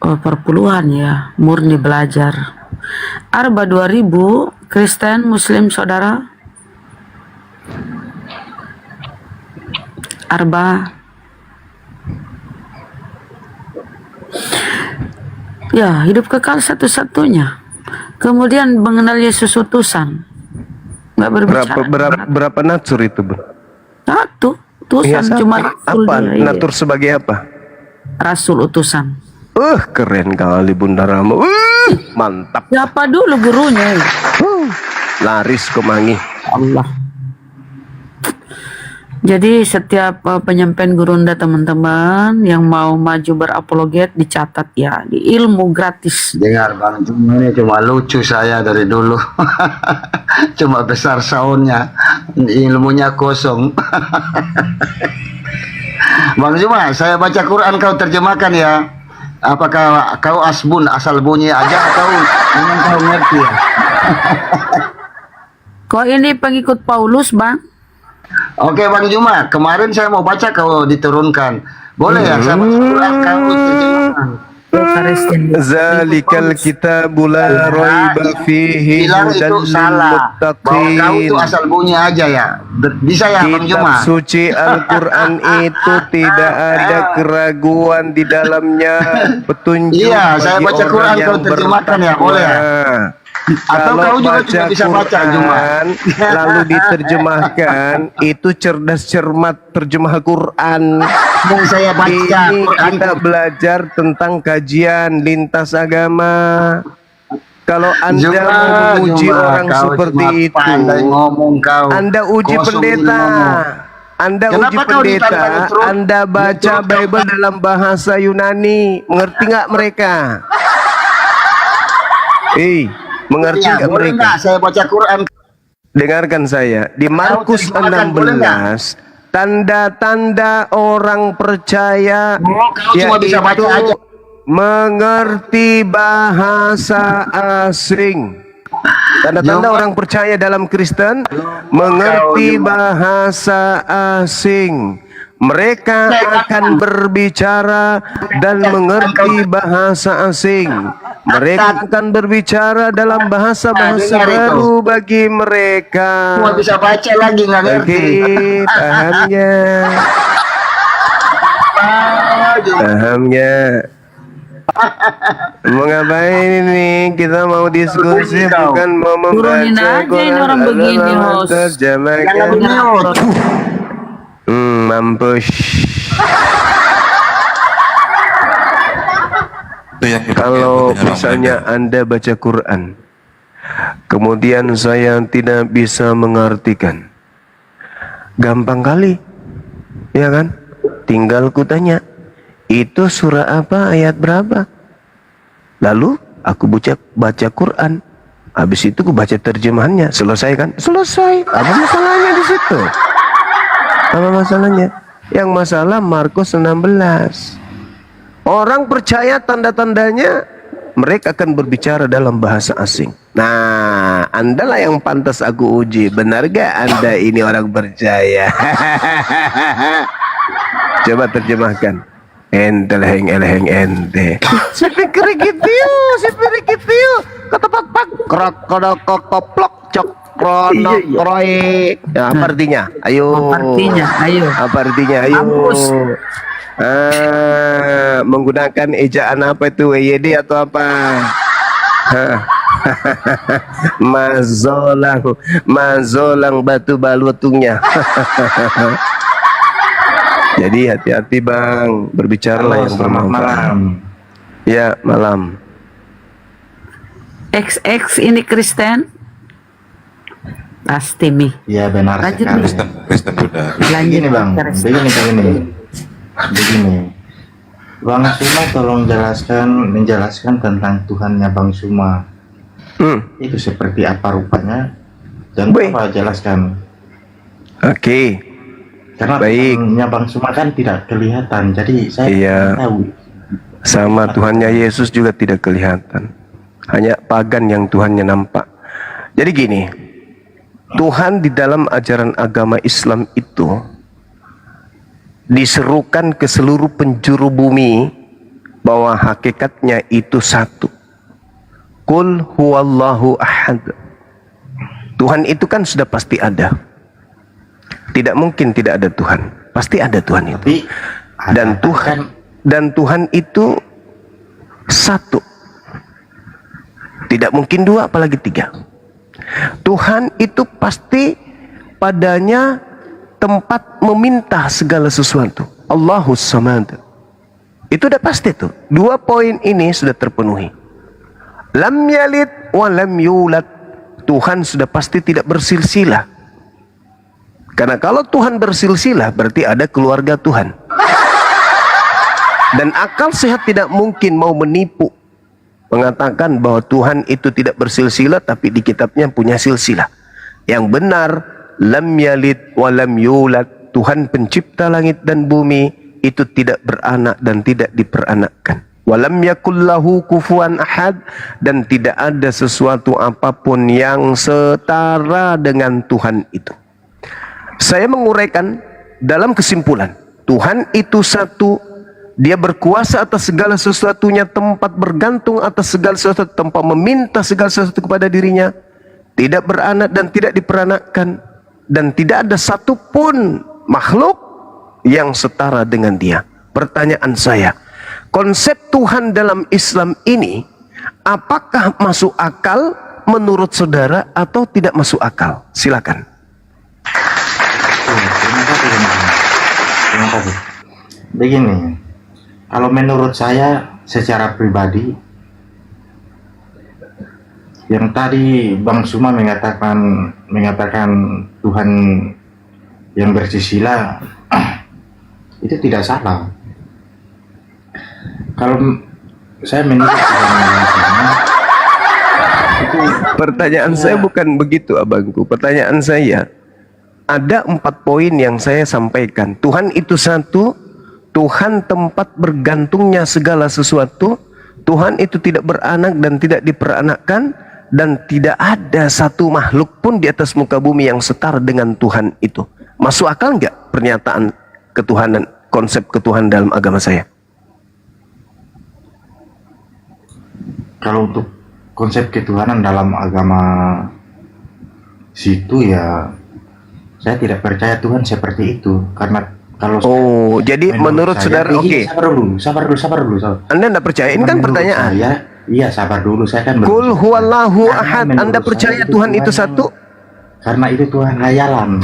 perpuluhan ya, murni belajar. Arba 2000, Kristen, Muslim, saudara. Arba. Ya, hidup kekal satu-satunya. Kemudian mengenal Yesus utusan. Nggak berbicara. Berapa natur itu, Bu? Satu. Utusan Iya, cuma rasul apa? dia, iya. Natur sebagai apa? Rasul utusan. Keren kali Bunda Rahma. Mantap. Siapa dulu gurunya? Laris kemangi. Allah. Jadi setiap penyampaian Gurunda teman-teman yang mau maju berapologet dicatat ya, di ilmu gratis. Dengar Bang, ini cuma lucu saya dari dulu. Cuma besar soundnya, ilmunya kosong. Bang Zuma, saya baca Quran kau terjemahkan ya. Apakah kau asbun asal bunyi aja atau memang kau ngerti ya? Kok ini pengikut Paulus, Bang? Oke Bang Juma, kemarin saya mau baca kau diturunkan. Boleh ya saya baca Quran kau terjemahkan. Zalikal kitabul la raiba fihi Bilang hudal itu salah. Bahwa kau itu muttaqin. asal bunyi aja ya. Bisa ya Bang Juma? Kitab suci Al-Quran itu tidak ada keraguan di dalamnya, petunjuk Iya, saya bagi baca orang Quran yang kau terjemahkan ya, boleh ya? bertakwa. Atau Kalau kau juga baca cuma bisa baca Juma? Quran lalu diterjemahkan, itu cerdas cermat terjemah Quran. Saya baca Ini Quran. kita belajar tentang kajian lintas agama. Kalau Anda Juma, mau menguji Juma, orang kau seperti cuma itu, pandai ngomong kau. Anda uji Kosong pendeta. ngomong. Anda Kenapa uji kau pendeta, ditantang terus? Anda baca Bible dalam bahasa Yunani. Mengerti nggak mereka? Mengerti Ya, nggak boleh mereka? nggak saya baca Quran? Dengarkan saya. Di Markus terjemahkan, boleh 16, tanda-tanda orang percaya cuma bisa baca aja. mengerti bahasa asing. Tanda-tanda orang percaya dalam Kristen mengerti bahasa asing. Mereka akan berbicara dan mengerti bahasa asing. Mereka akan berbicara dalam bahasa-bahasa baru bagi mereka. Cuma bisa baca lagi nggak ngerti. Oke, pahamnya. Pahamnya. Mau ngapain ini? Kita mau diskusi bukan mau Turunin membaca aja ini orang begini, host. terjemahkan. Mampus. Kalau misalnya Anda baca Quran, kemudian saya tidak bisa mengartikan, gampang kali, ya kan? Tinggal kutanya, itu surah apa, ayat berapa? Lalu aku baca Quran, habis itu aku baca terjemahannya, selesai kan? Selesai. Apa masalahnya di situ? Apa masalahnya? Yang masalah Markus 16. Orang percaya tanda-tandanya mereka akan berbicara dalam bahasa asing. Nah, Andalah yang pantas aku uji. Benar gak Anda ini orang percaya? Coba terjemahkan. Ente leheng ente. Si pikir gitu. Kata pak krok kodok koplok cok krono kroi. Ya, apa artinya? Ayo. Apa artinya? Ayo. Menggunakan ejaan apa itu? EYD atau apa? Mazolang batu balutungnya. Jadi hati-hati Bang, berbicaralah yang bermanfaat. Ya, malam. XX ini Kristen? Pasti Mi. Iya benar Lanjut, sekali. Mi. Kristen udah. Begini Bang, begini. Bang Suma tolong menjelaskan tentang Tuhannya Bang Suma. itu seperti apa rupanya, dan Bapak jelaskan. Oke. Karena baik. Tuhannya Bang Suma kan tidak kelihatan, jadi saya Iya. tahu. Sama Tuhannya Yesus juga tidak kelihatan. Hanya pagan yang Tuhannya nampak. Jadi gini, Tuhan di dalam ajaran agama Islam itu diserukan ke seluruh penjuru bumi bahwa hakikatnya itu satu. Qul huwallahu ahad. Tuhan itu kan sudah pasti ada. Tidak mungkin tidak ada Tuhan. Pasti ada Tuhan itu. Dan Tuhan itu satu. Tidak mungkin dua, apalagi tiga. Tuhan itu pasti padanya tempat meminta segala sesuatu. Allahus Samad. Itu udah pasti tuh. Dua poin ini sudah terpenuhi. Lam yalid wa lam yulad. Tuhan sudah pasti tidak bersilsilah. Karena kalau Tuhan bersilsilah berarti ada keluarga Tuhan. Dan akal sehat tidak mungkin mau menipu mengatakan bahwa Tuhan itu tidak bersilsilah tapi di kitabnya punya silsilah. Yang benar, lam yalid wa lam yulad. Tuhan pencipta langit dan bumi itu tidak beranak dan tidak diperanakkan. Walam yakullahu kufuwan ahad, dan tidak ada sesuatu apapun yang setara dengan Tuhan itu. Saya menguraikan dalam kesimpulan, Tuhan itu satu, dia berkuasa atas segala sesuatunya, tempat bergantung atas segala sesuatu, tempat meminta segala sesuatu kepada dirinya, tidak beranak dan tidak diperanakkan, dan tidak ada satupun makhluk yang setara dengan dia. Pertanyaan saya, konsep Tuhan dalam Islam ini apakah masuk akal menurut saudara atau tidak masuk akal? Silakan. Terima kasih. Begini, kalau menurut saya secara pribadi, yang tadi Bang Suma mengatakan Tuhan yang bersisilah itu tidak salah. Kalau saya menurut pertanyaan saya bukan begitu abangku. Pertanyaan saya, ada 4 poin yang saya sampaikan. Tuhan itu satu, Tuhan tempat bergantungnya segala sesuatu, Tuhan itu tidak beranak dan tidak diperanakkan, dan tidak ada satu makhluk pun di atas muka bumi yang setara dengan Tuhan itu. Masuk akal nggak pernyataan ketuhanan, konsep ketuhanan dalam agama saya? Kalau untuk konsep ketuhanan dalam agama situ ya, saya tidak percaya Tuhan seperti itu. Karena kalau jadi menurut saya, saudara, oke. Sabar dulu. Anda tidak percaya? Ini kan pertanyaan. Iya, sabar dulu. Saya kan Qul huwallahu ahad. Anda percaya Tuhan itu satu? Karena itu Tuhan hayalan.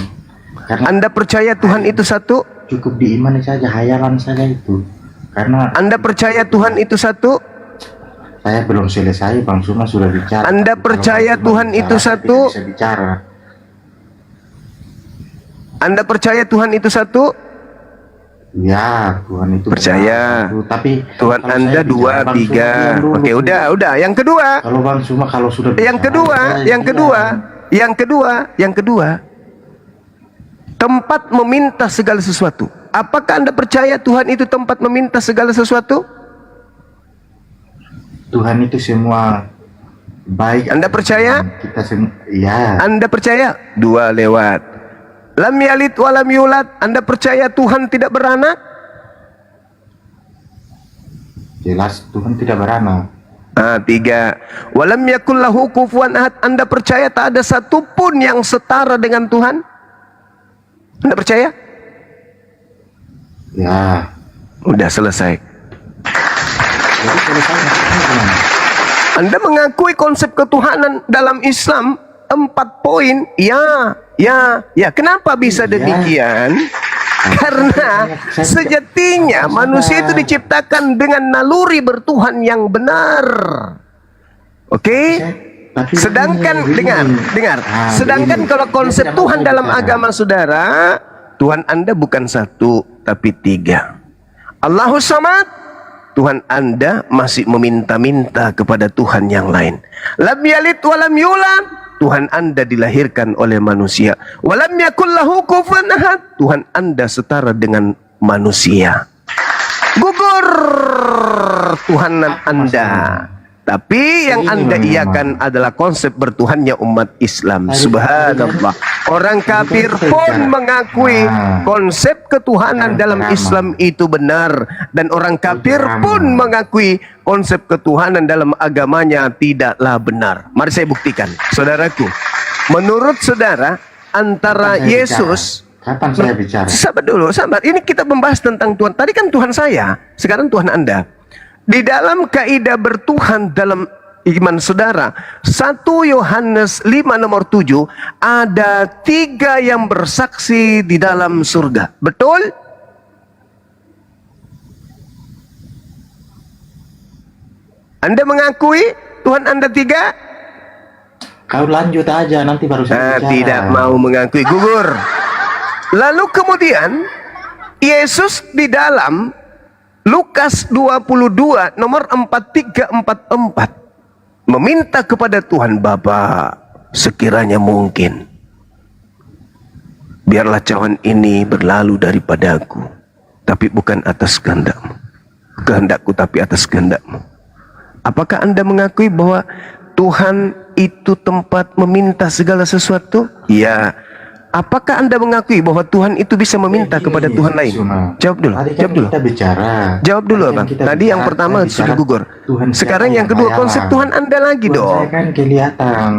Anda percaya Tuhan itu satu? Cukup diimani saja, hayalan saja itu. Karena Anda percaya Tuhan itu satu? Saya belum selesai, Bang Suma sudah bicara. Anda percaya Tuhan itu satu? Bisa bicara. Anda percaya Tuhan itu satu? Ya, Tuhan itu percaya. Tapi Tuhan Anda 2, 3. Oke, udah. Yang kedua. Kalau Bang Suma kalau sudah bicara, yang kedua. Tempat meminta segala sesuatu. Apakah Anda percaya Tuhan itu tempat meminta segala sesuatu? Tuhan itu semua baik. Anda percaya? Kita semua, ya. Anda percaya? 2 lewat. Lam yalid wa lam yulad. Anda percaya Tuhan tidak beranak? Jelas Tuhan tidak beranak. 3. Walam yakul lahu kufuwan ahad. Anda percaya tak ada satupun yang setara dengan Tuhan? Anda percaya? Ya. Udah selesai. Anda mengakui konsep ketuhanan dalam Islam 4 poin? Ya. Kenapa bisa demikian? Karena sejatinya manusia itu diciptakan dengan naluri bertuhan yang benar. Oke? Sedangkan dengar. Sedangkan kalau konsep Tuhan dalam agama saudara, Tuhan Anda bukan satu tapi 3. Allahus Samad, Tuhan Anda masih meminta-minta kepada Tuhan yang lain. Lam yalid wa lam yulad, Tuhan Anda dilahirkan oleh manusia. Wa lam yakul lahu kufuwan ahad, Tuhan Anda setara dengan manusia. Gugur Tuhanan Anda. Tapi yang Anda iakan adalah konsep bertuhannya umat Islam. Subhanallah. Orang kafir pun mengakui konsep ketuhanan dalam Islam itu benar. Dan orang kafir pun mengakui konsep ketuhanan dalam agamanya tidaklah benar. Mari saya buktikan. Saudaraku, menurut saudara, antara Yesus... Kapan saya bicara? Sabar dulu, sabar. Ini kita membahas tentang Tuhan. Tadi kan Tuhan saya, sekarang Tuhan Anda. Di dalam kaidah bertuhan dalam iman saudara, 1 Yohanes 5 nomor 7, ada 3 yang bersaksi di dalam surga. Betul? Anda mengakui Tuhan Anda 3? Kau lanjut aja, nanti baru saya bicara. Tidak mau mengakui, gugur. Lalu kemudian Yesus di dalam Lukas 22 nomor 4344 meminta kepada Tuhan, Bapa, sekiranya mungkin biarlah cawan ini berlalu daripadaku, tapi bukan atas kehendakmu, kehendakku tapi atas kehendakmu. Apakah Anda mengakui bahwa Tuhan itu tempat meminta segala sesuatu? Ya. Apakah Anda mengakui bahwa Tuhan itu bisa meminta kepada Tuhan lain? Jawab dulu. Jawab dulu. Kita bicara. Jawab dulu, Abang. Tadi yang pertama sudah gugur. Sekarang yang kedua, konsep Tuhan Anda lagi dong. Saya kan kelihatan.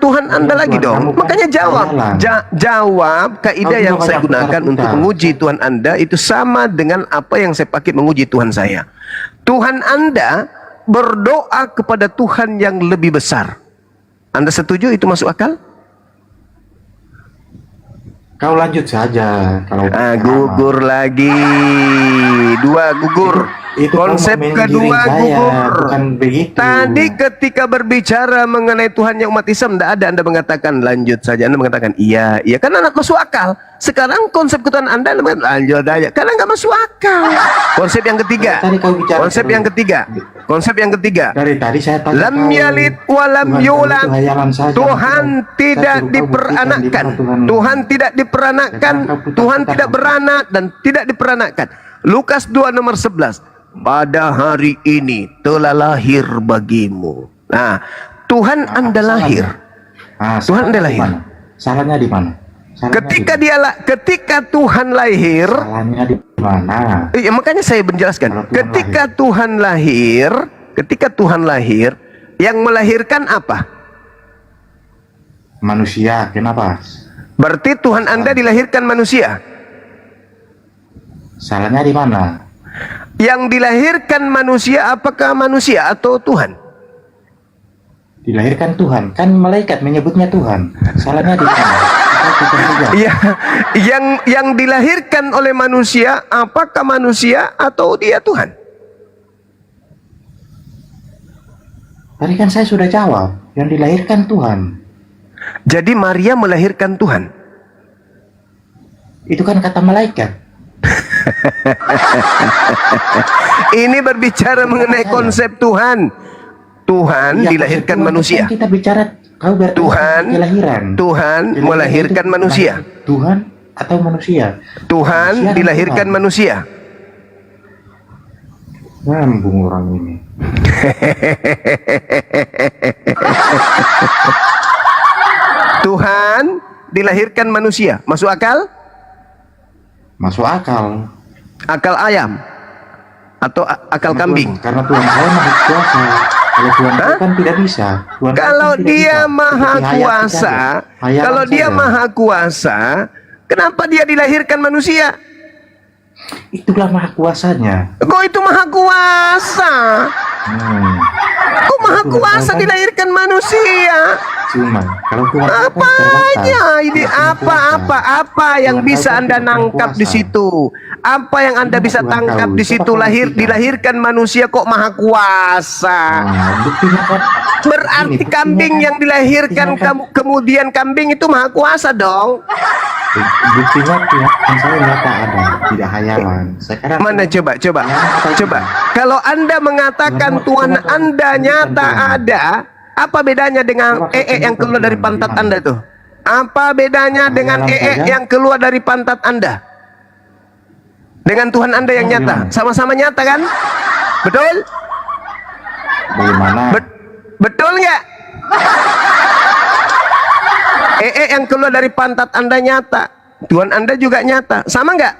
Tuhan Anda lagi dong. Makanya jawab. Jawab kaidah yang saya gunakan untuk menguji Tuhan Anda itu sama dengan apa yang saya pakai menguji Tuhan saya. Tuhan Anda berdoa kepada Tuhan yang lebih besar. Anda setuju itu masuk akal? Kau lanjut saja. Kalau gugur lagi. 2 gugur. Itu konsep kedua gugur. Bukan begitu. Tadi ketika berbicara mengenai Tuhan yang umat Islam, tidak ada Anda mengatakan lanjut saja. Anda mengatakan iya, iya, karena masuk akal. Sekarang konsep ketuhanan Anda mengatakan lanjut aja, karena nggak masuk akal. Konsep yang ketiga. Konsep yang ketiga. Konsep yang ketiga. Dari tadi saya tanya. Lam yalid wa lam yulad. Tuhan tidak diperanakkan. Tuhan tidak diperanakkan. Tuhan tidak beranak dan tidak diperanakkan. Lukas 2 nomor 11. Pada hari ini telah lahir bagimu. Nah, Tuhan Anda lahir. Tuhan Anda lahir. Salahnya di mana? Ketika Tuhan lahir. Salahnya di mana? Iya, makanya saya menjelaskan. Ketika Tuhan lahir, yang melahirkan apa? Manusia. Kenapa? Berarti Tuhan Anda dilahirkan manusia. Salahnya di mana? Yang dilahirkan manusia apakah manusia atau Tuhan? Dilahirkan Tuhan. Kan malaikat menyebutnya Tuhan. Salahnya di mana? Ya, yang dilahirkan oleh manusia apakah manusia atau dia Tuhan? Tadi kan saya sudah jawab. Yang dilahirkan Tuhan. Jadi Maria melahirkan Tuhan. Itu kan kata malaikat. Ini berbicara mengenai konsep Tuhan. Tuhan dilahirkan manusia. Kita bicara Tuhan melahirkan manusia. Tuhan atau manusia? Tuhan dilahirkan manusia. Ngambung orang ini. Tuhan dilahirkan manusia. Masuk akal? Masuk akal. Akal ayam atau akal kambing? Karena Tuhan saya maha kuasa. Kalau Tuhan kan tidak bisa. Kalau dia maha kuasa, kalau dia maha kuasa, kenapa dia dilahirkan manusia? Itulah maha kuasanya. Kok itu maha kuasa? Kok maha kuasa dilahirkan manusia? Cuma kalau Tuhan Apanya ini apa yang bisa Anda nangkap di situ? Apa yang Anda bisa tangkap di situ? Dilahirkan manusia kok maha kuasa. Berarti kambing yang dilahirkan kemudian kambing itu maha kuasa dong. Buktinya Tuhan saya nyata ada, tidak hayalan. Sekarang mana coba. Kalau Anda mengatakan Tuhan Anda nyata ada, apa bedanya dengan yang keluar dari pantat Anda tuh? Apa bedanya dengan yang keluar dari pantat Anda? Dengan Tuhan Anda yang nyata, sama-sama nyata kan? Betul? Bagaimana? Betul nggak? Yang keluar dari pantat Anda nyata, Tuhan Anda juga nyata, sama nggak?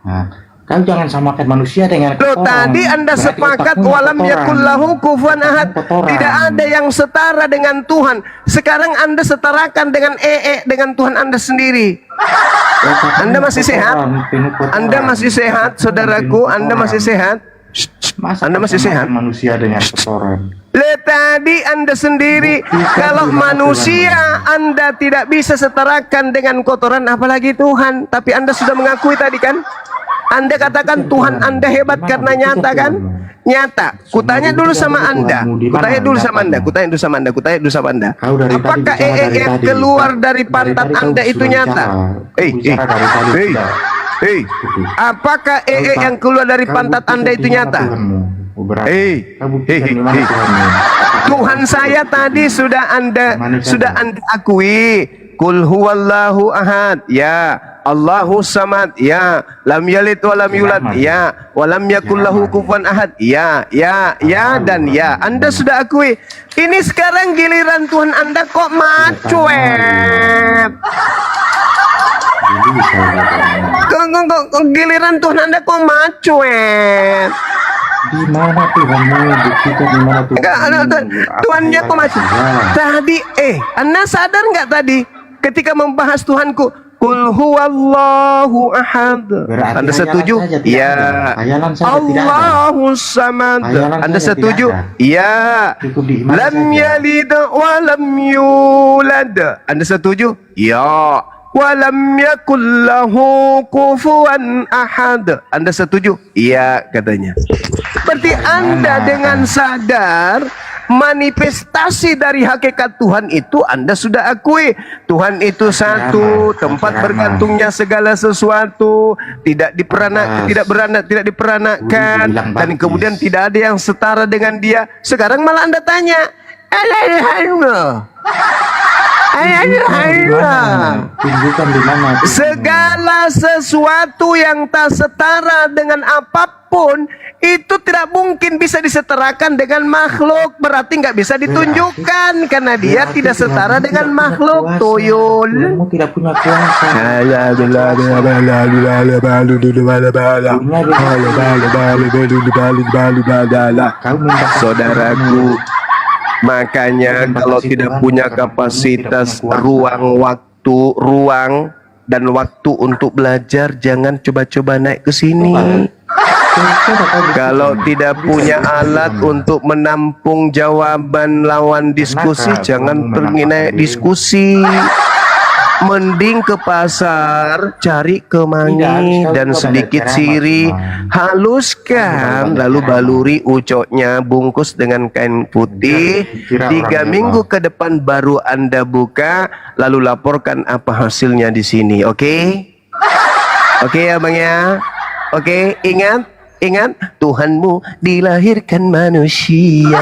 Nah, kan jangan samakan manusia dengan Loh, tadi Anda sepakat walam yakullahu kufuwan ahad, tidak ada yang setara dengan Tuhan. Sekarang Anda setarakan dengan dengan Tuhan Anda sendiri. Anda masih sehat? Anda masih sehat, saudaraku? Anda masih sehat? Anda masih sehat? Manusia dengan kotoran. Tadi Anda sendiri, kalau manusia Anda tidak bisa setarakan dengan kotoran, apalagi Tuhan. Tapi Anda sudah mengakui tadi kan? Anda katakan Tuhan Anda hebat karena nyata kan? Nyata. Kutanya dulu sama Anda. Apakah yang keluar dari pantat Anda itu nyata? Apakah yang keluar dari pantat Anda itu nyata? Tuhan saya tadi sudah Anda akui. Qul huwallahu ahad, ya. Allahu samad, ya. Lam yalid wa lam yulad, ya. Wa lam yakul lahu kufuwan ahad, ya. Dan ya. Anda sudah akui. Ini sekarang giliran Tuhan Anda kok macuet. Giliran Tuhan Anda kok macuet. Di mana Tuhanmu? Buktikan di mana Tuhan? Tuhannya kok masih? Tadi Anda sadar nggak tadi ketika membahas Tuhanku? Qul huwallahu ahad. Anda setuju? Ya. Allahu samad. Anda setuju? Ya. Lam yalid wa lam yulad. Anda setuju? Ya. Walam yakul lahu kufuwan ahad. Anda setuju? Iya, katanya. Berarti Anda dengan sadar manifestasi dari hakikat Tuhan itu Anda sudah akui. Tuhan itu satu, tempat bergantungnya segala sesuatu, tidak diperanakan, dan kemudian tidak ada yang setara dengan Dia. Sekarang malah Anda tanya, segala sesuatu yang tak setara dengan apapun itu tidak mungkin bisa disetarakan dengan makhluk. Berarti nggak bisa ditunjukkan karena dia tidak setara dengan makhluk. Tuyul. Tidak punya kuasa. Saudaraku, makanya kalau tidak punya kapasitas ruang dan waktu untuk belajar, jangan coba-coba naik ke sini. Kalau tidak punya alat untuk menampung jawaban lawan diskusi, jangan pergi naik diskusi. Mending ke pasar, cari kemangi dan sedikit sirih, haluskan, lalu baluri ucoknya, bungkus dengan kain putih. 3 minggu ke depan baru Anda buka, lalu laporkan apa hasilnya di sini. Oke? Oke ya Bang ya? Oke, ingat Tuhanmu dilahirkan manusia.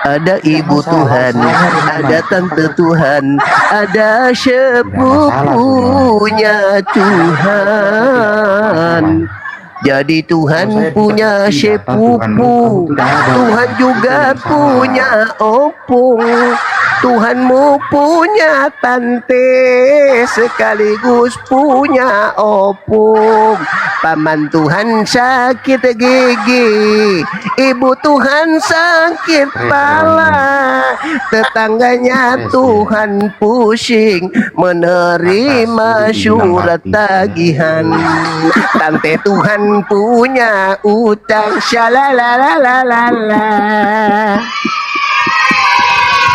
Ada ibu Tuhan, ada tante Tuhan, ada sepupunya Tuhan. Jadi Tuhan punya sepupu, Tuhan juga punya opung, Tuhanmu punya tante, sekaligus punya opung. Paman Tuhan sakit gigi, ibu Tuhan sakit kepala, tetangganya Tuhan pusing menerima surat tagihan. Tante Tuhan punya utang, shalalalalala.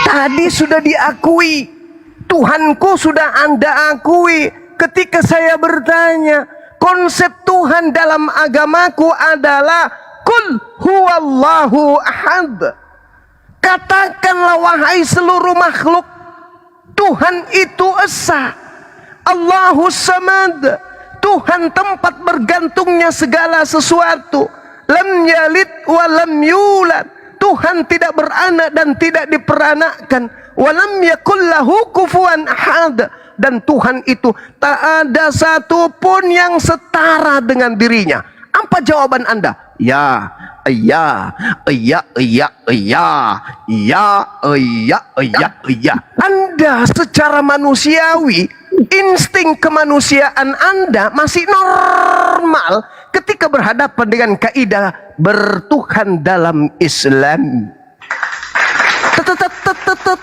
Tadi sudah diakui, Tuhanku sudah Anda akui. Ketika saya bertanya, konsep Tuhan dalam agamaku adalah Qul huwallahu ahad. Katakanlah wahai seluruh makhluk, Tuhan itu esa, Allahus samad, Tuhan tempat bergantungnya segala sesuatu. Lam yalid wa lam yulad, Tuhan tidak beranak dan tidak diperanakkan. Wa lam yakul lahu kufuwan ahad, dan Tuhan itu tak ada satupun yang setara dengan dirinya. Apa jawaban Anda? Ya, iya, iya, iya, iya, iya, iya, iya, iya. Anda secara manusiawi, insting kemanusiaan Anda masih normal ketika berhadapan dengan kaidah bertuhan dalam Islam.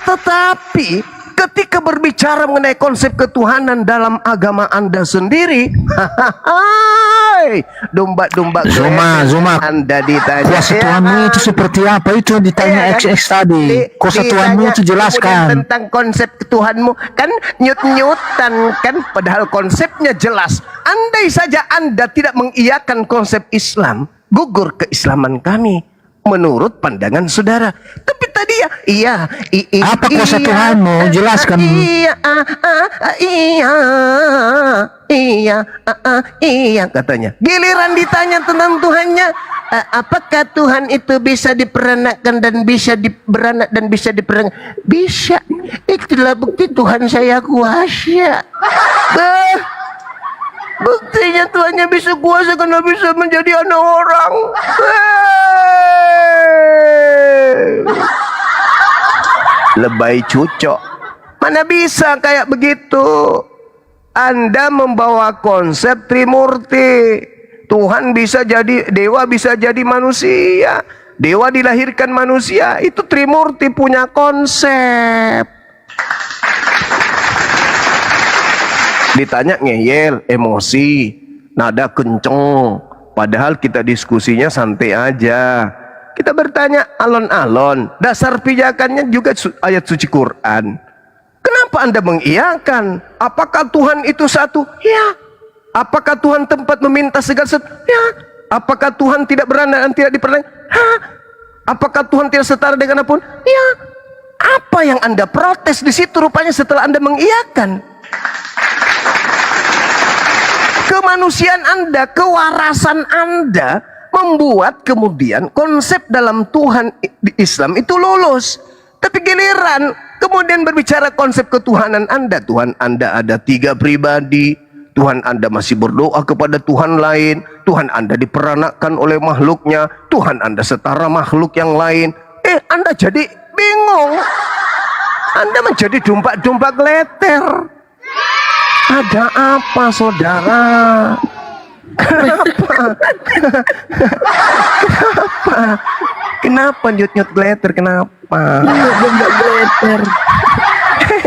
Tetapi ketika berbicara mengenai konsep ketuhanan dalam agama Anda sendiri, domba-domba Zuma, Anda ditanya kuasa Tuhanmu itu seperti apa? Itu ditanya XX tadi. Kuasa Tuhanmu itu jelaskan. tentang konsep Tuhanmu kan nyut-nyutan kan, padahal konsepnya jelas. Andai saja Anda tidak mengiyakan konsep Islam, gugur keislaman kami menurut pandangan saudara. Tapi tadi ya, apa kuasa Tuhanmu? Jelaskan. Iya katanya. Giliran ditanya tentang Tuhannya, apakah Tuhan itu bisa diperanakkan dan bisa beranak dan bisa diperanakkan? Bisa. Itulah bukti Tuhan saya kuasa. Buktinya Tuhannya bisa kuasa karena bisa menjadi anak orang. Lebay cucok. Mana bisa kayak begitu? Anda membawa konsep Trimurti. Tuhan bisa jadi dewa, bisa jadi manusia. Dewa dilahirkan manusia. Itu Trimurti punya konsep. Ditanya ngeyel, emosi, nada kenceng. Padahal kita diskusinya santai aja. Kita bertanya alon-alon. Dasar pijakannya juga ayat suci Quran. Kenapa Anda mengiyakan? Apakah Tuhan itu satu? Ya. Apakah Tuhan tempat meminta segala sesuatu? Ya. Apakah Tuhan tidak beranak dan tidak diperanakkan? Ya. Apakah Tuhan tidak setara dengan apapun? Ya. Apa yang Anda protes di situ rupanya setelah Anda mengiyakan? Kemanusiaan Anda, kewarasan Anda membuat kemudian konsep dalam Tuhan di Islam itu lulus. Tapi giliran kemudian berbicara konsep ketuhanan Anda, Tuhan Anda ada 3 pribadi, Tuhan Anda masih berdoa kepada Tuhan lain, Tuhan Anda diperanakkan oleh makhluknya, Tuhan Anda setara makhluk yang lain. Anda jadi bingung. Anda menjadi domba-domba geleter. Ada apa saudara? Kenapa? Kenapa nyut-nyut geleter? Kenapa? Nyut geleter.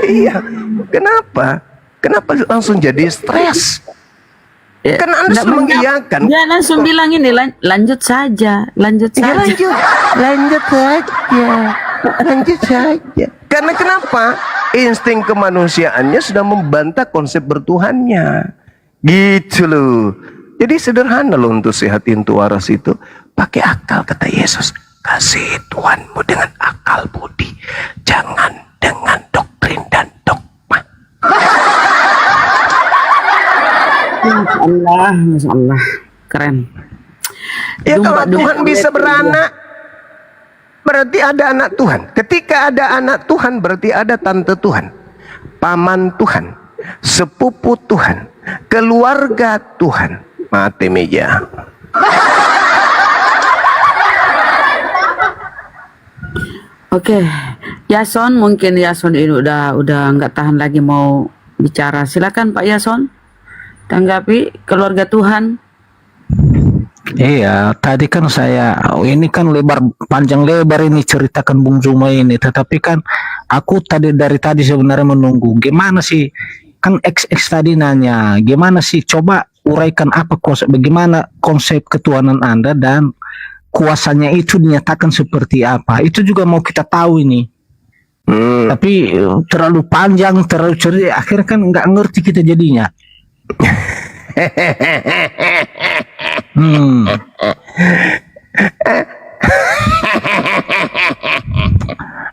Iya. Kenapa? Kenapa langsung jadi stres? Kan Anda sudah mengiyakan. Ya langsung bilang ini lanjut saja, lanjut saja. Lanjut saja. Lanjut saja. Karena kenapa? Insting kemanusiaannya sudah membantah konsep bertuhannya. Gitu loh. Jadi sederhana loh untuk sehatin tuh waras itu. Pakai akal kata Yesus. Kasih Tuhanmu dengan akal budi. Jangan dengan doktrin dan dogma. Masya Allah. Keren. Ya kalau Tuhan bisa beranak, berarti ada anak Tuhan. Ketika ada anak Tuhan, berarti ada tante Tuhan, paman Tuhan, sepupu Tuhan, keluarga Tuhan. Mati meja. Oke, Yason, mungkin Yason ini udah nggak tahan lagi mau bicara. Silakan Pak Yason, tanggapi keluarga Tuhan. Iya, tadi kan ini kan panjang lebar ini ceritakan Bung Zuma ini, tetapi kan aku dari tadi sebenarnya menunggu gimana sih, kan XX tadi nanya gimana sih, coba uraikan bagaimana konsep ketuhanan Anda dan kuasanya itu dinyatakan seperti apa, itu juga mau kita tahu ini. Tapi terlalu panjang, terlalu cerdik, akhirnya kan nggak ngerti kita jadinya.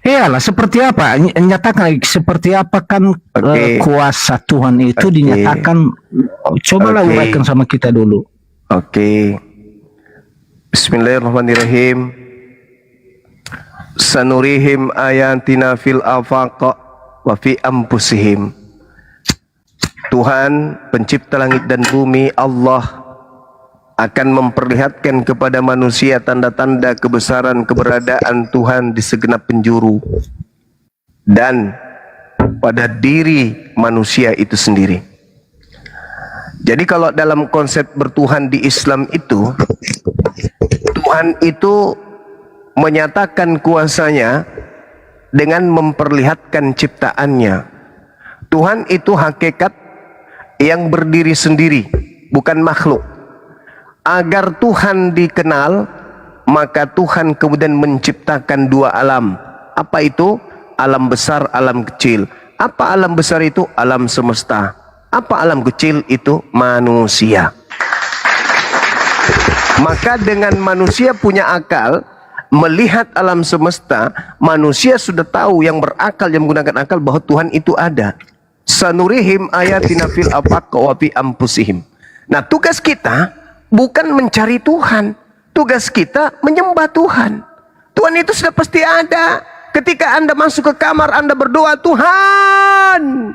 Iyalah, seperti apa? Nyatakan seperti apa kan kuasa Tuhan itu dinyatakan. Cobalah uraikan sama kita dulu. Bismillahirrahmanirrahim. Sanurihim ayatina fil afaq wa fi anfusihim. Tuhan pencipta langit dan bumi, Allah akan memperlihatkan kepada manusia tanda-tanda kebesaran keberadaan Tuhan di segenap penjuru dan pada diri manusia itu sendiri. Jadi kalau dalam konsep bertuhan di Islam itu, Tuhan itu menyatakan kuasanya dengan memperlihatkan ciptaannya. Tuhan itu hakikat yang berdiri sendiri, bukan makhluk. Agar Tuhan dikenal, maka Tuhan kemudian menciptakan dua alam. Apa itu? Alam besar, alam kecil. Apa alam besar itu? Alam semesta. Apa alam kecil itu? Manusia. Maka dengan manusia punya akal, melihat alam semesta, manusia sudah tahu, yang berakal, yang menggunakan akal, bahwa Tuhan itu ada. Sanurihim ayatina fil afaq wa fi anfusihim. Nah, tugas kita bukan mencari Tuhan. Tugas kita menyembah Tuhan. Tuhan itu sudah pasti ada. Ketika Anda masuk ke kamar, Anda berdoa, Tuhan.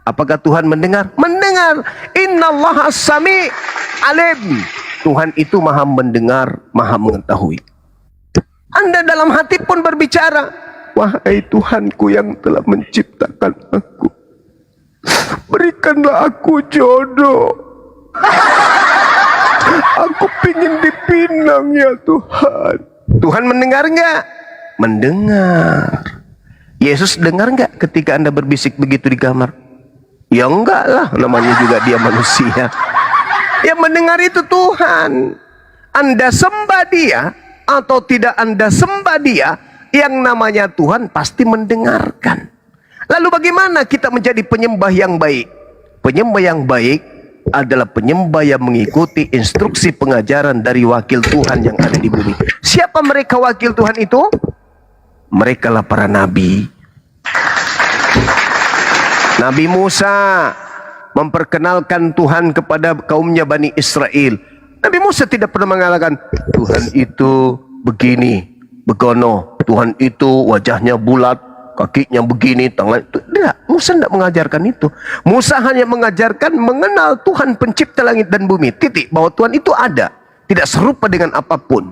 Apakah Tuhan mendengar? Mendengar. Innallaha as-sami' alim. Tuhan itu maha mendengar, maha mengetahui. Anda dalam hati pun berbicara, wahai Tuhanku yang telah menciptakan aku, berikanlah aku jodoh. Aku pingin dipinang ya Tuhan. Tuhan mendengar nggak? Mendengar. Yesus dengar nggak ketika Anda berbisik begitu di kamar? Ya enggak lah, namanya juga dia manusia. Yang mendengar itu Tuhan. Anda sembah dia atau tidak Anda sembah dia, yang namanya Tuhan pasti mendengarkan. Lalu bagaimana kita menjadi penyembah yang baik? Penyembah yang baik adalah penyembah yang mengikuti instruksi pengajaran dari wakil Tuhan yang ada di bumi. Siapa mereka wakil Tuhan itu? Mereka lah para nabi. Nabi Musa memperkenalkan Tuhan kepada kaumnya Bani Israel. Nabi Musa tidak pernah mengatakan Tuhan itu begini, begono. Tuhan itu wajahnya bulat, kakinya begini, tangan itu. Tidak, Musa tidak mengajarkan itu. Musa hanya mengajarkan mengenal Tuhan pencipta langit dan bumi. Titik, bahwa Tuhan itu ada, tidak serupa dengan apapun.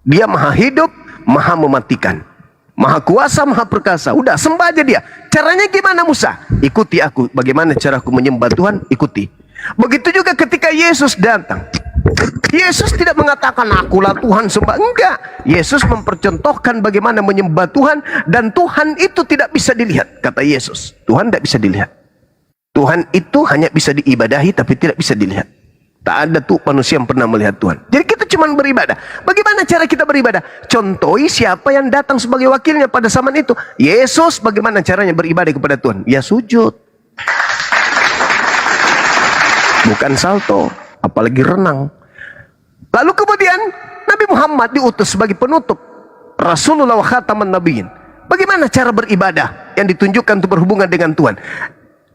Dia maha hidup, maha mematikan, maha kuasa, maha perkasa. Udah, sembah aja dia. Caranya gimana Musa? Ikuti aku. Bagaimana caraku menyembah Tuhan? Ikuti. Begitu juga ketika Yesus datang. Yesus tidak mengatakan akulah Tuhan sembah. Enggak. Yesus mempercontohkan bagaimana menyembah Tuhan. Dan Tuhan itu tidak bisa dilihat. Kata Yesus, Tuhan tidak bisa dilihat. Tuhan itu hanya bisa diibadahi, tapi tidak bisa dilihat. Tak ada tuh manusia yang pernah melihat Tuhan. Jadi kita cuma beribadah. Bagaimana cara kita beribadah? Contohi siapa yang datang sebagai wakilnya pada zaman itu. Yesus, bagaimana caranya beribadah kepada Tuhan? Ya sujud. Bukan salto, apalagi renang. Lalu kemudian Nabi Muhammad diutus sebagai penutup, Rasulullah wa khataman nabiyyin. Bagaimana cara beribadah yang ditunjukkan untuk berhubungan dengan Tuhan?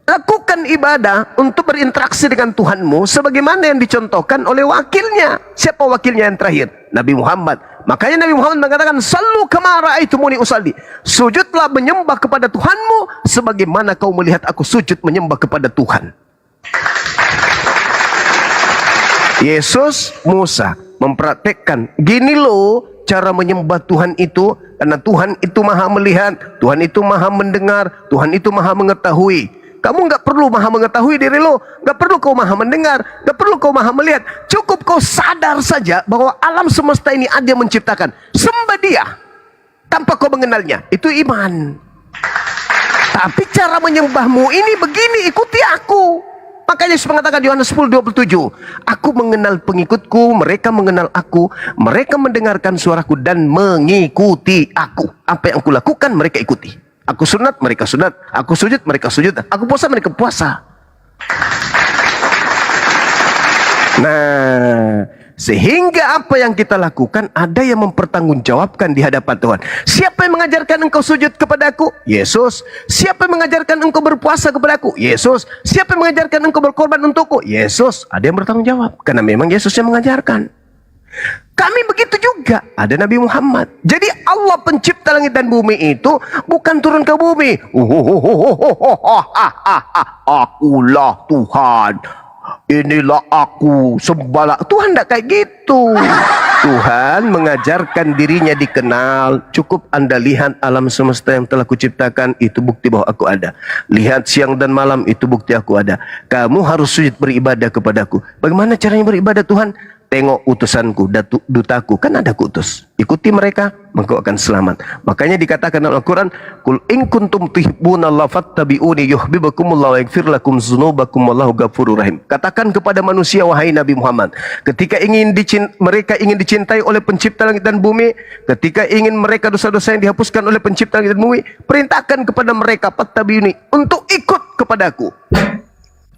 Lakukan ibadah untuk berinteraksi dengan Tuhanmu sebagaimana yang dicontohkan oleh wakilnya. Siapa wakilnya yang terakhir? Nabi Muhammad. Makanya Nabi Muhammad mengatakan, "Sallu kama ra'aitumuni usalli." Sujudlah menyembah kepada Tuhanmu sebagaimana kau melihat aku sujud menyembah kepada Tuhan. Yesus, Musa mempraktekkan, gini loh cara menyembah Tuhan itu, karena Tuhan itu maha melihat, Tuhan itu maha mendengar, Tuhan itu maha mengetahui. Kamu nggak perlu maha mengetahui diri lo, nggak perlu kau maha mendengar, nggak perlu kau maha melihat. Cukup kau sadar saja bahwa alam semesta ini ada yang menciptakan. Sembah dia tanpa kau mengenalnya, itu iman. Tapi cara menyembahmu ini begini, ikuti aku. Makanya Yesus mengatakan Yohanes 10:27, aku mengenal pengikutku, mereka mengenal aku, mereka mendengarkan suaraku dan mengikuti aku. Apa yang aku lakukan mereka ikuti. Aku sunat, mereka sunat. Aku sujud, mereka sujud. Aku puasa, mereka puasa. Nah, sehingga apa yang kita lakukan ada yang mempertanggungjawabkan di hadapan Tuhan. Siapa yang mengajarkan engkau sujud kepadaku? Yesus. Siapa yang mengajarkan engkau berpuasa kepadaku? Yesus. Siapa yang mengajarkan engkau berkorban untukku? Yesus. Ada yang bertanggung jawab karena memang Yesus yang mengajarkan. Kami begitu juga, ada Nabi Muhammad. Jadi Allah pencipta langit dan bumi itu bukan turun ke bumi. Akulah Tuhan. Inilah aku, sembahlah. Tuhan tidak kayak gitu. Tuhan mengajarkan dirinya dikenal. Cukup Anda lihat alam semesta yang telah kuciptakan, itu bukti bahwa aku ada. Lihat siang dan malam, itu bukti aku ada. Kamu harus sujud beribadah kepadaku. Bagaimana caranya beribadah Tuhan? Tengok utusanku, dutaku, kan ada kutus. Ikuti mereka, maka akan selamat. Makanya dikatakan dalam Al-Quran, Qul in kuntum tuhibbunallaha fattabi'uni yuhibbukumullahu wa yaghfir lakum dzunubakum wallahu ghafurur rahim. Katakan kepada manusia, wahai Nabi Muhammad, ketika mereka ingin dicintai oleh pencipta langit dan bumi, ketika ingin mereka dosa-dosa yang dihapuskan oleh pencipta langit dan bumi, perintahkan kepada mereka fattabi'uni untuk ikut kepadaku.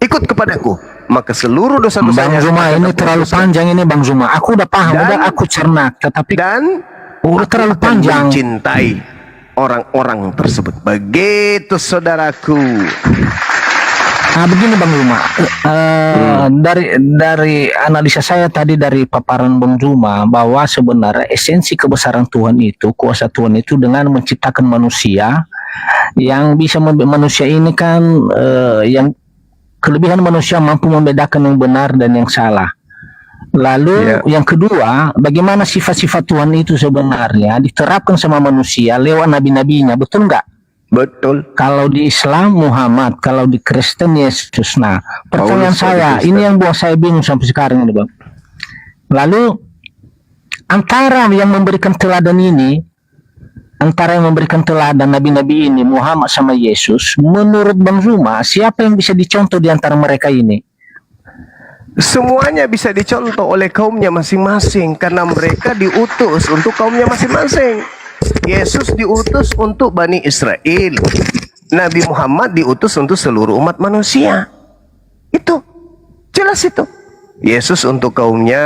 Ikut kepadaku, maka seluruh dosa-dosa Bang Zuma ini terlalu panjang ini Bang Zuma. Aku udah paham, udah aku cerna, tetapi udah terlalu panjang. Mencintai orang-orang tersebut. Begitu saudaraku. Nah begini Bang Zuma, dari analisa saya tadi dari paparan Bang Zuma bahwa sebenarnya esensi kebesaran Tuhan itu, kuasa Tuhan itu dengan menciptakan manusia yang bisa manusia ini kan yang kelebihan manusia mampu membedakan yang benar dan yang salah. Lalu yang kedua, bagaimana sifat-sifat Tuhan itu sebenarnya diterapkan sama manusia lewat nabi-nabinya, betul nggak? Betul. Kalau di Islam Muhammad, kalau di Kristen Yesus. Nah, pertanyaan saya, ini yang buat saya bingung sampai sekarang ini Bang. Lalu antara yang memberikan teladan ini, antara yang memberikan teladan nabi-nabi ini, Muhammad sama Yesus, menurut Bang Zuma, siapa yang bisa dicontoh di antara mereka ini? Semuanya bisa dicontoh oleh kaumnya masing-masing karena mereka diutus untuk kaumnya masing-masing. Yesus diutus untuk Bani Israel. Nabi Muhammad diutus untuk seluruh umat manusia. Itu jelas itu. Yesus untuk kaumnya.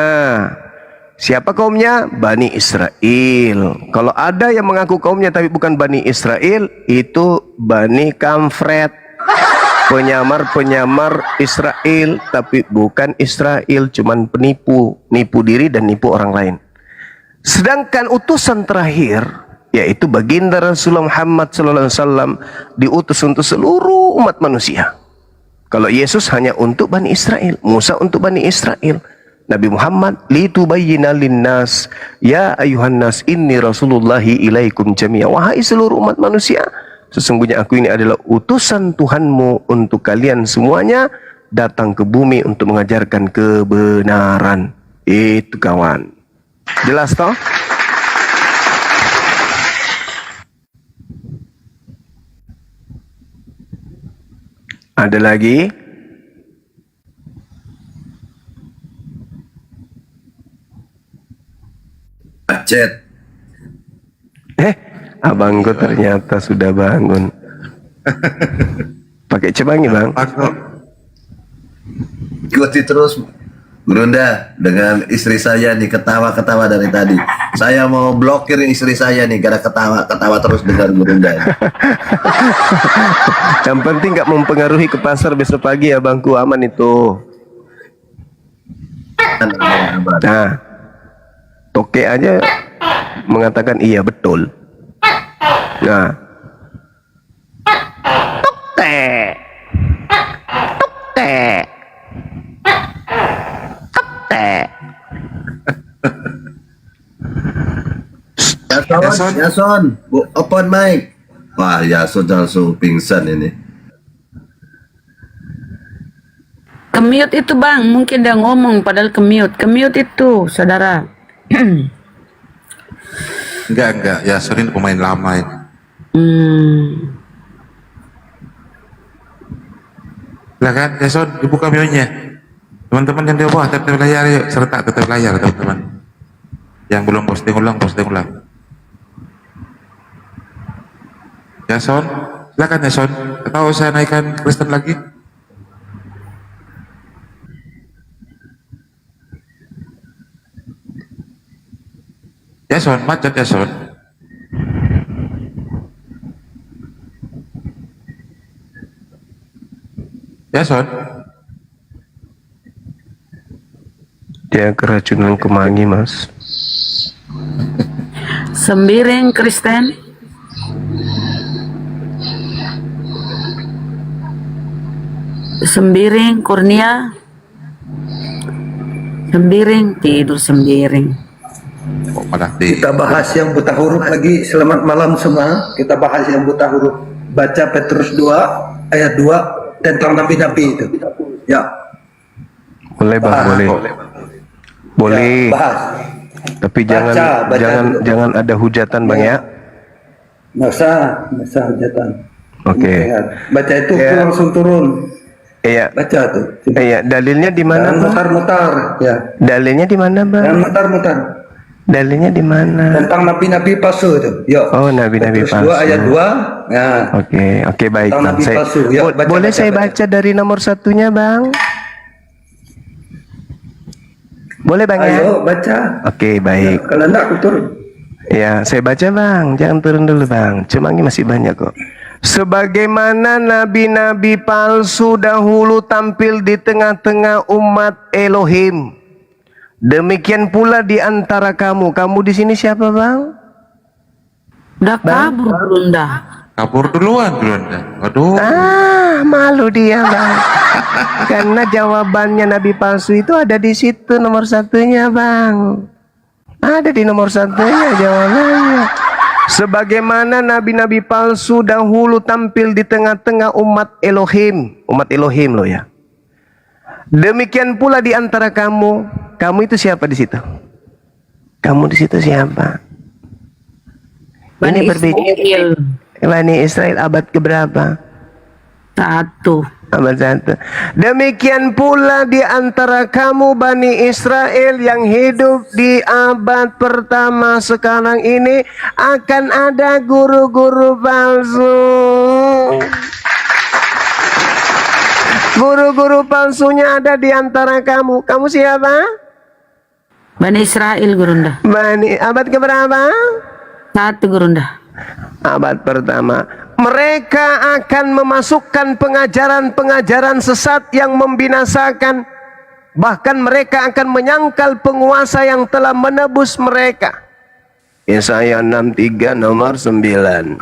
Siapa kaumnya? Bani Israel. Kalau ada yang mengaku kaumnya tapi bukan Bani Israel, itu Bani Kamfret. Penyamar-penyamar Israel tapi bukan Israel, cuman penipu, nipu diri dan nipu orang lain. Sedangkan utusan terakhir, yaitu baginda Rasulullah Muhammad SAW, diutus untuk seluruh umat manusia. Kalau Yesus hanya untuk Bani Israel, Musa untuk Bani Israel, Nabi Muhammad litubayyina linnas ya ayuhan nas inni rasulullahi ilaikum jami'a. Wahai seluruh umat manusia, sesungguhnya aku ini adalah utusan Tuhanmu untuk kalian semuanya, datang ke bumi untuk mengajarkan kebenaran. Itu kawan. Jelas toh? Ada lagi? Acet. Abangku ternyata sudah bangun. Pakai cebangi Bang. Ikuti terus Berunda dengan istri saya nih ketawa-ketawa dari tadi. Saya mau blokir istri saya nih karena ketawa terus dengan Berunda. Yang penting nggak mempengaruhi ke pasar besok pagi ya Bangku, aman itu. Nah, Toke aja mengatakan iya betul. Nah, Toke, Yason, open mic. Wah, Yason langsung pingsan ini. Kemute itu Bang, mungkin dia ngomong padahal kemute itu, saudara. Enggak, Yason ini pemain lama ini. Lah kan, Yason, dibuka mute-nya. Teman-teman yang di bawah tetap layar yuk, serta tetap layar teman-teman. Yang belum posting ulang. Yason, silakan Yason. Atau saya naikkan Kristen lagi? Yason, macet Yason. Yason. Dia keracunan kemangi, Mas. Sembiring Kristen. Sembiring Kurnia. Sembiring tidur sembiring. Kita bahas yang buta huruf lagi. Selamat malam semua. Kita bahas yang buta huruf. Baca Petrus 2 ayat 2 tentang nabi-nabi itu. Ya. Boleh Bang, boleh. Boleh. Ya, bahas. Tapi jangan ada hujatan Bang ya. Nggak usah hujatan. Oke. Baca itu langsung turun. Iya. Baca tuh. Iya, dalilnya di mana? Jangan mutar-mutar. Ya. Dalilnya di mana, Bang? Jangan mutar-mutar. Dalilnya di mana? Tentang nabi-nabi palsu itu. Yuk. Oh, nabi-nabi Petrus palsu. 2 ayat 2. Ya. Oke, baik Tentang Bang. nabi palsu. Yuk, Boleh saya baca dari nomor 1-nya, Bang? Boleh Bang ya? Ayo baca. Oke, baik. Kalau enggak aku turun. Ya, saya baca Bang. Jangan turun dulu Bang. Cuma ini masih banyak kok. Sebagaimana nabi-nabi palsu dahulu tampil di tengah-tengah umat Elohim, demikian pula di antara kamu. Kamu di sini siapa Bang? Udah kabur Bunda. Kabur duluan Bunda. Aduh. Malu dia Bang. Karena jawabannya nabi palsu itu ada di situ nomor 1-nya Bang. Ada di nomor 1-nya jawabannya. Sebagaimana nabi-nabi palsu dahulu tampil di tengah-tengah umat Elohim. Umat Elohim loh ya. Demikian pula di antara kamu. Kamu itu siapa di situ? Kamu di situ siapa? Bani Israel. Bani Israel abad keberapa? 1. Abad 1. Demikian pula di antara kamu Bani Israel yang hidup di abad pertama sekarang ini akan ada guru-guru palsu. Guru-guru palsunya ada di antara kamu. Kamu siapa? Bani Israel Gurunda. Bani abad keberapa? 1 Gurunda. Abad pertama. Mereka akan memasukkan pengajaran-pengajaran sesat yang membinasakan. Bahkan mereka akan menyangkal penguasa yang telah menebus mereka. Yesaya 63 nomor 9.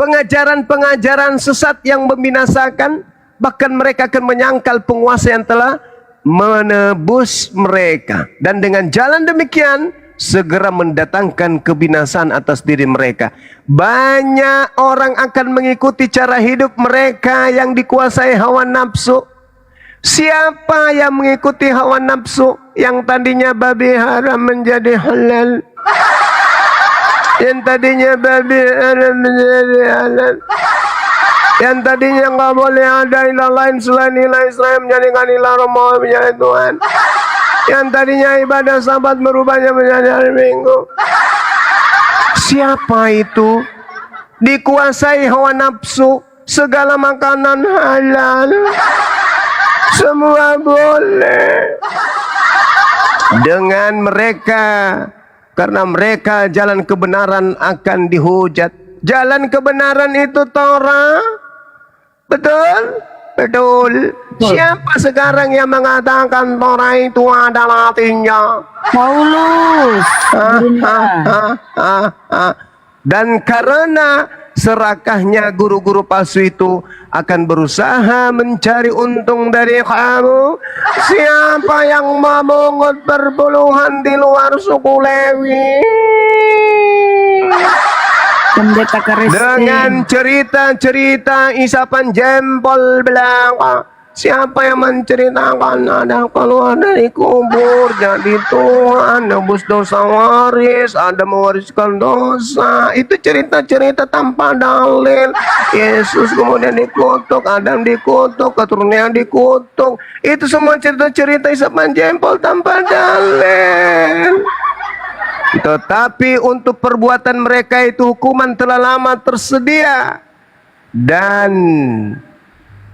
Pengajaran-pengajaran sesat yang membinasakan. Bahkan mereka akan menyangkal penguasa yang telah menebus mereka. Dan dengan jalan demikian segera mendatangkan kebinasaan atas diri mereka. Banyak orang akan mengikuti cara hidup mereka yang dikuasai hawa nafsu. Siapa yang mengikuti hawa nafsu? Yang tadinya babi haram menjadi halal, yang tadinya babi haram menjadi halal, yang tadinya nggak boleh ada ilah lain selain ilah Israel menjadikan ilah Romawi menjadi Tuhan, yang tadinya ibadah sabat merubahnya menjadi hari Minggu. Siapa itu? Dikuasai hawa nafsu. Segala makanan halal, semua boleh. Dengan mereka, karena mereka jalan kebenaran akan dihujat. Jalan kebenaran itu Torah. Betul? Betul. Siapa sekarang yang mengatakan Torah itu adalah artinya? Paulus. Dan karena serakahnya guru-guru palsu itu akan berusaha mencari untung dari kamu. Siapa yang memungut perpuluhan di luar suku Lewi? Dengan cerita-cerita isapan jempol belaka. Siapa yang menceritakan ada keluar dari kubur jadi Tuhan, nebus dosa waris, ada mewariskan dosa. Itu cerita-cerita tanpa dalil. Yesus kemudian dikutuk, Adam dikutuk, keturunan dikutuk. Itu semua cerita-cerita isapan jempol tanpa dalil. Tetapi untuk perbuatan mereka itu hukuman telah lama tersedia dan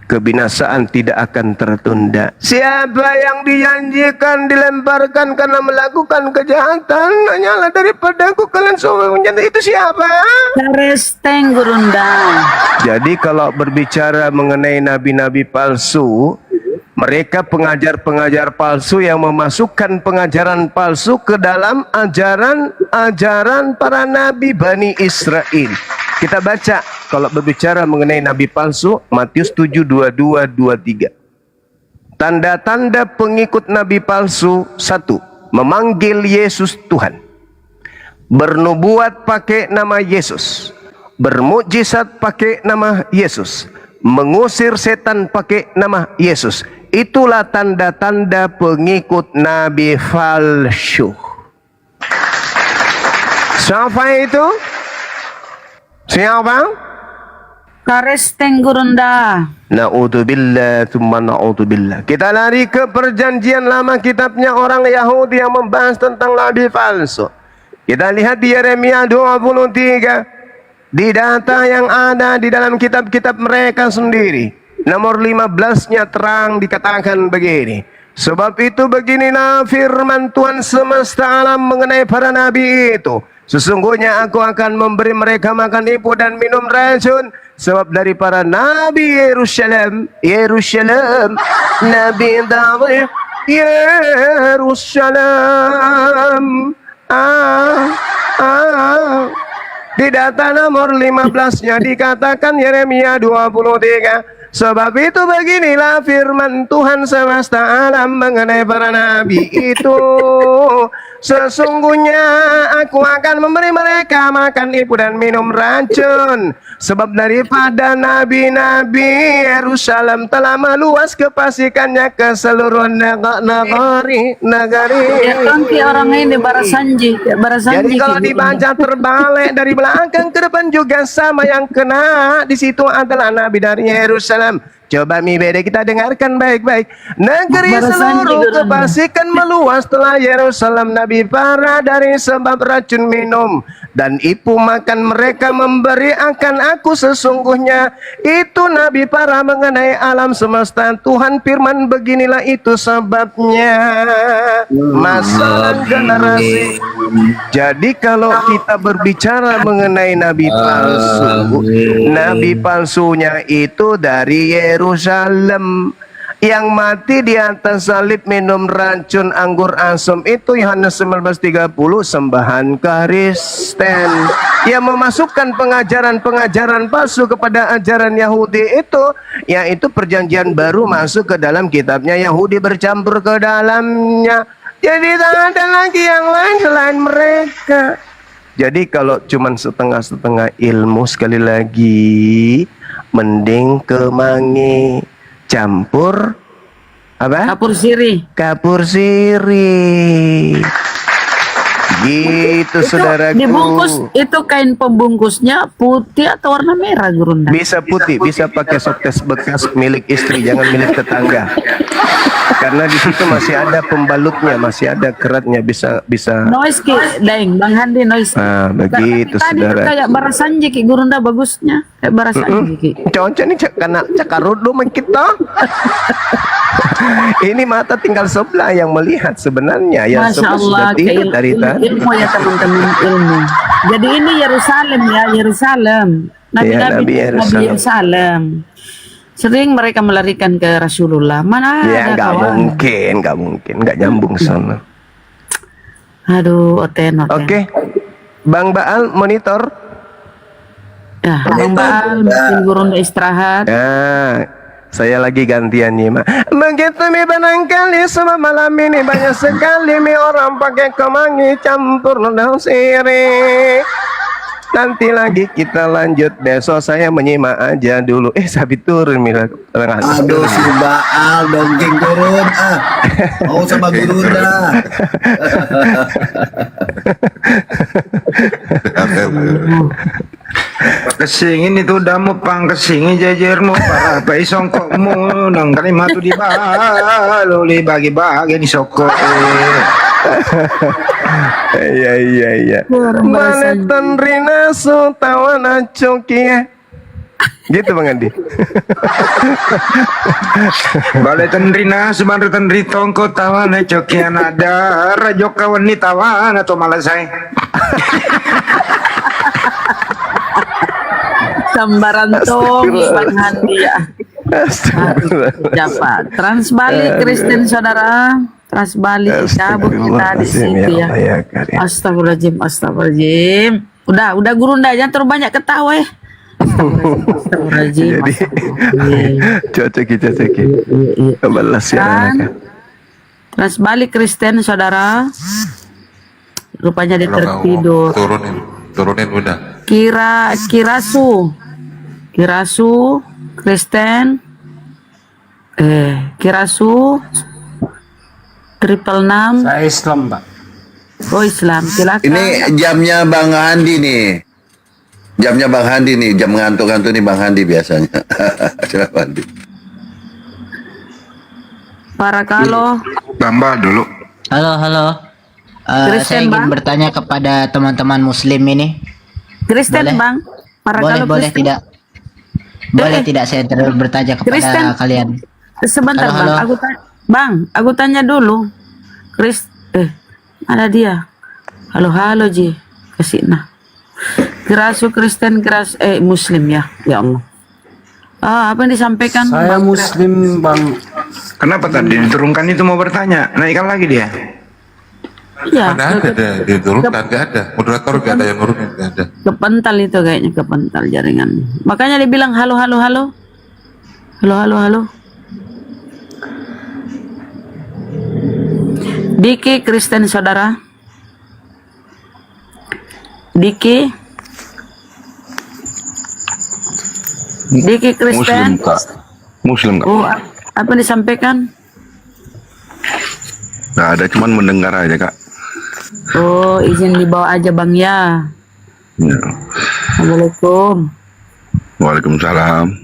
kebinasaan tidak akan tertunda. Siapa yang dijanjikan dilemparkan karena melakukan kejahatan, hanyalah daripadaku kalian semua menjadi itu siapa? Karesteng Gurunda. Jadi kalau berbicara mengenai nabi-nabi palsu, mereka pengajar-pengajar palsu yang memasukkan pengajaran palsu ke dalam ajaran para nabi Bani Israel. Kita baca kalau berbicara mengenai nabi palsu, Matius 7:22-23. Tanda-tanda pengikut nabi palsu: 1. Memanggil Yesus Tuhan, bernubuat pakai nama Yesus, bermukjizat pakai nama Yesus, mengusir setan pakai nama Yesus. Itulah tanda-tanda pengikut nabi palsu. Siapa itu? Siapa? Karesteng Gurunda. Na'udzubillah tsumma na'udzubillah. Kita lari ke perjanjian lama, kitabnya orang Yahudi yang membahas tentang nabi palsu. Kita lihat di Yeremia 23, di data yang ada di dalam kitab-kitab mereka sendiri. Nomor 15-nya terang dikatakan begini. Sebab itu beginilah firman Tuhan semesta alam mengenai para nabi itu. Sesungguhnya aku akan memberi mereka makan ibu dan minum racun. Sebab dari para nabi Yerusalem, Nabi Dawud, Yerusalem. Di data nomor 15-nya dikatakan Yeremia 23. Sebab itu beginilah firman Tuhan semesta alam mengenai para nabi itu. Sesungguhnya aku akan memberi mereka makan ibu dan minum racun. Sebab daripada nabi-nabi Yerusalem telah meluas kefasikannya ke seluruh negeri. Ya nanti orang ini Barasanji. Jadi kalau dibaca terbalik dari belakang ke depan juga sama, yang kena di situ adalah nabi dari Yerusalem. Coba beda kita dengarkan baik-baik. Negeri seluruh kefasikan meluas telah Yerusalem nabi para dari sebab racun minum dan ibu makan mereka memberi akan aku. Sesungguhnya itu nabi para mengenai alam semesta. Tuhan firman beginilah itu sebabnya. Masalah generasi. Jadi kalau kita berbicara mengenai nabi palsu, nabi palsunya itu dari Yerusalem yang mati di atas salib minum racun anggur asam itu Yohanes 19:30 sembahan Kristen yang memasukkan pengajaran-pengajaran palsu kepada ajaran Yahudi itu, yaitu perjanjian baru masuk ke dalam kitabnya Yahudi bercampur ke dalamnya. Jadi tak ada lagi yang lain selain mereka. Jadi kalau cuman setengah-setengah ilmu, sekali lagi mending kemangi campur apa? Kapur siri. Kapur siri. Gitu saudaraku. Dibungkus itu kain pembungkusnya putih atau warna merah Gurunda? Bisa putih, bisa pakai softcase bekas milik istri, jangan milik tetangga. Karena di situ masih ada pembalutnya, masih ada keratnya, bisa. Noise ki, Daeng, Bang Handi noise. Ah, begitu tadi saudara. kayak Barasanji ki Gurunda bagusnya. Kayak Barasanji ki. Cocok nih karena cakarudo kita. Ini mata tinggal sebelah yang melihat sebenarnya, yang Masya Allah, sudah tidak dari tadi. ilmu ya teman-teman, ilmu. Jadi ini Yerusalem ya, Yerusalem. Nabi Yerusalem. Sering mereka melarikan ke Rasulullah. Mana Ya ada nggak mungkin, nggak nyambung sana. Aduh, Oten. Oke, Bang Baal monitor. Ya, Bang Baal, mungkin Gurunda istirahat. Saya lagi gantian nyimak. Begitu mi barangkali semua malam ini banyak sekali mi orang pakai kemangi campur daun sirih. Nanti lagi kita lanjut, besok saya menyimak aja dulu. Sabi turun mila. Aduh si Baal dongeng turun mau sama Gurunda. Kesingin itu damu pang kesingin jajarmu para pai songkokmu nang kalimat di balo li bagi-bagi ni sokok Iya. Maletan rina so tawana coki. Gitu Bang Andi. Baletan rina sumanretan ritongko tawana cokian ada rajo kawan ni tawana to malasay. Gambaran Tommy Bang Handi ya. Siapa? Transbali Kristen saudara. Transbali cabut kita di situ ya. Astagfirullahaladzim. Udah Gurunda jangan terlalu banyak ketawa ya. Astagfirullahaladzim. Cocok. Balas ya. Transbali Kristen saudara. Rupanya dia tertidur. Turunin Bunda. Kirasu Kristen Kirasu 666. Saya Islam, Pak. Oh Islam, silakan. Ini jamnya Bang Handi nih. Jam ngantuk-ngantuk nih Bang Handi biasanya. Silakan Handi. Para kalau tambah dulu. Halo. Saya ingin bertanya kepada teman-teman Muslim ini. Kristen boleh? Bang. Para boleh Kristen. tidak? Boleh tidak saya bertanya kepada Kristen. kalian? Sebentar Halo. Bang, aku tanya dulu. Ada dia. Halo Ji. Kasih nah. Kirasu Kristen Muslim ya. Ya Allah. Apa yang disampaikan? Saya Bang? Muslim, Bang. Kenapa tadi diturunkan itu mau bertanya? Naikkan lagi dia. Iya. Mana ada diturunkan, nggak ada. Moderator nggak ada yang nurunin, nggak ada. Kepental itu kayaknya, kepental jaringan. Makanya dia bilang halo. Halo. Diki Kristen saudara. Diki Kristen. Muslim Kak. Oh, apa yang disampaikan? Nggak ada, cuman mendengar aja Kak. Oh, izin dibawa aja Bang ya. Ya. Assalamualaikum. Waalaikumsalam.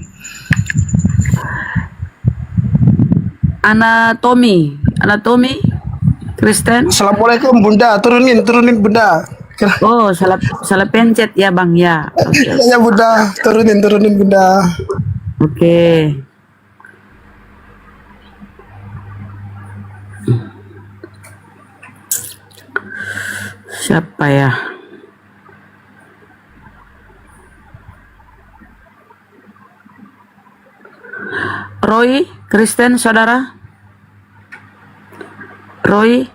Anatomi Kristen. Assalamualaikum Bunda, turunin Bunda. Oh, salah pencet ya Bang ya. Ya Bunda, turunin Bunda. Oke. Siapa ya? Roy Kristen saudara. Roy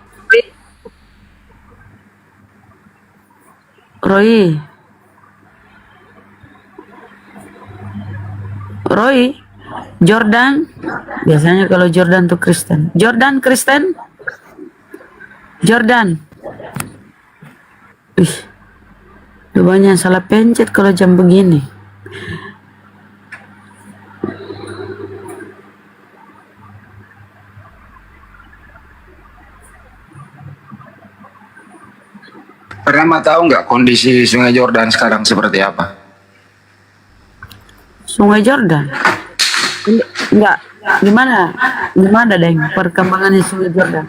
Jordan. Biasanya kalau Jordan tuh Kristen. Jordan Kristen. Udah banyak salah pencet kalau jam begini. Pernah tahu nggak kondisi Sungai Jordan sekarang seperti apa? Sungai Jordan? Enggak. Gimana Deng perkembangannya Sungai Jordan?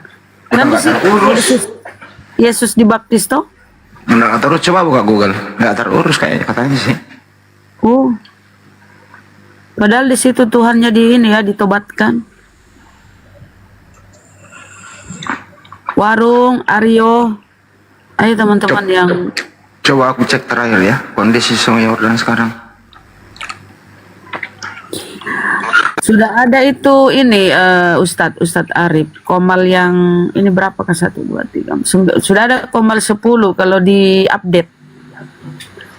Kan di situ Yesus dibaptis toh? Nggak terus, coba buka Google. Nggak terurus kayaknya katanya sih. Oh. Padahal di situ Tuhannya ditobatkan. Warung Aryo. Ayo teman-teman yang Coba aku cek terakhir ya kondisi Sungai Jordan sekarang. sudah ada itu ini Ustadz Arif komal yang ini berapa ke 1 2 3 sudah ada komal 10 kalau di update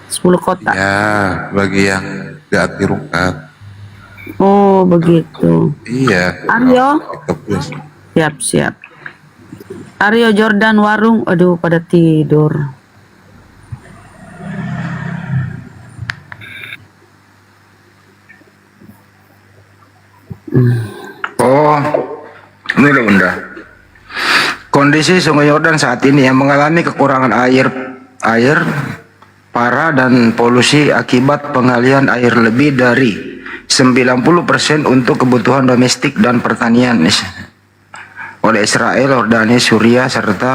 10 kota. Ya, bagi yang gak anti rungkat. Oh begitu. Iya. Aryo. Siap. Aryo Jordan warung, aduh pada tidur. Oh, ini loh Bunda. Kondisi Sungai Yordan saat ini yang mengalami kekurangan air parah dan polusi akibat pengalian air lebih dari 90% untuk kebutuhan domestik dan pertanian. oleh Israel, Yordania, Suriah, serta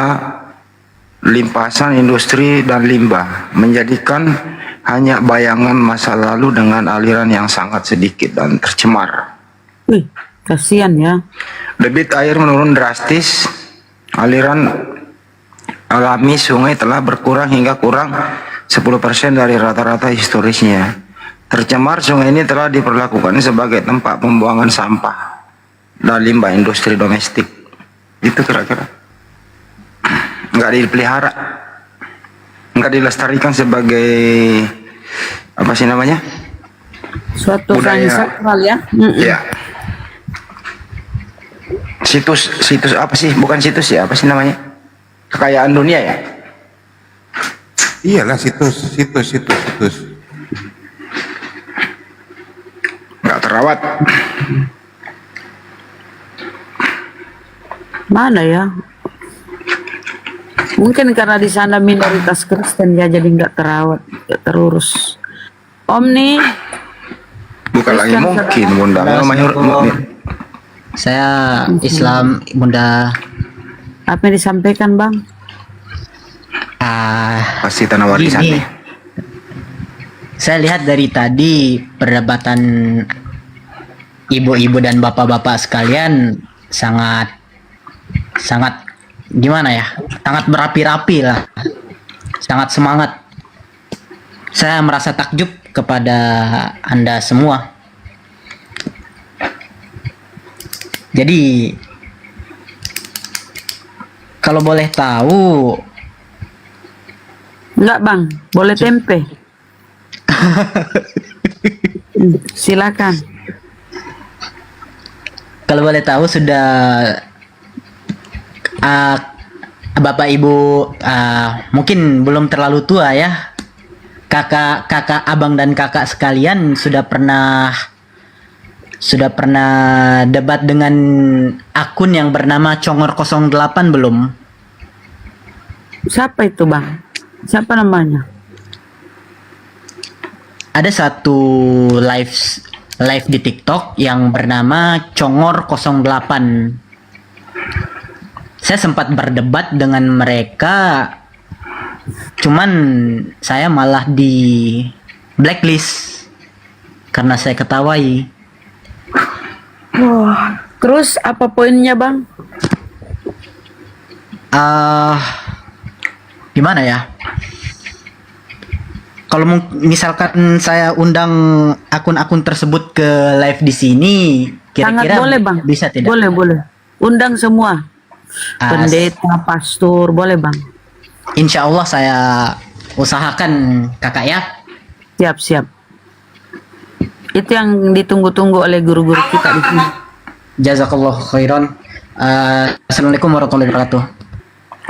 limpasan industri dan limbah, menjadikan hanya bayangan masa lalu dengan aliran yang sangat sedikit dan tercemar. Wih, kasihan ya. Debit air menurun drastis, aliran alami sungai telah berkurang hingga kurang 10% dari rata-rata historisnya. Tercemar sungai ini telah diperlakukan sebagai tempat pembuangan sampah dan limbah industri domestik. Itu kira-kira. Nggak dipelihara, nggak dilestarikan sebagai apa sih namanya? Suatu budaya sakral ya. ya. Situs apa sih? Bukan situs ya, apa sih namanya? Kekayaan dunia ya? Iyalah situs. Nggak terawat. Mana ya? Mungkin karena di sana minoritas Kristen ya, jadi nggak terawat, nggak terurus. Om nih, Bukan lagi mungkin, Bunda. Saya Islam, Bunda. apa yang disampaikan Bang? Pasti tanah warisan Gini, nih. saya lihat dari tadi perdebatan ibu-ibu dan bapak-bapak sekalian sangat gimana ya? Sangat berapi-rapi lah. Sangat semangat. Saya merasa takjub kepada Anda semua. Jadi kalau boleh tahu, Enggak Bang, boleh tempe. Silakan. kalau boleh tahu sudah Bapak Ibu mungkin belum terlalu tua ya. Kakak, abang dan kakak sekalian sudah pernah debat dengan akun yang bernama Congor 08 belum? Siapa itu Bang? Siapa namanya? Ada satu live di TikTok yang bernama Congor 08. Saya sempat berdebat dengan mereka, cuman saya malah di blacklist karena saya ketawai. Wah, terus apa poinnya Bang? Gimana ya? Kalau misalkan saya undang akun-akun tersebut ke live di sini, kira-kira Sangat boleh Bang. bisa tidak? Boleh. Undang semua. Pendeta, pastor, boleh Bang. Insya Allah saya usahakan kakak ya. Siap. Itu yang ditunggu-tunggu oleh guru-guru kita di sini. Jazakallah khairan. Assalamualaikum warahmatullahi wabarakatuh.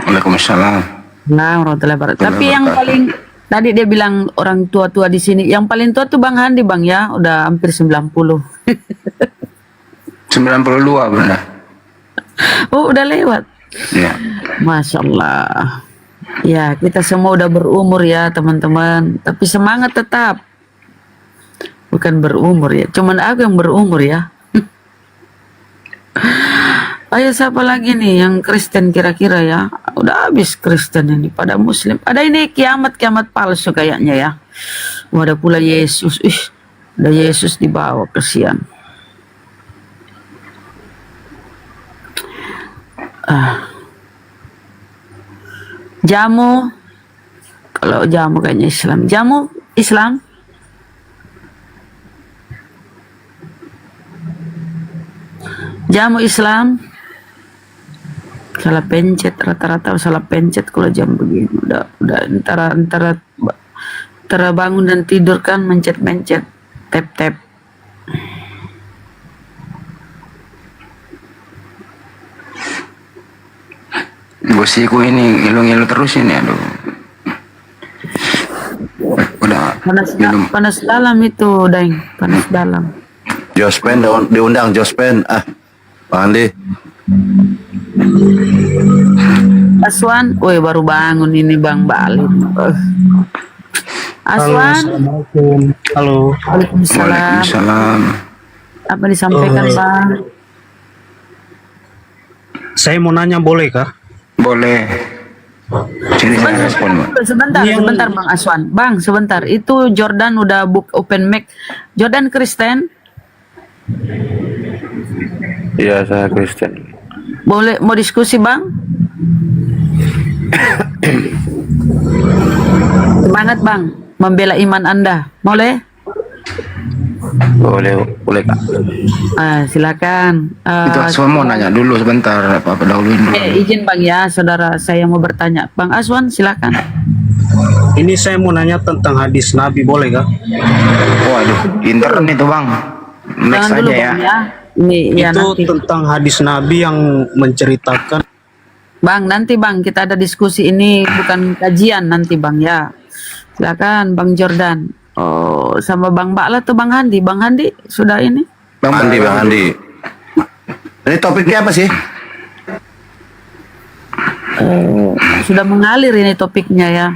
Waalaikumsalam. Nah, warahmatullahi wabarakatuh. Tapi yang paling tadi dia bilang orang tua-tua di sini, yang paling tua tuh Bang Handi Bang ya, udah hampir 90. 92 Bunda. Oh, udah lewat. Ya. Masya Allah. Ya, kita semua udah berumur ya teman-teman. Tapi semangat tetap. Bukan berumur ya. Cuman aku yang berumur ya. Ayo siapa lagi nih yang Kristen kira-kira ya? Udah habis Kristen ini pada Muslim. Ada ini kiamat palsu kayaknya ya. Wah, ada pula Yesus. Ada Yesus dibawa, kesian. Jamu, kalau jamu kayaknya Islam. Jamu Islam. Jamu Islam. Salah pencet, rata-rata salah pencet kalau jam begini. Udah antara bangun dan tidur kan mencet-mencet, tap-tap. Bosiku ini ngilu-ngilu terus ini, aduh. Udah Panas dalam itu, Daeng. Panas dalam. Jospen diundang Jospen. Pak Andi. Aswan, woi baru bangun ini Bang balik. Aswan. Assalamualaikum. Halo. Waalaikumsalam. Apa disampaikan Bang? Saya mau nanya boleh kah? Boleh. Sini saya respon, Bang. Sebentar Bang Aswan. Bang, sebentar. Itu Jordan udah book open mic. Jordan Kristen? Iya, saya Kristen. Boleh mau diskusi, Bang? Semangat, Bang. Membela iman Anda. Boleh? Boleh Kak. Silakan. Itu Aswan mau nanya dulu sebentar, apa dahuluin dulu. Izin Bang ya, saudara saya mau bertanya. Bang Aswan, silakan. Ini saya mau nanya tentang hadis Nabi, boleh kah? Waduh, internet itu Bang. Next Jangan dulu, aja ya. Bang, ya. Ini ya Itu nanti. tentang hadis Nabi yang menceritakan. Bang, nanti Bang kita ada diskusi, ini bukan kajian nanti Bang ya. Silakan Bang Jordan. Oh, sama Bang Bakla tuh Bang Handi. Bang Handi sudah ini. Bang Handi. Ini topiknya apa sih? Sudah mengalir ini topiknya ya.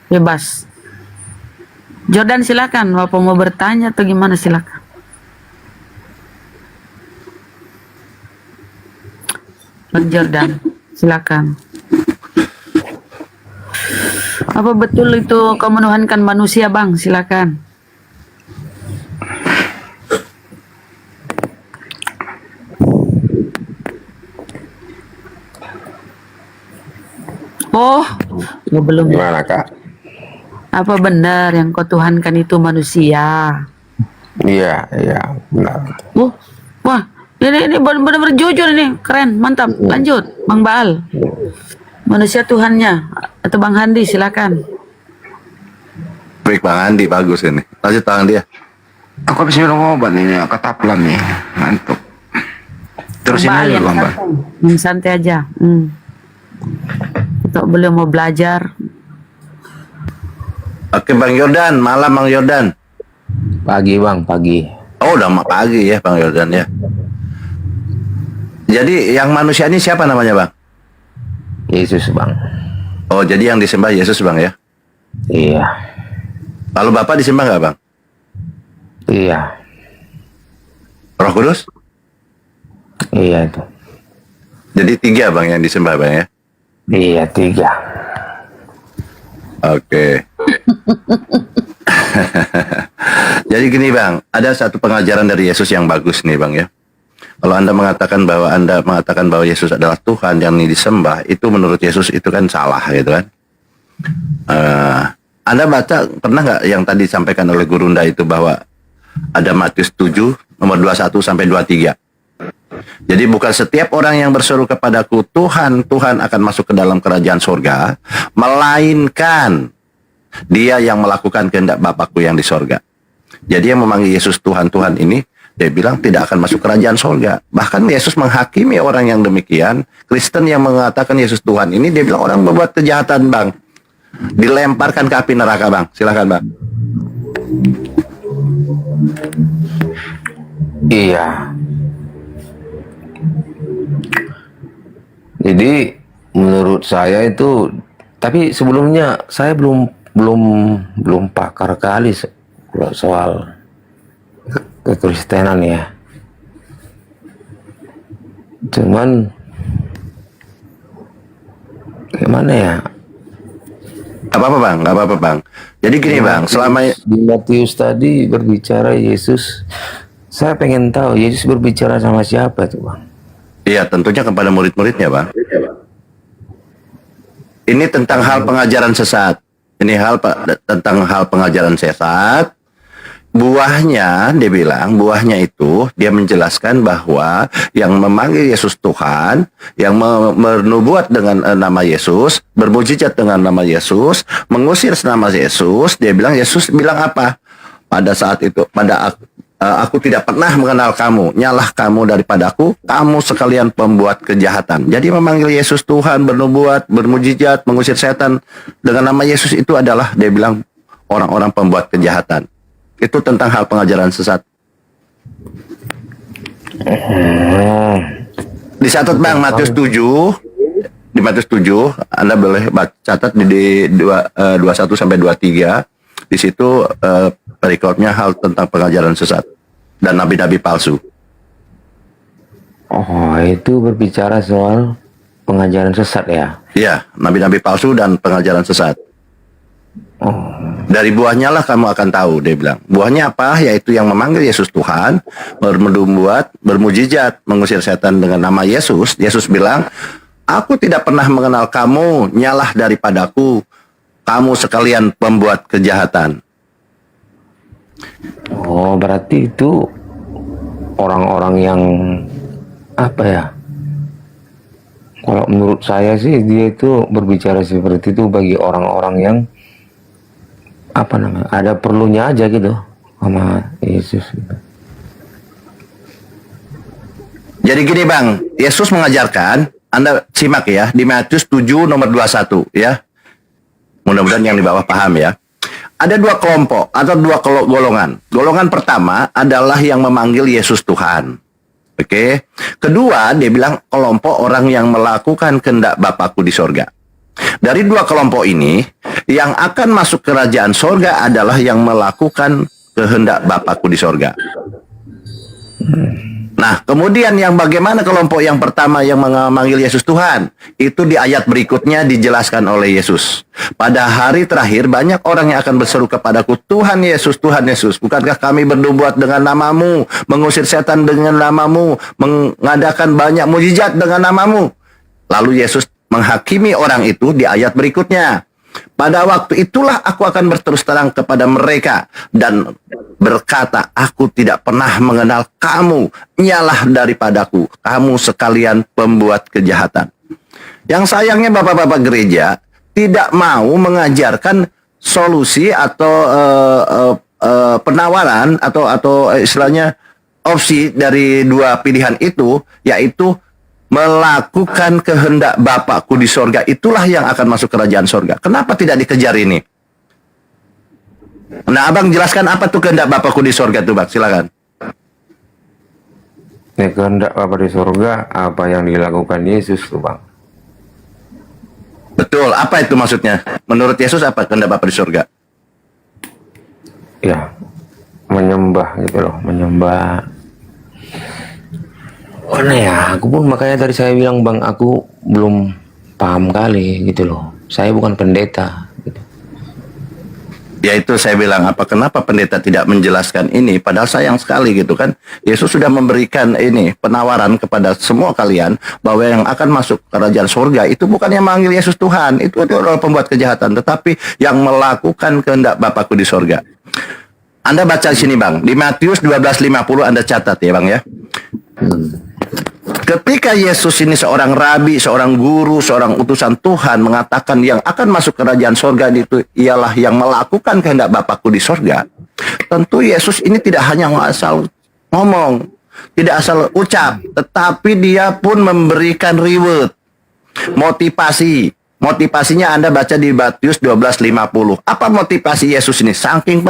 Bebas. Jordan silakan. Bapak mau bertanya atau gimana, silakan. Bang Jordan, silakan. Apa betul itu kau menuhankan manusia, Bang? Silakan. Oh, belum. Gimana Kak? Apa benar yang kau tuhankan itu manusia? Iya, benar. Wah, ini benar-benar jujur ini, keren, mantap. Lanjut, Bang Baal. Manusia Tuhannya atau Bang Handi, silakan. Baik Bang Handi, bagus ini. Lanjut Bang Handi ya. Aku habis minum obat ini, ketaplan nih, ngantuk. Terusin Bang Baal aja yang Bang Bal. santai aja. Untuk beliau mau belajar. Oke Bang Jordan, malam Bang Jordan. Pagi Bang, pagi. Oh udah pagi ya Bang Jordan ya. Jadi yang manusia ini siapa namanya Bang? Yesus Bang. Oh jadi yang disembah Yesus Bang ya? Iya. Lalu Bapak disembah nggak Bang? Iya. Roh Kudus? Iya itu. Jadi 3 Bang yang disembah Bang ya? Iya 3. Oke. Jadi gini Bang, ada satu pengajaran dari Yesus yang bagus nih Bang ya. Kalau Anda mengatakan bahwa Yesus adalah Tuhan yang disembah, itu menurut Yesus itu kan salah gitu kan. Anda baca pernah nggak yang tadi disampaikan oleh Gurunda itu bahwa ada Matius 7 nomor 21 sampai 23. Jadi bukan setiap orang yang berseru kepadaku Tuhan, Tuhan akan masuk ke dalam kerajaan surga, melainkan dia yang melakukan kehendak Bapakku yang di sorga. Jadi yang memanggil Yesus Tuhan, Tuhan ini, dia bilang tidak akan masuk kerajaan surga. Bahkan Yesus menghakimi orang yang demikian. Kristen yang mengatakan Yesus Tuhan ini, dia bilang orang berbuat kejahatan Bang, dilemparkan ke api neraka Bang. Silakan Bang. Iya. Jadi menurut saya itu, tapi sebelumnya saya belum pakar kali soal kekristenan ya. Cuman gimana ya? Apa-apa Bang, nggak apa-apa Bang. Jadi gini Bang, selama di Matius tadi berbicara Yesus, saya pengen tahu Yesus berbicara sama siapa tuh Bang? Iya, tentunya kepada murid-muridnya, Bang. Ini tentang hal pengajaran sesat. Ini tentang hal pengajaran sesat. Buahnya, dia bilang, buahnya itu, dia menjelaskan bahwa yang memanggil Yesus Tuhan, yang bernubuat dengan nama Yesus, bermujizat dengan nama Yesus, mengusir nama Yesus, dia bilang, Yesus bilang apa? Pada saat itu, aku tidak pernah mengenal kamu, nyalah kamu daripadaku, kamu sekalian pembuat kejahatan. Jadi memanggil Yesus Tuhan, bernubuat, bermujizat, mengusir setan dengan nama Yesus itu adalah, dia bilang, orang-orang pembuat kejahatan. Itu tentang hal pengajaran sesat. Dicatat Bang, Matius 7. Di Matius 7, Anda boleh catat di 21 sampai 23. Di situ perikopnya hal tentang pengajaran sesat dan nabi-nabi palsu. Oh, itu berbicara soal pengajaran sesat ya? Ya, nabi-nabi palsu dan pengajaran sesat. Dari buahnya lah kamu akan tahu, dia bilang. Buahnya apa? Yaitu yang memanggil Yesus Tuhan, membuat bermujizat, mengusir setan dengan nama Yesus. Yesus bilang, aku tidak pernah mengenal kamu, nyalah daripadaku, kamu sekalian pembuat kejahatan. Oh, berarti itu orang-orang yang apa ya? Kalau menurut saya sih dia itu berbicara seperti itu bagi orang-orang yang apa namanya? Ada perlunya aja gitu sama Yesus. Jadi gini Bang, Yesus mengajarkan, Anda simak ya, di Matius 7 nomor 21 ya. Mudah-mudahan yang di bawah paham ya. Ada dua kelompok atau dua golongan. Golongan pertama adalah yang memanggil Yesus Tuhan. Oke. Kedua, dia bilang kelompok orang yang melakukan kehendak Bapakku di sorga. Dari dua kelompok ini, yang akan masuk kerajaan sorga adalah yang melakukan kehendak Bapakku di sorga. Nah, kemudian yang bagaimana kelompok yang pertama yang memanggil Yesus Tuhan? Itu di ayat berikutnya dijelaskan oleh Yesus. Pada hari terakhir banyak orang yang akan berseru kepadaku, Tuhan Yesus, bukankah kami bernubuat dengan namamu, mengusir setan dengan namamu, mengadakan banyak mujizat dengan namamu? Lalu Yesus menghakimi orang itu di ayat berikutnya. Pada waktu itulah aku akan berterus terang kepada mereka dan berkata, aku tidak pernah mengenal kamu, nyalah daripadaku, kamu sekalian pembuat kejahatan. Yang sayangnya bapak-bapak gereja tidak mau mengajarkan solusi atau penawaran atau istilahnya opsi dari dua pilihan itu, yaitu melakukan kehendak Bapakku di sorga, itulah yang akan masuk kerajaan sorga. Kenapa tidak dikejar ini? Nah, abang jelaskan apa tuh kehendak Bapakku di sorga tuh, Bang? Silakan. Ya, kehendak Bapa di sorga, apa yang dilakukan Yesus tuh Bang? Betul, apa itu maksudnya? Menurut Yesus apa kehendak Bapa di sorga? Ya, menyembah gitu loh, menyembah. Mana ya, aku pun makanya tadi saya bilang Bang, aku belum paham kali gitu loh. Saya bukan pendeta gitu. Ya itu saya bilang, kenapa pendeta tidak menjelaskan ini? Padahal sayang sekali gitu kan. Yesus sudah memberikan ini penawaran kepada semua kalian bahwa yang akan masuk kerajaan surga itu bukan yang manggil Yesus Tuhan, itu adalah pembuat kejahatan, tetapi yang melakukan kehendak Bapakku di surga. Anda baca di sini Bang, di Matius 12:50 Anda catat ya Bang ya. Ketika Yesus ini seorang rabi, seorang guru, seorang utusan Tuhan mengatakan yang akan masuk kerajaan sorga itu ialah yang melakukan kehendak Bapakku di sorga. Tentu Yesus ini tidak hanya asal ngomong, tidak asal ucap, tetapi dia pun memberikan reward, motivasi. Motivasinya Anda baca di Matius 12:50. Apa motivasi Yesus ini? Saking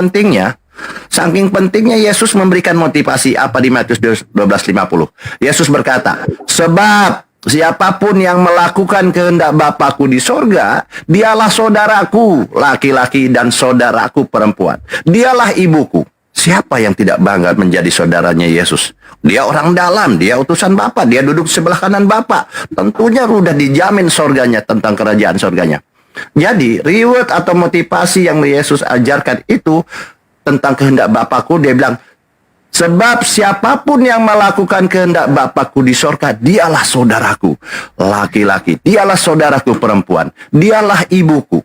pentingnya Yesus memberikan motivasi apa di Matius 12:50. Yesus berkata, sebab siapapun yang melakukan kehendak Bapakku di sorga, dialah saudaraku laki-laki dan saudaraku perempuan. Dialah ibuku. Siapa yang tidak bangga menjadi saudaranya Yesus? Dia orang dalam, dia utusan Bapa, dia duduk sebelah kanan Bapa. Tentunya sudah dijamin sorganya, tentang kerajaan sorganya. Jadi reward atau motivasi yang Yesus ajarkan itu tentang kehendak Bapakku, dia bilang, sebab siapapun yang melakukan kehendak Bapakku di sorga, dialah saudaraku laki-laki, dialah saudaraku perempuan, dialah ibuku.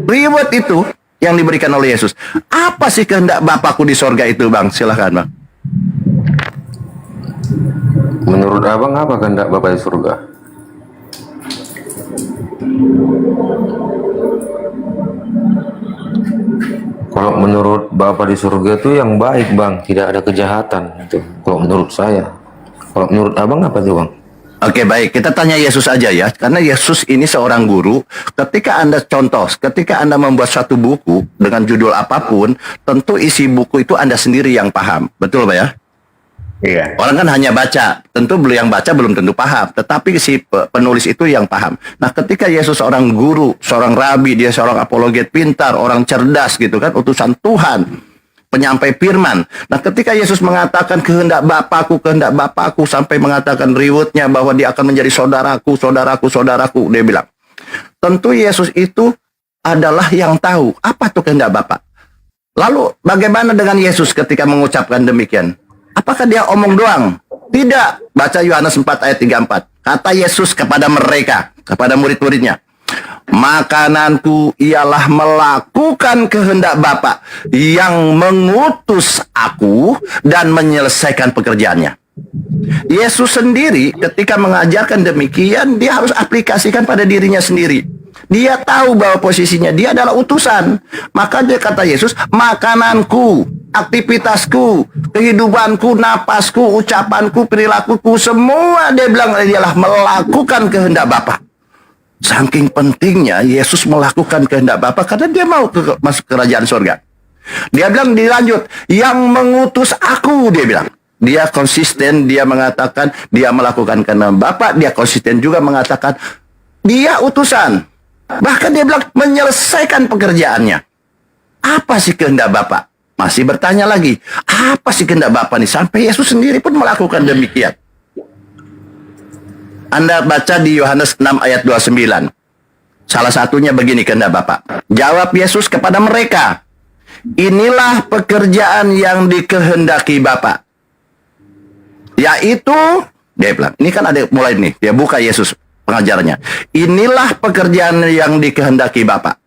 Reward itu yang diberikan oleh Yesus. Apa sih kehendak Bapakku di sorga itu Bang? Silahkan Bang. Menurut abang apa kehendak Bapak di surga? Kalau menurut Bapak di surga itu yang baik Bang, tidak ada kejahatan itu. Kalau menurut saya. Kalau menurut abang apa tuh Bang? Oke baik, kita tanya Yesus aja ya. Karena Yesus ini seorang guru. Ketika Anda membuat satu buku dengan judul apapun, tentu isi buku itu Anda sendiri yang paham. Betul Pak ya? Iya. Orang kan hanya baca, tentu yang baca belum tentu paham, tetapi si penulis itu yang paham. Nah, ketika Yesus seorang guru, seorang rabi, dia seorang apologet pintar, orang cerdas gitu kan, utusan Tuhan. penyampai firman. Nah, ketika Yesus mengatakan kehendak Bapakku, sampai mengatakan rewardnya bahwa dia akan menjadi saudaraku, dia bilang. Tentu Yesus itu adalah yang tahu apa tuh kehendak Bapa. Lalu bagaimana dengan Yesus ketika mengucapkan demikian? Apakah dia omong doang? Tidak. Baca Yohanes 4 ayat 34. Kata Yesus kepada mereka, kepada murid-muridnya, makananku ialah melakukan kehendak Bapa yang mengutus aku dan menyelesaikan pekerjaannya. Yesus sendiri ketika mengajarkan demikian, dia harus aplikasikan pada dirinya sendiri. Dia tahu bahwa posisinya dia adalah utusan. Maka dia kata Yesus, makananku, aktivitasku, kehidupanku, napasku, ucapanku, perilakuku, semua dia bilang ialah melakukan kehendak Bapa. Saking pentingnya Yesus melakukan kehendak Bapa karena dia mau masuk kerajaan surga. Dia bilang dilanjut, yang mengutus aku, dia bilang. Dia konsisten, dia mengatakan dia melakukan kehendak Bapa, dia konsisten juga mengatakan dia utusan. Bahkan dia bilang menyelesaikan pekerjaannya. Apa sih kehendak Bapa? Masih bertanya lagi, apa sih kehendak Bapa nih? Sampai Yesus sendiri pun melakukan demikian. Anda baca di Yohanes 6 ayat 29. Salah satunya begini kehendak Bapa. Jawab Yesus kepada mereka, inilah pekerjaan yang dikehendaki Bapa. Yaitu, dia bilang, ini kan ada mulai nih, dia buka Yesus pengajarannya. Inilah pekerjaan yang dikehendaki Bapa.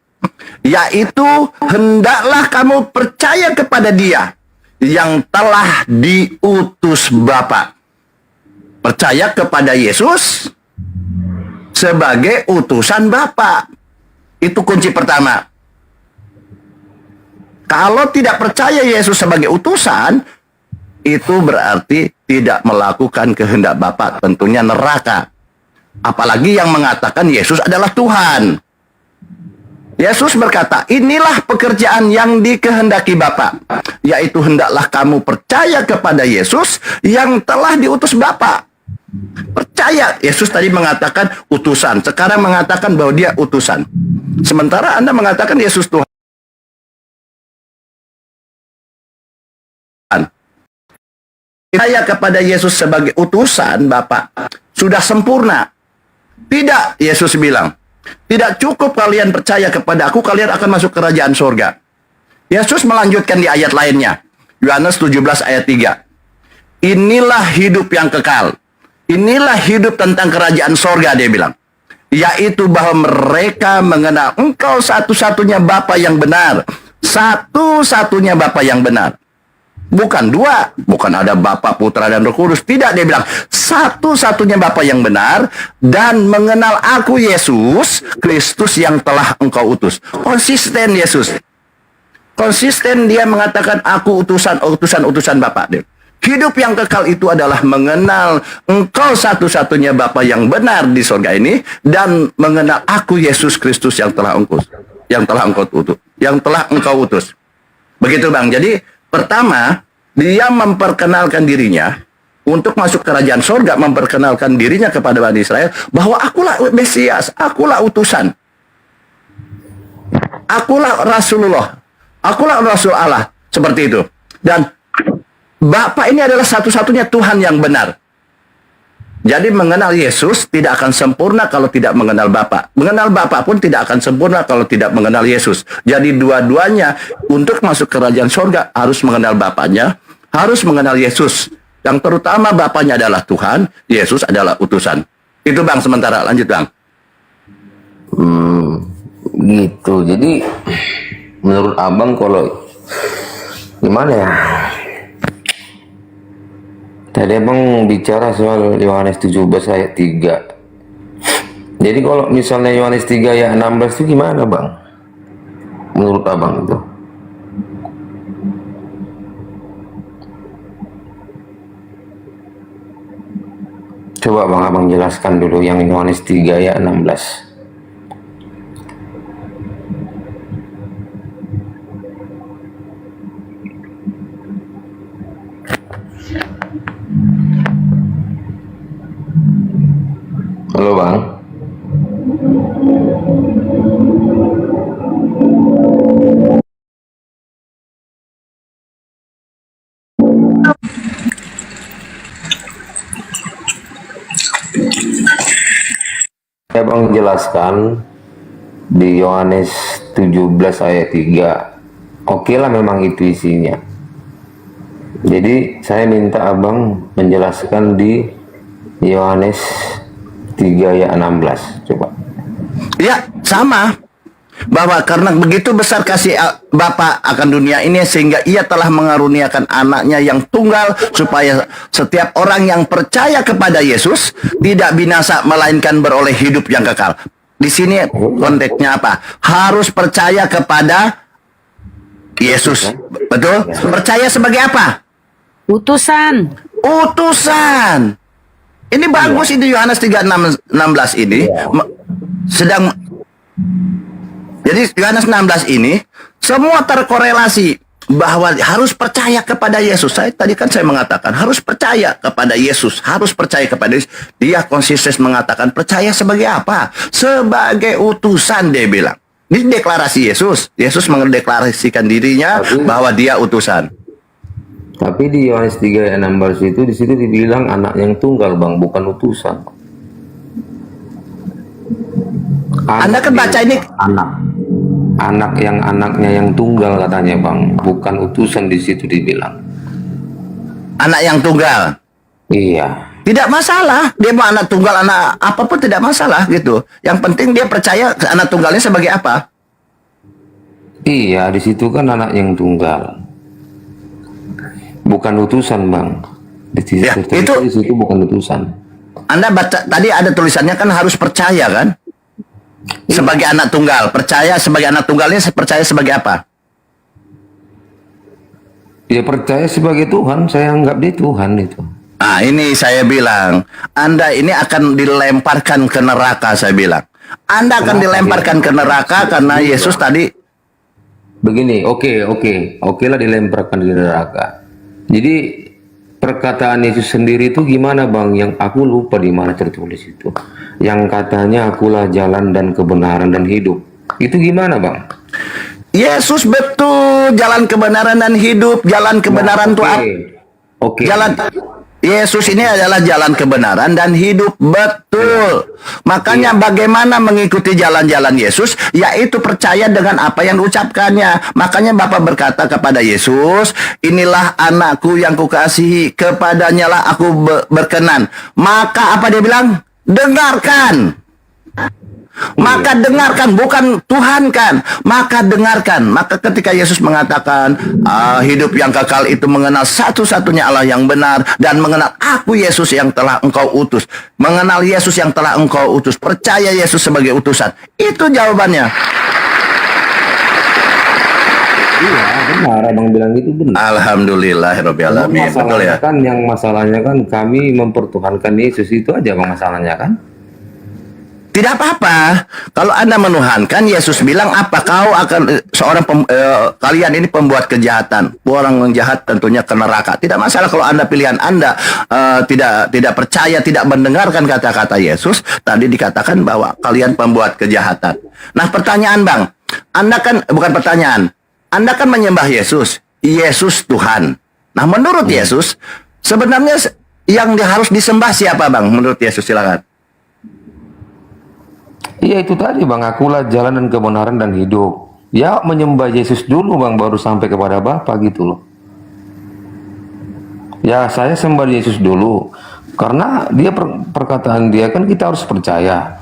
Yaitu, hendaklah kamu percaya kepada Dia yang telah diutus Bapa. Percaya kepada Yesus sebagai utusan Bapa. Itu kunci pertama. Kalau tidak percaya Yesus sebagai utusan, itu berarti tidak melakukan kehendak Bapa, tentunya neraka. Apalagi yang mengatakan Yesus adalah Tuhan. Yesus berkata, inilah pekerjaan yang dikehendaki Bapa, yaitu hendaklah kamu percaya kepada Yesus yang telah diutus Bapa. Percaya. Yesus tadi mengatakan utusan, sekarang mengatakan bahwa dia utusan. Sementara Anda mengatakan Yesus Tuhan. Percaya kepada Yesus sebagai utusan Bapa sudah sempurna. Tidak, Yesus bilang. Tidak cukup kalian percaya kepada aku, kalian akan masuk kerajaan surga. Yesus melanjutkan di ayat lainnya. Yohanes 17 ayat 3. Inilah hidup yang kekal. Inilah hidup tentang kerajaan surga, dia bilang. Yaitu bahwa mereka mengenal engkau satu-satunya Bapa yang benar. Satu-satunya Bapa yang benar. Bukan dua, bukan ada Bapa, Putra, dan Roh Kudus. Tidak, dia bilang, satu-satunya Bapa yang benar, dan mengenal aku Yesus, Kristus yang telah engkau utus. Konsisten Yesus. Konsisten dia mengatakan, aku utusan Bapa. Hidup yang kekal itu adalah mengenal engkau satu-satunya Bapa yang benar di surga ini, dan mengenal aku Yesus Kristus yang telah engkau utus. Begitu Bang. Jadi pertama, dia memperkenalkan dirinya untuk masuk kerajaan surga, memperkenalkan dirinya kepada Bani Israel bahwa akulah Mesias, akulah utusan, akulah Rasulullah, akulah Rasul Allah, seperti itu. Dan Bapa ini adalah satu-satunya Tuhan yang benar. Jadi mengenal Yesus tidak akan sempurna kalau tidak mengenal Bapa. Mengenal Bapa pun tidak akan sempurna kalau tidak mengenal Yesus. Jadi dua-duanya untuk masuk kerajaan surga harus mengenal Bapanya, harus mengenal Yesus. Yang terutama Bapanya adalah Tuhan, Yesus adalah utusan. Itu Bang sementara, lanjut Bang. Gitu. Jadi menurut Abang kalau gimana ya? Tadi Abang bicara soal Yohanes 17 ayat 3. Jadi kalau misalnya Yohanes 3 ayat 16 itu gimana Bang? Menurut Abang itu? Coba Abang jelaskan dulu yang Yohanes 3 ayat 16. Halo Bang. Saya Bang jelaskan di Yohanes 17 ayat 3. Oke lah memang itu isinya. Jadi saya minta Abang menjelaskan di Yohanes 3 ayat 16. Coba. Ya, sama. Bahwa karena begitu besar kasih Bapa akan dunia ini sehingga ia telah mengaruniakan anaknya yang tunggal supaya setiap orang yang percaya kepada Yesus tidak binasa melainkan beroleh hidup yang kekal. Di sini konteksnya apa? Harus percaya kepada Yesus. Betul? Percaya sebagai apa? Utusan. Utusan. Ini bagus ini Yohanes 3:16 ini. Sedang jadi Yohanes 16 ini semua terkorelasi bahwa harus percaya kepada Yesus. Tadi kan saya mengatakan harus percaya kepada Yesus, harus percaya kepada Yesus. Dia konsisten mengatakan percaya sebagai apa? Sebagai utusan dia bilang. Ini deklarasi Yesus. Yesus mendeklarasikan dirinya bahwa dia utusan. Tapi di Yohanes 3 ayat 16 itu di situ dibilang anak yang tunggal Bang, bukan utusan. Anda kan baca ini anak yang anaknya yang tunggal katanya Bang, bukan utusan di situ dibilang. Anak yang tunggal. Iya. Tidak masalah, dia mau anak tunggal, anak apapun tidak masalah gitu. Yang penting dia percaya anak tunggalnya sebagai apa? Iya, di situ kan anak yang tunggal. Bukan utusan, Bang. Di situ bukan utusan. Anda baca tadi ada tulisannya kan harus percaya kan? Sebagai anak tunggal, percaya sebagai anak tunggalnya percaya sebagai apa? Ya percaya sebagai Tuhan, saya anggap dia Tuhan itu. Nah ini saya bilang, Anda ini akan dilemparkan ke neraka saya bilang. Anda akan dilemparkan ke neraka karena Yesus tadi. Begini, oke lah dilemparkan di neraka. Jadi perkataan Yesus sendiri itu gimana Bang? Yang aku lupa di mana tertulis itu. Yang katanya akulah jalan dan kebenaran dan hidup. Itu gimana Bang? Yesus betul jalan kebenaran dan hidup. Jalan kebenaran itu apa? Jalan Yesus ini adalah jalan kebenaran dan hidup, betul. Makanya bagaimana mengikuti jalan-jalan Yesus, yaitu percaya dengan apa yang diucapkannya. Makanya Bapa berkata kepada Yesus, inilah anakku yang kukasihi, kepadanya lah aku berkenan. Maka apa dia bilang? Dengarkan. Maka dengarkan, bukan Tuhan kan. Maka dengarkan. Maka ketika Yesus mengatakan hidup yang kekal itu mengenal satu-satunya Allah yang benar dan mengenal aku Yesus yang telah engkau utus. Mengenal Yesus yang telah engkau utus. Percaya Yesus sebagai utusan. Itu jawabannya. Iya, benar Abang bilang itu benar. Alhamdulillahirabbil alamin. Betul ya. Kan yang masalahnya kan kami mempertuhankan Yesus itu aja Bang masalahnya kan. Tidak apa-apa. Kalau Anda menuhankan, Yesus bilang apa? Kau akan kalian ini pembuat kejahatan. Orang yang jahat tentunya ke neraka. Tidak masalah kalau Anda pilihan Anda tidak percaya, tidak mendengarkan kata-kata Yesus. Tadi dikatakan bahwa kalian pembuat kejahatan. Nah, pertanyaan Bang, Anda kan bukan pertanyaan. Anda kan menyembah Yesus. Yesus Tuhan. Nah, menurut Yesus sebenarnya yang harus disembah siapa Bang? Menurut Yesus silakan. Iya itu tadi Bang, akulah jalan dan kebenaran dan hidup. Ya menyembah Yesus dulu Bang, baru sampai kepada Bapa gitu loh. Ya saya sembah Yesus dulu. Karena dia perkataan dia kan kita harus percaya.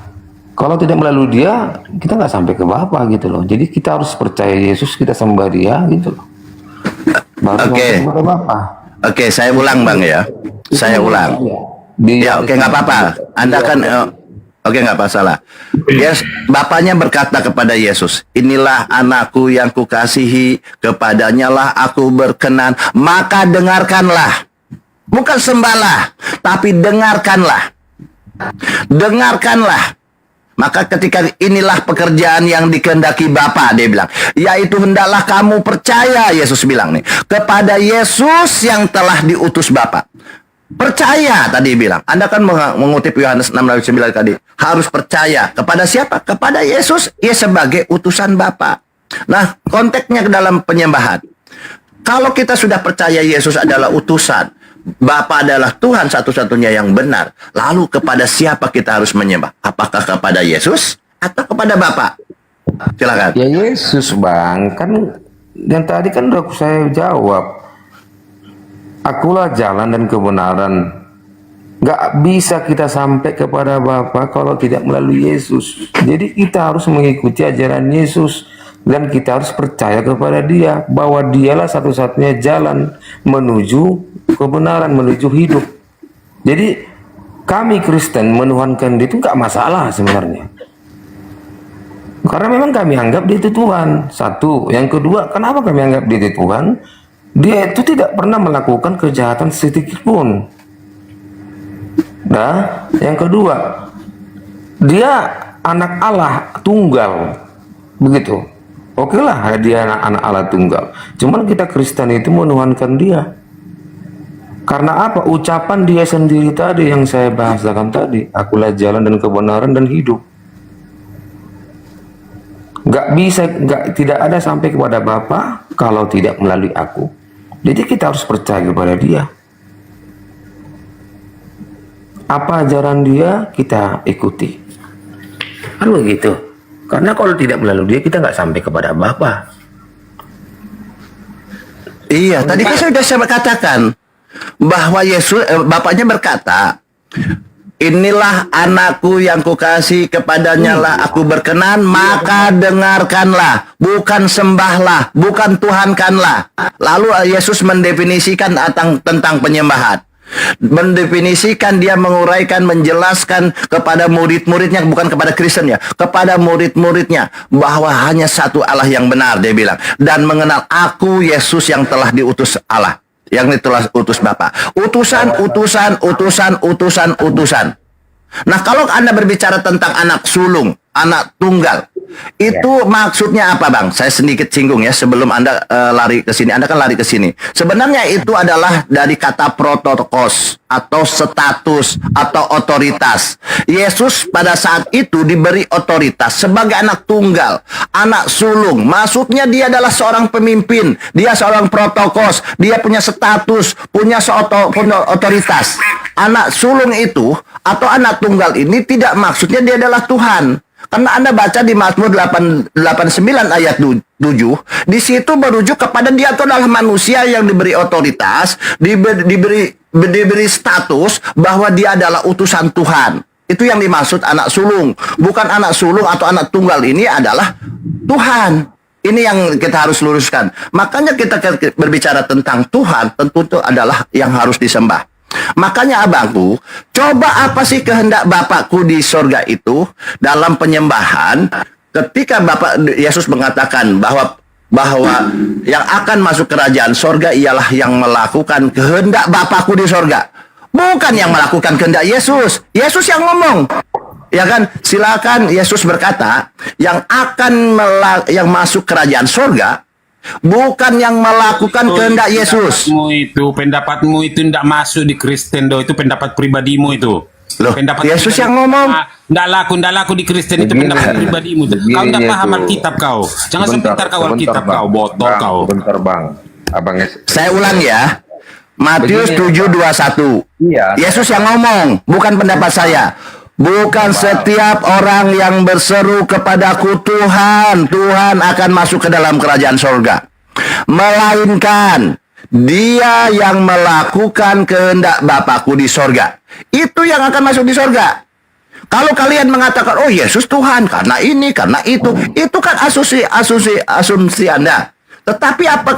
Kalau tidak melalui dia, kita nggak sampai ke Bapa gitu loh. Jadi kita harus percaya Yesus, kita sembah dia gitu loh. Oke. Oke, saya ulang Bang ya. Saya ulang. Ya oke nggak apa-apa. Anda kan oke, nggak masalah. Yes, Bapaknya berkata kepada Yesus, inilah anakku yang kukasihi, kepadanya lah aku berkenan. Maka dengarkanlah. Bukan sembahlah, tapi dengarkanlah. Dengarkanlah. Maka ketika inilah pekerjaan yang dikehendaki Bapa, dia bilang, yaitu hendaklah kamu percaya, Yesus bilang nih, kepada Yesus yang telah diutus Bapa. Percaya tadi bilang. Anda kan mengutip Yohanes 6:9 tadi. Harus percaya. Kepada siapa? Kepada Yesus. Ia sebagai utusan Bapa. Nah, konteksnya ke dalam penyembahan. Kalau kita sudah percaya Yesus adalah utusan, Bapa adalah Tuhan satu-satunya yang benar, lalu kepada siapa kita harus menyembah? Apakah kepada Yesus atau kepada Bapa? Silakan. Ya Yesus bang, kan yang tadi kan udah saya jawab. Akulah jalan dan kebenaran. Gak bisa kita sampai kepada Bapa kalau tidak melalui Yesus. Jadi kita harus mengikuti ajaran Yesus. Dan kita harus percaya kepada Dia, bahwa Dialah satu-satunya jalan menuju kebenaran, menuju hidup. Jadi kami Kristen menuhankan Dia itu gak masalah sebenarnya. Karena memang kami anggap Dia itu Tuhan. Satu. Yang kedua, kenapa kami anggap Dia itu Tuhan? Dia itu tidak pernah melakukan kejahatan sedikit pun. Nah, yang kedua, Dia anak Allah tunggal. Begitu. Oke lah, Dia anak Allah tunggal. Cuman kita Kristen itu menuhankan Dia. Karena apa? Ucapan Dia sendiri tadi yang saya bahasakan tadi. Akulah jalan dan kebenaran dan hidup. Tidak ada sampai kepada Bapa kalau tidak melalui aku. Jadi kita harus percaya kepada Dia. Apa ajaran Dia, kita ikuti. Kan begitu. Karena kalau tidak melalui Dia, kita nggak sampai kepada Bapa. Iya, tadi kan saya sudah katakan bahwa Yesus, Bapaknya berkata, inilah anakku yang kukasih, kepadanya lah aku berkenan, maka dengarkanlah, bukan sembahlah, bukan tuhankanlah. Lalu Yesus mendefinisikan tentang penyembahan. Mendefinisikan, Dia menguraikan, menjelaskan kepada murid-muridnya, bukan kepada Kristen ya, kepada murid-muridnya, bahwa hanya satu Allah yang benar, Dia bilang, dan mengenal aku Yesus yang telah diutus Allah, yang telah utus Bapa. Utusan. Nah, kalau Anda berbicara tentang anak sulung, anak tunggal, itu maksudnya apa, Bang? Saya sedikit singgung ya sebelum Anda lari ke sini. Anda kan lari ke sini. Sebenarnya itu adalah dari kata protokos atau status atau otoritas. Yesus pada saat itu diberi otoritas sebagai anak tunggal, anak sulung. Maksudnya Dia adalah seorang pemimpin, Dia seorang protokos, Dia punya status, punya otoritas. Anak sulung itu atau anak tunggal ini tidak maksudnya dia adalah Tuhan. Karena Anda baca di Mazmur 89 ayat 7, di situ merujuk kepada dia itu adalah manusia yang diberi otoritas, diberi status bahwa dia adalah utusan Tuhan. Itu yang dimaksud anak sulung. Bukan anak sulung atau anak tunggal ini adalah Tuhan. Ini yang kita harus luruskan. Makanya kita berbicara tentang Tuhan, tentu itu adalah yang harus disembah. Makanya abangku, coba apa sih kehendak Bapakku di sorga itu dalam penyembahan ketika Bapak Yesus mengatakan bahwa yang akan masuk kerajaan sorga ialah yang melakukan kehendak Bapakku di sorga, bukan yang melakukan kehendak Yesus. Yesus yang ngomong, ya kan? Silakan Yesus berkata yang yang masuk kerajaan sorga bukan yang melakukan kehendak Yesus. Pendapatmu itu tidak masuk di Kristen, itu pendapat pribadimu itu. Loh, pendapat Yesus pribadi. yang ngomong. Tidak laku di Kristen itu pendapat pribadimu. Kau tidak paham Alkitab kau. Jangan sebentar kau Alkitab kau, botol kau. Bentar bang, Saya ulang ya. Matius 7:21. Iya. Yesus yang ngomong, bukan pendapat saya. Bukan setiap orang yang berseru kepadaku Tuhan, Tuhan akan masuk ke dalam kerajaan sorga. Melainkan dia yang melakukan kehendak Bapakku di sorga. Itu yang akan masuk di sorga. Kalau kalian mengatakan, oh Yesus Tuhan, karena ini, karena itu kan asumsi Anda. Tetapi apa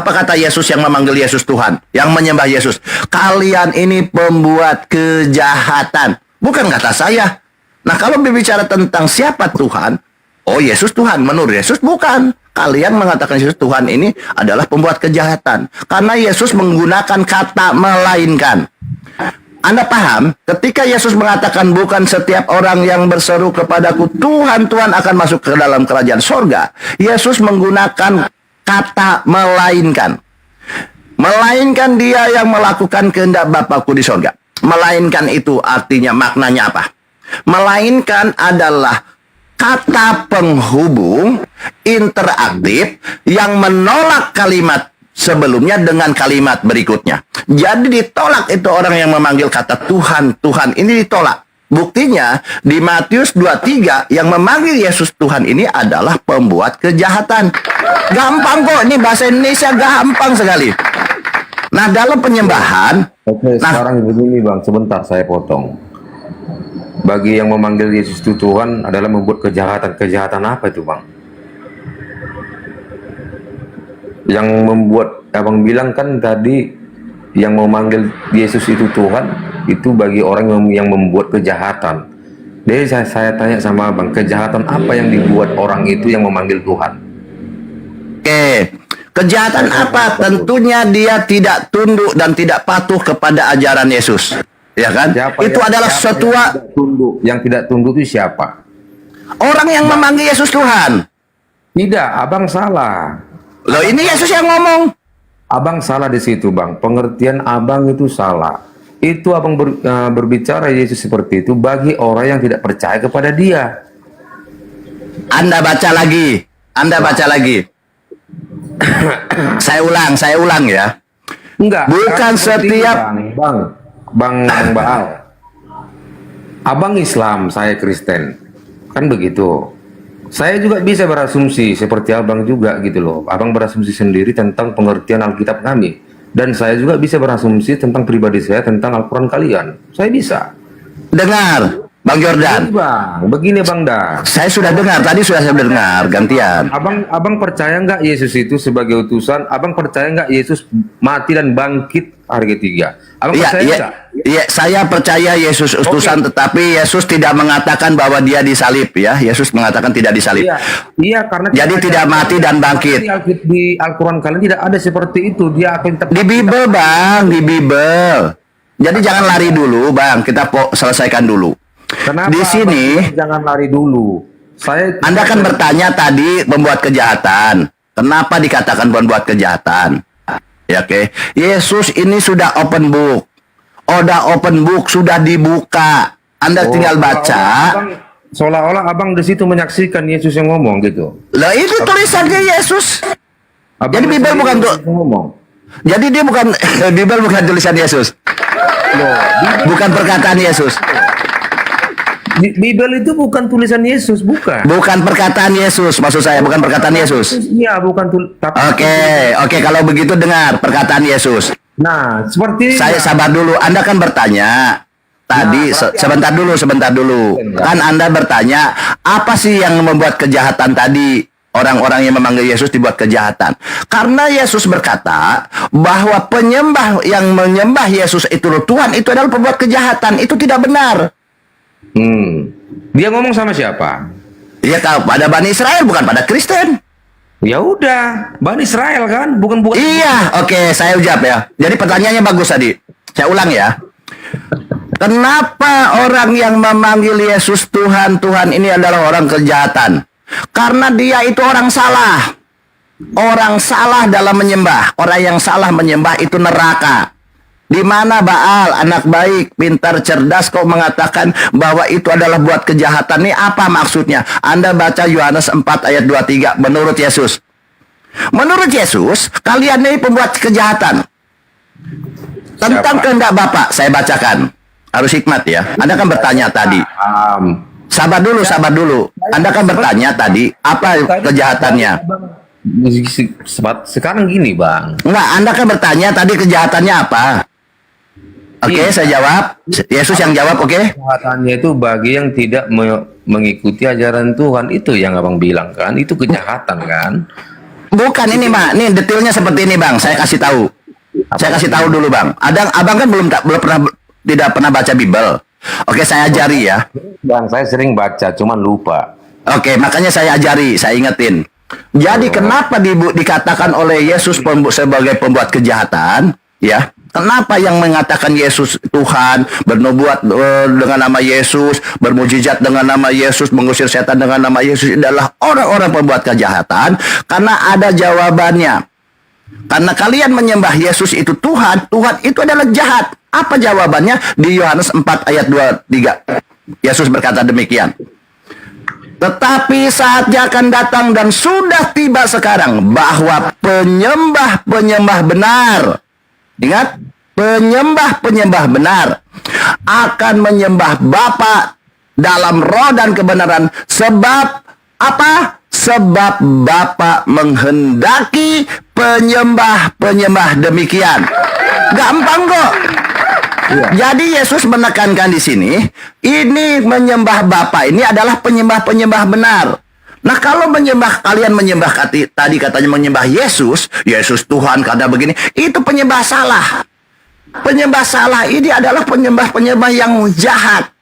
kata Yesus yang memanggil Yesus Tuhan, yang menyembah Yesus? Kalian ini pembuat kejahatan. Bukan kata saya. Nah, kalau berbicara tentang siapa Tuhan, oh Yesus Tuhan. Menurut Yesus bukan. Kalian mengatakan Yesus Tuhan ini adalah pembuat kejahatan. Karena Yesus menggunakan kata melainkan. Anda paham? Ketika Yesus mengatakan bukan setiap orang yang berseru kepadaku Tuhan, Tuhan akan masuk ke dalam kerajaan sorga. Yesus menggunakan kata melainkan. Melainkan dia yang melakukan kehendak Bapakku di sorga. Melainkan itu artinya maknanya apa? Melainkan adalah kata penghubung interaktif yang menolak kalimat sebelumnya dengan kalimat berikutnya. Jadi ditolak itu orang yang memanggil kata Tuhan, Tuhan ini ditolak. Buktinya di Matius 23 yang memanggil Yesus Tuhan ini adalah pembuat kejahatan. Gampang kok, ini bahasa Indonesia gampang sekali. Nah, dalam penyembahan, Oke, sekarang begini Bang, sebentar saya potong. Bagi yang memanggil Yesus itu Tuhan adalah membuat kejahatan. Kejahatan apa itu Bang? Yang membuat, Abang bilang kan tadi, yang memanggil Yesus itu Tuhan, itu bagi orang yang membuat kejahatan. Jadi saya tanya sama Abang, kejahatan apa yang dibuat orang itu yang memanggil Tuhan? Oke, kejahatan apa? Tentunya dia tidak tunduk dan tidak patuh kepada ajaran Yesus. Ya kan? Itu adalah sesuatu yang tidak tunduk itu siapa? Orang yang memanggil Yesus Tuhan. Tidak, Abang salah. Loh, ini Yesus yang ngomong. Abang salah di situ, Bang. Pengertian Abang itu salah. Itu Abang berbicara Yesus seperti itu bagi orang yang tidak percaya kepada Dia. Anda baca lagi. Anda baca lagi. Saya ulang ya. Enggak. Bukan setiap Bang Baal. Abang Islam, saya Kristen. Kan begitu. Saya juga bisa berasumsi seperti Abang juga gitu loh. Abang berasumsi sendiri tentang pengertian Alkitab kami. Dan saya juga bisa berasumsi tentang pribadi saya tentang Al-Quran kalian. Saya bisa. Dengar, Bang Jordan. Begini Bang Da. Saya sudah dengar, tadi sudah saya dengar, gantian. Abang percaya nggak Yesus itu sebagai utusan? Abang percaya nggak Yesus mati dan bangkit hari ketiga? Abang percaya nggak? Iya, saya percaya Yesus utusan, tetapi Yesus tidak mengatakan bahwa dia disalib ya. Yesus mengatakan tidak disalib. Iya, karena jadi tidak mati dan bangkit. Di Al-Quran kalian tidak ada seperti itu. Dia akan tetap di Bible, Bang, di Bible. Jadi jangan lari dulu, Bang. Kita selesaikan dulu. Kenapa di sini jangan lari dulu? Anda kan bertanya tadi membuat kejahatan. Kenapa dikatakan membuat kejahatan? Ya, oke. Yesus ini sudah open book. Udah open book, sudah dibuka. Anda tinggal baca. Seolah-olah Abang di situ menyaksikan Yesus yang ngomong gitu. Lah itu tulisannya Yesus. Jadi Bible bukan ngomong. Jadi dia bukan Bible bukan tulisan Yesus. Bukan perkataan Yesus. Bible itu bukan tulisan Yesus, bukan. Bukan perkataan Yesus, maksud saya bukan perkataan Yesus. Iya, bukan Oke, kalau begitu dengar perkataan Yesus. Nah, seperti saya sabar dulu. Anda kan bertanya tadi sebentar dulu. Kan Anda bertanya, apa sih yang membuat kejahatan tadi? Orang-orang yang memanggil Yesus dibuat kejahatan. Karena Yesus berkata bahwa penyembah yang menyembah Yesus itu Tuhan itu adalah pembuat kejahatan. Itu tidak benar. Dia ngomong sama siapa? Iya, pada Bani Israel, bukan pada Kristen. Ya udah, Bani Israel kan, bukan. Iya, oke, saya jawab ya. Jadi pertanyaannya bagus tadi. Saya ulang ya. Kenapa orang yang memanggil Yesus Tuhan, Tuhan ini adalah orang kejahatan? Karena dia itu orang salah. Orang salah dalam menyembah. Orang yang salah menyembah itu neraka. Di mana Baal, anak baik, pintar, cerdas, kau mengatakan bahwa itu adalah buat kejahatan. Ini apa maksudnya? Anda baca Yohanes 4 ayat 23 menurut Yesus. Menurut Yesus, kalian ini pembuat kejahatan. Tentang kehendak Bapa, saya bacakan. Harus hikmat ya. Anda kan bertanya tadi. Sabar dulu. Anda kan bertanya tadi, apa kejahatannya? Sekarang gini, Bang. Enggak, Anda kan bertanya tadi kejahatannya apa? Oke, saya jawab. Yesus yang jawab, oke? Kejahatannya itu bagi yang tidak mengikuti ajaran Tuhan. Itu yang Abang bilang kan, itu kejahatan kan? Bukan ini, Mak. Nih detailnya seperti ini, Bang. Saya kasih tahu. Saya kasih tahu dulu, Bang. Abang kan tidak pernah baca Bible. Oke, saya ajari ya. Bang, saya sering baca, cuman lupa. Oke, makanya saya ajari, saya ingetin. Jadi kenapa dikatakan oleh Yesus sebagai pembuat kejahatan? Ya, kenapa yang mengatakan Yesus Tuhan, bernubuat dengan nama Yesus, bermujizat dengan nama Yesus, mengusir setan dengan nama Yesus adalah orang-orang pembuat kejahatan? Karena ada jawabannya. Karena kalian menyembah Yesus itu Tuhan, Tuhan itu adalah jahat. Apa jawabannya? Di Yohanes 4 ayat 23. Yesus berkata demikian. Tetapi saatnya akan datang dan sudah tiba sekarang bahwa penyembah-penyembah benar, ingat, penyembah-penyembah benar akan menyembah Bapa dalam roh dan kebenaran. Sebab apa? Sebab Bapa menghendaki penyembah-penyembah demikian. Gampang kok. Jadi Yesus menekankan di sini, ini menyembah Bapa ini adalah penyembah-penyembah benar. Nah, kalau kalian menyembah tadi katanya menyembah Yesus, Yesus Tuhan kata begini, itu penyembah salah. Penyembah salah ini adalah penyembah-penyembah yang jahat.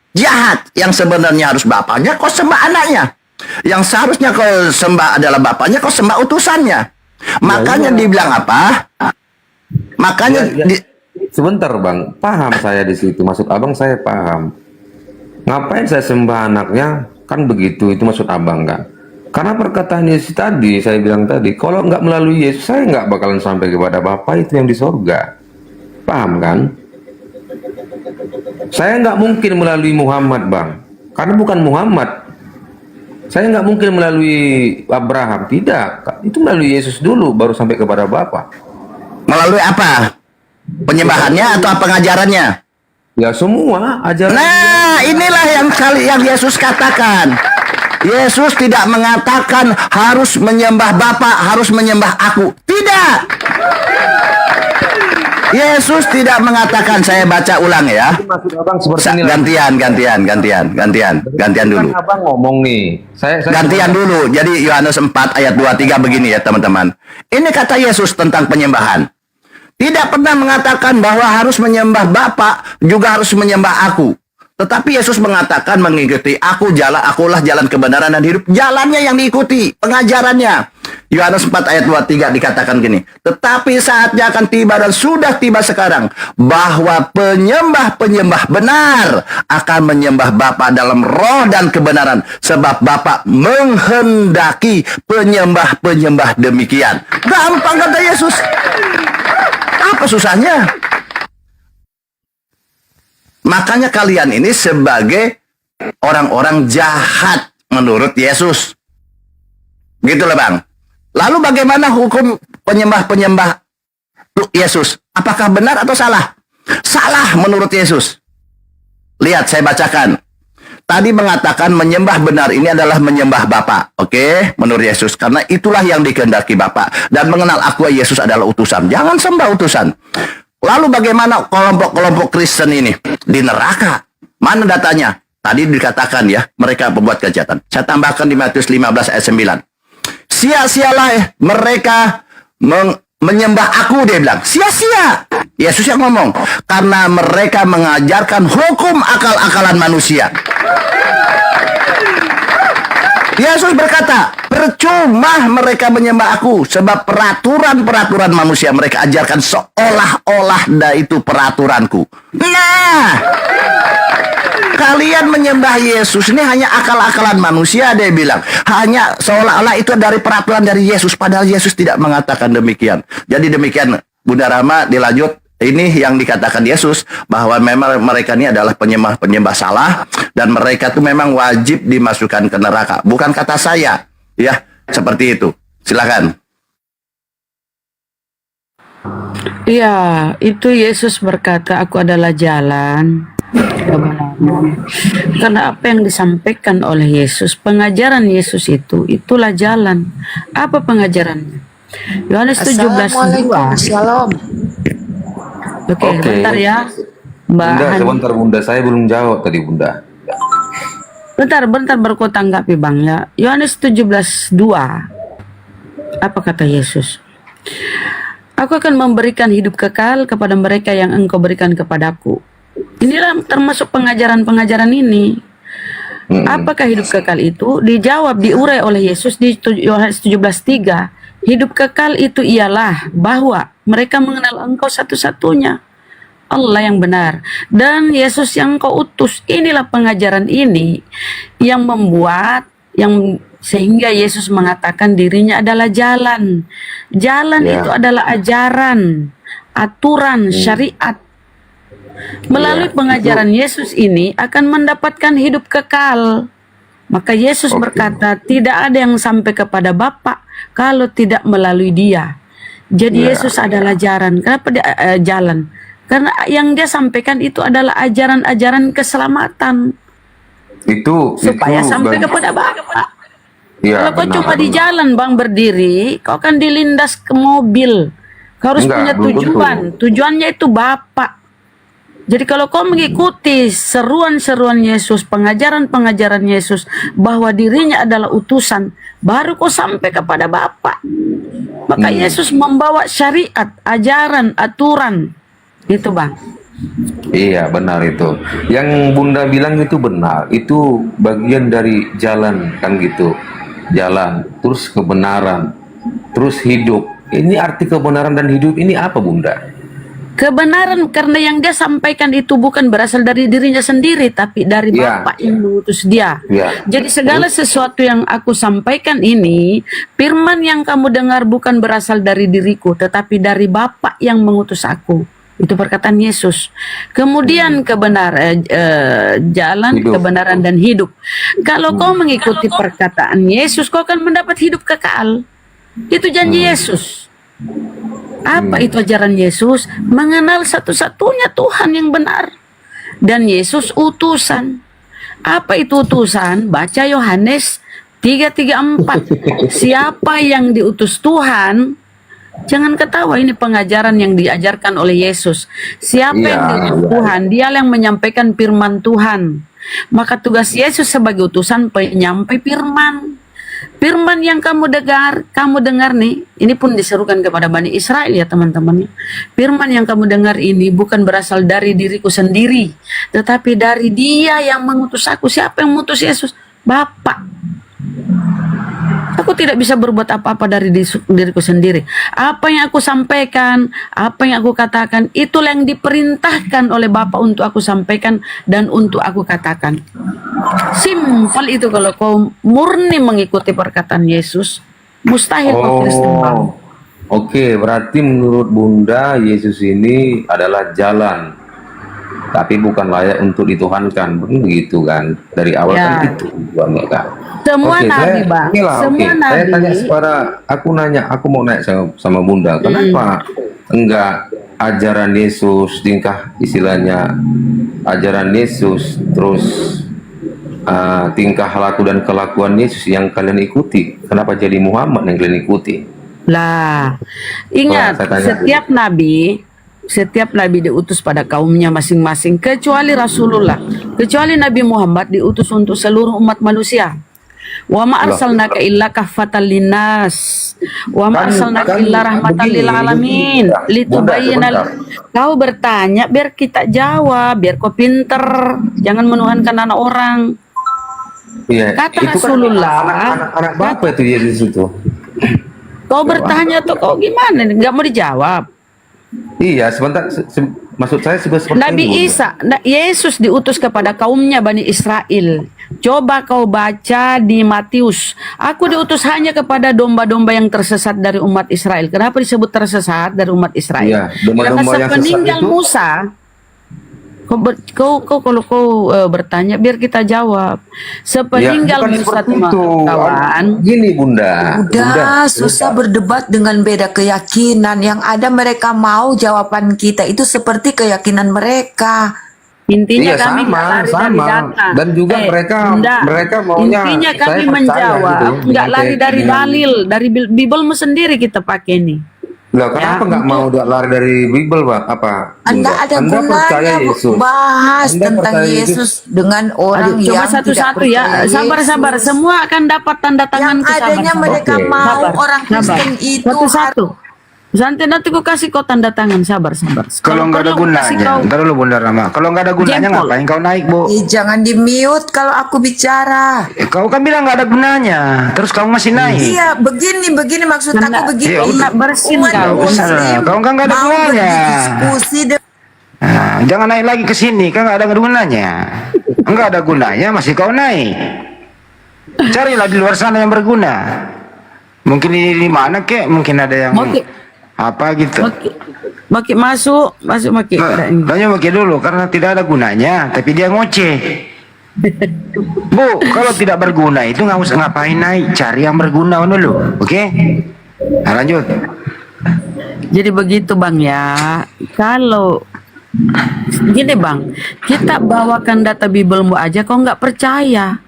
Yang sebenarnya harus bapaknya, kau sembah anaknya. Yang seharusnya kau sembah adalah bapaknya, kau sembah utusannya. Makanya dibilang apa? Makanya sebentar bang, paham saya di situ. Maksud abang saya paham. Ngapain saya sembah anaknya? Kan begitu, itu maksud abang kan? Karena perkataan Yesus tadi, saya bilang tadi, kalau nggak melalui Yesus, saya nggak bakalan sampai kepada Bapa itu yang di sorga. Paham kan? Saya nggak mungkin melalui Muhammad bang, karena bukan Muhammad. Saya nggak mungkin melalui Abraham, tidak. Itu melalui Yesus dulu, baru sampai kepada Bapa. Melalui apa? Penyembahannya atau pengajarannya? Ya semua ajaran. Nah, inilah yang Yesus katakan. Yesus tidak mengatakan harus menyembah Bapa, harus menyembah aku. Tidak. Yesus tidak mengatakan, saya baca ulang ya. Gantian dulu. Abang ngomong nih. Gantian dulu. Jadi Yohanes 4 ayat 23 begini ya teman-teman. Ini kata Yesus tentang penyembahan. Tidak pernah mengatakan bahwa harus menyembah Bapa, juga harus menyembah aku. Tetapi Yesus mengatakan mengikuti aku, akulah jalan kebenaran dan hidup. Jalannya yang diikuti, pengajarannya. Yohanes 4 ayat 23 dikatakan gini. Tetapi saatnya akan tiba dan sudah tiba sekarang, bahwa penyembah-penyembah benar akan menyembah Bapa dalam roh dan kebenaran. Sebab Bapa menghendaki penyembah-penyembah demikian. Gampang kata Yesus. Apa susahnya? Makanya kalian ini sebagai orang-orang jahat menurut Yesus. Gitu loh bang. Lalu bagaimana hukum penyembah-penyembah Yesus? Apakah benar atau salah? Salah menurut Yesus. Lihat saya bacakan. Tadi mengatakan menyembah benar ini adalah menyembah Bapa. Oke, menurut Yesus. Karena itulah yang dikehendaki Bapa. Dan mengenal aku Yesus adalah utusan. Jangan sembah utusan. Lalu bagaimana kelompok-kelompok Kristen ini di neraka? Mana datanya? Tadi dikatakan ya, mereka pembuat kejahatan. Saya tambahkan di Matius 15 ayat 9. Sia-sialah mereka menyembah aku, dia bilang. Sia-sia. Yesus yang ngomong. Karena mereka mengajarkan hukum akal-akalan manusia. Yesus berkata, percuma mereka menyembah aku, sebab peraturan-peraturan manusia mereka ajarkan seolah-olah itu peraturanku. Nah, kalian menyembah Yesus ini hanya akal-akalan manusia, dia bilang. Hanya seolah-olah itu dari peraturan dari Yesus, padahal Yesus tidak mengatakan demikian. Jadi demikian, Bunda Rama, dilanjut. Ini yang dikatakan Yesus, bahwa memang mereka ini adalah penyembah-penyembah salah, dan mereka itu memang wajib dimasukkan ke neraka. Bukan kata saya, ya, seperti itu. Silakan. Iya, itu Yesus berkata, aku adalah jalan, kebenaran. Karena apa yang disampaikan oleh Yesus, pengajaran Yesus itulah jalan. Apa pengajarannya? Yohanes 17:2. Shalom. Oke, bentar ya, Mbak Bunda, Hani. sebentar Bunda, saya belum jawab tadi Bunda. Bentar berku tanggapi Bang ya. Yohanes 17:2. Apa kata Yesus? Aku akan memberikan hidup kekal kepada mereka yang engkau berikan kepadaku. Inilah termasuk pengajaran-pengajaran ini. Apakah hidup kekal itu? Dijawab, diurai oleh Yesus di Yohanes 17:3. Hidup kekal itu ialah bahwa mereka mengenal engkau satu-satunya Allah yang benar dan Yesus yang kau utus. Inilah pengajaran ini yang membuat sehingga Yesus mengatakan dirinya adalah jalan. Jalan itu adalah ajaran, aturan, syariat. Melalui pengajaran Yesus ini akan mendapatkan hidup kekal. Maka Yesus berkata, tidak ada yang sampai kepada Bapa kalau tidak melalui Dia. Jadi Yesus adalah jalan. Kenapa dia jalan? Karena yang Dia sampaikan itu adalah ajaran-ajaran keselamatan. Supaya sampai kepada Bapa. Ya, Kalau kau benar, cuma di benar. jalan bang berdiri, kau akan dilindas ke mobil. Kau harus Enggak, punya belum tujuan. Tujuannya itu Bapa. Jadi kalau kau mengikuti seruan-seruan Yesus, pengajaran-pengajaran Yesus, bahwa dirinya adalah utusan, baru kau sampai kepada Bapa. Maka Yesus membawa syariat, ajaran, aturan. Itu bang. Iya benar itu. Yang Bunda bilang itu benar. Itu bagian dari jalan kan gitu. Jalan, terus kebenaran, terus hidup. Ini arti kebenaran dan hidup ini apa Bunda? Kebenaran karena yang Dia sampaikan itu bukan berasal dari dirinya sendiri, tapi dari Bapa yang mengutus Dia. Jadi segala sesuatu yang aku sampaikan ini, firman yang kamu dengar bukan berasal dari diriku, tetapi dari Bapa yang mengutus aku. Itu perkataan Yesus. Kemudian jalan, kebenaran dan hidup. Kalau kau mengikuti perkataan Yesus, kau akan mendapat hidup kekal. Itu janji Yesus. Apa itu ajaran Yesus? Mengenal satu-satunya Tuhan yang benar. Dan Yesus utusan. Apa itu utusan? Baca Yohanes 3:34. Siapa yang diutus Tuhan, jangan ketawa, ini pengajaran yang diajarkan oleh Yesus. Siapa yang diutus Tuhan, dia yang menyampaikan firman Tuhan. Maka tugas Yesus sebagai utusan penyampai firman. Firman yang kamu dengar nih, ini pun diserukan kepada Bani Israel ya teman-teman. Firman yang kamu dengar ini bukan berasal dari diriku sendiri, tetapi dari Dia yang mengutus aku. Siapa yang mengutus Yesus? Bapa. Aku tidak bisa berbuat apa-apa dari diriku sendiri. Apa yang aku sampaikan, apa yang aku katakan, itulah yang diperintahkan oleh Bapa untuk aku sampaikan dan untuk aku katakan. Simpel itu kalau kau murni mengikuti perkataan Yesus, mustahil kau Kristen bang. Oke, berarti menurut Bunda Yesus ini adalah jalan, tapi bukan layak untuk dituhankan, begitu kan? Dari awal kan itu tujuannya kan. Semua nabi bang, semua nabi. Saya tanya aku mau nanya sama Bunda, kenapa enggak ajaran Yesus, tingkah istilahnya ajaran Yesus, terus tingkah laku dan kelakuan Yesus yang kalian ikuti, kenapa jadi Muhammad yang kalian ikuti? Lah, ingat setiap nabi diutus pada kaumnya masing-masing, kecuali Rasulullah, kecuali Nabi Muhammad diutus untuk seluruh umat manusia. Wa ma arsalnaka illa kaffatan linnas wa ma arsalnaka illa rahmatan lil alamin litubayyana. Kau bertanya biar kita jawab, biar kau pinter, jangan menuhankan anak orang. Kata itu Rasulullah, anak Bapak itu Yesus itu. Kau bertanya tuh kau gimana? Nggak mau dijawab. Iya, sebentar. Maksud saya seperti Nabi Isa, Yesus diutus kepada kaumnya Bani Israel. Coba kau baca di Matius. Aku diutus hanya kepada domba-domba yang tersesat dari umat Israel. Kenapa disebut tersesat dari umat Israel? Iya, domba-domba karena yang sepeninggal sesat itu, Musa, kalau kau bertanya biar kita jawab. Sepeninggal Musa kawan. Gini Bunda. Udah susah berdebat dengan beda keyakinan. Yang ada mereka mau jawaban kita itu seperti keyakinan mereka. Intinya iya, kami sama, lari dari data. Dan juga mereka maunya intinya kami saya menjawab, gitu, nggak lari dari dalil, dari Bible sendiri kita pakai nih. Loh, kenapa nggak mau lari dari Bible, Bang? Apa? Anda ada gunanya bahas tentang Yesus dengan orang yang coba satu-satu ya, sabar-sabar, semua akan dapat tanda tangan. Yang adanya mereka mau orang Kristen itu satu-satu. Nanti aku kasih kau tanda tangan, sabar. Kalau nggak ada gunanya, ntar dulu Bunda Rama. Kalau nggak ada gunanya ngapain kau naik, Bu? Jangan di mute kalau aku bicara. Kau kan bilang nggak ada gunanya, terus kamu masih naik. Iya, begini maksud aku begini. Bersin kau kan nggak ada gunanya. Diskusi Nah, jangan naik lagi ke sini, kan nggak ada gunanya. Nggak ada gunanya, masih kau naik. Carilah di luar sana yang berguna. Mungkin ini di mana kek? Mungkin ada yang apa gitu. Maki masuk Maki. Tanya Maki dulu karena tidak ada gunanya, tapi dia ngoceh. Bu, kalau tidak berguna itu nggak usah ngapain naik, cari yang berguna dulu, oke? Nah, lanjut. Jadi begitu Bang ya. Kalau gini Bang, kita bawakan data Biblemu aja kok nggak percaya.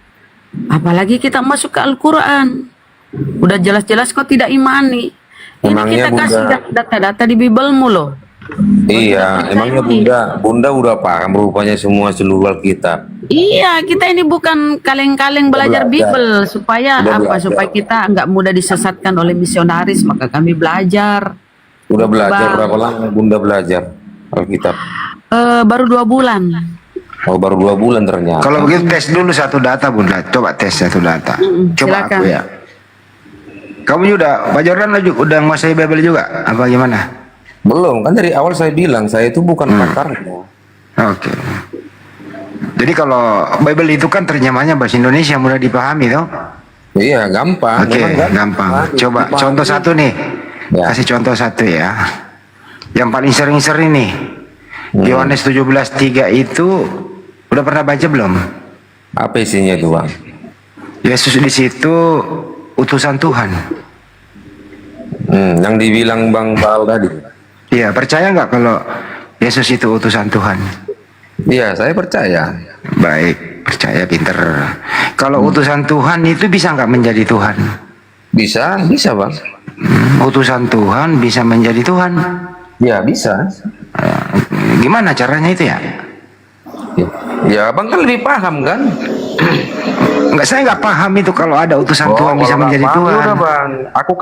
Apalagi kita masuk ke Al-Quran. Udah jelas-jelas kok tidak imani. Ini Emangnya kita kasih Bunda, data-data di Biblemu loh. iya, emangnya Bunda udah paham rupanya semua seluruh Alkitab. Iya, kita ini bukan kaleng-kaleng belajar Bible supaya Udah apa? belajar. Supaya kita nggak mudah disesatkan oleh misionaris, maka kami belajar. Udah belajar Bang. berapa lama Bunda belajar Alkitab? Baru 2 bulan. Oh, baru 2 bulan ternyata. Kalau begitu tes dulu satu data Bunda, coba tes satu data. Coba silakan. aku ya. Kamu juga, Pak Jordan udah menguasai Bible juga? Apa gimana? Belum, kan dari awal saya bilang saya itu bukan pakarnya. Oke. Jadi kalau Bible itu kan terjemahnya bahasa Indonesia mudah dipahami toh? Iya, gampang. Oke, Memang gampang. Coba Dipahami. contoh satu nih. Kasih contoh satu ya. Yang paling sering-sering nih. Yohanes 17:3 itu udah pernah baca belum? Apa isinya itu, Bang? Yesus di situ utusan Tuhan. Yang dibilang Bang Baal tadi. Iya, percaya nggak kalau Yesus itu utusan Tuhan? Iya, saya percaya. Baik, percaya pinter. Kalau utusan Tuhan itu bisa nggak menjadi Tuhan? Bisa Bang. Utusan Tuhan bisa menjadi Tuhan? Ya, bisa. Gimana caranya itu ya? Ya, Bang kan lebih paham kan? Enggak, saya nggak paham itu kalau ada utusan Tuhan bisa kalau nggak menjadi paham, Tuhan. ya udah, Bang. Aku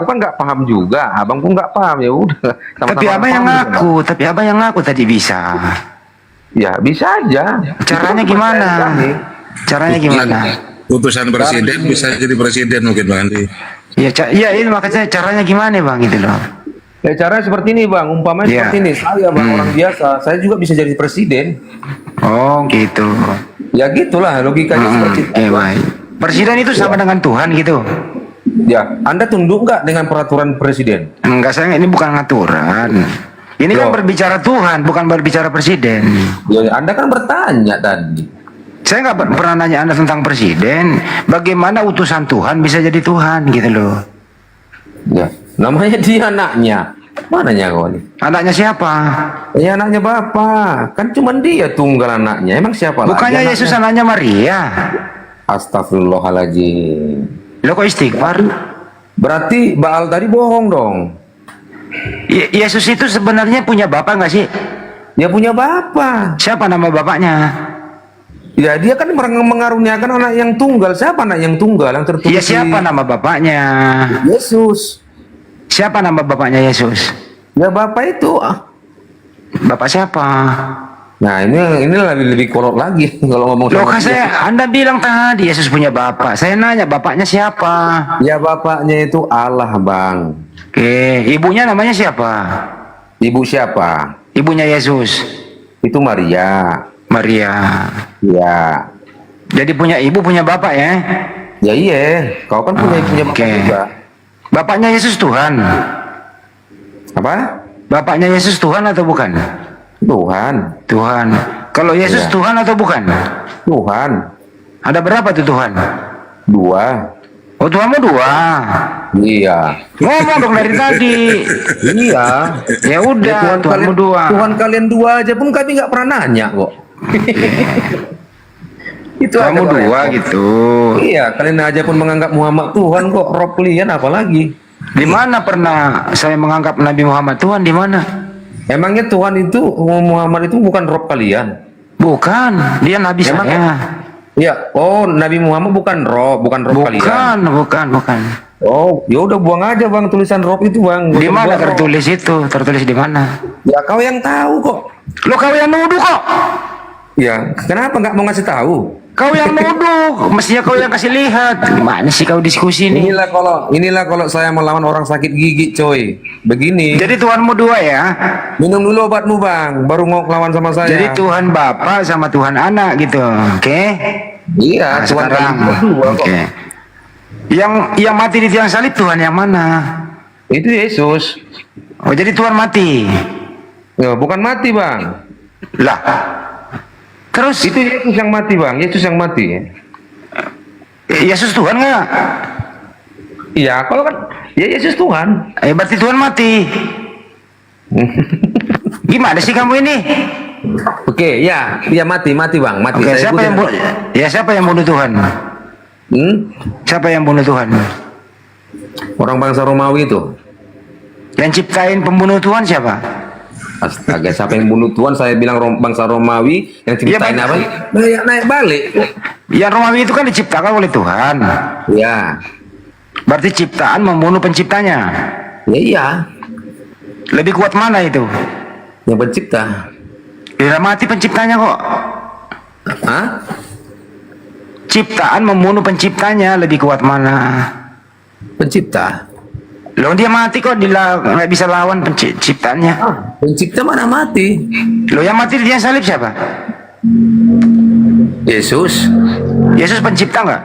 kan nggak paham juga. Abang pun nggak paham, ya udah. Tapi abang yang ngaku, tadi bisa. Ya, bisa aja. Caranya gimana? Caranya gimana? Utusan presiden bisa jadi presiden mungkin Bang Andi. Iya, ini makanya caranya gimana Bang itu loh. Ya, caranya seperti ini, Bang. Umpamanya Iya. seperti ini. Saya, Bang, orang biasa. Saya juga bisa jadi presiden. Oh, gitu. Ya, gitulah logikanya seperti itu. Ya, baik. Presiden itu sama dengan Tuhan gitu. Ya, Anda tunduk nggak dengan peraturan presiden? Enggak, saya ini bukan aturan. Ini kan berbicara Tuhan, bukan berbicara presiden. Ya, Anda kan bertanya tadi. Saya nggak pernah nanya Anda tentang presiden. Bagaimana utusan Tuhan bisa jadi Tuhan gitu loh. Ya, namanya dia anaknya. Mananya kau nih? Anaknya siapa? Ya, anaknya Bapak. Kan cuma dia tunggal anaknya. Emang siapa lagi? Bukannya Yesus anaknya Maria? Astagfirullahaladzim. Lo kok istighfar? Berarti Baal tadi bohong dong. Yesus itu sebenarnya punya bapak nggak sih? Dia punya bapak. Siapa nama bapaknya? Ya, dia kan mengaruniakan anak yang tunggal. Siapa anak yang tunggal yang tertulis? Ya, siapa nama bapaknya? Yesus. Siapa nama bapaknya Yesus? Ya, bapak itu. Bapak siapa? Nah, ini lebih kolot lagi kalau ngomong Loh, sama kan Anda bilang tadi Yesus punya bapak. Saya nanya bapaknya siapa? Ya, bapaknya itu Allah, Bang. Oke, ibunya namanya siapa? Ibu siapa? Ibunya Yesus. Itu Maria. Maria. Ya. Jadi punya ibu, punya bapak ya? Ya, iya. Kau kan punya bapak juga. Bapaknya Yesus Tuhan. Apa? Bapaknya Yesus Tuhan atau bukan? Tuhan. Tuhan. Kalau Yesus Ya. Tuhan atau bukan? Tuhan. Ada berapa tuh Tuhan? 2. Oh, Tuhanmu 2. Iya. Ngomong dong dari tadi. Iya. Ya udah, Tuhanmu 2. Tuhan kalian 2 aja pun kami nggak pernah nanya kok. Itu Tuhanmu aja, 2 gitu. Iya, kalian aja pun menganggap Muhammad Tuhan kok. Rob kalian apalagi? Di mana pernah saya menganggap Nabi Muhammad Tuhan, di mana? Emangnya Tuhan itu Muhammad itu bukan Rob kalian? Bukan, dia Nabi saya. Ya, oh Nabi Muhammad bukan Rob kalian. Bukan. Oh, ya udah buang aja Bang tulisan Rob itu Bang. Di mana tertulis itu? Tertulis di mana? Ya kau yang tahu kok. Lo kau yang nuduh kok. Ya, kenapa nggak mau ngasih tahu? Kau yang nuduh, mestinya kau yang kasih lihat. Gimana sih kau diskusi ini? Inilah kalau saya melawan orang sakit gigi, coy. Begini. Jadi Tuhanmu 2 ya? Minum dulu obatmu Bang, baru mau lawan sama saya. Jadi Tuhan Bapa sama Tuhan Anak gitu, oke? Iya, Nah, Tuhan sekarang, oke. Yang mati di tiang salib Tuhan yang mana? Itu Yesus. Oh, jadi Tuhan mati? Ya, bukan mati Bang. Lah, Terus itu Yesus yang mati bang, Yesus yang mati. Yesus Tuhan nggak? Iya, kalau kan ya Yesus Tuhan. Berarti Tuhan mati. Gimana sih kamu ini? Oke, ya, dia mati bang, mati. Oke, Saya siapa yang bunuh Tuhan? Siapa yang bunuh Tuhan? Orang bangsa Romawi itu. Yang ciptain pembunuh Tuhan siapa? Astaga, siapa yang bunuh Tuhan? Saya bilang bangsa Romawi yang ciptain apa? Naik balik. Ya Romawi itu kan diciptakan oleh Tuhan. Ya. Berarti ciptaan membunuh penciptanya. Ya iya. Lebih kuat mana itu? Yang pencipta. Ya mati penciptanya kok. Hah? Ciptaan membunuh penciptanya, lebih kuat mana? Pencipta. Loh dia mati kok, nggak bisa lawan penciptanya. Pencipta mana mati? Loh yang mati di tiang salib siapa? Yesus. Yesus pencipta nggak?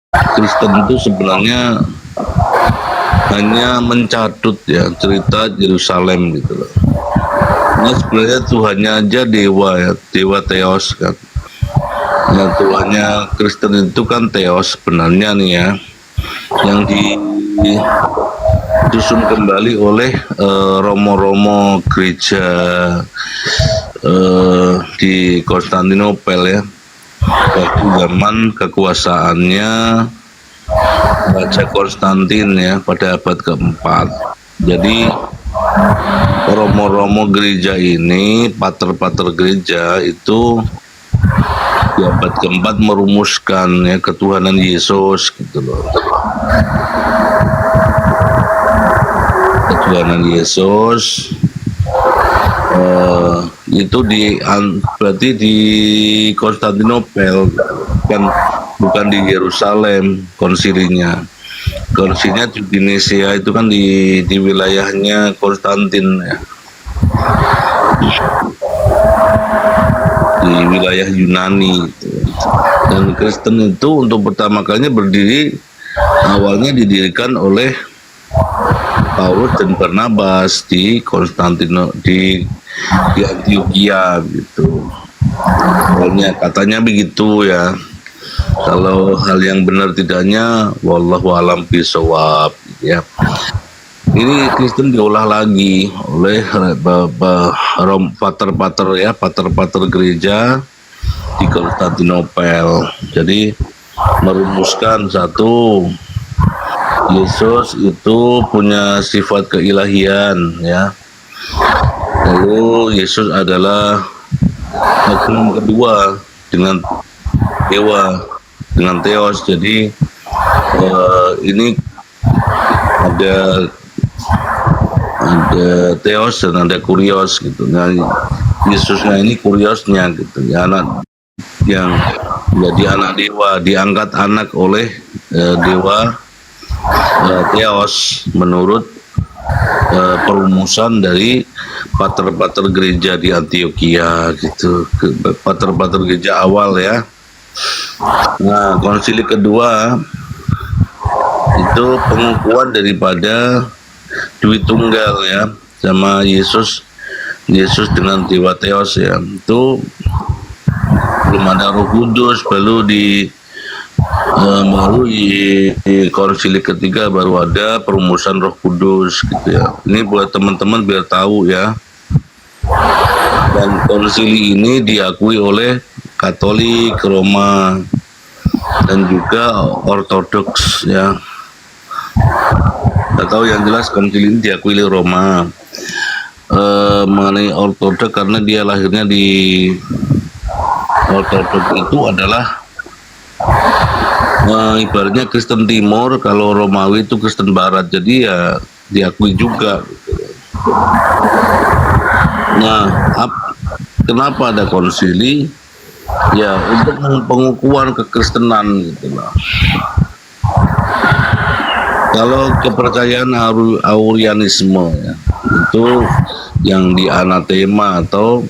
Kristen itu sebenarnya hanya mencatut ya cerita Yerusalem gitu loh. Nah sebenarnya Tuhannya aja dewa ya, dewa Theos kan. Nah Tuhannya Kristen itu kan Theos sebenarnya nih ya, yang disusun kembali oleh romo-romo gereja di Konstantinopel ya, waktu zaman kekuasaannya Raja Konstantin ya pada abad keempat. Jadi romo-romo gereja ini, pater-pater gereja itu di abad keempat merumuskan ya ketuhanan Yesus gitu loh. Ketuhanan Yesus itu berarti di Konstantinopel kan, bukan di Yerusalem konsilinya. Konsilinya di Indonesia itu kan di wilayahnya Konstantin ya, di wilayah Yunani gitu. Dan Kristen itu untuk pertama kalinya berdiri, awalnya didirikan oleh Paulus dan Barnabas di Antioquia gitu. Awalnya katanya begitu ya. Kalau hal yang benar tidaknya, wallahu alam bisawab ya. Ini Kristen diolah lagi oleh pater-pater ya, pater-pater gereja di Konstantinopel. Jadi merumuskan satu, Yesus itu punya sifat keilahian ya. Lalu Yesus adalah agama kedua dengan dewa, dengan Theos. Jadi ini ada Theos dan ada Kurios gitu. Nah, Yesusnya ini Kuriosnya gitu. Ya, anak yang menjadi anak dewa, diangkat anak oleh dewa Theos menurut perumusan dari pater-pater gereja di Antioquia gitu, pater-pater gereja awal ya. Nah, konsili kedua itu pengukuhan daripada Dwi Tunggal ya, sama Yesus dengan Dewa Theos ya. Itu belum ada Roh Kudus, baru di konsili ketiga baru ada perumusan Roh Kudus gitu ya. Ini buat teman-teman biar tahu ya. Dan konsili ini diakui oleh Katolik, Roma, dan juga Ortodoks ya. Tidak tahu yang jelas konsili ini diakui oleh Roma. Mengenai Ortodoks karena dia lahirnya di Ortodoks itu adalah ibaratnya Kristen Timur, kalau Romawi itu Kristen Barat, jadi ya diakui juga. Nah, kenapa ada konsili? Ya untuk pengukuhan kekristenan gitu lah. Kalau kepercayaan Aurianisme ya, itu yang dianatema atau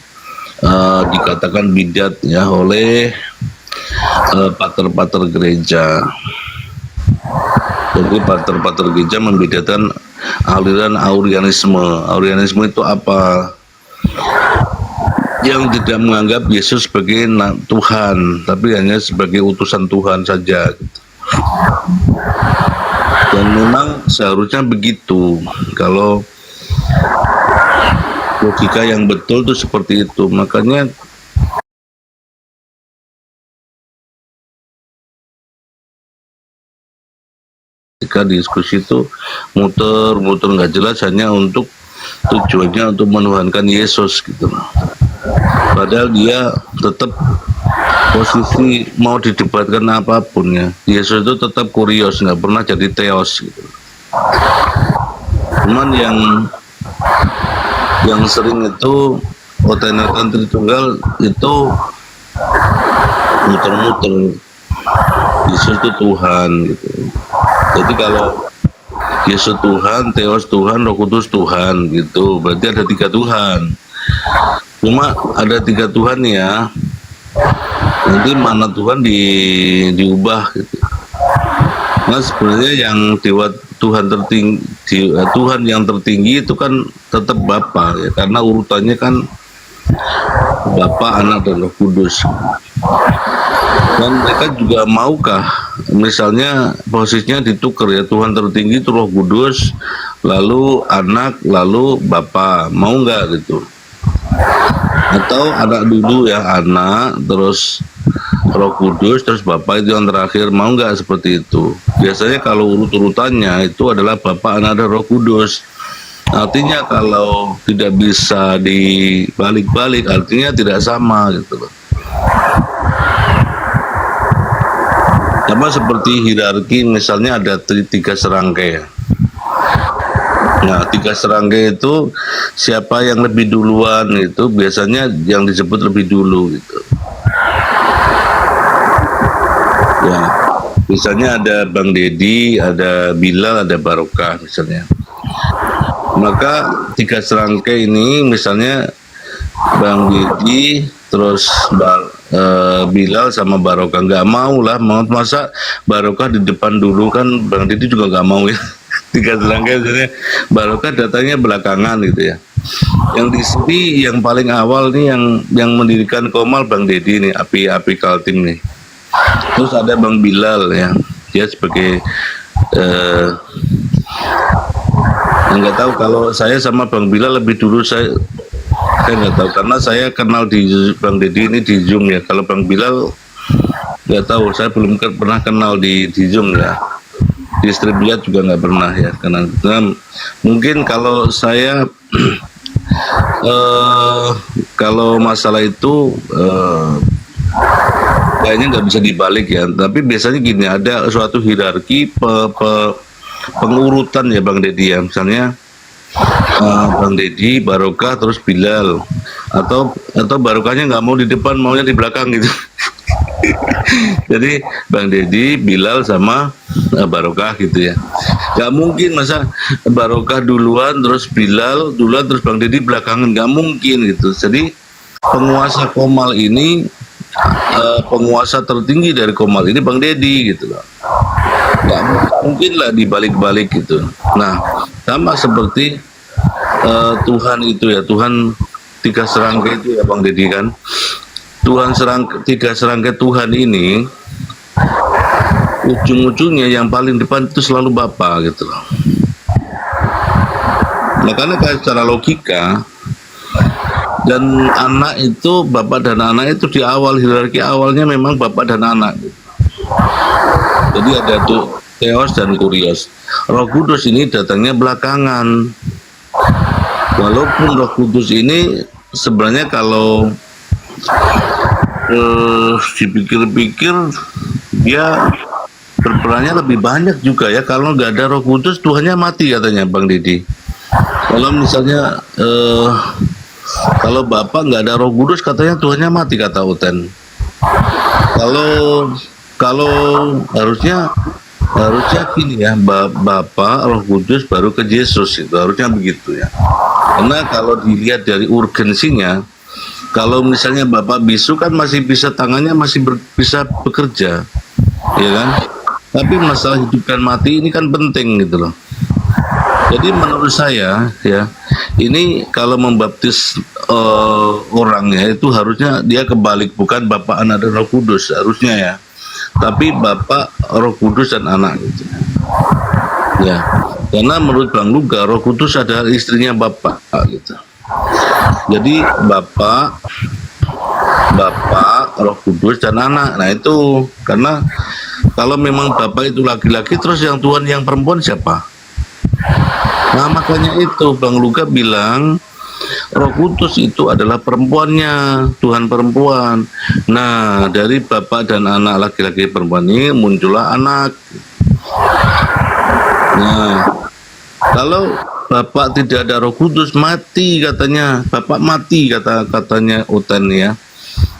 dikatakan bidat ya oleh pater-pater gereja. Jadi pater-pater gereja membedakan aliran Aurianisme. Aurianisme itu apa? Yang tidak menganggap Yesus sebagai Tuhan, tapi hanya sebagai utusan Tuhan saja gitu. Dan memang seharusnya begitu. Kalau logika yang betul itu seperti itu. Makanya ketika diskusi itu muter-muter nggak jelas, hanya untuk tujuannya untuk menuhankan Yesus gitu. Padahal dia tetap posisi mau didebatkan apapun ya, Yesus itu tetap Kurios, nggak pernah jadi Theos gitu. Cuman yang sering itu otentan Tritunggal itu muter-muter Yesus itu Tuhan gitu. Jadi kalau Yesus Tuhan, Theos Tuhan, Roh Kudus Tuhan gitu, berarti ada 3 Tuhan. Cuma ada 3 Tuhan ya, nanti mana Tuhan diubah gitu. Nah, sebenarnya yang Tuhan yang tertinggi itu kan tetap Bapa ya, karena urutannya kan Bapa, Anak, dan Roh Kudus. Dan mereka juga maukah misalnya posisinya ditukar ya, Tuhan tertinggi itu Roh Kudus, lalu Anak, lalu Bapa, mau nggak gitu? Atau anak dulu ya, Anak, terus Roh Kudus, terus Bapa itu yang terakhir, mau nggak seperti itu? Biasanya kalau urut-urutannya itu adalah Bapa, Anak, dan Roh Kudus. Artinya kalau tidak bisa dibalik-balik, artinya tidak sama gitu loh. Sama seperti hierarki, misalnya ada 3 serangkai. Nah, 3 serangkai itu siapa yang lebih duluan itu biasanya yang disebut lebih dulu gitu. Ya, misalnya ada Bang Dedi, ada Bilal, ada Barokah misalnya. Maka 3 serangkai ini misalnya Bang Dedi, terus Bilal sama Barokah, nggak mau lah, masa Barokah di depan dulu, kan Bang Dedi juga nggak mau ya. 3 serangkai misalnya Barokah datangnya belakangan gitu ya. Yang di sini yang paling awal nih yang mendirikan Qomal Bang Dedi nih, api Kaltim nih. Terus ada Bang Bilal ya, dia sebagai nggak tahu kalau saya sama Bang Bilal lebih dulu, saya nggak tahu karena saya kenal di Bang Dedi ini di Zoom ya. Kalau Bang Bilal nggak tahu, saya belum pernah kenal di Zoom ya. Di Streamyard juga nggak pernah ya, karena mungkin kalau saya kalau masalah itu kayaknya nggak bisa dibalik ya. Tapi biasanya gini, ada suatu hierarki pengurutan ya Bang Dedi ya. Misalnya Bang Dedi, Barokah, terus Bilal, atau Barokahnya nggak mau di depan, maunya di belakang gitu. Jadi Bang Dedi, Bilal sama Barokah gitu ya. Gak mungkin masa Barokah duluan, terus Bilal duluan, terus Bang Dedi belakangan, gak mungkin gitu. Jadi penguasa Qomal ini, penguasa tertinggi dari Qomal ini Bang Dedi gitu loh. Gak mungkin lah dibalik-balik gitu. Nah, sama seperti Tuhan itu ya, Tuhan 3 serangkai itu ya Bang Dedi kan. Tuhan 3 serangkai Tuhan ini ujung-ujungnya yang paling depan itu selalu Bapa gitu loh. Nah, karena secara logika dan anak itu, Bapak dan anak itu di awal hierarki awalnya memang Bapak dan anak gitu. Jadi ada tuh Theos dan Kurios. Roh Kudus ini datangnya belakangan. Walaupun Roh Kudus ini sebenarnya kalau dipikir-pikir dia berperannya lebih banyak juga ya. Kalau nggak ada Roh Kudus, Tuhannya mati katanya Bang Dedi. Kalau misalnya kalau Bapak nggak ada Roh Kudus, katanya Tuhannya mati, kata Uten. Kalau harusnya gini ya, Bapak, Roh Kudus baru ke Yesus, itu harusnya begitu ya. Karena kalau dilihat dari urgensinya, kalau misalnya Bapak bisu kan masih bisa, tangannya masih bisa bekerja, ya kan? Tapi masalah hidup dan mati ini kan penting gitu loh. Jadi menurut saya ya, ini kalau membaptis orangnya itu harusnya dia kebalik, bukan Bapak, Anak, dan Roh Kudus harusnya ya. Tapi Bapak, Roh Kudus, dan Anak gitu. Ya, karena menurut Bang Luga, Roh Kudus adalah istrinya Bapak gitu. Jadi Bapak, Roh Kudus, dan Anak. Nah itu karena kalau memang Bapak itu laki-laki, terus yang Tuhan yang perempuan siapa? Nah makanya itu Bang Luga bilang Roh Kudus itu adalah perempuannya, Tuhan perempuan. Nah dari Bapak dan Anak, laki-laki perempuan ini muncullah Anak. Nah kalau Bapak tidak ada Roh Kudus, mati katanya. Bapak mati katanya Uten ya.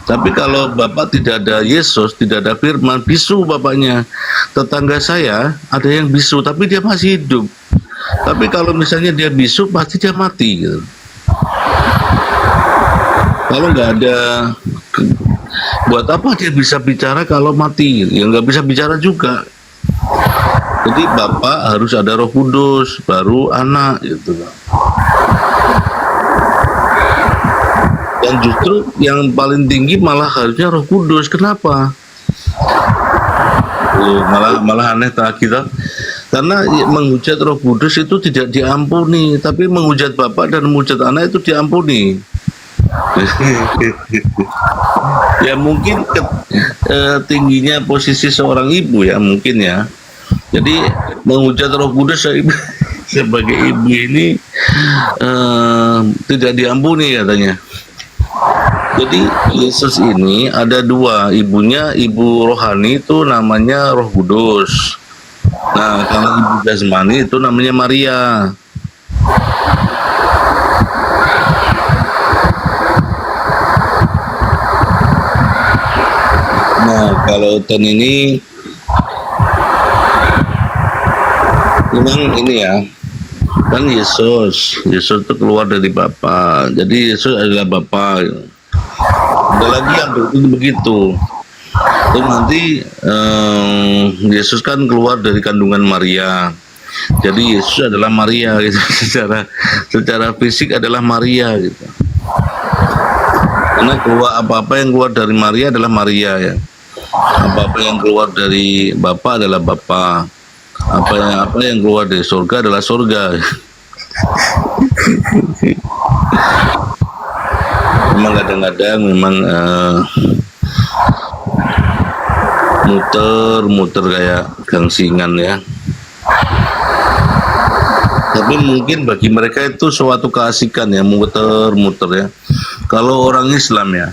Tapi kalau Bapak tidak ada Yesus, tidak ada firman, bisu Bapaknya. Tetangga saya ada yang bisu tapi dia masih hidup. Tapi kalau misalnya dia bisu, pasti dia mati gitu. Kalau nggak ada, buat apa dia bisa bicara kalau mati? Ya nggak bisa bicara juga. Jadi bapak harus ada Roh Kudus, baru anak gitu. Dan justru yang paling tinggi malah harusnya Roh Kudus. Kenapa? Malah aneh tak kita. Karena menghujat Roh Kudus itu tidak diampuni, tapi menghujat bapak dan menghujat anak itu diampuni. Ya mungkin tingginya posisi seorang ibu ya mungkin ya. Jadi menghujat Roh Kudus sebagai ibu ini tidak diampuni katanya. Jadi Yesus ini ada dua, ibunya ibu rohani itu namanya Roh Kudus. Nah kalau ibu jasmani itu namanya Maria. Nah kalau Oten ini memang ini ya, kan Yesus itu keluar dari Bapa, jadi Yesus adalah Bapa. Ada lagi yang begitu. Terus nanti Yesus kan keluar dari kandungan Maria, jadi Yesus adalah Maria gitu. secara fisik adalah Maria gitu. Karena keluar apa-apa yang keluar dari Maria adalah Maria ya. Apa-apa yang keluar dari Bapa adalah Bapa. Apa yang keluar dari surga adalah surga. Memang kadang-kadang memang muter kayak gangsingan ya. Tapi mungkin bagi mereka itu suatu keasikan ya, muter-muter ya. Kalau orang Islam ya,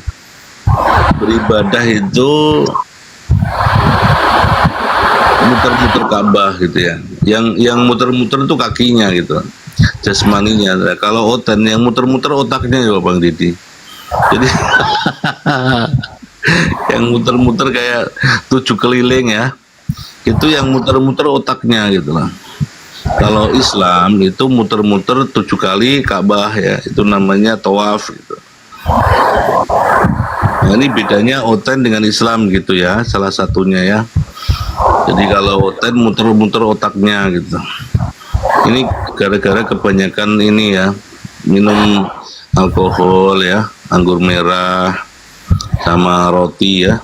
beribadah itu muter-muter Ka'bah gitu ya. Yang muter-muter itu kakinya gitu, jasmaninya. Kalau Oten yang muter-muter otaknya ya Bang Didi. Jadi yang muter-muter kayak 7 keliling ya, itu yang muter-muter otaknya gitu lah. Kalau Islam itu muter-muter 7 kali Ka'bah ya, itu namanya tawaf gitu. Nah, ini bedanya Oten dengan Islam gitu ya, salah satunya ya. Jadi kalau Oten muter-muter otaknya gitu. Ini gara-gara kebanyakan ini ya, minum alkohol ya, anggur merah sama roti ya.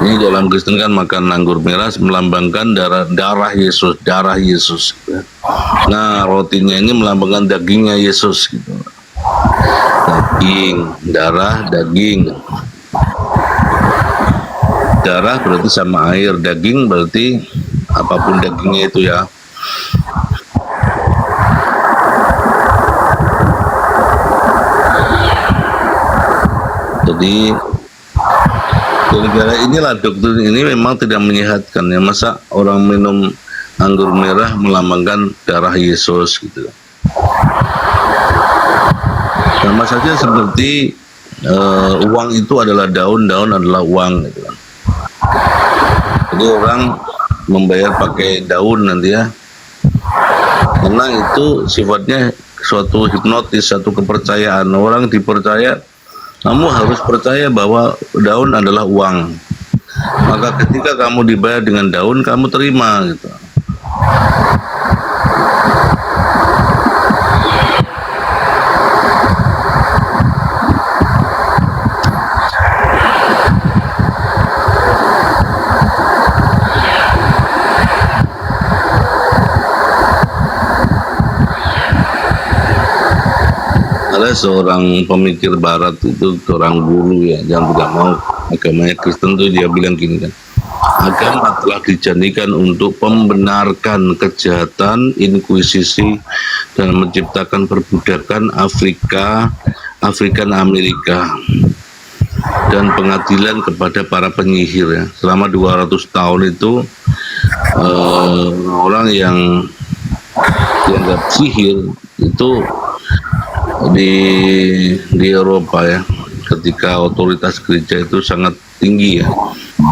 Ini dalam Kristen kan makan anggur merah melambangkan darah Yesus. Nah rotinya ini melambangkan dagingnya Yesus gitu. Daging, darah, daging. Darah berarti sama air, daging berarti apapun dagingnya itu ya. Jadi gara-gara inilah doktrin ini memang tidak menyehatkan ya. Masa orang minum anggur merah melambangkan darah Yesus gitu. Sama saja seperti uang itu adalah daun adalah uang gitu. Jadi orang membayar pakai daun nanti ya, karena itu sifatnya suatu hipnotis, satu kepercayaan. Orang dipercaya, kamu harus percaya bahwa daun adalah uang. Maka ketika kamu dibayar dengan daun, kamu terima gitu. Ada seorang pemikir barat itu, orang guru ya, yang tidak mau agamanya Kristen tuh, dia bilang gini kan, agama telah dijadikan untuk membenarkan kejahatan, inkuisisi, dan menciptakan perbudakan Afrikan Amerika, dan pengadilan kepada para penyihir ya. Selama 200 tahun itu orang yang dianggap sihir itu di Eropa ya, ketika otoritas gereja itu sangat tinggi ya,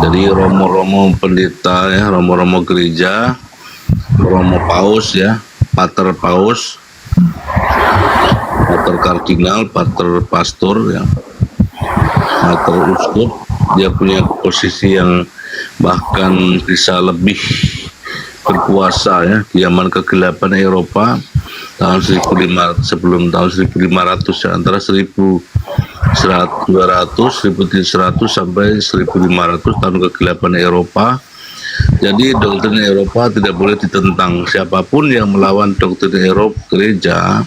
dari romo-romo pendeta ya, romo-romo gereja, romo paus ya, pater paus, pater kardinal, pater pastor ya, pater uskup, dia punya posisi yang bahkan bisa lebih berkuasa ya di zaman kegelapan Eropa tahun 1500 sebelum tahun 1500 ya, antara 1200 1300 sampai 1500 tahun kegelapan Eropa. Jadi doktrin Eropa tidak boleh ditentang. Siapapun yang melawan doktrin Eropa gereja,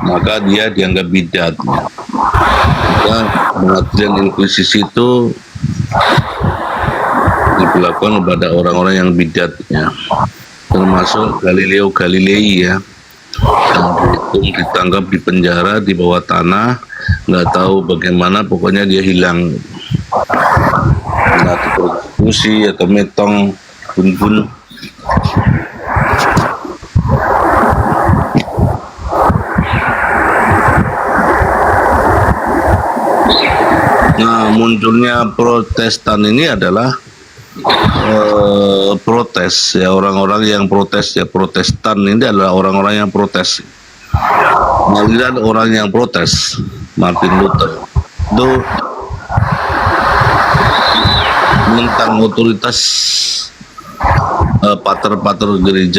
maka dia dianggap bidat. Maka pengadilan inkuisisi itu dilakukan kepada orang-orang yang bidatnya, termasuk Galileo Galilei ya, yang dihukum, ditangkap, dipenjara di bawah tanah, nggak tahu bagaimana, pokoknya dia hilang, nggak dipersekusi atau metong, bunuh. Nah, munculnya Protestan ini adalah protes ya, orang-orang yang protes ya. Protestan ini adalah orang-orang yang protes. Maliran orang yang protes. Martin Luther itu menentang otoritas pater-pater gereja